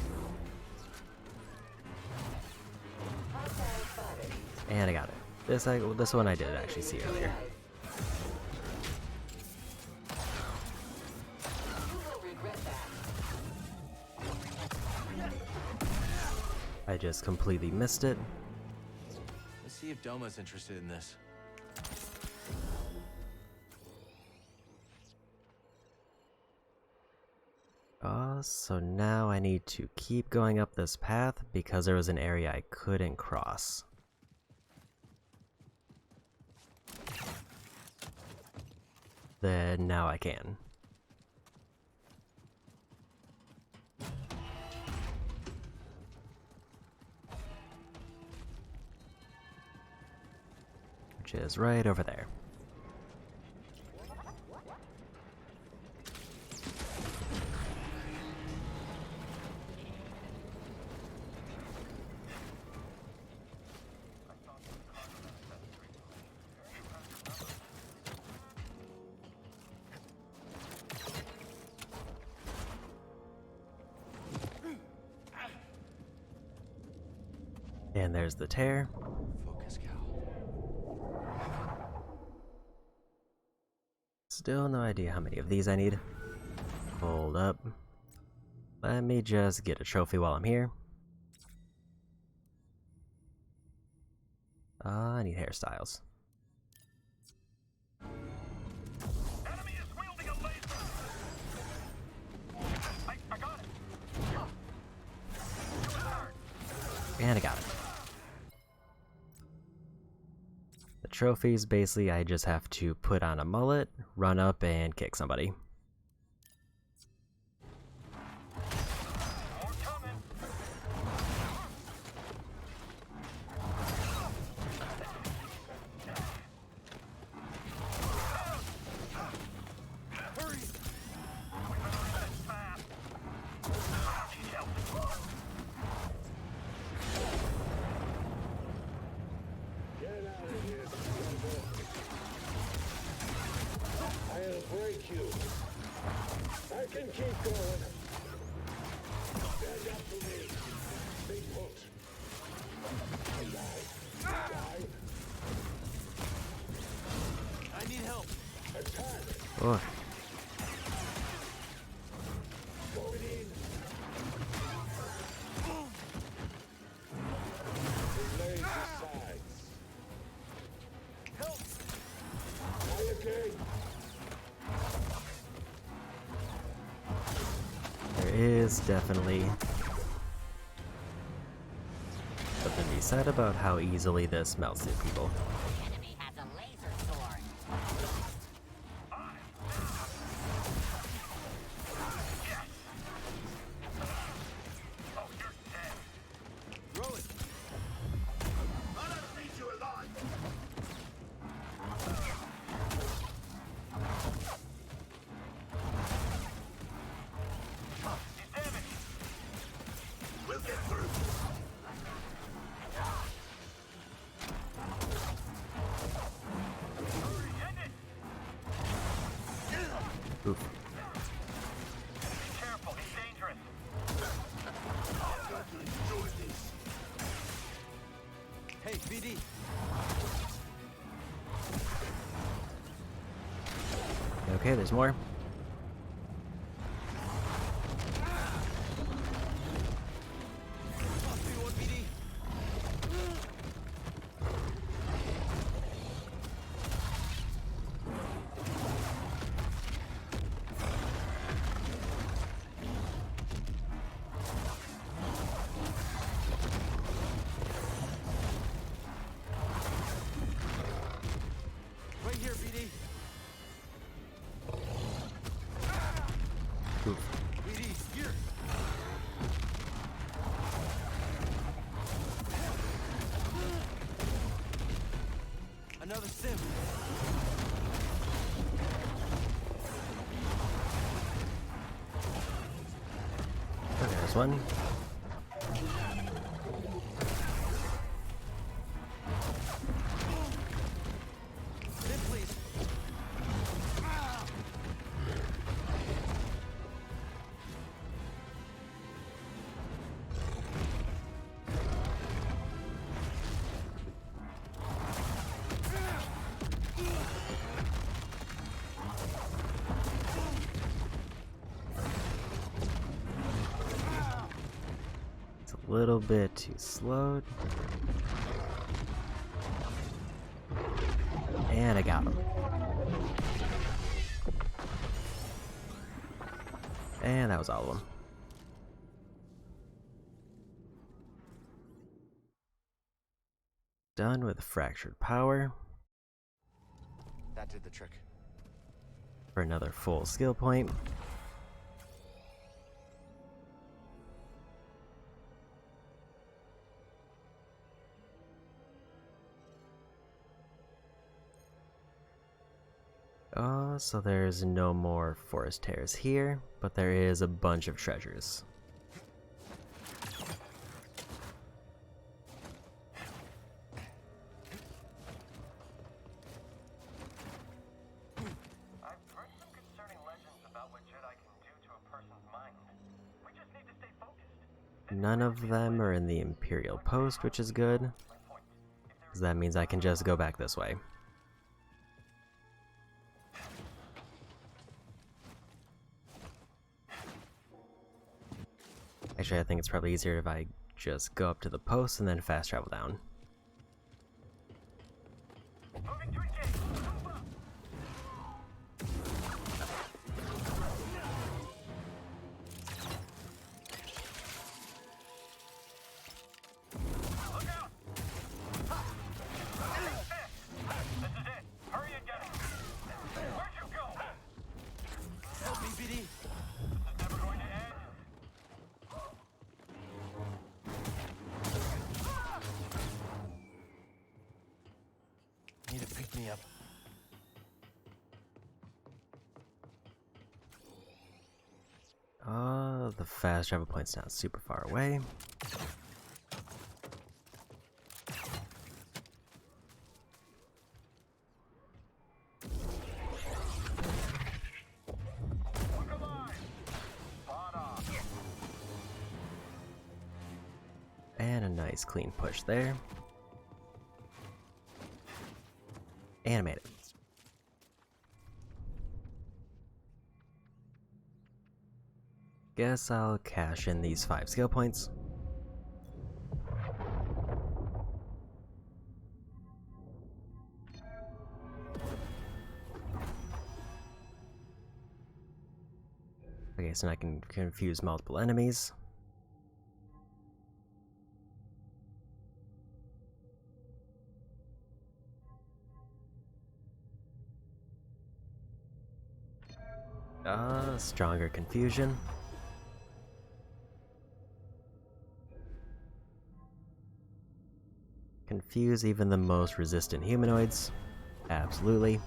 And I got it. This one I did actually see earlier. I just completely missed it. Let's see if Doma's interested in this. So now I need to keep going up this path because there was an area I couldn't cross. Then now I can. which is right over there. And there's the tear. Focus, Cal. Still no idea how many of these I need. Hold up. Let me just get a trophy while I'm here. I need hairstyles. Enemy is wielding a laser. I got it. And I got it. The trophies, basically, I just have to put on a mullet, run up, and kick somebody. I'll break you. I can keep going. Stand up to me. Stay put. Die. I need help. Attack. Oh. Going in. Relay to sides. Help. Try again. There is definitely something to be said about how easily this melts through people. The enemy has a laser sword. Throw it. I don't need you alive. We'll get through. Oof. Be careful, he's dangerous. I'm going to enjoy this. Hey, BD. Okay, there's more. Right here, BD. BD, here. Another sim. There's one. Sim, please. It's a little bit too slow. And I got him. And that was all of them. Done with fractured power. That did the trick. For another full skill point. So there's no more forest tears here, but there is a bunch of treasures. I've heard some concerning legends about what Jedi can do to a person's mind. We just need to stay focused. None of them are in the Imperial Post, which is good, because that means I can just go back this way. Actually, I think it's probably easier if I just go up to the post and then fast travel down. Need to pick me up. The fast travel point's not super far away. And a nice clean push there. Animated. Guess I'll cash in these 5 skill points. Okay, so now I can confuse multiple enemies. Stronger confusion. Confuse even the most resistant humanoids. Absolutely.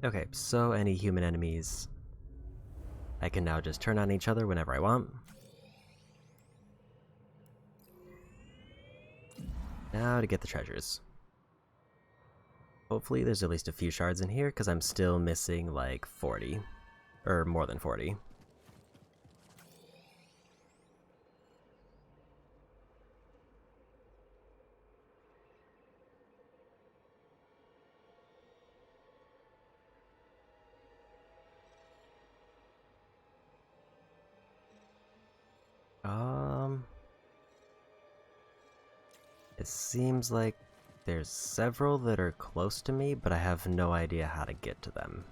Okay, so any human enemies, I can now just turn on each other whenever I want. Now to get the treasures. Hopefully there's at least a few shards in here, because I'm still missing like 40. Or more than 40. It seems like there's several that are close to me, but I have no idea how to get to them.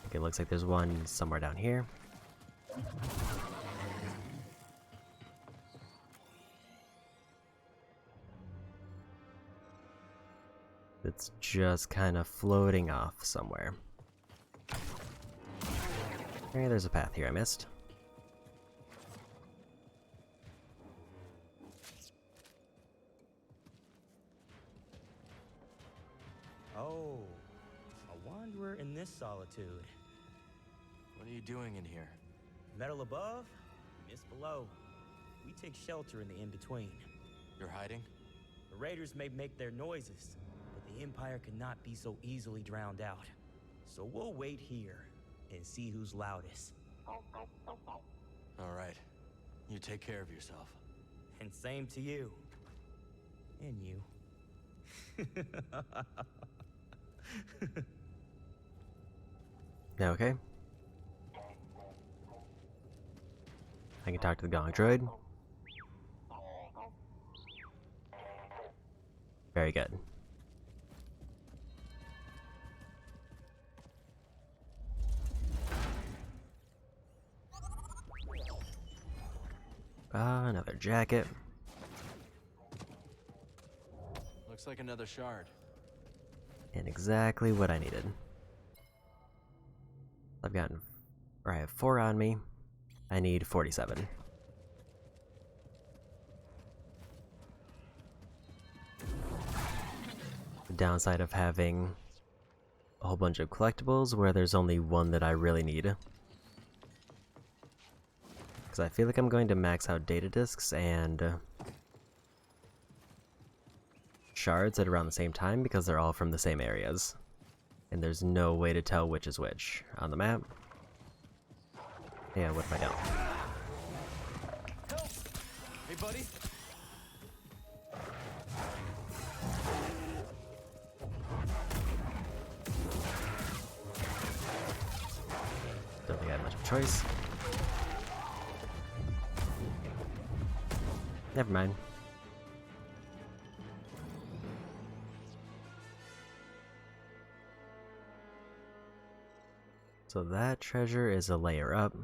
Okay, looks like there's one somewhere down here. It's just kind of floating off somewhere. Okay, there's a path here I missed. Oh, a wanderer in this solitude. What are you doing in here? Metal above, mist below. We take shelter in the in-between. You're hiding? The raiders may make their noises, but the Empire cannot be so easily drowned out. So we'll wait here and see who's loudest. All right. You take care of yourself. And same to you. And you. Yeah, okay. I can talk to the Gong droid. Very good. Another jacket. Looks like another shard. And exactly what I needed. I have 4 on me. I need 47. downside of having a whole bunch of collectibles where there's only one that I really need. Because I feel like I'm going to max out data discs and shards at around the same time because they're all from the same areas. And there's no way to tell which is which on the map. Yeah, what if I don't? Hey, buddy. Don't think I have much of a choice. Never mind. So that treasure is a layer up.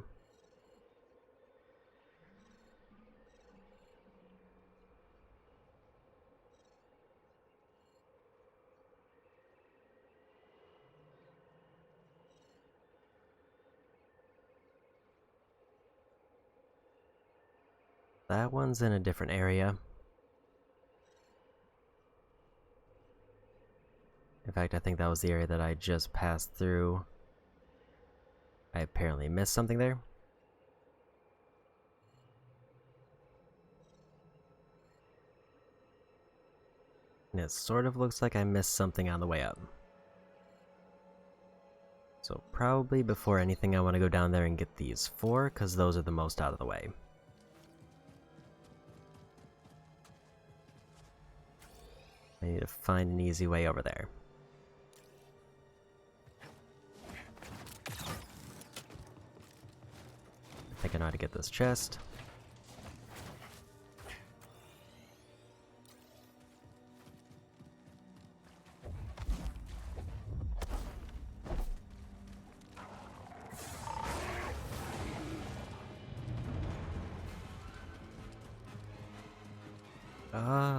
That one's in a different area. In fact, I think that was the area that I just passed through. I apparently missed something there. And it sort of looks like I missed something on the way up. So probably before anything I want to go down there and get these 4, because those are the most out of the way. I need to find an easy way over there. I think I know how to get this chest.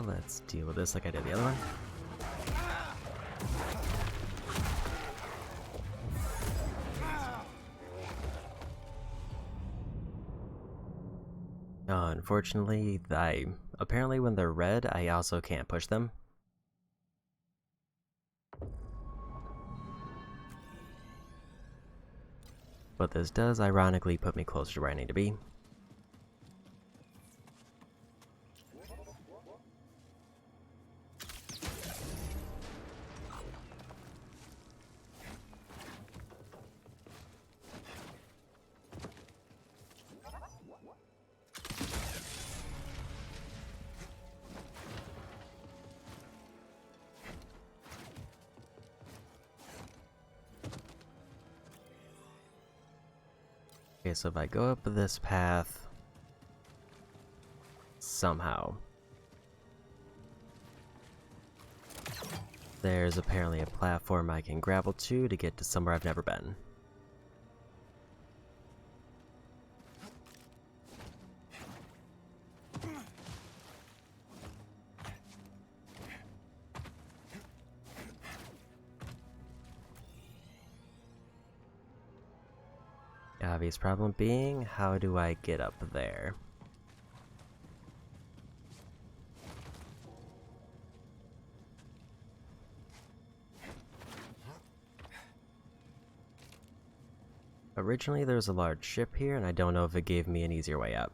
Let's deal with this like I did the other one. Unfortunately, apparently when they're red, I also can't push them. But this does ironically put me closer to where I need to be. Okay, so if I go up this path, somehow, there's apparently a platform I can grapple to get to somewhere I've never been. Obvious problem being, how do I get up there? Originally there was a large ship here, and I don't know if it gave me an easier way up.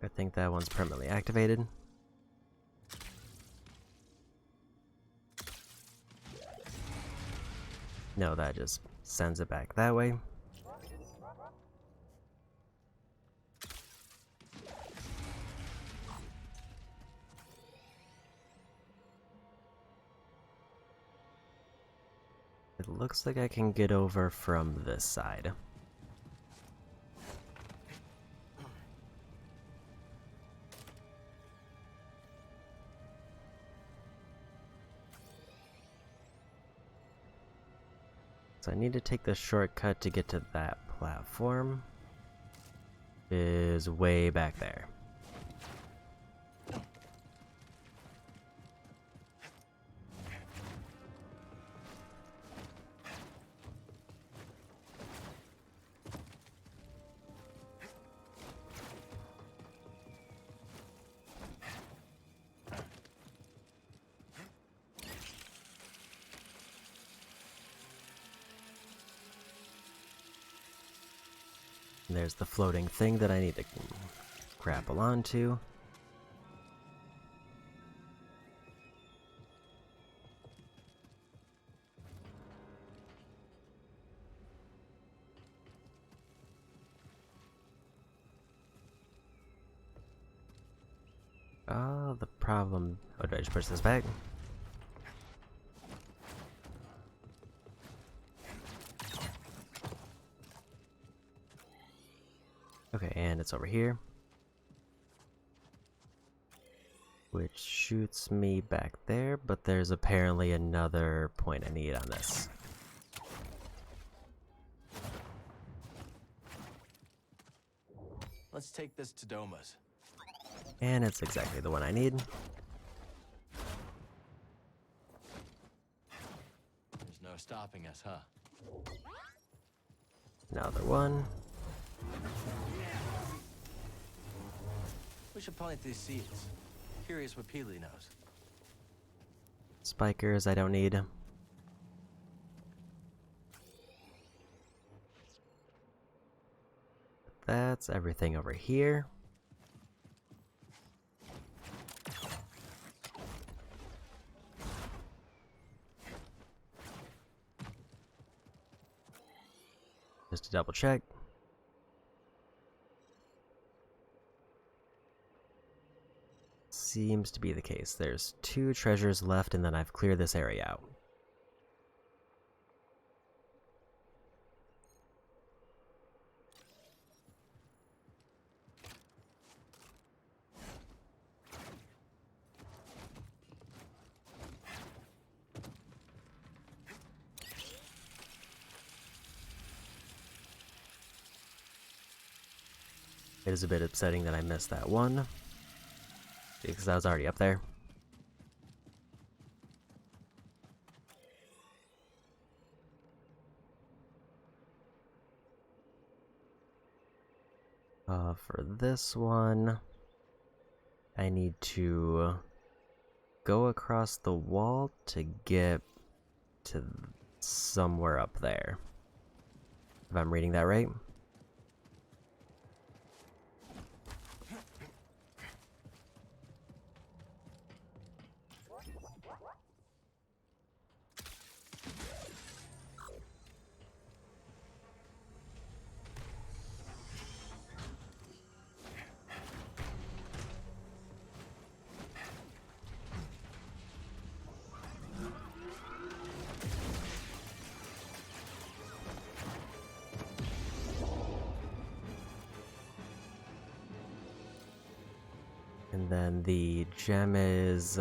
I think that one's permanently activated. No, that just sends it back that way. It looks like I can get over from this side. So I need to take the shortcut to get to that platform. It is way back there. there's the floating thing that I need to grapple onto. Oh, the problem... Oh, do I just push this back? Okay, and it's over here. Which shoots me back there, but there's apparently another point I need on this. Let's take this to Doma's. And it's exactly the one I need. There's no stopping us, huh? Another one. We should plant these seeds. Curious what Peely knows. Spikers I don't need. That's everything over here. Just to double check. Seems to be the case. There's 2 treasures left and then I've cleared this area out. It is a bit upsetting that I missed that one, because I was already up there. For this one, I need to go across the wall to get to somewhere up there. If I'm reading that right. And then the gem is...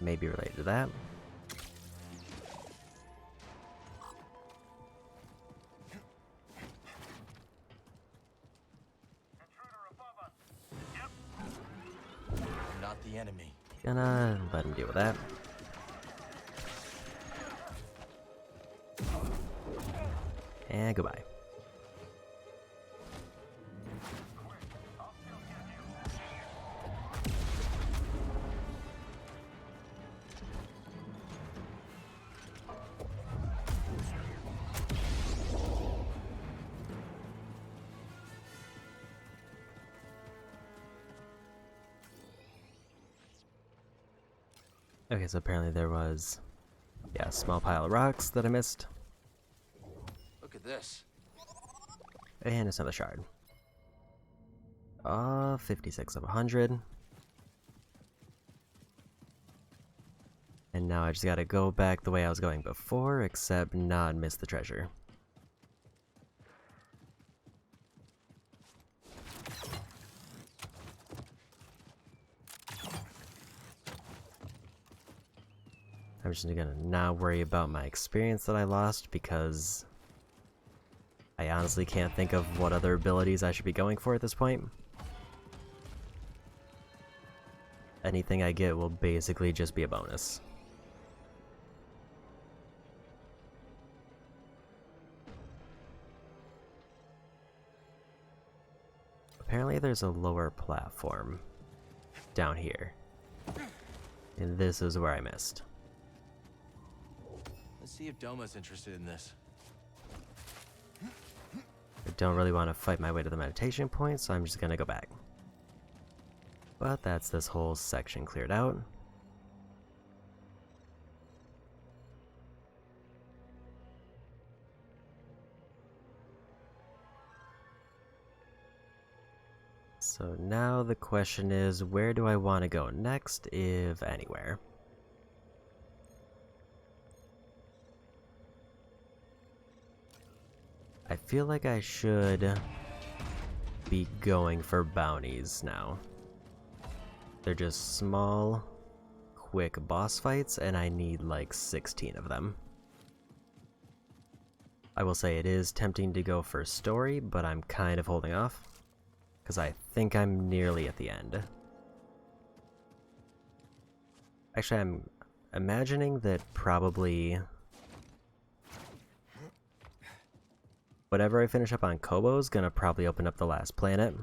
maybe related to that. I'm not the enemy. Gonna let him deal with that. And goodbye. Okay, so apparently there was, yeah, a small pile of rocks that I missed. Look at this. And it's another shard. 56 of 100. And now I just gotta go back the way I was going before, except not miss the treasure. I'm just gonna not worry about my experience that I lost, because I honestly can't think of what other abilities I should be going for at this point. Anything I get will basically just be a bonus. Apparently there's a lower platform down here. And this is where I missed. Let's see if Doma's interested in this. I don't really want to fight my way to the meditation point, so I'm just gonna go back. But that's this whole section cleared out. So now the question is, where do I want to go next, if anywhere? I feel like I should be going for bounties now. They're just small, quick boss fights, and I need like 16 of them. I will say it is tempting to go for story, but I'm kind of holding off, because I think I'm nearly at the end. Actually, I'm imagining that probably whatever I finish up on Kobo is gonna probably open up the last planet.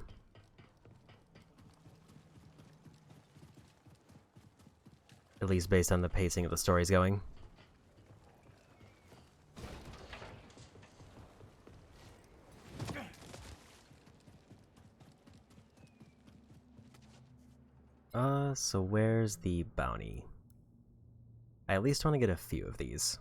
At least based on the pacing of the stories going. So where's the bounty? I at least want to get a few of these.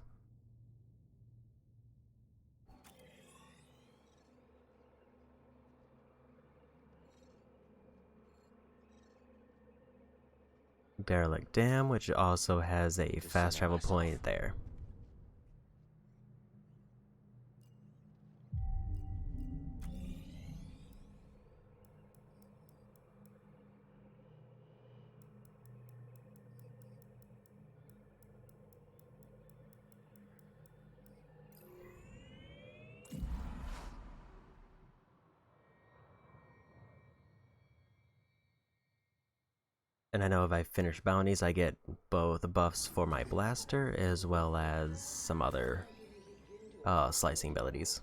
Derelict Dam, which also has a fast travel point there. And I know if I finish bounties, I get both buffs for my blaster as well as some other slicing abilities.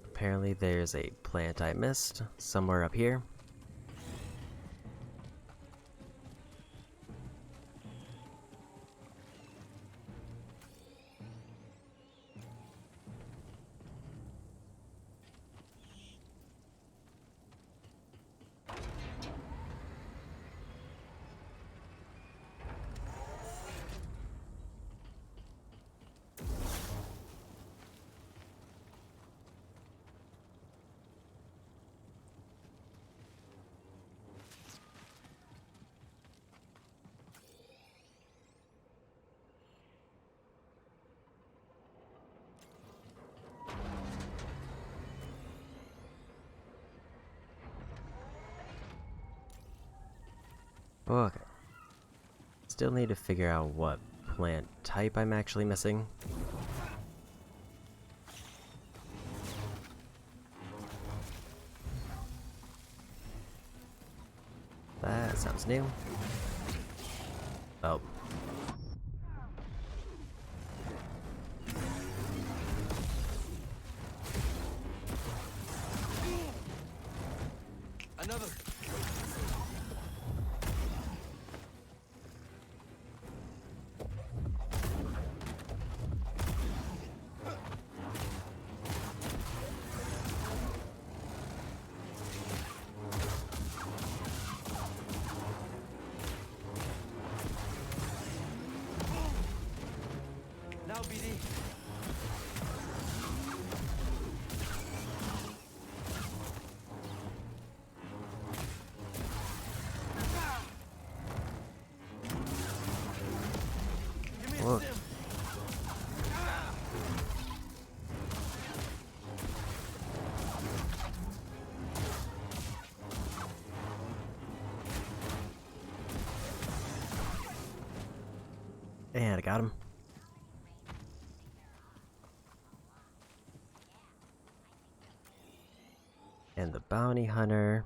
Apparently there's a plant I missed somewhere up here. Okay. Still need to figure out what plant type I'm actually missing. That sounds new. Oh. Another. Now, BD. Look. And I got him. And the bounty hunter.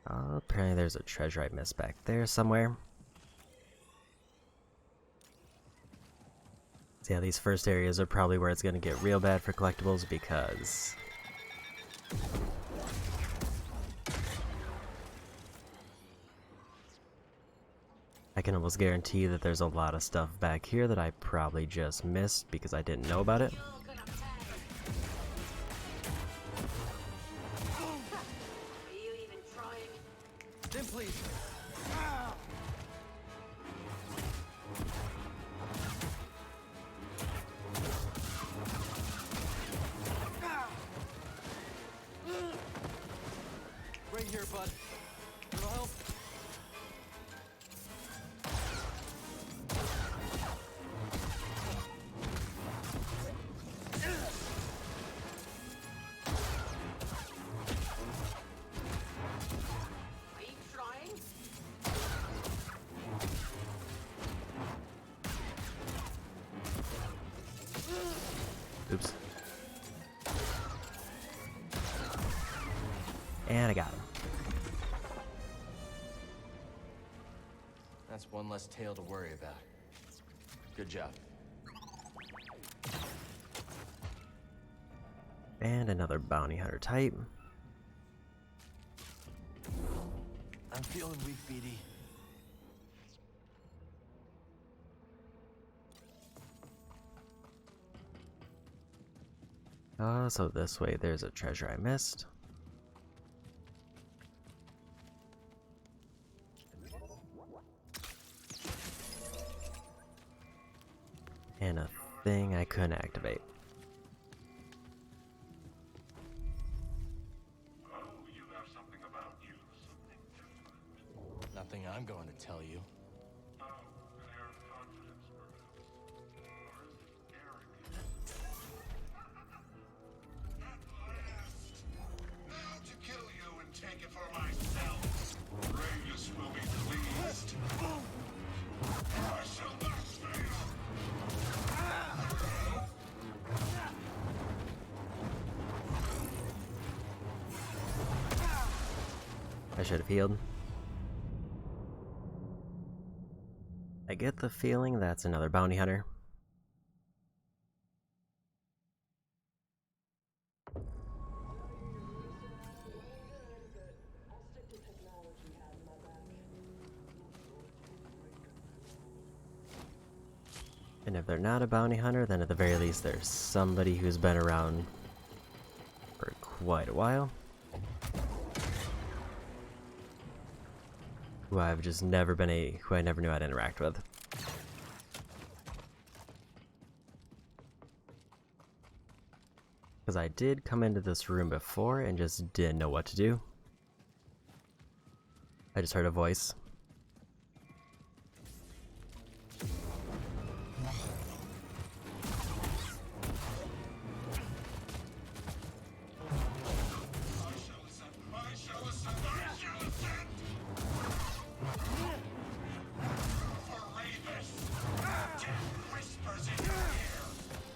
Apparently there's a treasure I missed back there somewhere. So yeah, these first areas are probably where it's going to get real bad for collectibles because I can almost guarantee that there's a lot of stuff back here that I probably just missed because I didn't know about it. Then please. Right here, bud. It'll help. Oops. And I got him. That's one less tail to worry about. Good job. And another bounty hunter type. I'm feeling weak, BD. So this way there's a treasure I missed. And a thing I couldn't activate. Nothing I'm going to tell you. Take it for myself. Radius will be pleased. I shall not fail. I should have healed. I get the feeling that's another bounty hunter. And if they're not a bounty hunter, then at the very least there's somebody who's been around for quite a while. Who I've just never been who I never knew I'd interact with. Because I did come into this room before and just didn't know what to do. I just heard a voice.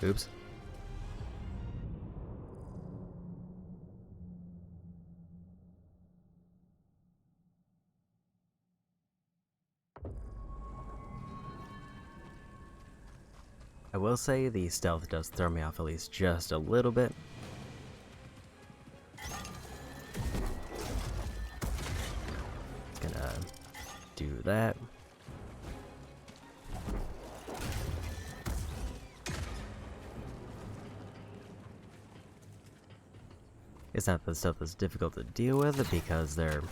Oops. I will say the stealth does throw me off at least just a little bit. Gonna do that. It's not that stuff that's difficult to deal with because they're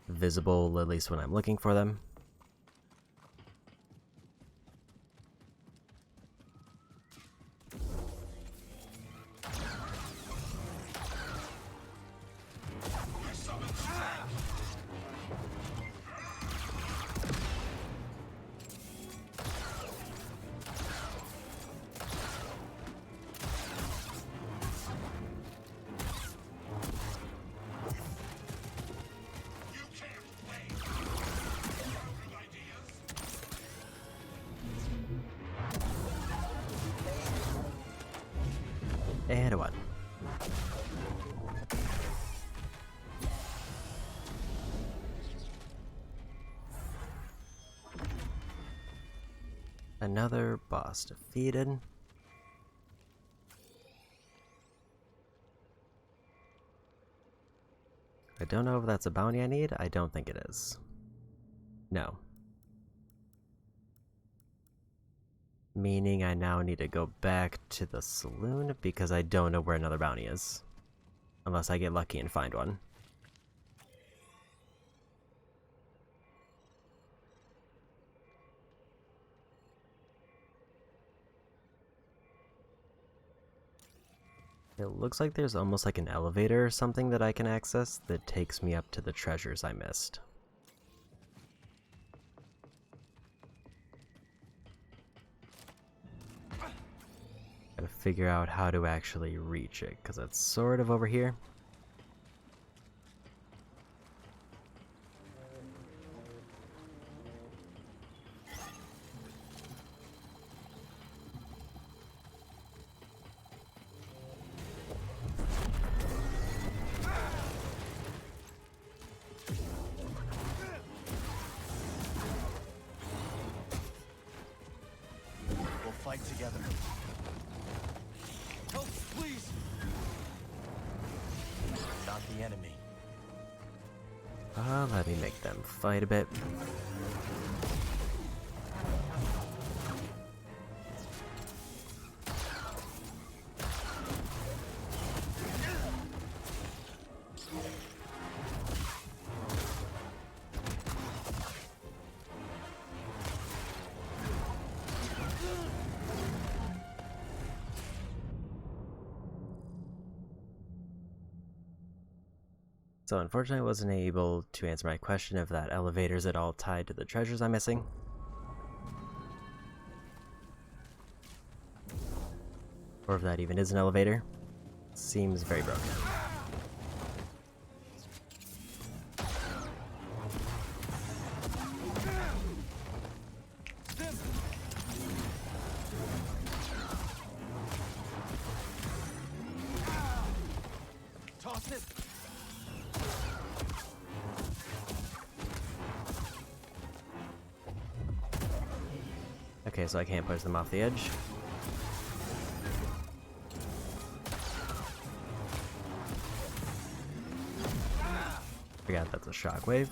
visible, at least when I'm looking for them. And a one. Another boss defeated. I don't know if that's a bounty I need. I don't think it is. No. Meaning I now need to go back to the saloon because I don't know where another bounty is. Unless I get lucky and find one. It looks like there's almost like an elevator or something that I can access that takes me up to the treasures I missed. Gotta figure out how to actually reach it, because it's sort of over here. Fight together. Help, please! Not the enemy. Let me make them fight a bit. So unfortunately I wasn't able to answer my question if that elevator is at all tied to the treasures I'm missing. Or if that even is an elevator. Seems very broken. Toss it! Okay, so I can't push them off the edge. Forgot that's a shockwave.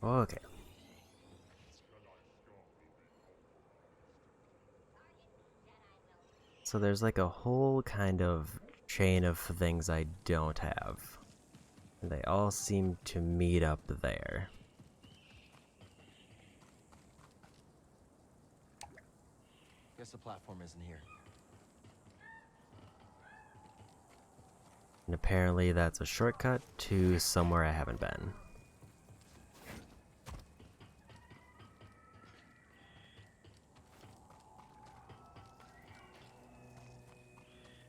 Okay. So there's like a whole kind of chain of things I don't have. And they all seem to meet up there. Guess the platform isn't here. And apparently that's a shortcut to somewhere I haven't been.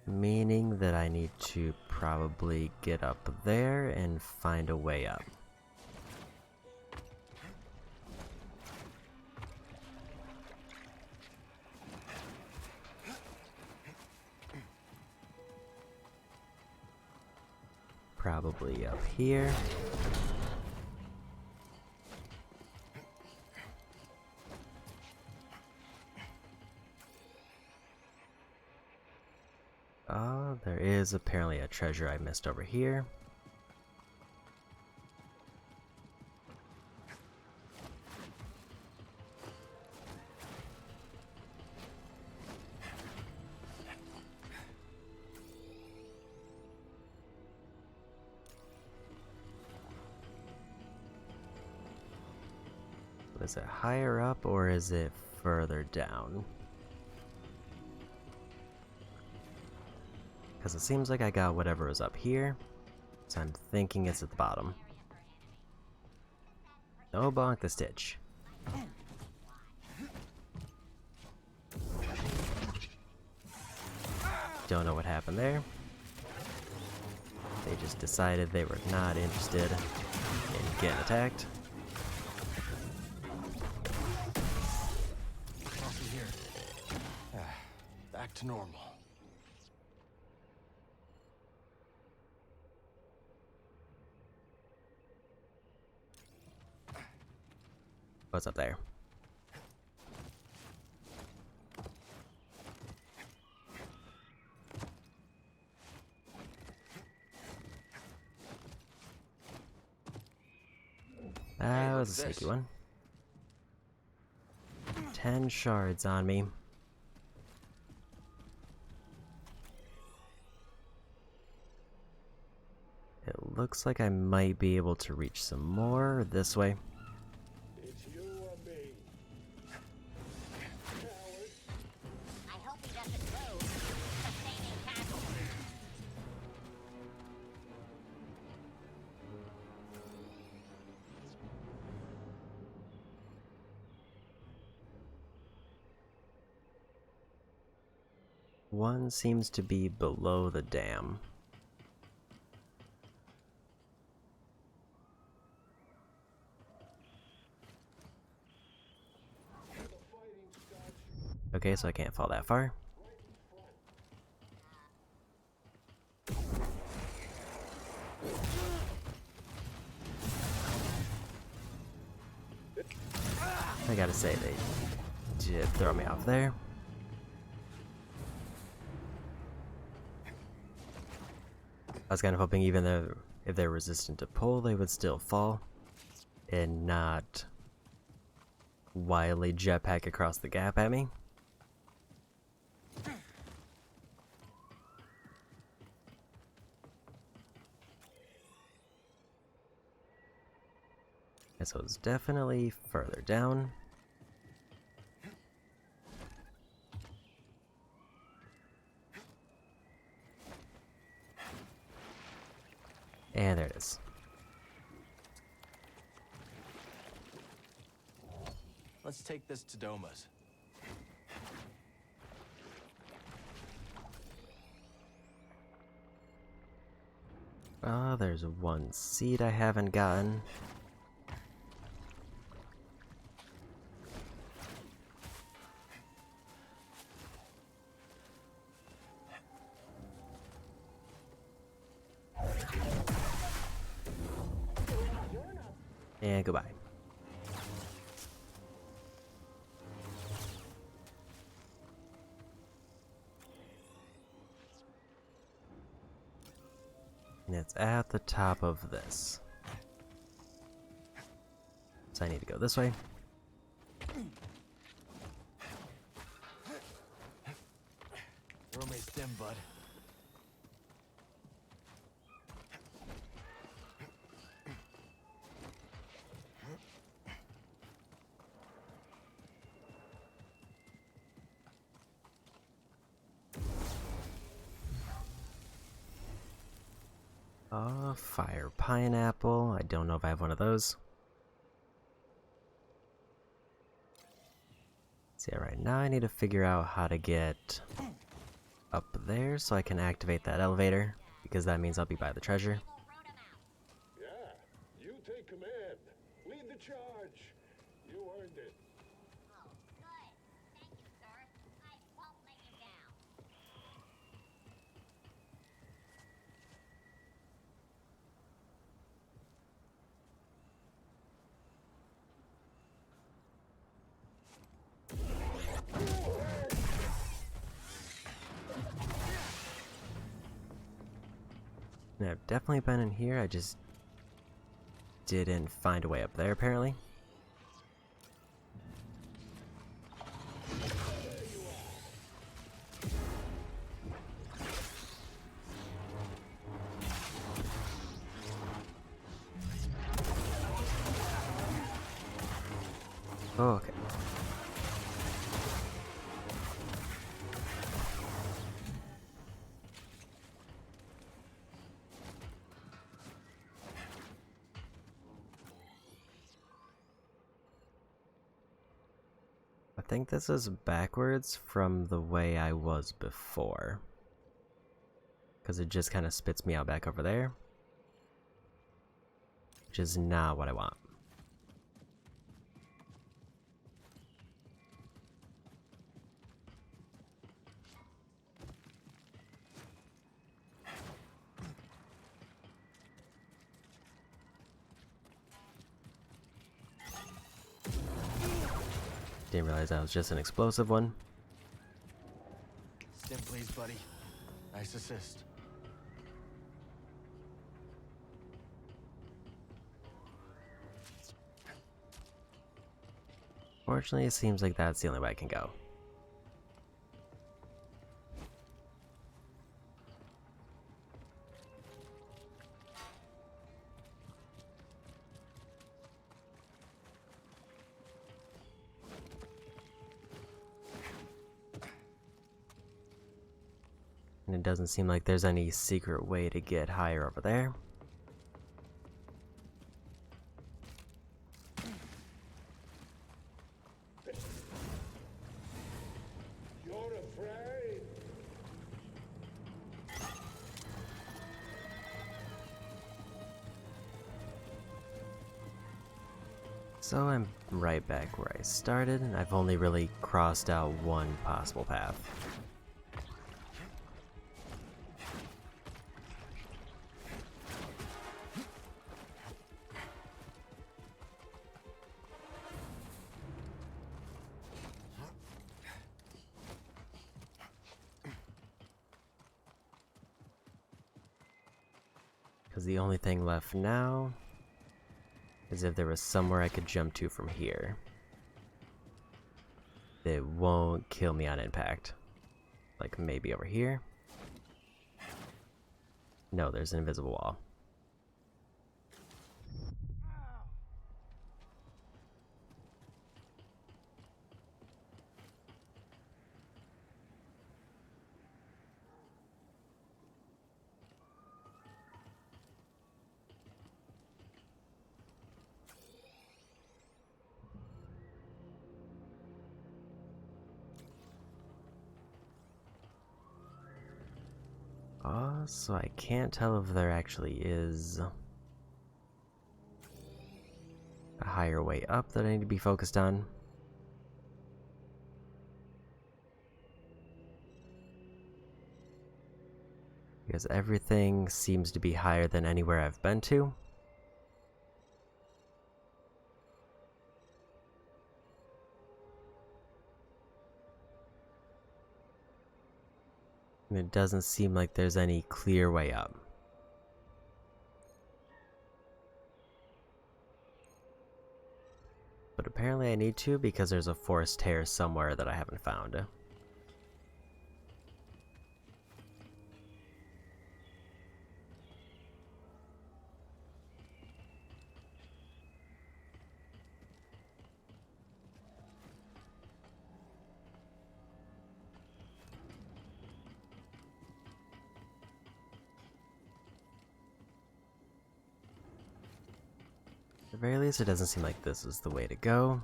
Meaning that I need to probably get up there and find a way up. Probably up here. There is apparently a treasure I missed over here. Is it higher up or is it further down? Because it seems like I got whatever was up here, so I'm thinking it's at the bottom. Oh, bonk the stitch. Don't know what happened there. They just decided they were not interested in getting attacked. Coffee here. Back to normal. What's up there? That was a sneaky one. 10 shards on me. It looks like I might be able to reach some more this way. It's you or me. I hope he doesn't lose. Sustaining casualties. One seems to be below the dam. Okay, so I can't fall that far. I gotta say, they did throw me off there. I was kind of hoping even though if they're resistant to pull, they would still fall and not wildly jetpack across the gap at me. And so it's definitely further down. And there it is. Let's take this to Doma's. Oh, there's one seed I haven't gotten. And goodbye. And it's at the top of this. So I need to go this way. Roommate's dim, bud. Oh, fire pineapple. I don't know if I have one of those. See, right now I need to figure out how to get up there so I can activate that elevator, because that means I'll be by the treasure. Yeah, you take command. Lead the charge. You earned it. Oh, good. Thank you, sir. I won't let you down. And I've definitely been in here, I just didn't find a way up there apparently. Oh, okay. I think this is backwards from the way I was before. because it just kind of spits me out back over there, which is not what I want. Didn't realize that was just an explosive one. Stim, please, buddy. Nice assist. Fortunately, it seems like that's the only way I can go. And it doesn't seem like there's any secret way to get higher over there. You're afraid? So I'm right back where I started, and I've only really crossed out one possible path. Because the only thing left now is if there was somewhere I could jump to from here. It won't kill me on impact. Like maybe over here? No, there's an invisible wall. So I can't tell if there actually is a higher way up that I need to be focused on. Because everything seems to be higher than anywhere I've been to. And it doesn't seem like there's any clear way up. But apparently I need to because there's a forest tear somewhere that I haven't found. At the very least, it doesn't seem like this is the way to go.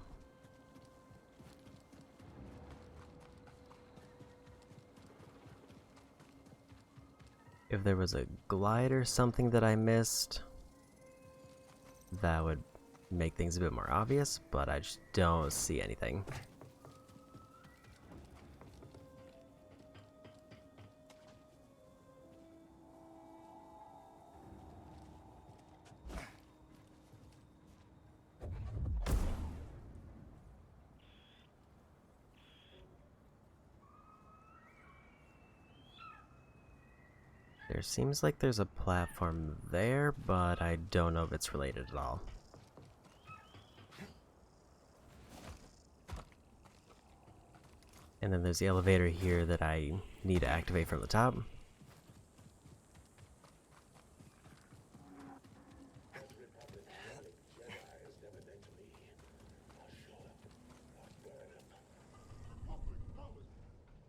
If there was a glide or something that I missed, that would make things a bit more obvious, but I just don't see anything. There seems like there's a platform there, but I don't know if it's related at all. And then there's the elevator here that I need to activate from the top.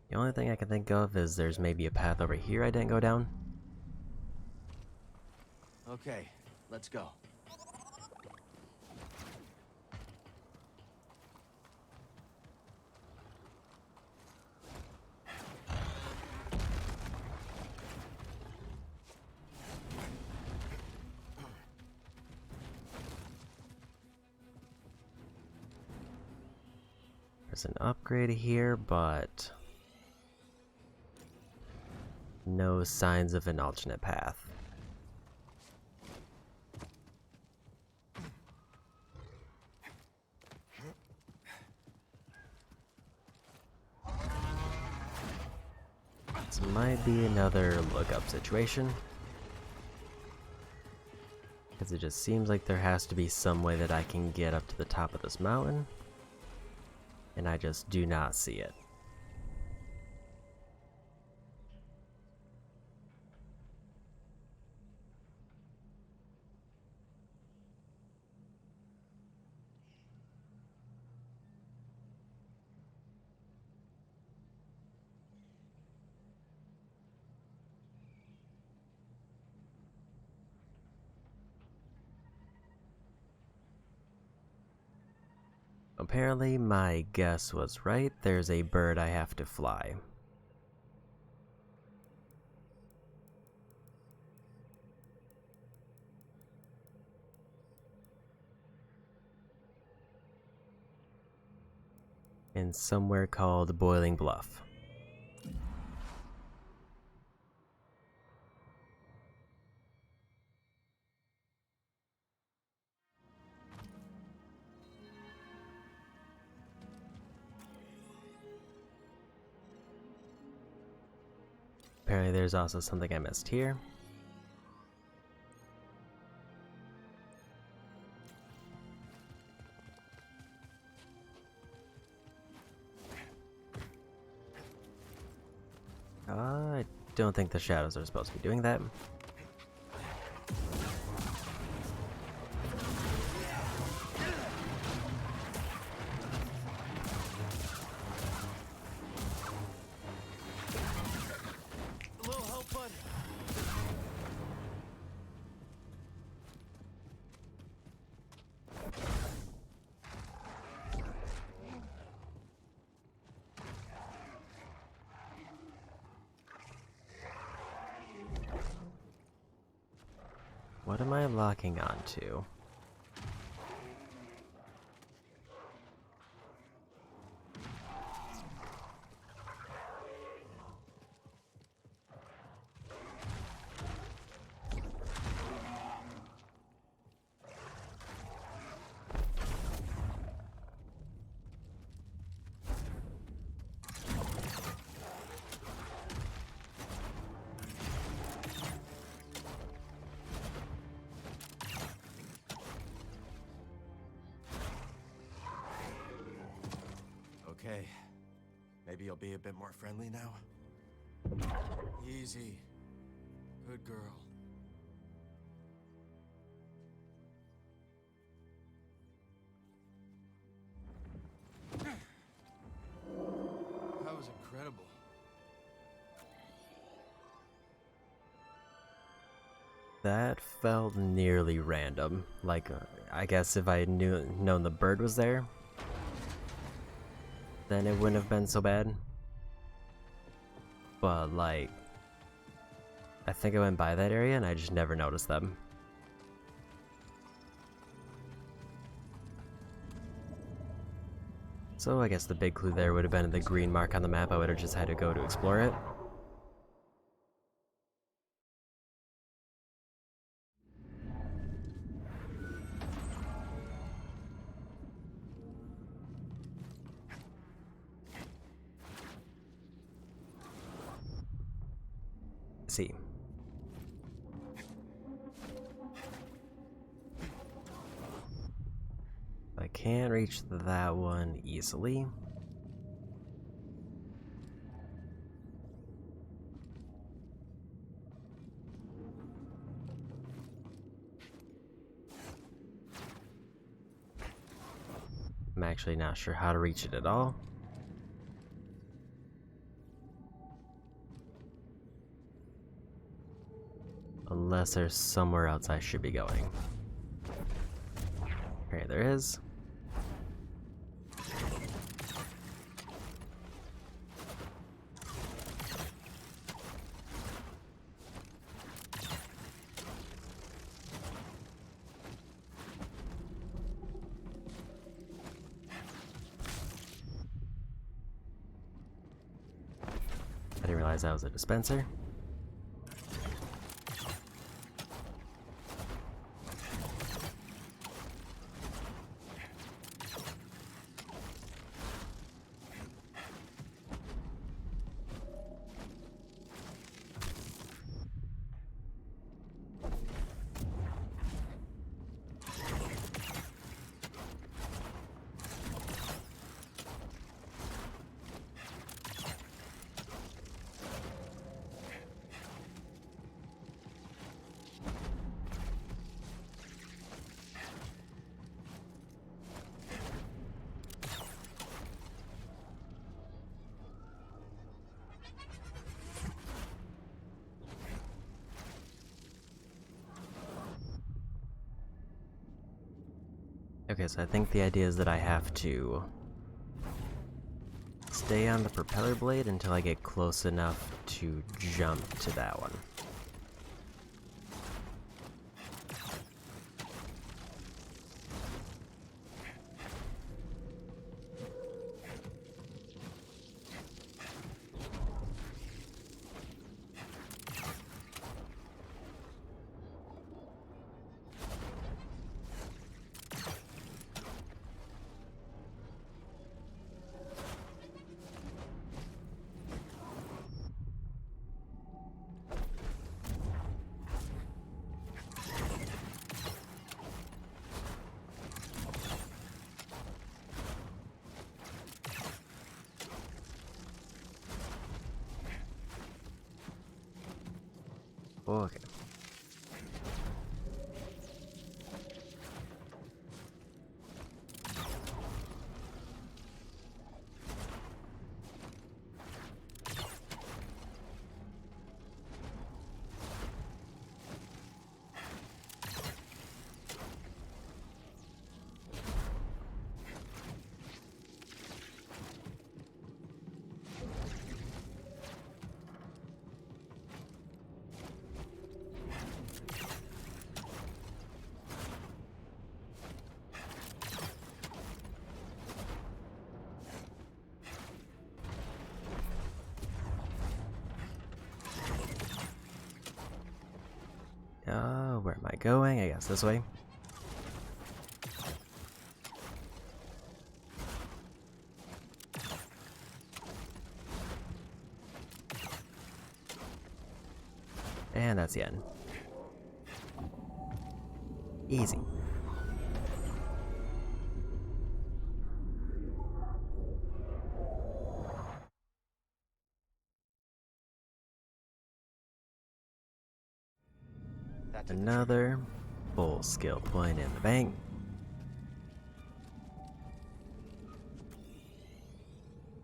The only thing I can think of is there's maybe a path over here I didn't go down. Okay, let's go. There's an upgrade here, but no signs of an alternate path. This might be another lookup situation, because it just seems like there has to be some way that I can get up to the top of this mountain, and I just do not see it. Apparently, my guess was right. There's a bird I have to fly. In somewhere called Boiling Bluff. Apparently there's also something I missed here. I don't think the shadows are supposed to be doing that. What am I locking onto? Okay. Maybe you'll be a bit more friendly now? Easy. Good girl. That was incredible. That felt nearly random. Like, I guess if I had known the bird was there, then it wouldn't have been so bad. But, like, I think I went by that area and I just never noticed them. So I guess the big clue there would have been the green mark on the map. I would have just had to go to explore it. See. I can't reach that one easily. I'm actually not sure how to reach it at all. Unless there's somewhere else I should be going. Okay, there is. I didn't realize that was a dispenser. Okay, so I think the idea is that I have to stay on the propeller blade until I get close enough to jump to that one. Okay. Where am I going? I guess this way. And that's the end. Easy. Another full skill point in the bank.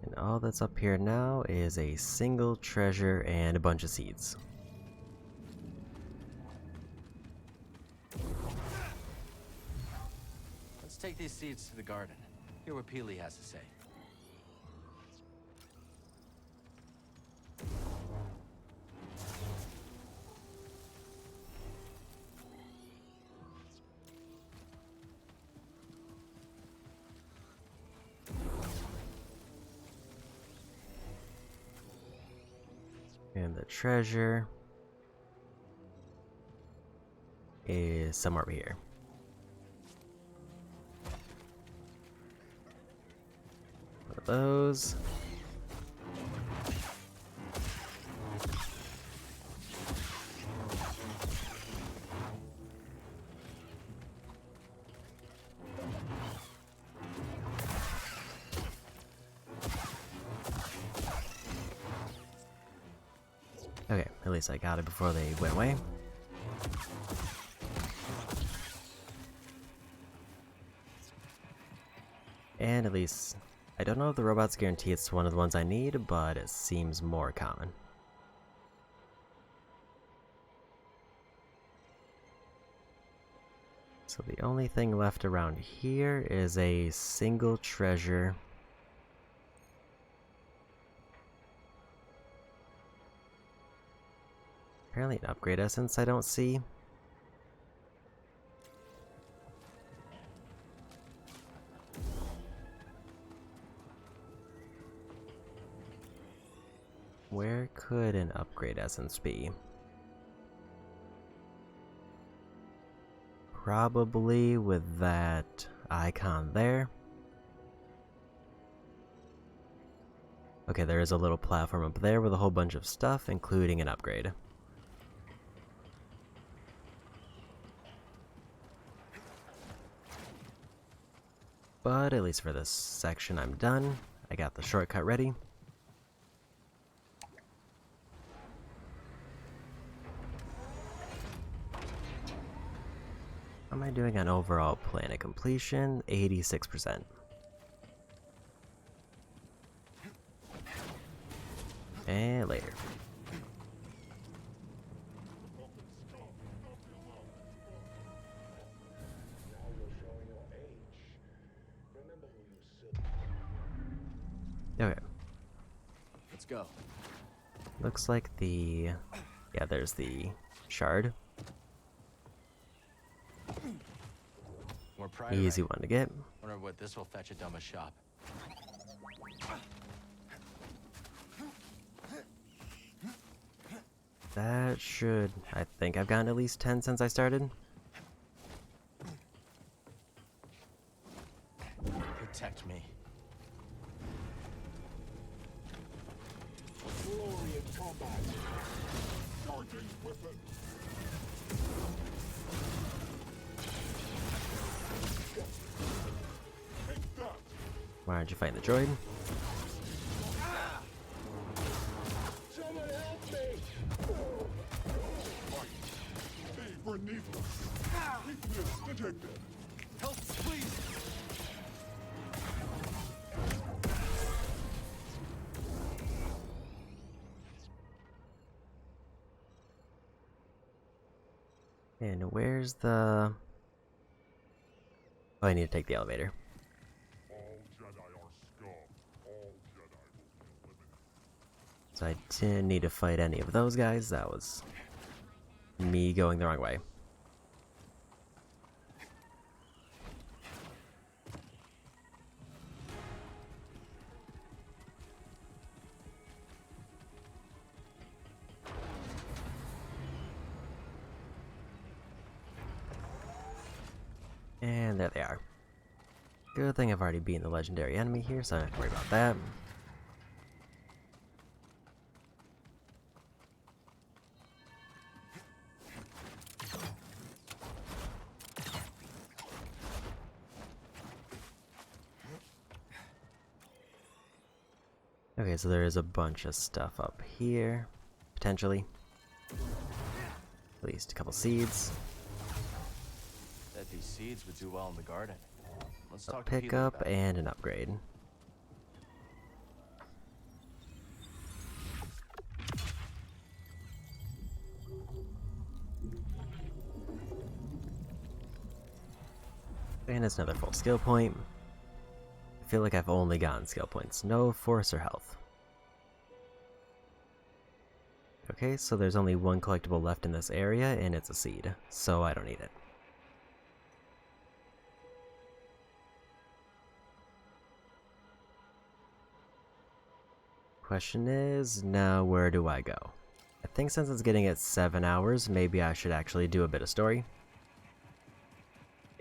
And all that's up here now is a single treasure and a bunch of seeds. Let's take these seeds to the garden. Hear what Peely has to say. And the treasure is somewhere over here. One of those. Okay, at least I got it before they went away. And at least, I don't know if the robots guarantee it's one of the ones I need, but it seems more common. So the only thing left around here is a single treasure. Apparently an upgrade essence I don't see. Where could an upgrade essence be? Probably with that icon there. Okay, there is a little platform up there with a whole bunch of stuff, including an upgrade. But at least for this section, I'm done. I got the shortcut ready. How am I doing on overall planet completion? 86%. And later. Okay. Let's go. Looks like the... yeah, there's the shard. More pride. Easy one to get. Wonder what this will fetch at Dumba's shop. That should... I think I've gotten at least 10 since I started. Protect me. Glory in combat. Charging weapon. Take that. Why aren't you fighting the droid? Someone help me. Fight. They were needless. Weakness detected. Help, please. And where's the... oh, I need to take the elevator. All Jedi are scum. All Jedi will be eliminated. So I didn't need to fight any of those guys. That was me going the wrong way. And there they are. Good thing I've already beaten the legendary enemy here, so I don't have to worry about that. Okay, so there is a bunch of stuff up here, potentially. At least a couple seeds. Bet these seeds would do well in the garden. Let's A talk to Peter pickup about it. and an upgrade. And it's another full skill point. I feel like I've only gotten skill points, no force or health. Okay, so there's only one collectible left in this area, and it's a seed, so I don't need it. Question is, now where do I go? I think since it's getting at 7 hours, maybe I should actually do a bit of story.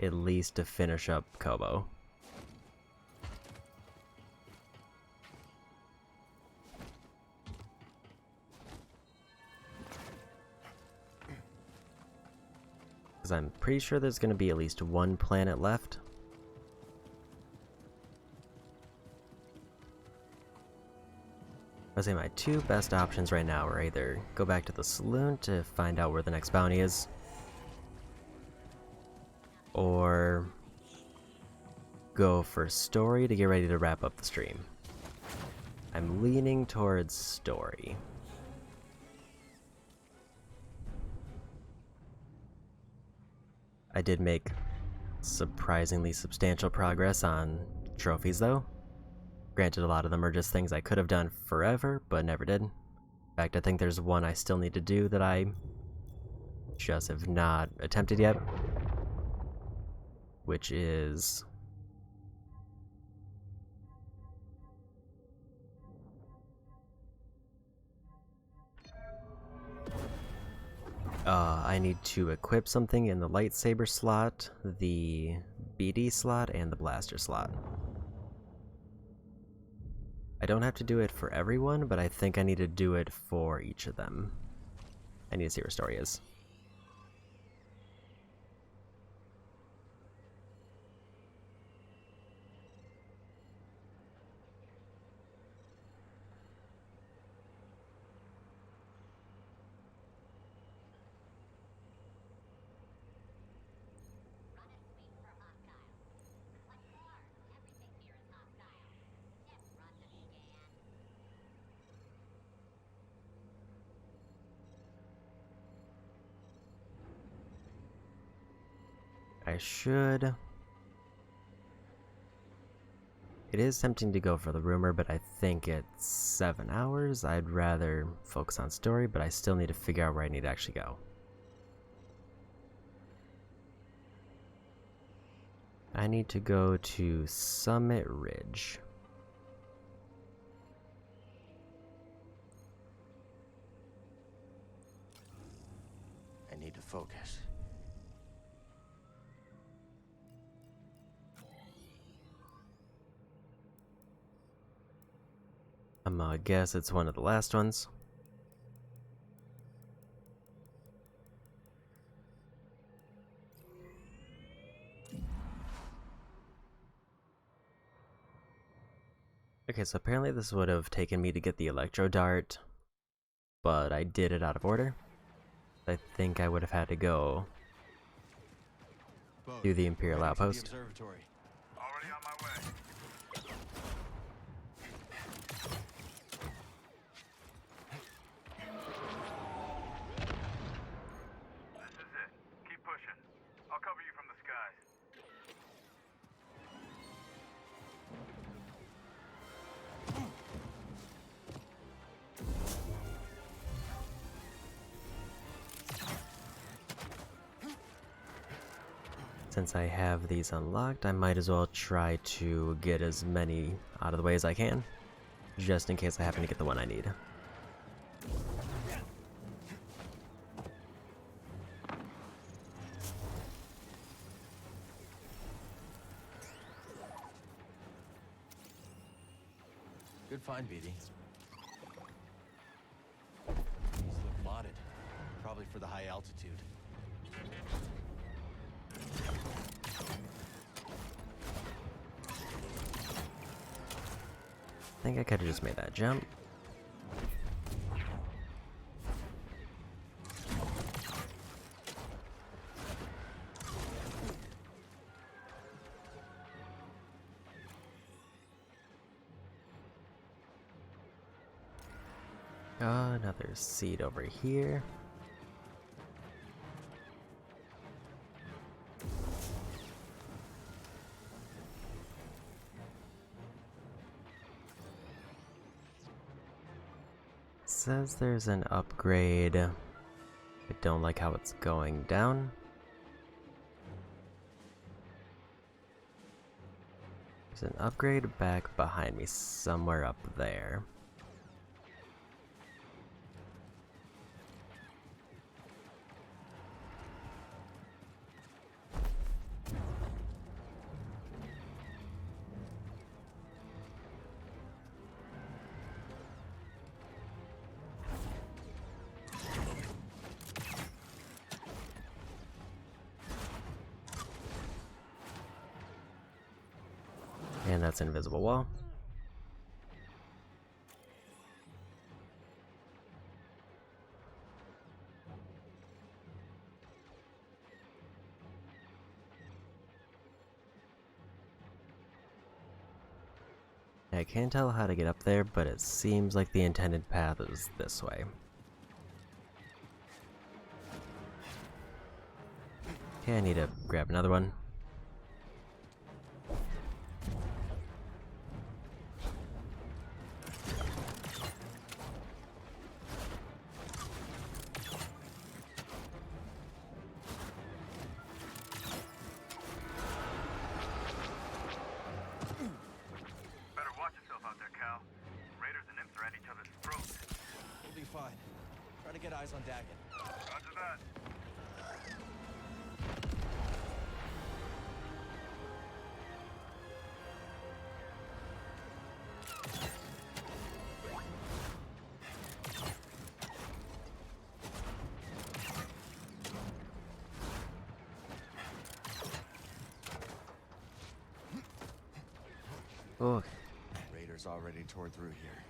At least to finish up Kobo. Because I'm pretty sure there's going to be at least one planet left. I'd say my two best options right now are either go back to the saloon to find out where the next bounty is, or go for story to get ready to wrap up the stream. I'm leaning towards story. I did make surprisingly substantial progress on trophies though. Granted, a lot of them are just things I could have done forever, but never did. In fact, I think there's one I still need to do that I just have not attempted yet, which is I need to equip something in the lightsaber slot, the BD slot, and the blaster slot. I don't have to do it for everyone, but I think I need to do it for each of them. I need to see where Story is. I should. It is tempting to go for the rumor, but I think it's 7 hours. I'd rather focus on Story, but I still need to figure out where I need to actually go. I need to go to Summit Ridge. I need to focus. I'm gonna guess it's one of the last ones. Okay, so apparently this would have taken me to get the Electro Dart, but I did it out of order. I think I would have had to go through the Imperial Outpost. Already on my way. This is it. Keep pushing. I'll cover you from the skies. Since I have these unlocked, I might as well try to get as many out of the way as I can, just in case I happen to get the one I need. Good find, BD. These look modded. Probably for the high altitude. I think I could have just made that jump. Another seed over here. Says there's an upgrade. I don't like how it's going down. There's an upgrade back behind me, somewhere up there. And that's an invisible wall. I can't tell how to get up there, but it seems like the intended path is this way. Okay, I need to grab another one. We'll be fine. Try to get eyes on Dagan. Roger Oh, Raiders already tore through here.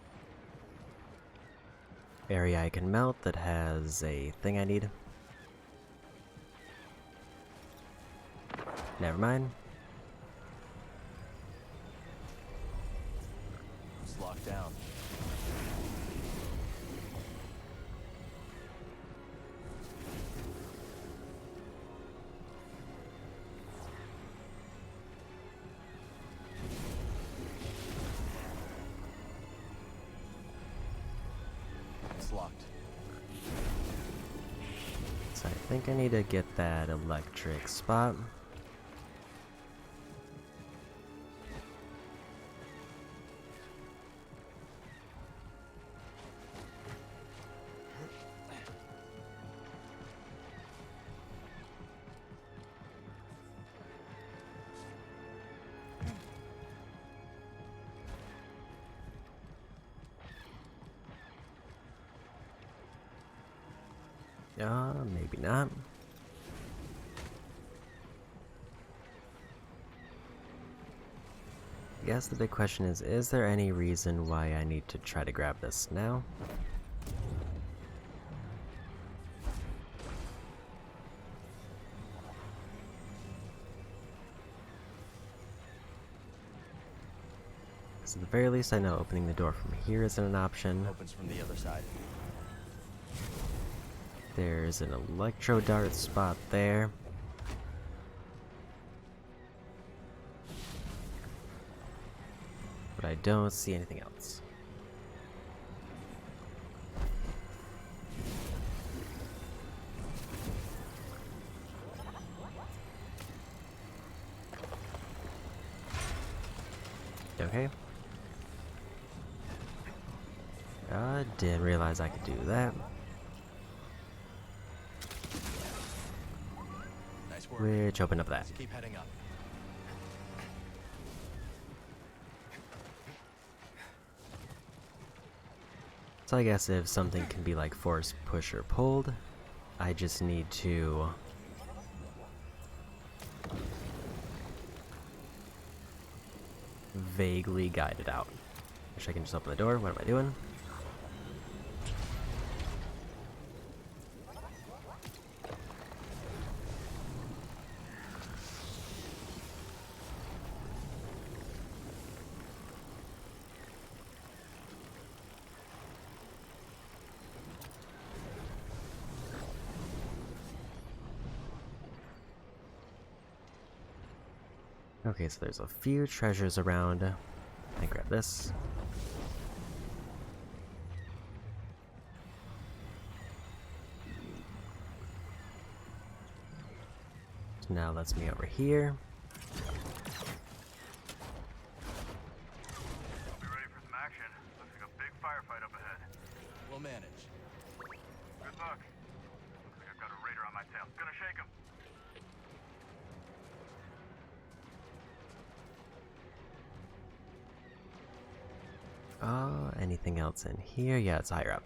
area I can melt that has a thing I need. Never mind. It's locked down. It's locked. So I think I need to get that electric spot. Maybe not. I guess the big question is there any reason why I need to try to grab this now? Because at the very least I know opening the door from here isn't an option. Opens from the other side. There's an electro dart spot there. But I don't see anything else. Okay. Didn't realize I could do that. Nice work. Which opened up that. Let's keep heading up. So I guess if something can be like force push or pulled, I just need to vaguely guide it out. Wish I can just open the door. What am I doing? Okay, so there's a few treasures around. I grab this. So now let's me over here. Be ready for some action. Looks like a big firefight up ahead. We'll manage. Good luck. Looks like I've got a raider on my tail. Gonna shake him. Anything else in here? Yeah, it's higher up.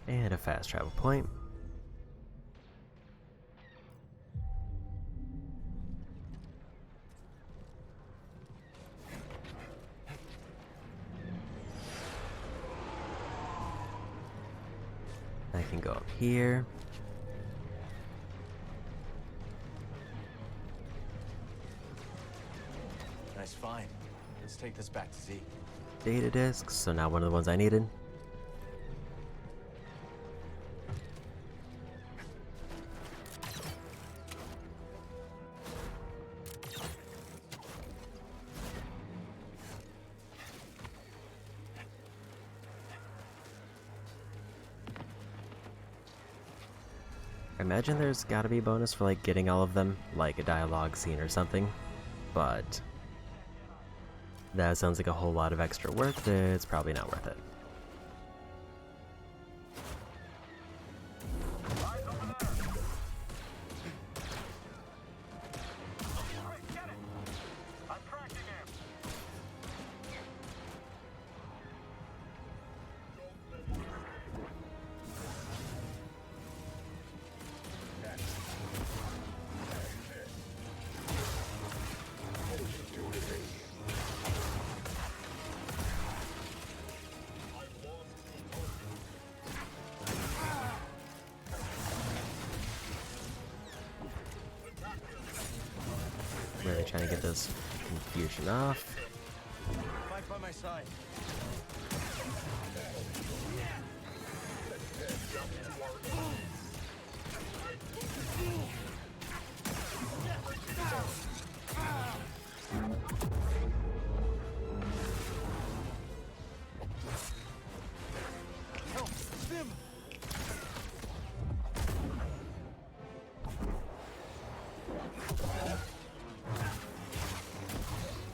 And a fast travel point. I can go up here. Nice find. Let's take this back to Z. Data discs, so now one of the ones I needed. I imagine there's gotta be a bonus for like getting all of them, like a dialogue scene or something, but that sounds like a whole lot of extra work that's probably not worth it. Really trying to get this confusion off. Fight by my side. Help! Stim!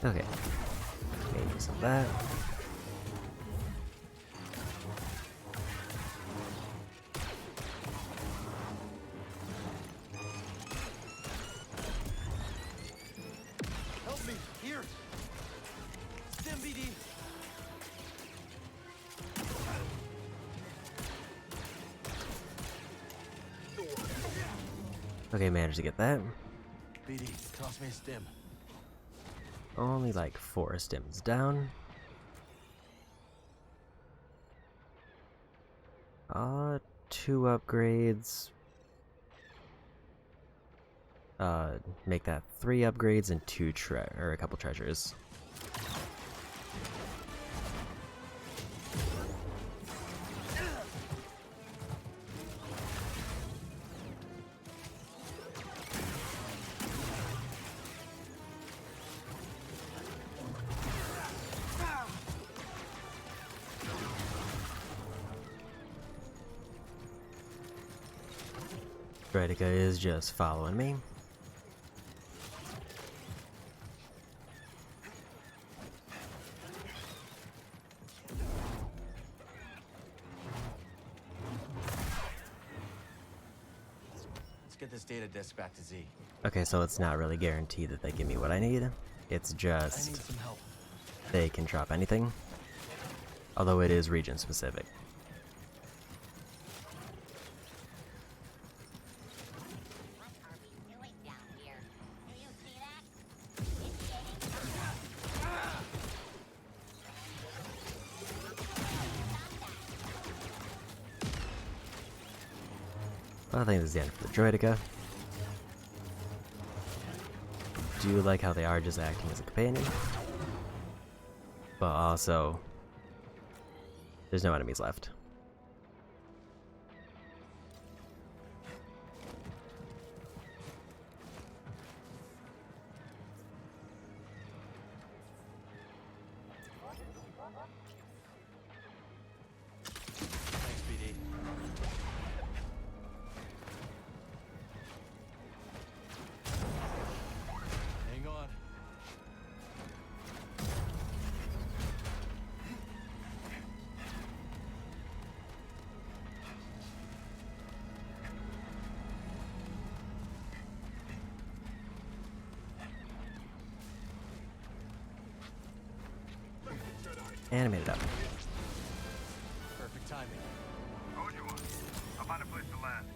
Okay. Make use of that. Help me! Here! Stim BD! Okay, managed to get that. BD, toss me a stim. Only like 4 stims down. 2 upgrades. Make that 3 upgrades and 2 or a couple treasures. Droidica is just following me. Let's get this data disk back to Z. Okay, so it's not really guaranteed that they give me what I need. It's I need just some help. they can drop anything. Although it is region specific. I think this is the end for the Droidica. Do like how they are just acting as a companion. But also, there's no enemies left. Thanks, BD. Hang on. And I made it up. Perfect timing. Hold you on. I'll find a place to land.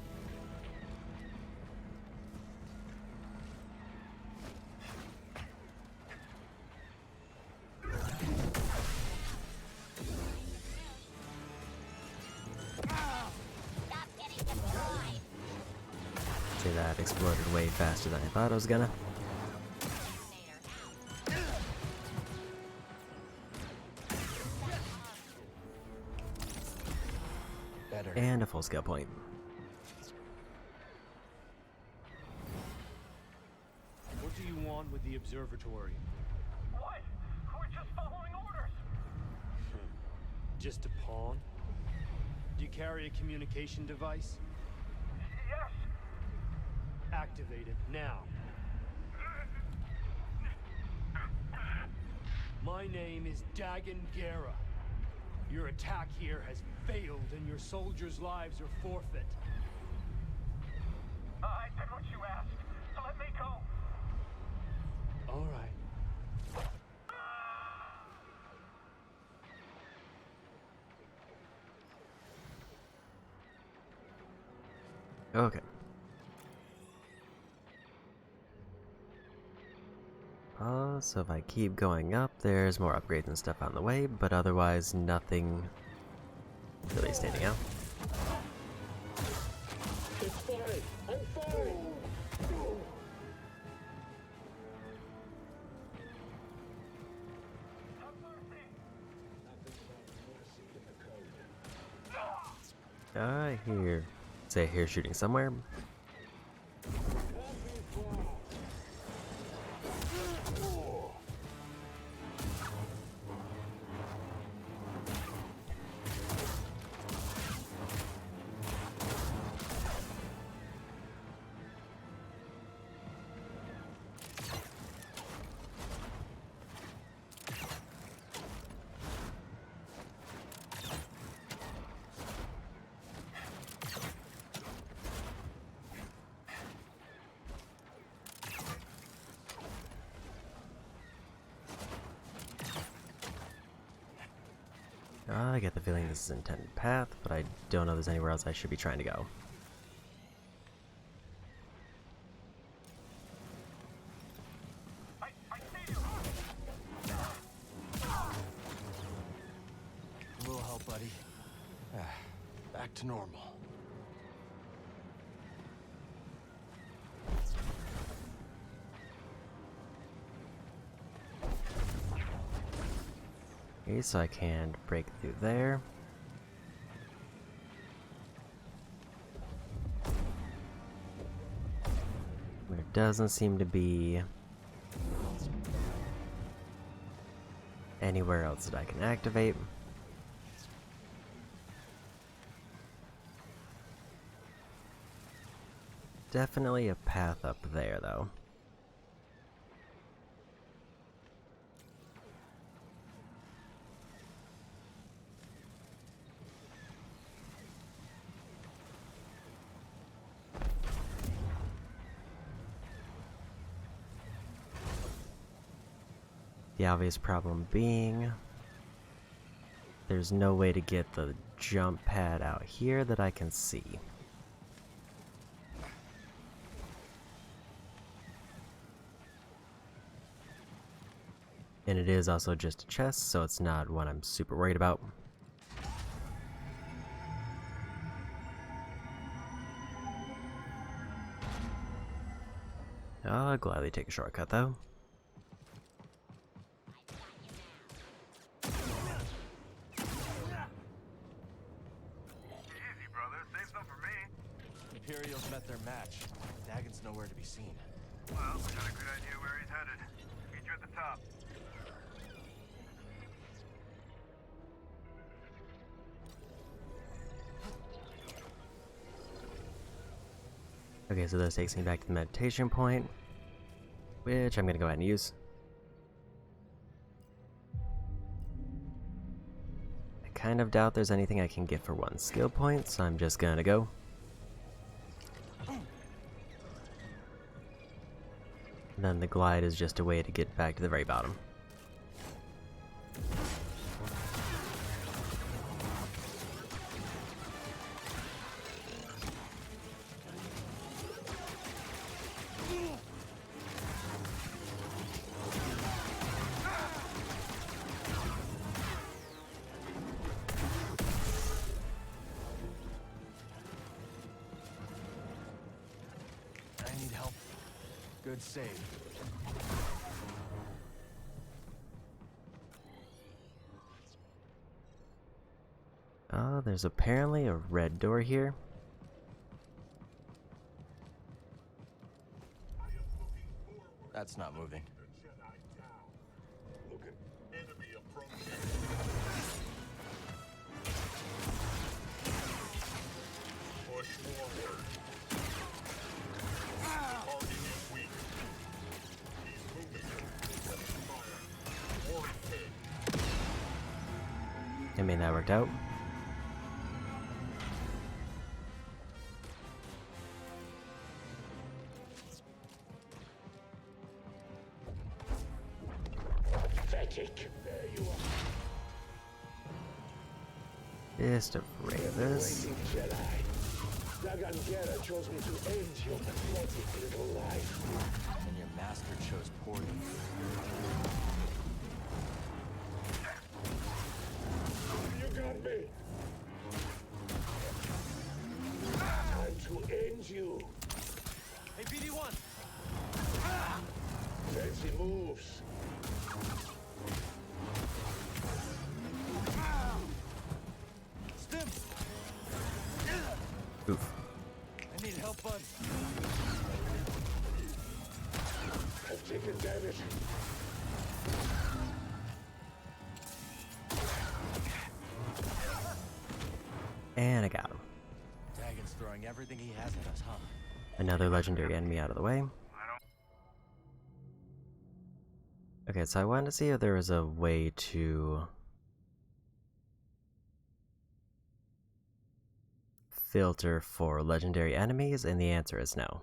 See, that exploded way faster than I thought it was gonna. Better. And a full skill point. What do you want with the observatory? What? We're just following orders. Just a pawn? Do you carry a communication device? Yes, Activate it now. My name is Dagan Gera. Your attack here has failed and your soldiers' lives are forfeit. I did what you asked. Let me go. All right. Okay. So if I keep going up, there's more upgrades and stuff on the way, but otherwise nothing really standing out. It's fine. I'm fine. I hear shooting somewhere. I get the feeling this is an intended path, but I don't know if there's anywhere else I should be trying to go. I see you. A little help, buddy. Back to normal. Okay, so I can break through there. There doesn't seem to be anywhere else that I can activate. Definitely a path up there, though. The obvious problem being, there's no way to get the jump pad out here that I can see. And it is also just a chest, so it's not one I'm super worried about. I'll gladly take a shortcut though. Imperials met their match. Dagan's nowhere to be seen. Well, I got a good idea where he's headed. Meet you at the top. Okay, so this takes me back to the meditation point, which I'm gonna go ahead and use. I kind of doubt there's anything I can get for one skill point, so I'm just gonna go. And then the glide is just a way to get back to the very bottom. I need help. Good save. There's apparently a red door here. That's not moving. Push forward. I mean, that worked out. Pathetic. There you are. Just afraid of this. Jedi. Dagan Gera chose me to end your pathetic little life. And your master chose poorly. You got me. Time to end you. Hey, BD1! Fancy moves. Stim! Oof. I need help, bud. I've taken damage. And I got him. Dagan's throwing everything he has at us, huh? Another legendary enemy out of the way. Okay, so I wanted to see if there was a way to filter for legendary enemies, and the answer is no.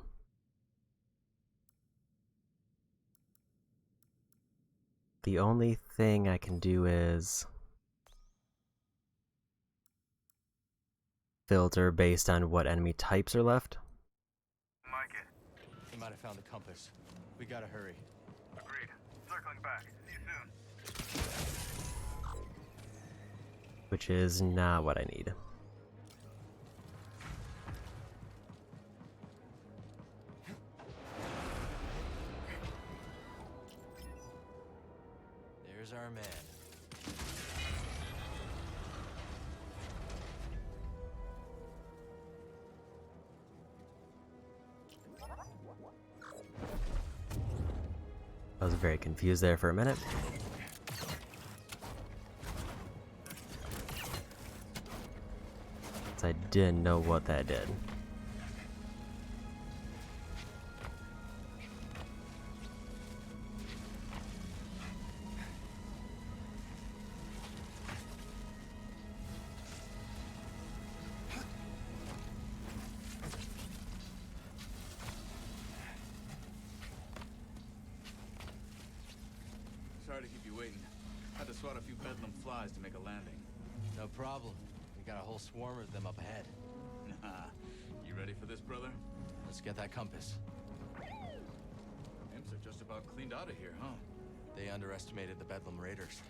The only thing I can do is filter based on what enemy types are left. He might have found the compass. We gotta hurry. Agreed. Circling back. See you soon. Which is not what I need. There's our man. I was very confused there for a minute. I didn't know what that did. Sorry to keep you waiting. Had to swat a few bedlam flies to make a landing. No problem. We got a whole swarm of them up ahead. Nah. You ready for this, brother? Let's get that compass. Imps are just about cleaned out of here, huh? They underestimated the Bedlam Raiders.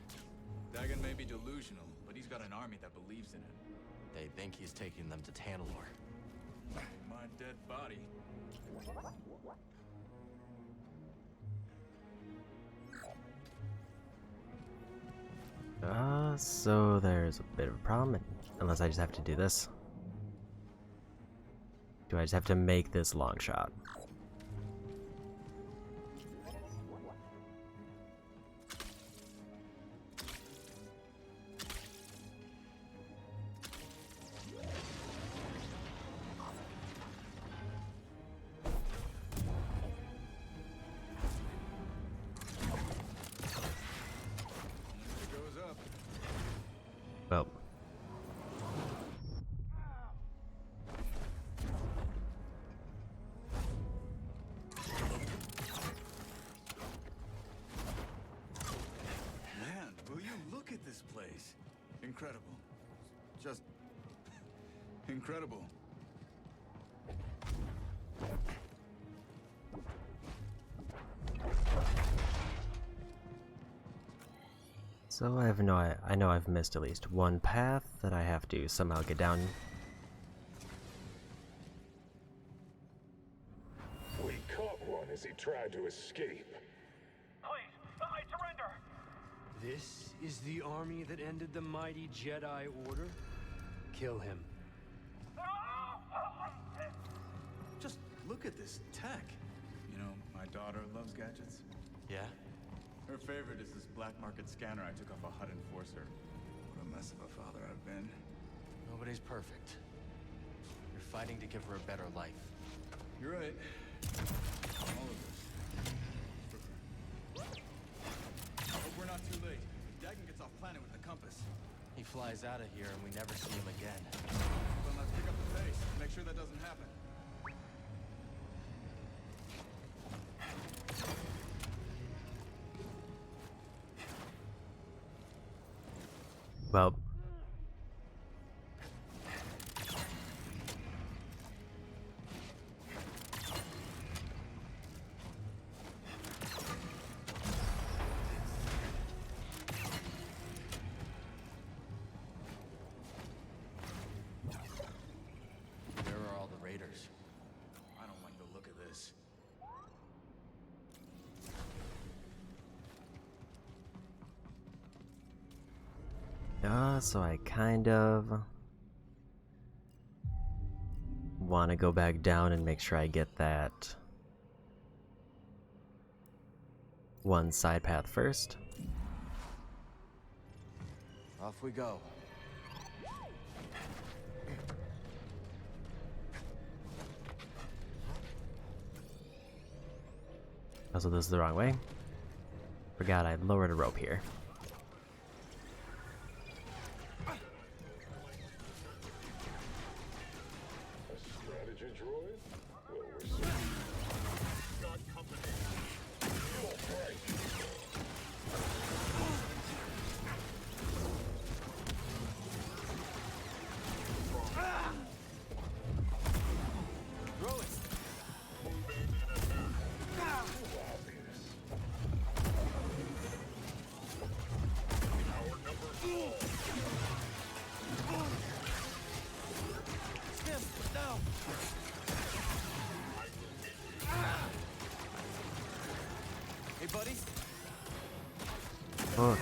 Dagan may be delusional, but he's got an army that believes in it. They think he's taking them to Tanalor. My dead body. So there's a bit of a problem, unless I just have to do this. Do I just have to make this long shot? Well. Man, will you look at this place? Incredible. Just incredible. So I know I've missed at least one path that I have to somehow get down. We caught one as he tried to escape. Please, I surrender. This is the army that ended the mighty Jedi Order? Kill him. Just look at this tech. You know, my daughter loves gadgets. Yeah? Her favorite is this black market scanner I took off a HUD enforcer. What a mess of a father I've been. Nobody's perfect. You're fighting to give her a better life. You're right. All of this. I hope we're not too late. Dagan gets off planet with the compass. He flies out of here and we never see him again. Then let's pick up the pace. Make sure that doesn't happen. Well, Where are all the raiders? I don't like the look of this. so I kind of want to go back down and make sure I get that one side path first. Off we go. Also, this is the wrong way. Forgot I lowered a rope here. Strategy droid? Well, we're safe. Got company. Fuel price. Throw it! Move in and attack. Too obvious. Our number 4. Stim, no! Hey, buddy. Oh.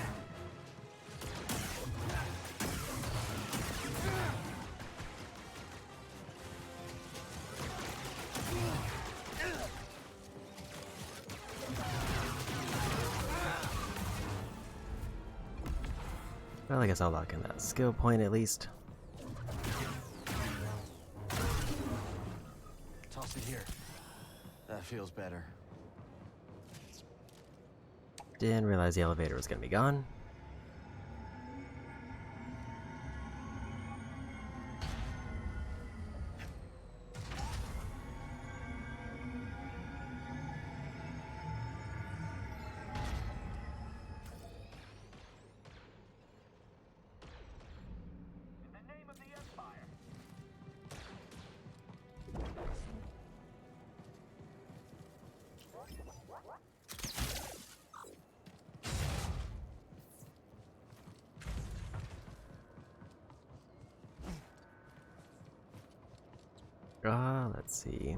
Well, I guess I'll lock in that skill point at least. Toss it here. That feels better. Didn't realize the elevator was gonna be gone. In the name of the Empire. Let's see.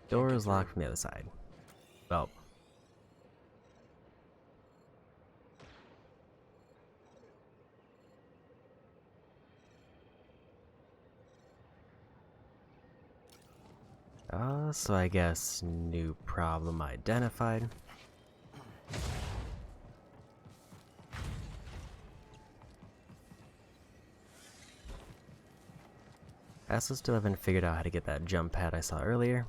Door is locked from the other side. Well. So I guess new problem identified. I also still haven't figured out how to get that jump pad I saw earlier.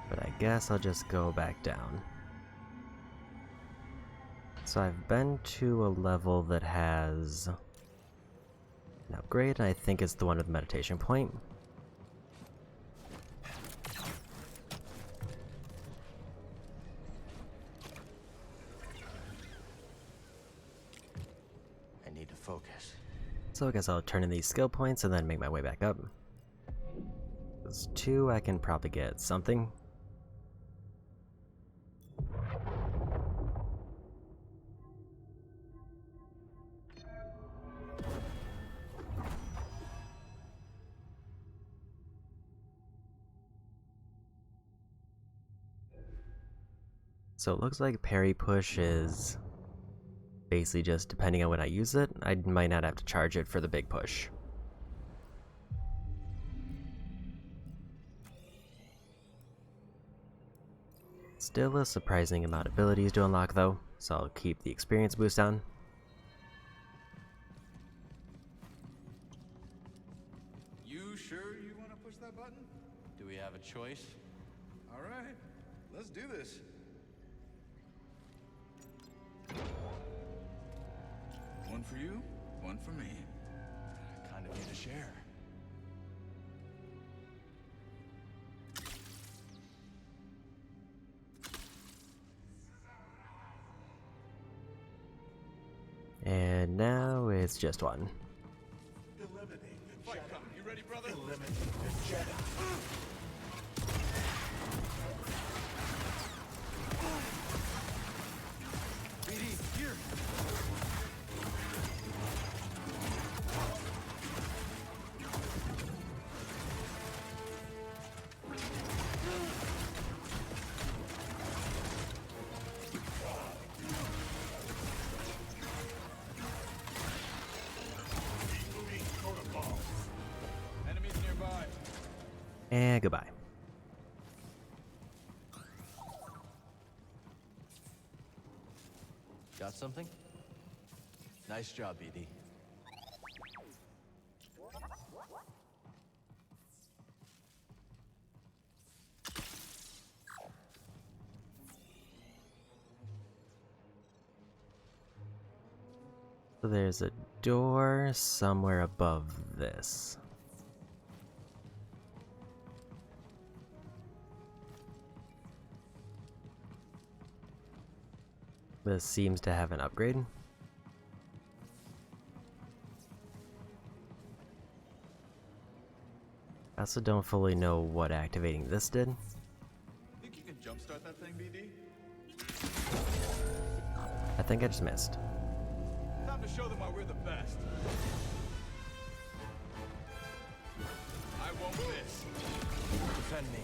But I guess I'll just go back down. So I've been to a level that has an upgrade, and I think it's the one with the meditation point. I need to focus. So I guess I'll turn in these skill points and then make my way back up. There's 2, I can probably get something. So it looks like parry push is basically just depending on when I use it. I might not have to charge it for the big push. Still a surprising amount of abilities to unlock though, so I'll keep the experience boost on. You sure you want to push that button? Do we have a choice? All right, let's do this. for you, one for me. Kind of you to share. And now it's just one. Eliminate the Jedi. You ready, brother? Eliminate the Jedi. BD, here! Enemies nearby. And goodbye. Got something? Nice job, BD. So there's a door somewhere above this. This seems to have an upgrade. I also don't fully know what activating this did. Think you can jumpstart that thing, BD? I think I just missed. Time to show them why we're the best. I won't miss. Defend me.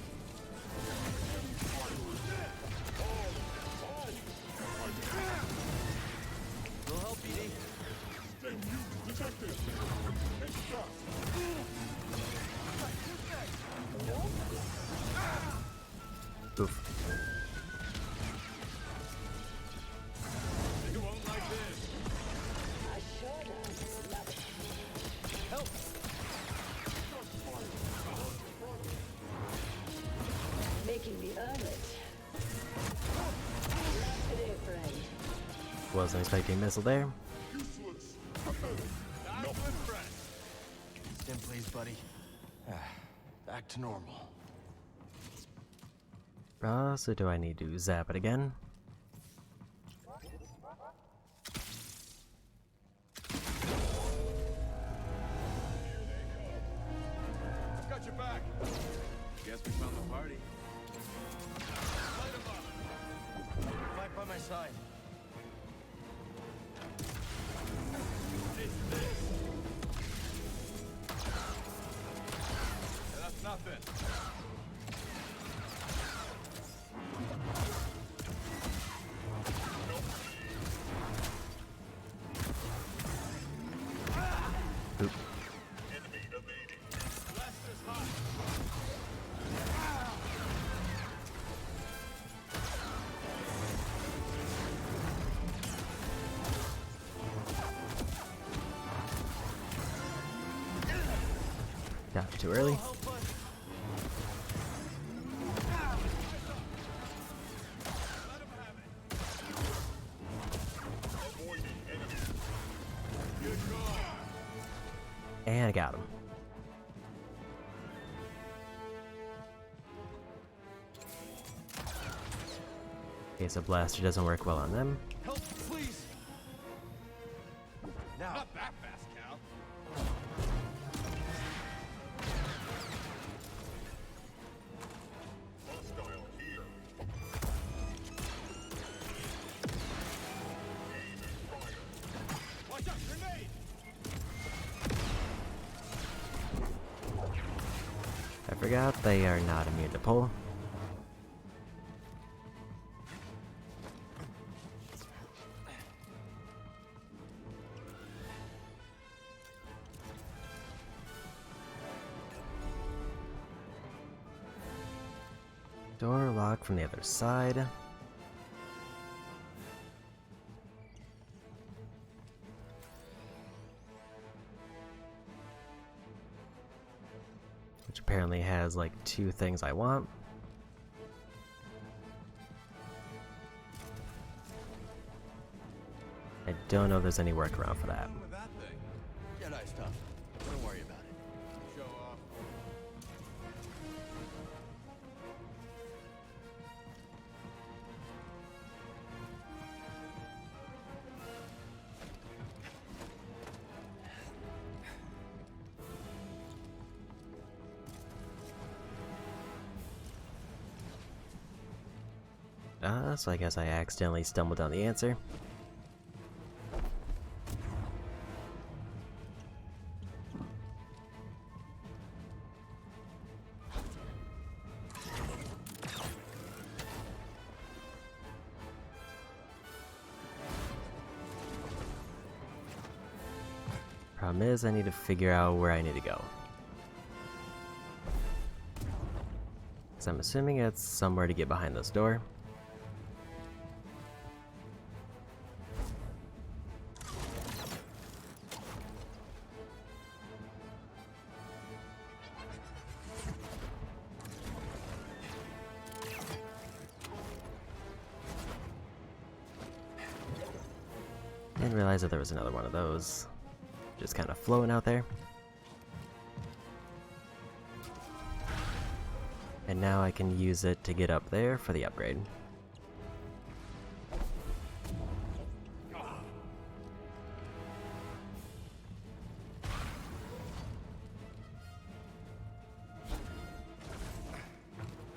We'll help, BD. Oof. You won't like this. Help! Making me earn it. Not today, friend. Wasn't expecting a missile there. Stim, please, buddy. Back to normal. So do I need to zap it again? I've got your back. Guess we found the party. Light 'em up. Fight by my side. Yeah, that's nothing. Oop. Blaster's hot. Got it too early. And I got him. Okay, so blaster doesn't work well on them. Help, please! Now! Not that fast, Cal. Watch out, grenade! I forgot they are not immune to pull. Door locked from the other side. Which apparently has like 2 things I want. I don't know if there's any workaround for that. With that thing. Jedi stuff. Don't worry about it. Show off. So I guess I accidentally stumbled on the answer. Problem is, I need to figure out where I need to go. So I'm assuming it's somewhere to get behind this door. Didn't realize that there was another one of those. Just kind of floating out there. And now I can use it to get up there for the upgrade.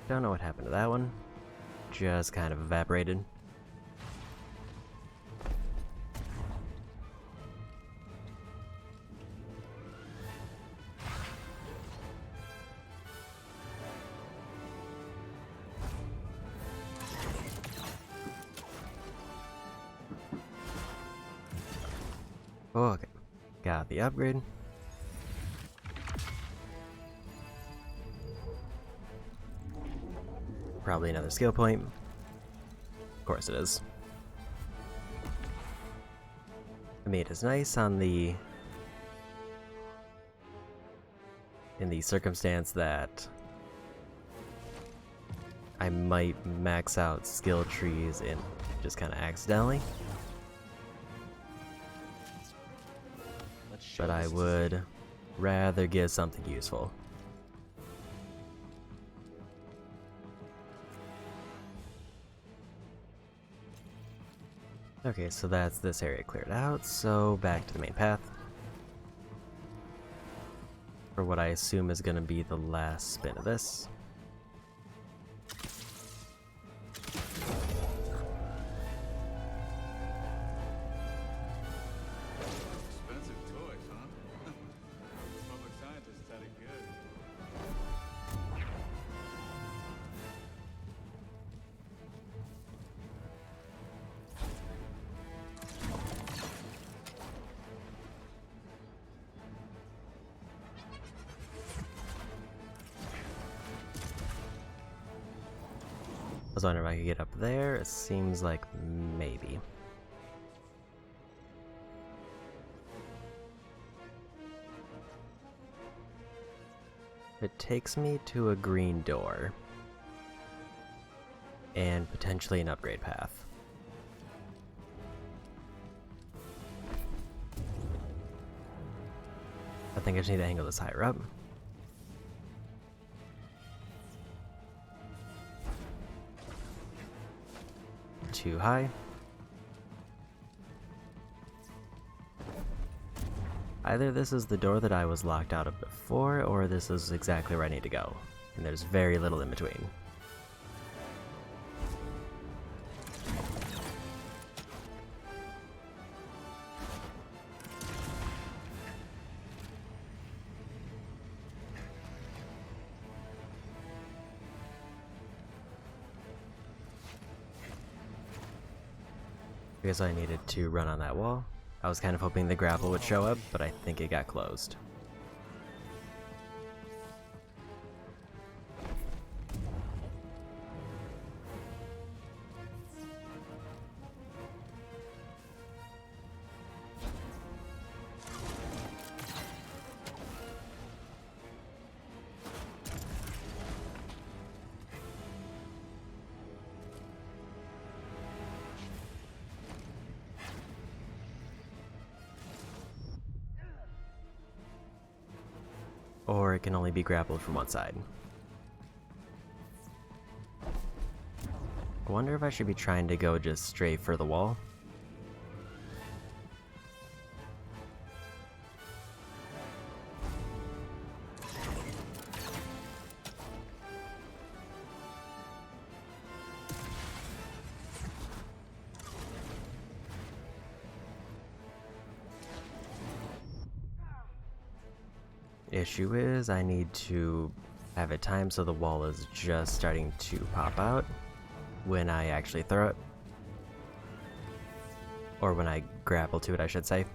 Don't know what happened to that one. Just kind of evaporated. Oh, okay. Got the upgrade. Probably another skill point. Of course it is. I mean, it is nice on the... in the circumstance that I might max out skill trees in just kind of accidentally. But I would rather get something useful. Okay, so that's this area cleared out, so back to the main path. For what I assume is going to be the last spin of this. I was wondering if I could get up there. It seems like maybe. It takes me to a green door. And potentially an upgrade path. I think I just need to angle this higher up. Too high. Either this is the door that I was locked out of before, or this is exactly where I need to go. And there's very little in between. Because I needed to run on that wall. I was kind of hoping the grapple would show up, but I think it got closed. or it can only be grappled from one side. I wonder if I should be trying to go just straight for the wall. Issue is, I need to have it timed so the wall is just starting to pop out when I actually throw it. Or when I grapple to it, I should say.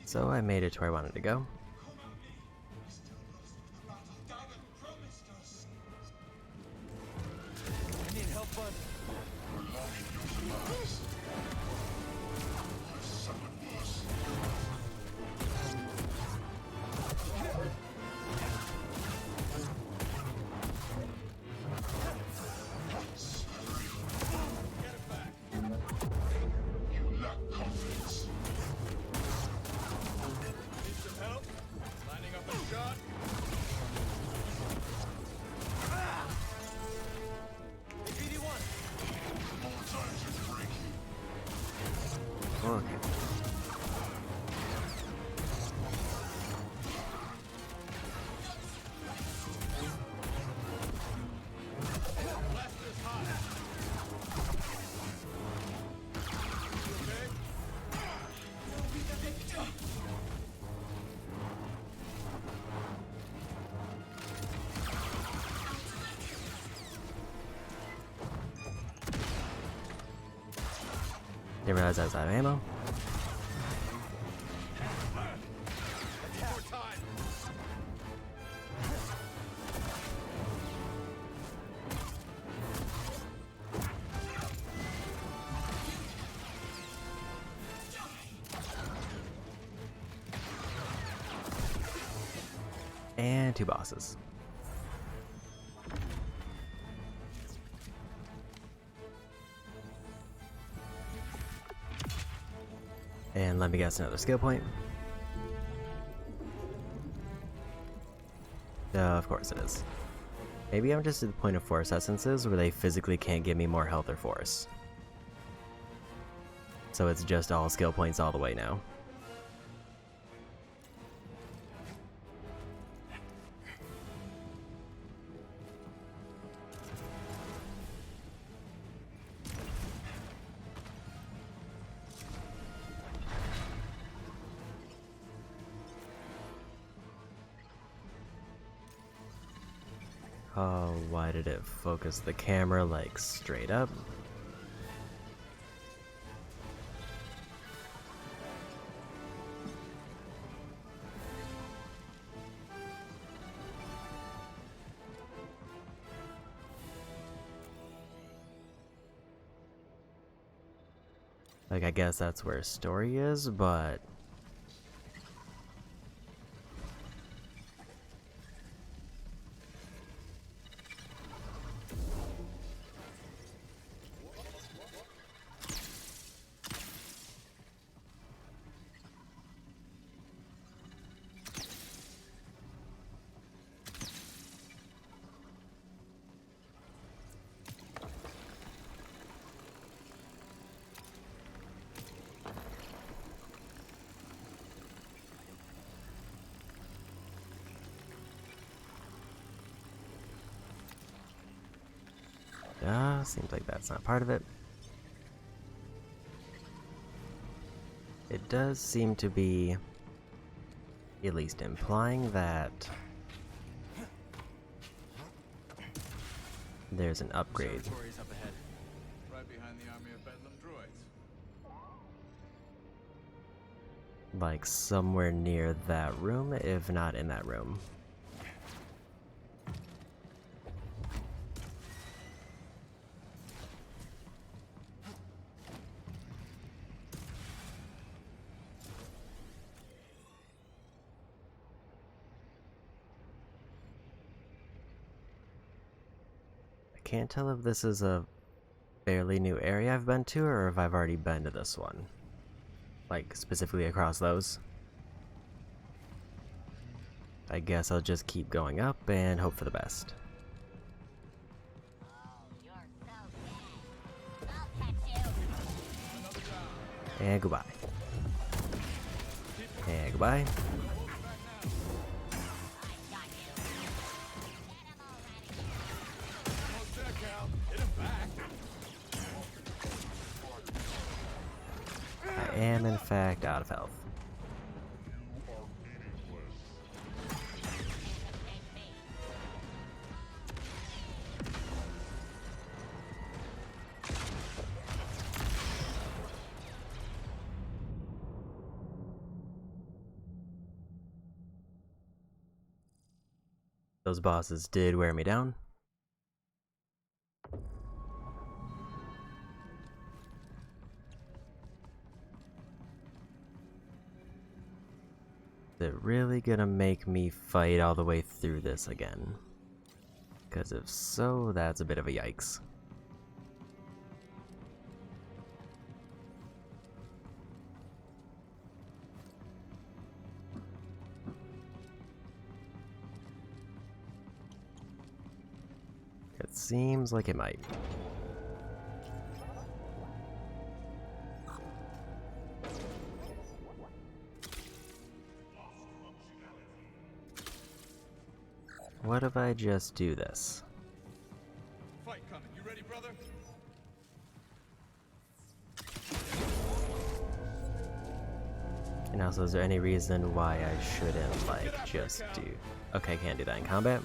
So I made it to where I wanted to go. I need help, bud. You lack confidence. Need some help? Lining up a shot? BD1. More time to break you. Okay. Blast is hot. You okay? You'll be the victor. Didn't realize I was out of ammo. More time. And 2 bosses. And let me guess, another skill point. Of course it is. Maybe I'm just at the point of force essences where they physically can't give me more health or force. So it's just all skill points all the way now. Oh, why did it focus the camera like straight up? Like, I guess that's where story is, but seems like that's not part of it. It does seem to be at least implying that there's an upgrade. Observatory's up ahead. Right behind the army of Bedlam droids. Like somewhere near that room, if not in that room. can't tell if this is a fairly new area I've been to, or if I've already been to this one. Like, specifically across those. I guess I'll just keep going up and hope for the best. And goodbye. And goodbye. I am in fact out of health. Those bosses did wear me down. Is it really gonna make me fight all the way through this again? Because if so, that's a bit of a yikes. It seems like it might. What if I just do this? Fight coming. You ready, brother? And also, is there any reason why I shouldn't, like, just do... Okay, I can't do that in combat.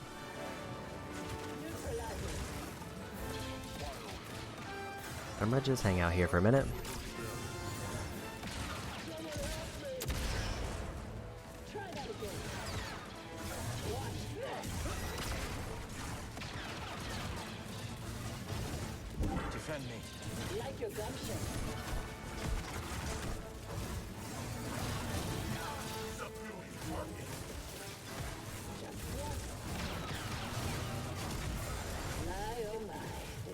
I'm gonna just hang out here for a minute. Defend me. Like your gumption.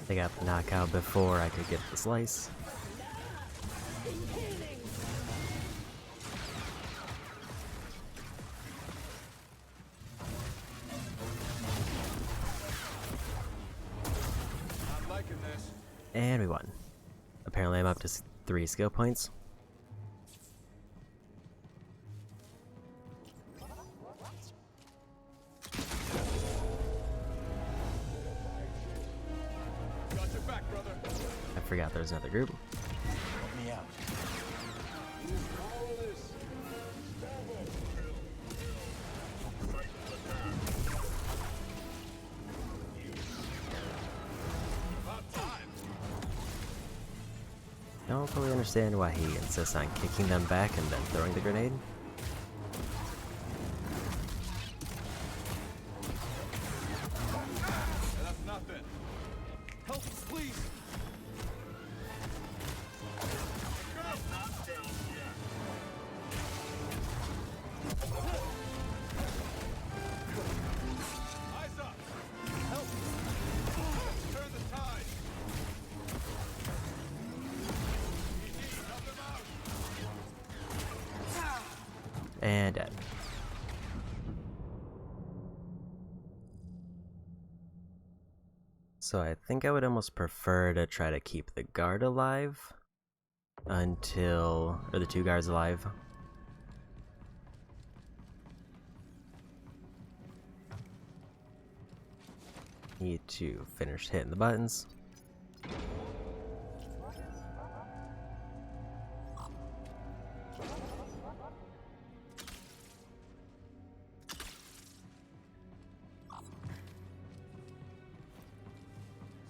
They got the knockout before I could get the slice. I'm liking this. And we won. Apparently I'm up to 3 skill points. Got your back, brother. I forgot there's another group. Help me out. I don't fully understand why he insists on kicking them back and then throwing the grenade. That's nothing. Help, please. Eyes up. Help. Turn the tide. And dead. So I think I would almost prefer to try to keep the guard alive until, or the 2 guards alive. Need to finish hitting the buttons.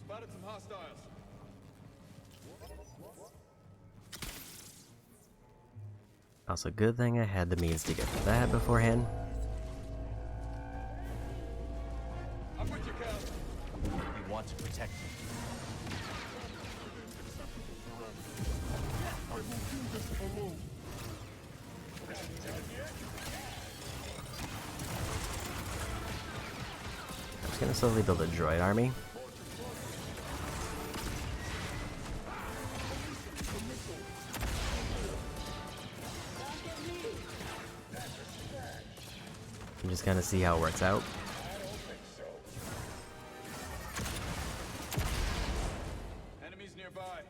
Spotted some hostiles. Also, good thing I had the means to get to that beforehand. I'm with you, Cal. You want to protect me. I will do this alone. I'm just gonna slowly build a droid army. and just kind of see how it works out. Enemies nearby.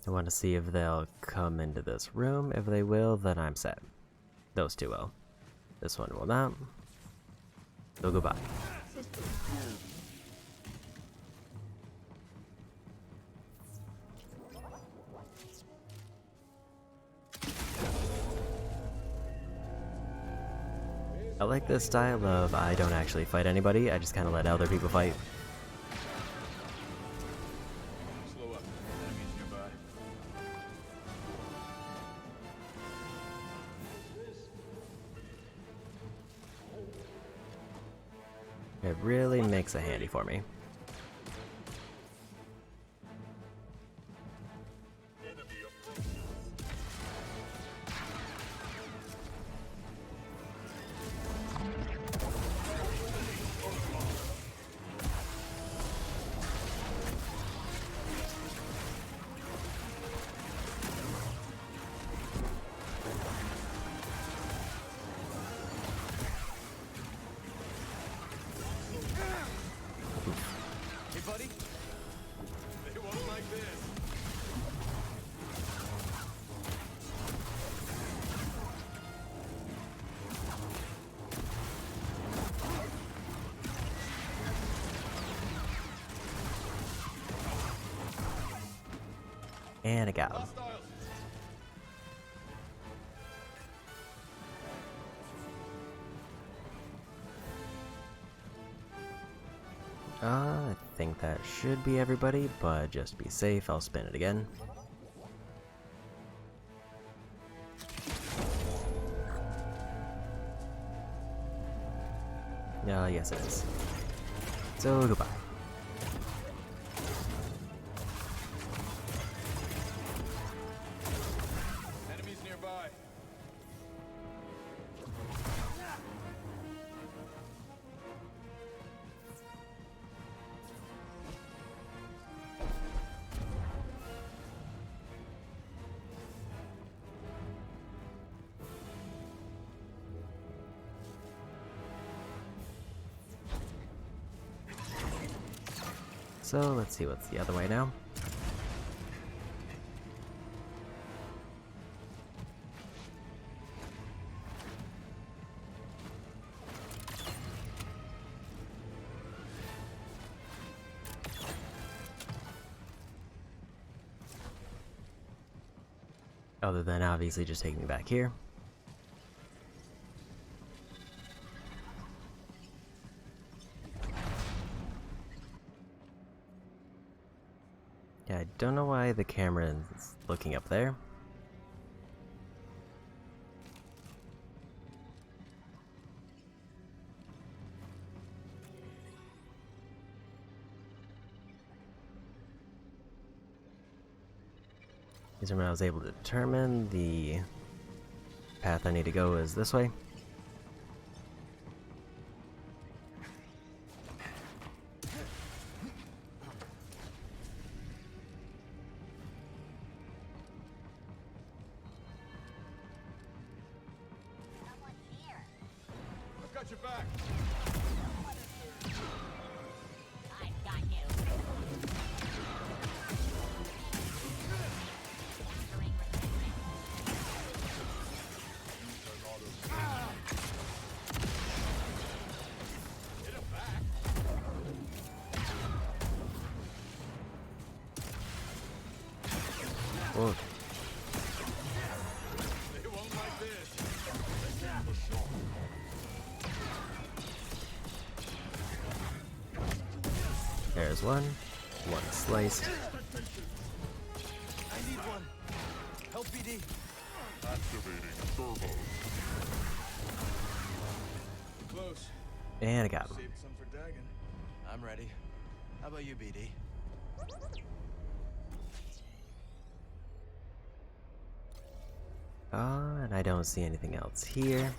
I want to see if they'll come into this room. If they will, then I'm set. Those two will. This one will not. So goodbye. I like this style of I don't actually fight anybody, I just kind of let other people fight. Slow up. Enemies nearby. It really makes it handy for me. Hey, buddy. They won't like this. And I got him. Hostiles. I think that should be everybody, but just to be safe, I'll spin it again. Yes it is. So, goodbye. Enemies nearby. So, let's see what's the other way now. Other than obviously just taking me back here. Yeah, I don't know why the camera is looking up there. Because when I was able to determine the path I need to go is this way. I've got your back. I've got you. Hit him back. Whoa. They won't like this. There's one sliced. I need one. Help BD. Activating turbo. Close. And I got him. Saved some for Dagan. I'm ready. How about you, BD? And I don't see anything else here.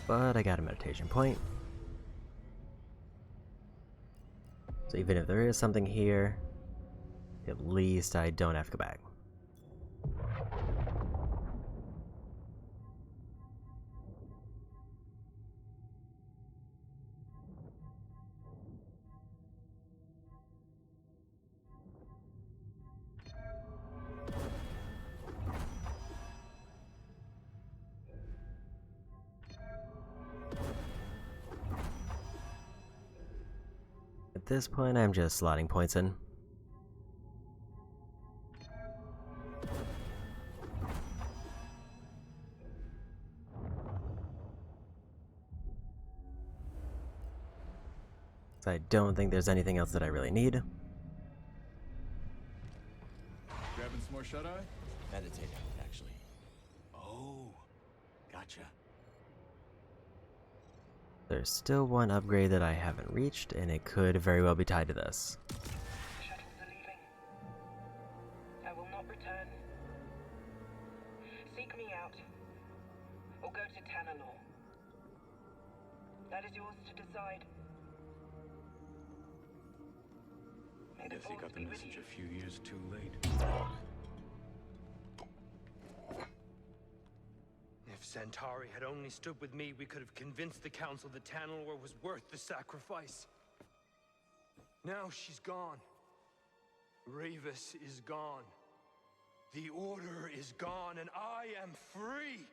But I got a meditation point. So even if there is something here, At least I don't have to go back. At this point, I'm just slotting points in. So I don't think there's anything else that I really need. Grabbing some more shut-eye? Meditating, actually. Oh, gotcha. There's still one upgrade that I haven't reached, and it could very well be tied to this. Shuttles are leaving. I will not return. Seek me out, or go to Tananor. That is yours to decide. May the Guess you Force got the be with message you. a few years too late. If Centauri had only stood with me, we could have convinced the Council that Tanalor was worth the sacrifice. Now she's gone. Ravis is gone. The Order is gone, and I am free!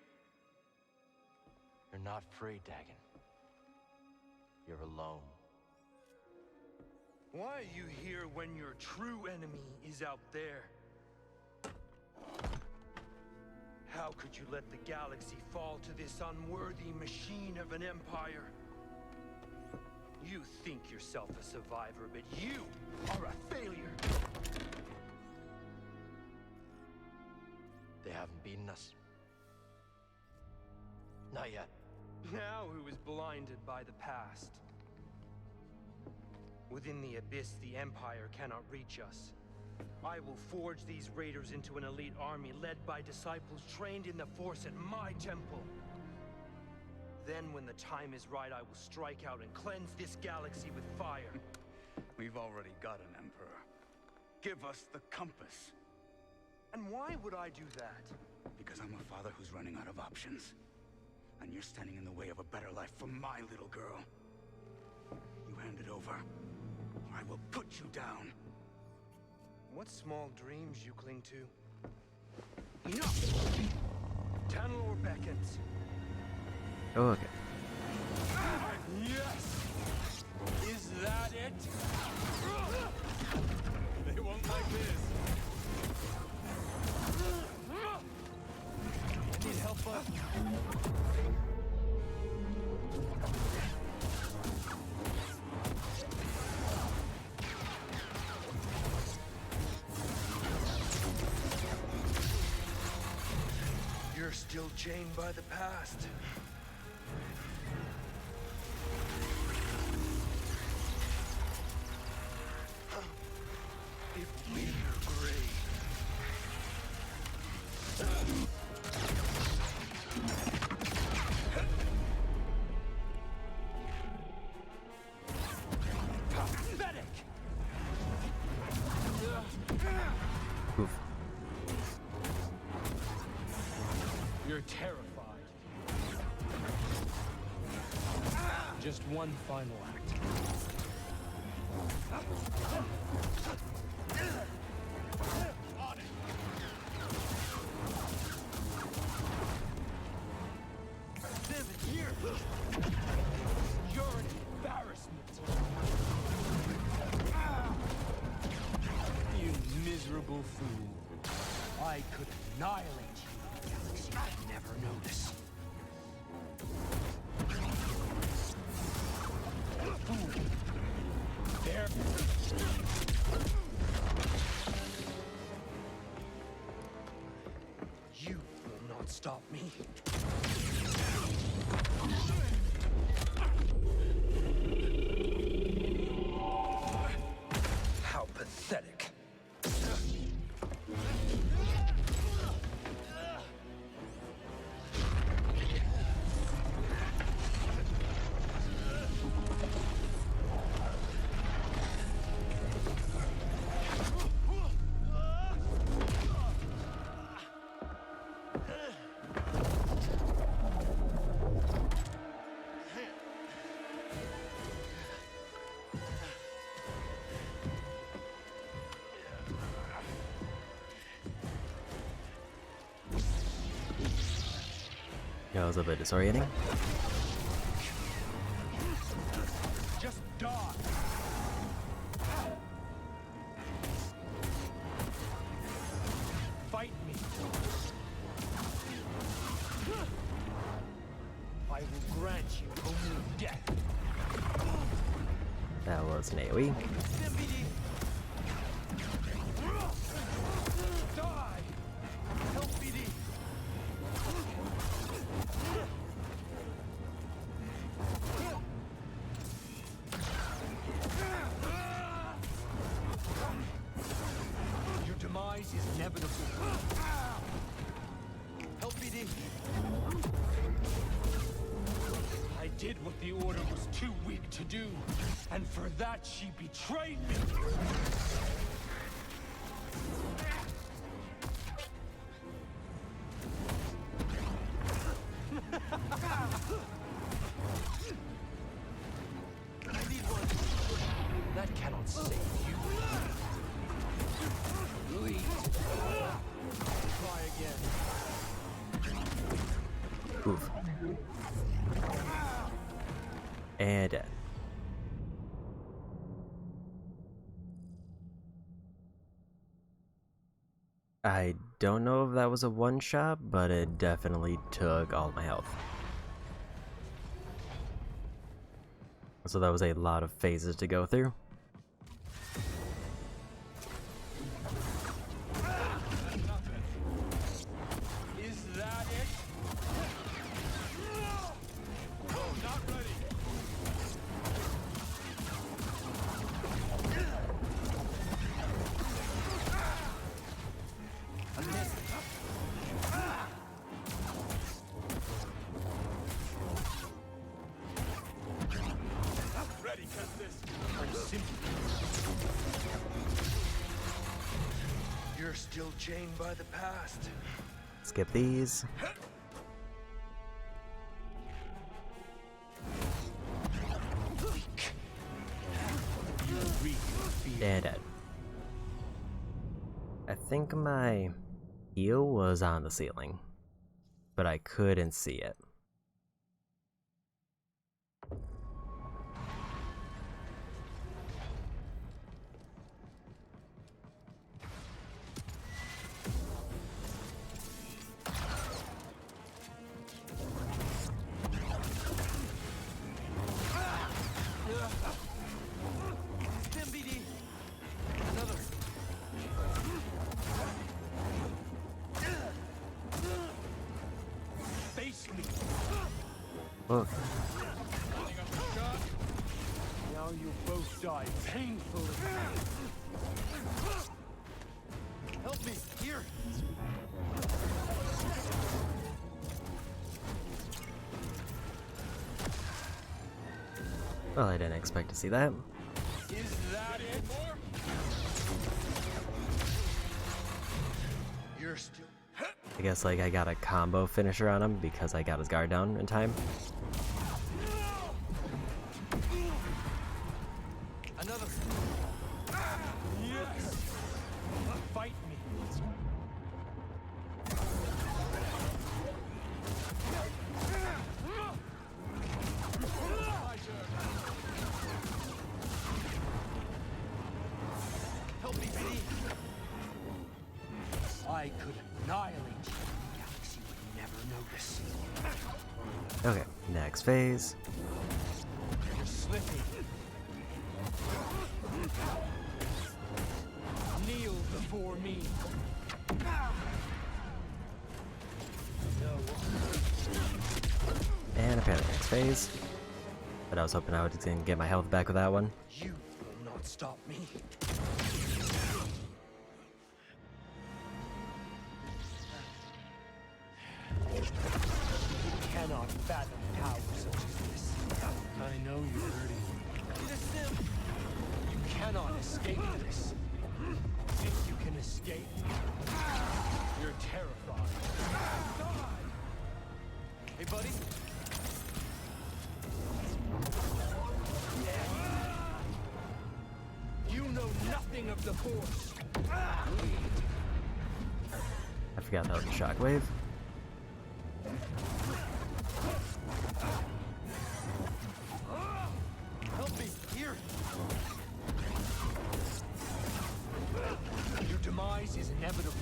You're not free, Dagan. You're alone. Why are you here when your true enemy is out there? How could you let the galaxy fall to this unworthy machine of an empire? You think yourself a survivor, but you are a failure! They haven't beaten us. Not yet. Now who is blinded by the past? Within the Abyss, the Empire cannot reach us. I will forge these raiders into an elite army led by disciples trained in the Force at my temple. Then when the time is right, I will strike out and cleanse this galaxy with fire. We've already got an Emperor. Give us the compass. And why would I do that? Because I'm a father who's running out of options. And you're standing in the way of a better life for my little girl. You hand it over, or I will put you down. What small dreams you cling to. Enough! Tanalor beckons. Oh, okay. Yes! Is that it? They won't like this. Need help, bud? You're still chained by the past. It will be your grave. Pathetic! Oof. You're terrified. Just one final act. On it. Here. You're an embarrassment. You miserable fool. I could annihilate you in the galaxy. I'd never notice. There. You will not stop me. How pathetic. was a bit disorienting. Just die. Fight me. I will grant you only death. That was an AoE. Die! Help BD! Your demise is inevitable. Help BD! I did what the Order was too weak to do, and for that she betrayed me! I need one. That cannot save you. Leave. Try again. Oof. And dead. I don't know if that was a one-shot, but it definitely took all my health. So that was a lot of phases to go through. Is that it? Oh, not ready. Ready, Kestis. You're still chained by the past. Skip these. And dead. I think my heel was on the ceiling, but I couldn't see it. Look. Now you both die painfully. Help me, here. Well, I didn't expect to see that. Is that it? You're still. I guess like I got a combo finisher on him because I got his guard down in time. Another. Yes. Fight me. Help me, BD. I could annihilate you. The galaxy would never notice. Okay, next phase. You're slipping. Kneel before me. And apparently next phase. But I was hoping I was gonna get my health back with that one. You will not stop me. You cannot fathom power such as this. I know you're hurting. Listen, you cannot escape this. If you can escape, you're terrified. Hey, buddy. You know nothing of the Force. I forgot that was a shockwave. here! Your demise is inevitable.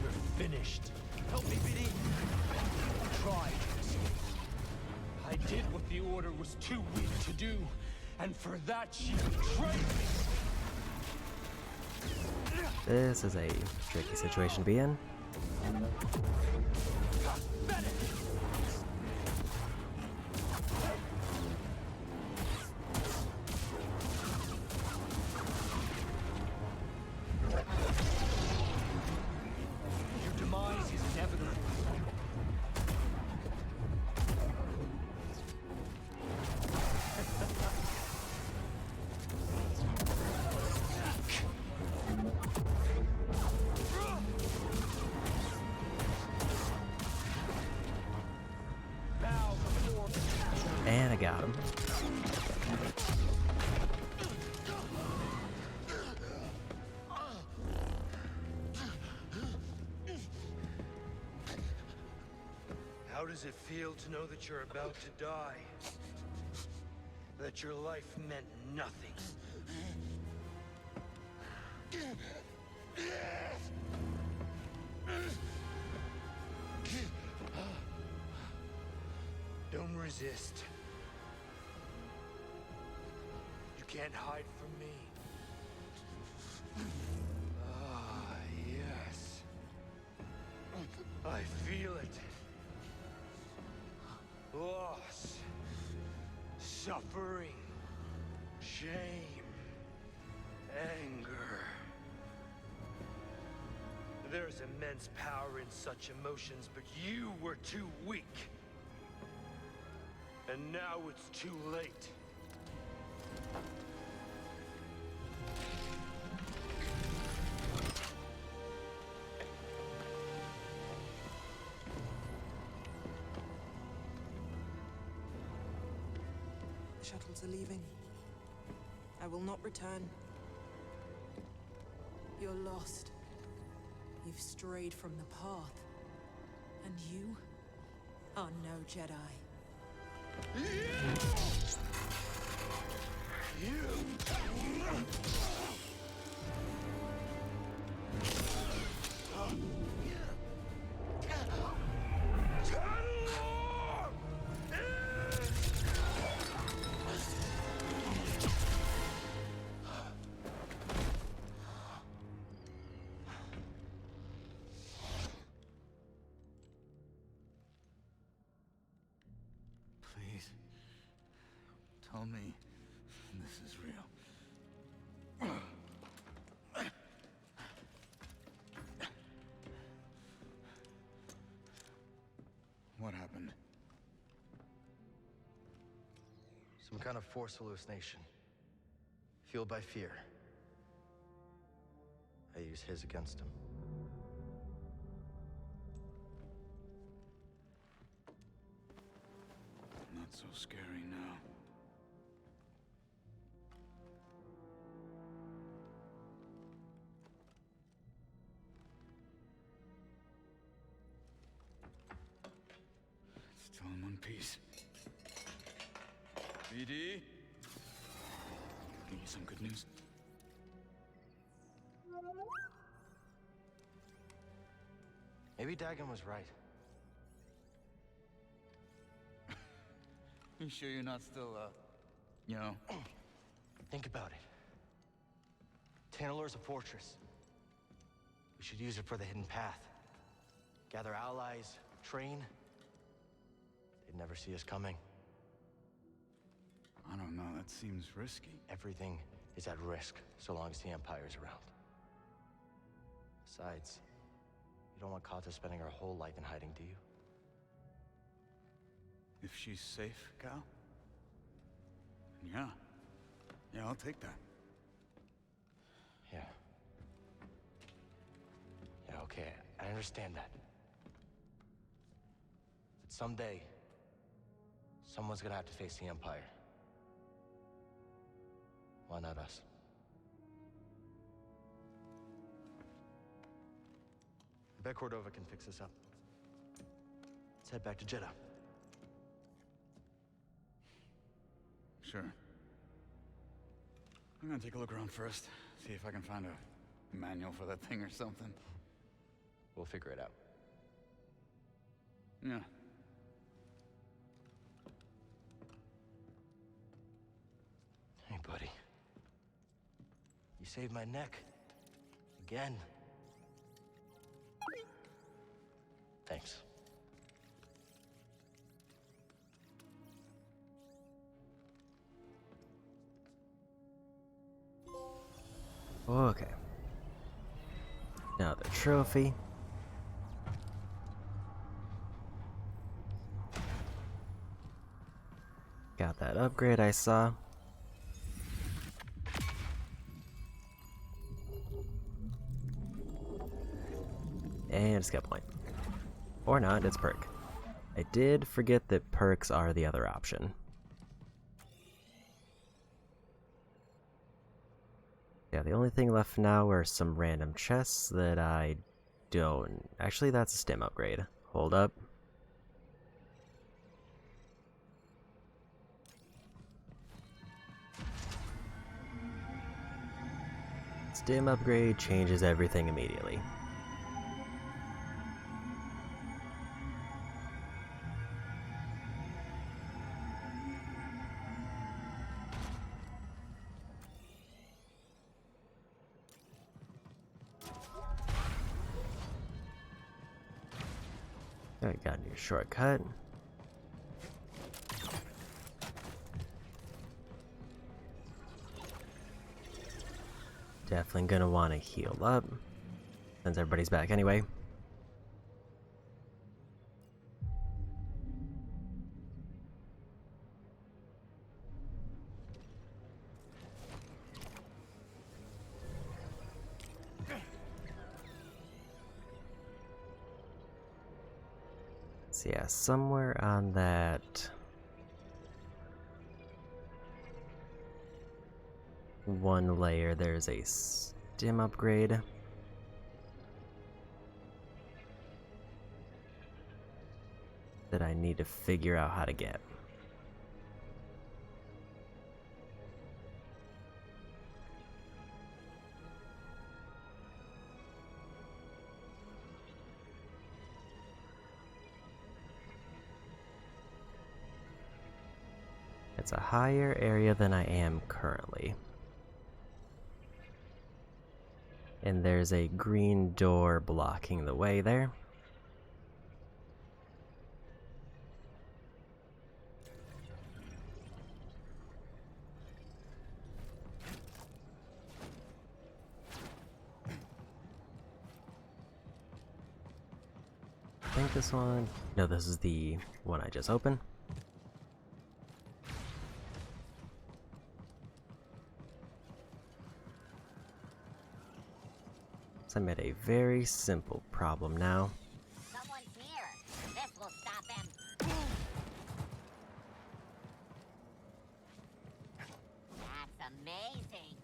You're finished. Help me, BD. I tried to escape. I did what the Order was too weak to do, and for that she betrayed me. This is a tricky situation to be in. Your demise is inevitable. And I got him. How does it feel to know that you're about to die? That your life meant nothing? Don't resist. You can't hide from me. Ah, yes. I feel it. Loss, suffering, shame, anger. There's immense power in such emotions, but you were too weak. And now it's too late. The shuttles are leaving. I will not return. You're lost. You've strayed from the path. And you are no Jedi. Please, tell me this is real. What happened? Some kind of force hallucination. Fueled by fear. I use his against him. Not so scary now. Still in one piece. BD? Give me some good news. Maybe Dagan was right. You sure you're not still, you know? Think about it. Tanalor's a fortress. We should use it for the hidden path. Gather allies, train. They'd never see us coming. I don't know, that seems risky. Everything is at risk so long as the Empire's around. Besides, you don't want Kata spending her whole life in hiding, do you? If she's safe, Cal? Yeah. Yeah, I'll take that. Yeah. Yeah, okay, I understand that. But someday, someone's gonna have to face the Empire. Why not us? I bet Cordova can fix this up. Let's head back to Jeddah. Sure. I'm gonna take a look around first, see if I can find a manual for that thing or something. We'll figure it out. Yeah. Hey, buddy. You saved my neck. Again. Thanks. Okay. Now the trophy. Got that upgrade I saw. And skill point. Or not, it's perk. I did forget that perks are the other option. Yeah, the only thing left now are some random chests that I don't... Actually, that's a stim upgrade. Hold up. Stim upgrade changes everything immediately. I got a new shortcut. Definitely gonna want to heal up, since everybody's back anyway. So yeah, somewhere on that one layer there's a stim upgrade. That I need to figure out how to get. It's a higher area than I am currently. And there's a green door blocking the way there. I think this one... No, this is the one I just opened. So I'm at a very simple problem now. Someone's here. This will stop him. That's amazing.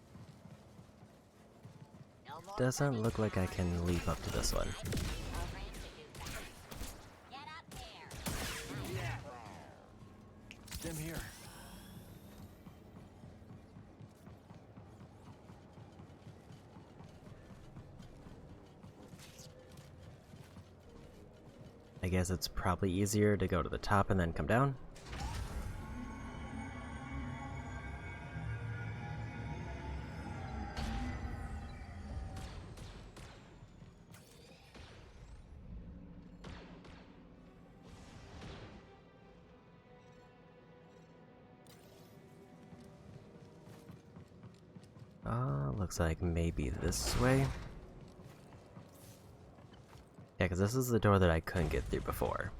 No more Doesn't look like I can leap up to this one. Get up there. Stim here. I guess it's probably easier to go to the top and then come down. Looks like maybe this way. Yeah, because this is the door that I couldn't get through before.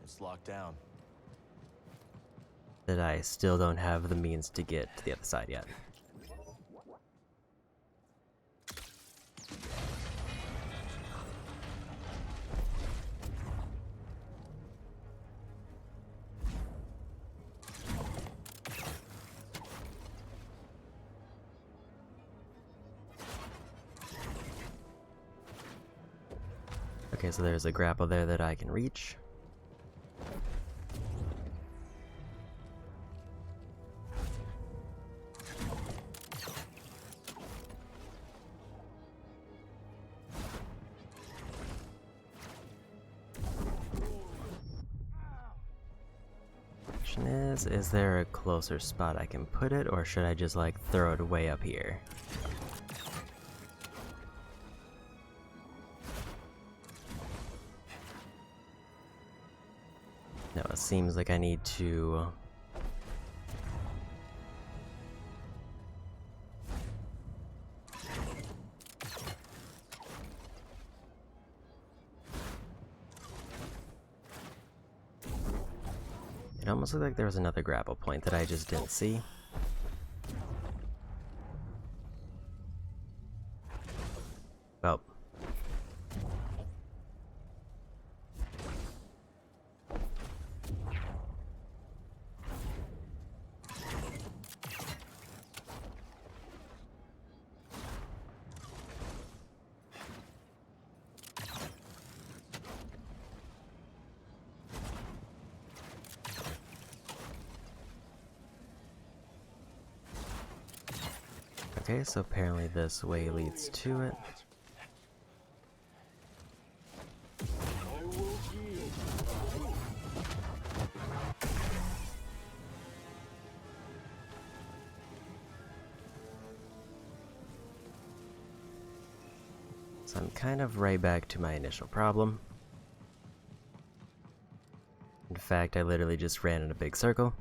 It's locked down. That I still don't have the means to get to the other side yet. Okay, so there's a grapple there that I can reach. Question is there a closer spot I can put it, or should I just like throw it way up here? No, it seems like I need to... It almost looked like there was another grapple point that I just didn't see. Oh. Okay, so apparently this way leads to it. So I'm kind of right back to my initial problem. In fact, I literally just ran in a big circle.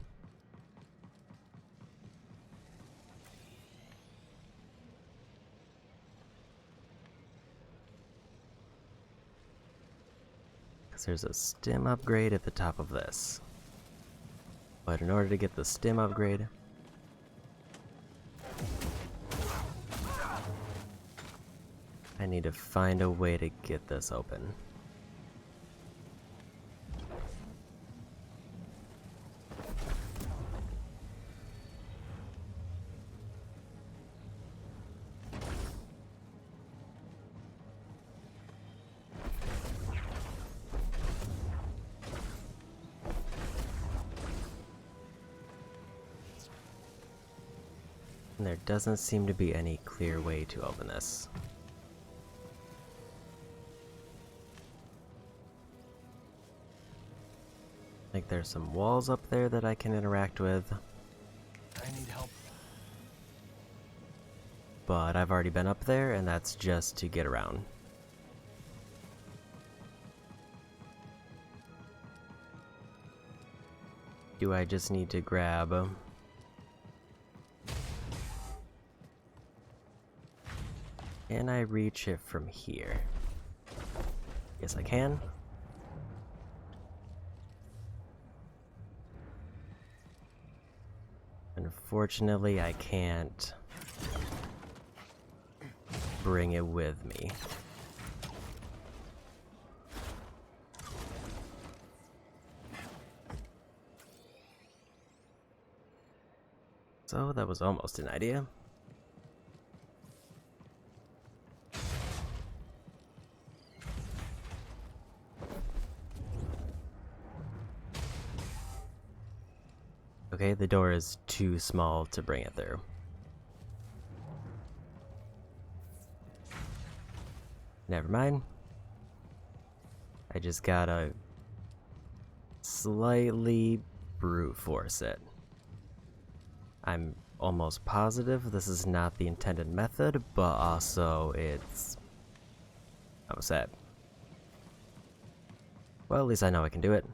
There's a stim upgrade at the top of this. But in order to get the stim upgrade, I need to find a way to get this open. And there doesn't seem to be any clear way to open this. Like there's some walls up there that I can interact with. I need help. But I've already been up there, and that's just to get around. Do I just need to grab... Can I reach it from here? Yes, I can. Unfortunately, I can't bring it with me. So that was almost an idea. Okay, the door is too small to bring it through. Never mind. I just gotta slightly brute force it. I'm almost positive this is not the intended method, but also it's... I'm sad. Well, at least I know I can do it.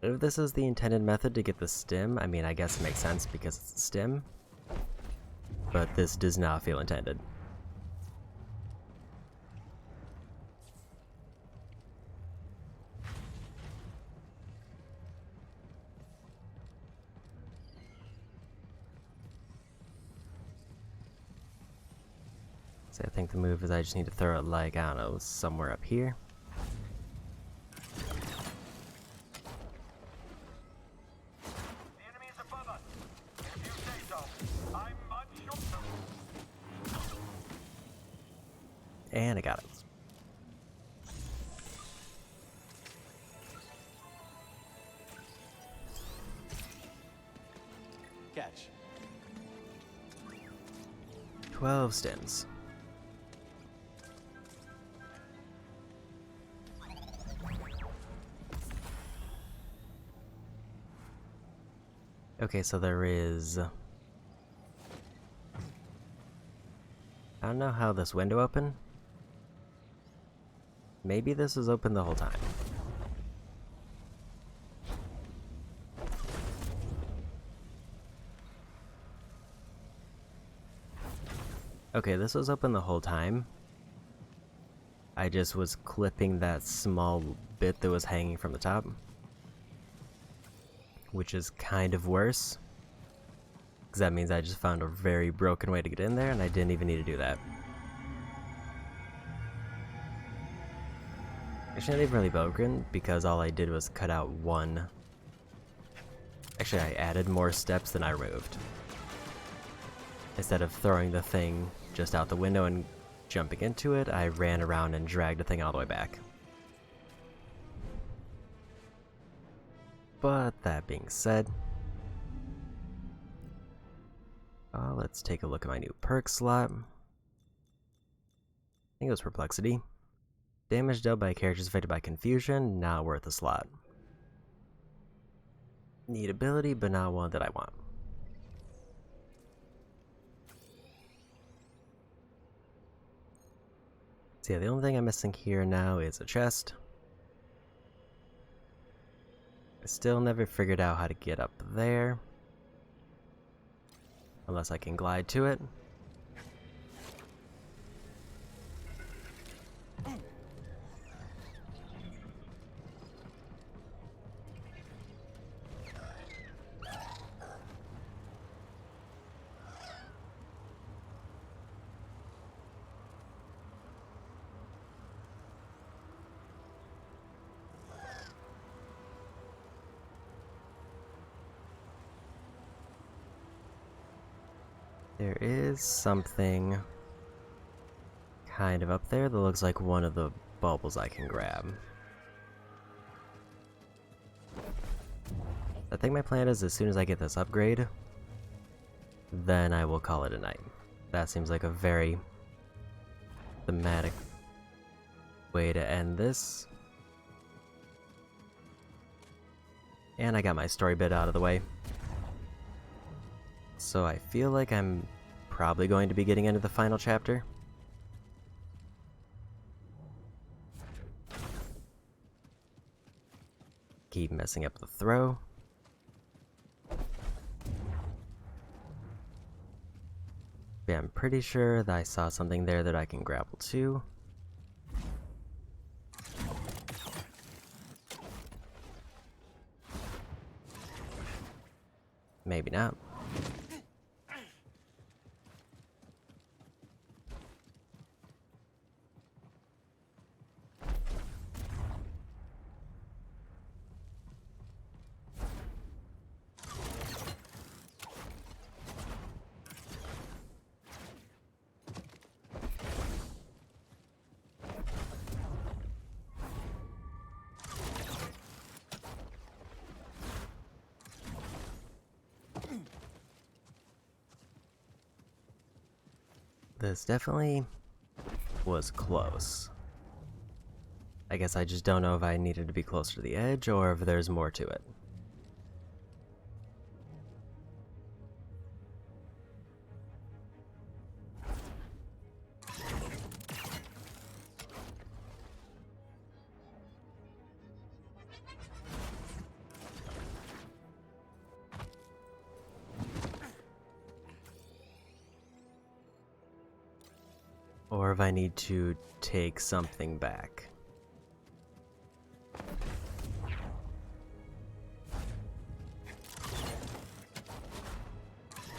If this is the intended method to get the stim, I mean, I guess it makes sense because it's a stim. But this does not feel intended. So I think the move is I just need to throw it like, I don't know, somewhere up here. And I got it. Catch. 12 stims. Okay, so there is... I don't know how this window opened. Maybe this is open the whole time. Okay, this was open the whole time. I just was clipping that small bit that was hanging from the top. Which is kind of worse. Because that means I just found a very broken way to get in there, and I didn't even need to do that. Actually, not even really broken, because all I did was cut out one. Actually, I added more steps than I removed. Instead of throwing the thing just out the window and jumping into it, I ran around and dragged the thing all the way back. But that being said, let's take a look at my new perk slot. I think it was Perplexity. Damage dealt by characters affected by confusion, not worth a slot. Neat ability, but not one that I want. So yeah, the only thing I'm missing here now is a chest. I still never figured out how to get up there. Unless I can glide to it. There is something kind of up there that looks like one of the bubbles I can grab. I think my plan is as soon as I get this upgrade, then I will call it a night. That seems like a very thematic way to end this. And I got my story bit out of the way. So I feel like I'm probably going to be getting into the final chapter. Keep messing up the throw. Yeah, I'm pretty sure that I saw something there that I can grapple to. Maybe not. This definitely was close. I guess I just don't know if I needed to be closer to the edge or if there's more to it. Or if I need to take something back.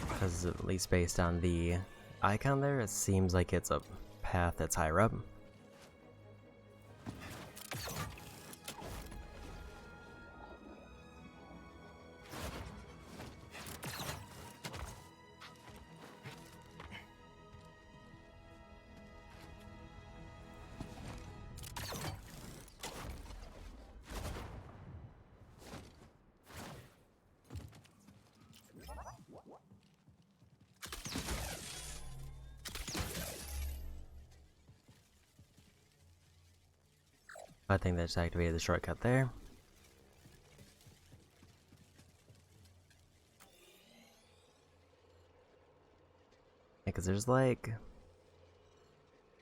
Because at least based on the icon there, it seems like it's a path that's higher up. I think that just activated the shortcut there. Because there's like...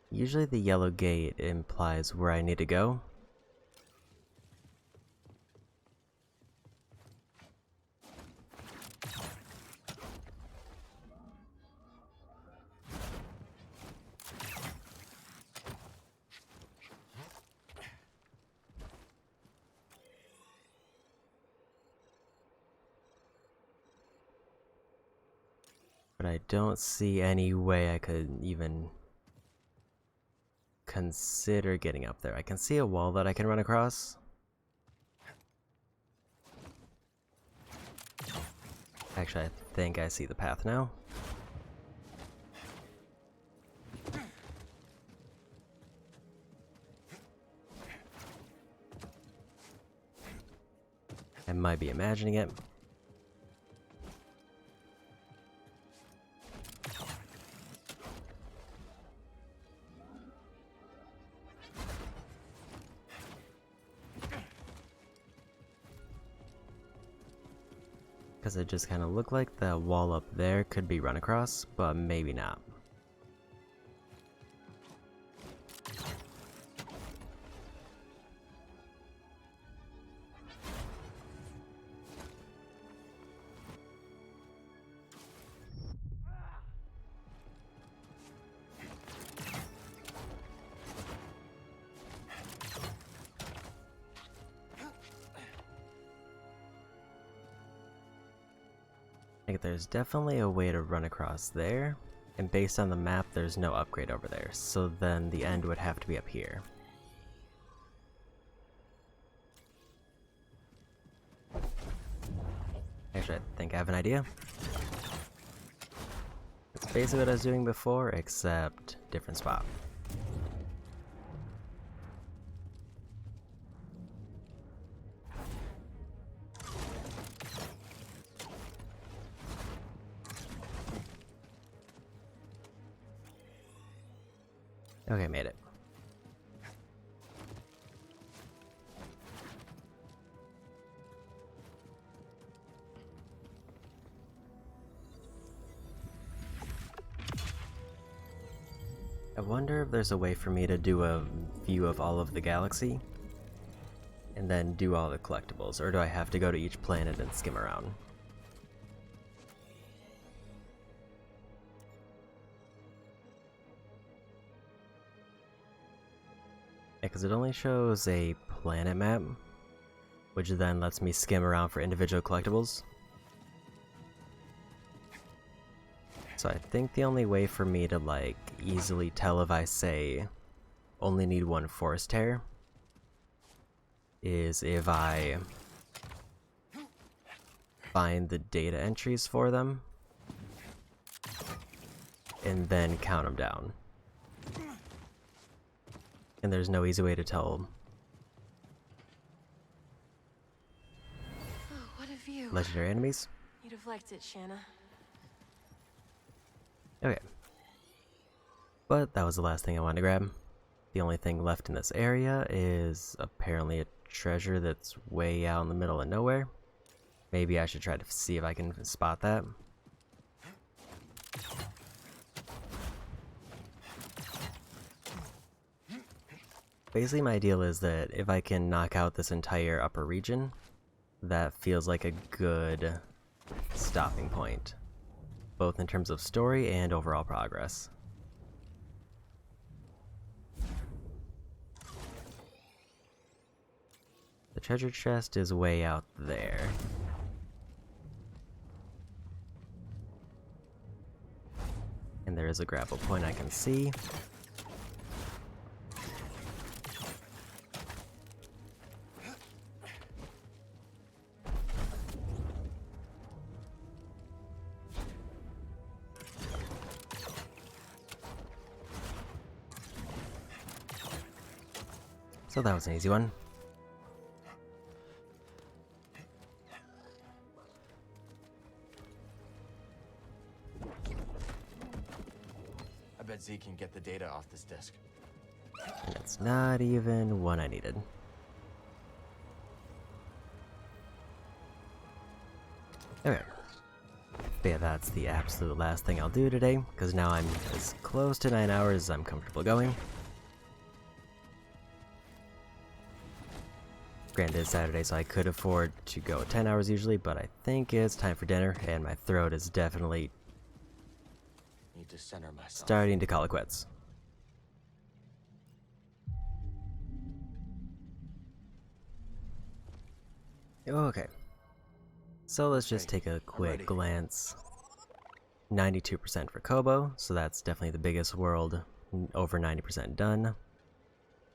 Usually the yellow gate implies where I need to go. But I don't see any way I could even consider getting up there. I can see a wall that I can run across. Actually, I think I see the path now. I might be imagining it. Because it just kind of looked like the wall up there could be run across, but maybe not. There's definitely a way to run across there, and based on the map there's no upgrade over there, so then the end would have to be up here. Actually, I think I have an idea. It's basically what I was doing before, except different spot. Okay, made it. I wonder if there's a way for me to do a view of all of the galaxy and then do all the collectibles, or do I have to go to each planet and skim around? Because it only shows a planet map, which then lets me skim around for individual collectibles. So I think the only way for me to like easily tell if I say only need one forest tear is if I find the data entries for them and then count them down. And there's no easy way to tell. Oh, what a view. Legendary enemies. You'd have liked it, Shanna. Okay. But that was the last thing I wanted to grab. The only thing left in this area is apparently a treasure that's way out in the middle of nowhere. Maybe I should try to see if I can spot that. Basically, my deal is that if I can knock out this entire upper region, that feels like a good stopping point, both in terms of story and overall progress. The treasure chest is way out there. And there is a grapple point I can see. So that was an easy one. I bet Z can get the data off this disk. And it's not even one I needed. Okay. But yeah, that's the absolute last thing I'll do today, because now I'm as close to 9 hours as I'm comfortable going. Granted, it's Saturday, so I could afford to go 10 hours usually, but I think it's time for dinner, and my throat is definitely Need to center myself. starting to call it quits. Okay. So let's just take a quick glance. 92% for Kobo, so that's definitely the biggest world, over 90% done.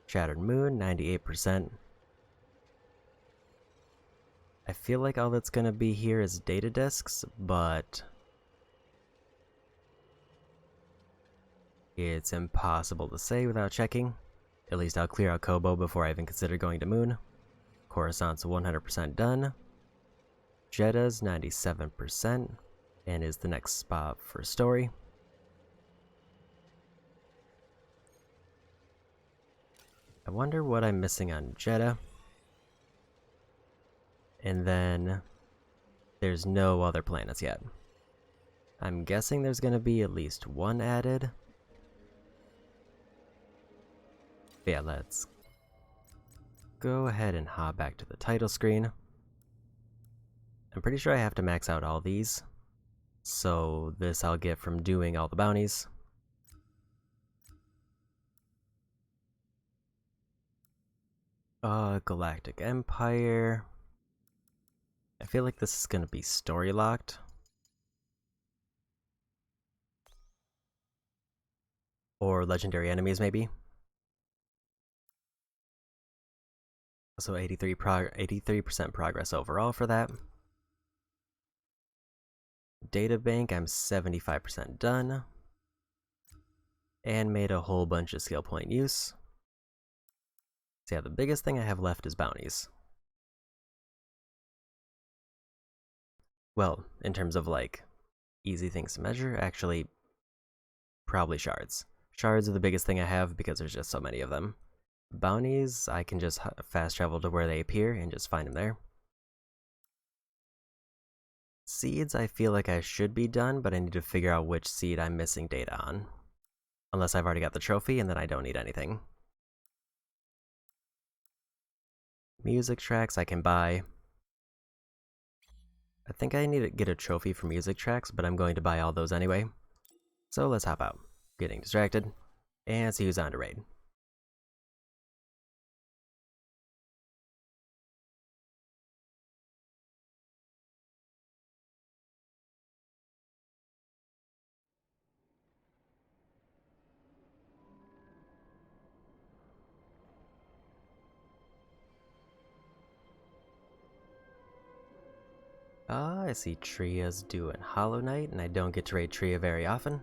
Shattered Moon, 98%. I feel like all that's gonna be here is data disks, but it's impossible to say without checking. At least I'll clear out Kobo before I even consider going to Moon. Coruscant's 100% done. Jedda's 97%, and is the next spot for story. I wonder what I'm missing on Jeddah. And then there's no other planets yet. I'm guessing there's gonna be at least one added. But yeah, let's go ahead and hop back to the title screen. I'm pretty sure I have to max out all these. So this I'll get from doing all the bounties. Galactic Empire. I feel like this is gonna be story locked. Or legendary enemies, maybe. So 83% progress overall for that. Databank, I'm 75% done. And made a whole bunch of skill point use. So yeah, the biggest thing I have left is bounties. Well, in terms of like easy things to measure, actually probably shards. Shards are the biggest thing I have because there's just so many of them. Bounties, I can just fast travel to where they appear and just find them there. Seeds, I feel like I should be done, but I need to figure out which seed I'm missing data on. Unless I've already got the trophy, and then I don't need anything. Music tracks I can buy. I think I need to get a trophy for music tracks, but I'm going to buy all those anyway. So let's hop out. Getting distracted. And see who's on to raid. I see Tria's doing Hollow Knight, and I don't get to raid Tria very often.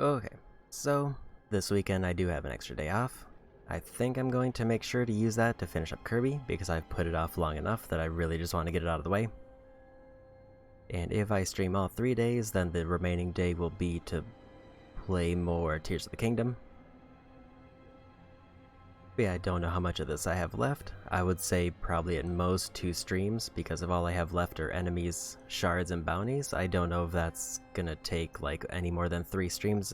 Okay, so this weekend I do have an extra day off. I think I'm going to make sure to use that to finish up Kirby, because I've put it off long enough that I really just want to get it out of the way. And if I stream all 3 days, then the remaining day will be to play more Tears of the Kingdom. But yeah, I don't know how much of this I have left. I would say probably at most 2 streams, because if all I have left are enemies, shards, and bounties, I don't know if that's gonna take like any more than 3 streams.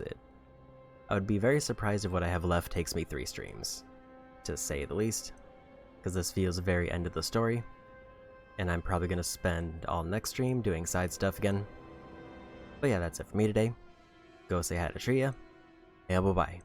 I would be very surprised if what I have left takes me 3 streams, to say the least, because this feels very end of the story, and I'm probably going to spend all next stream doing side stuff again. But yeah, that's it for me today. Go say hi to Tria, and bye-bye.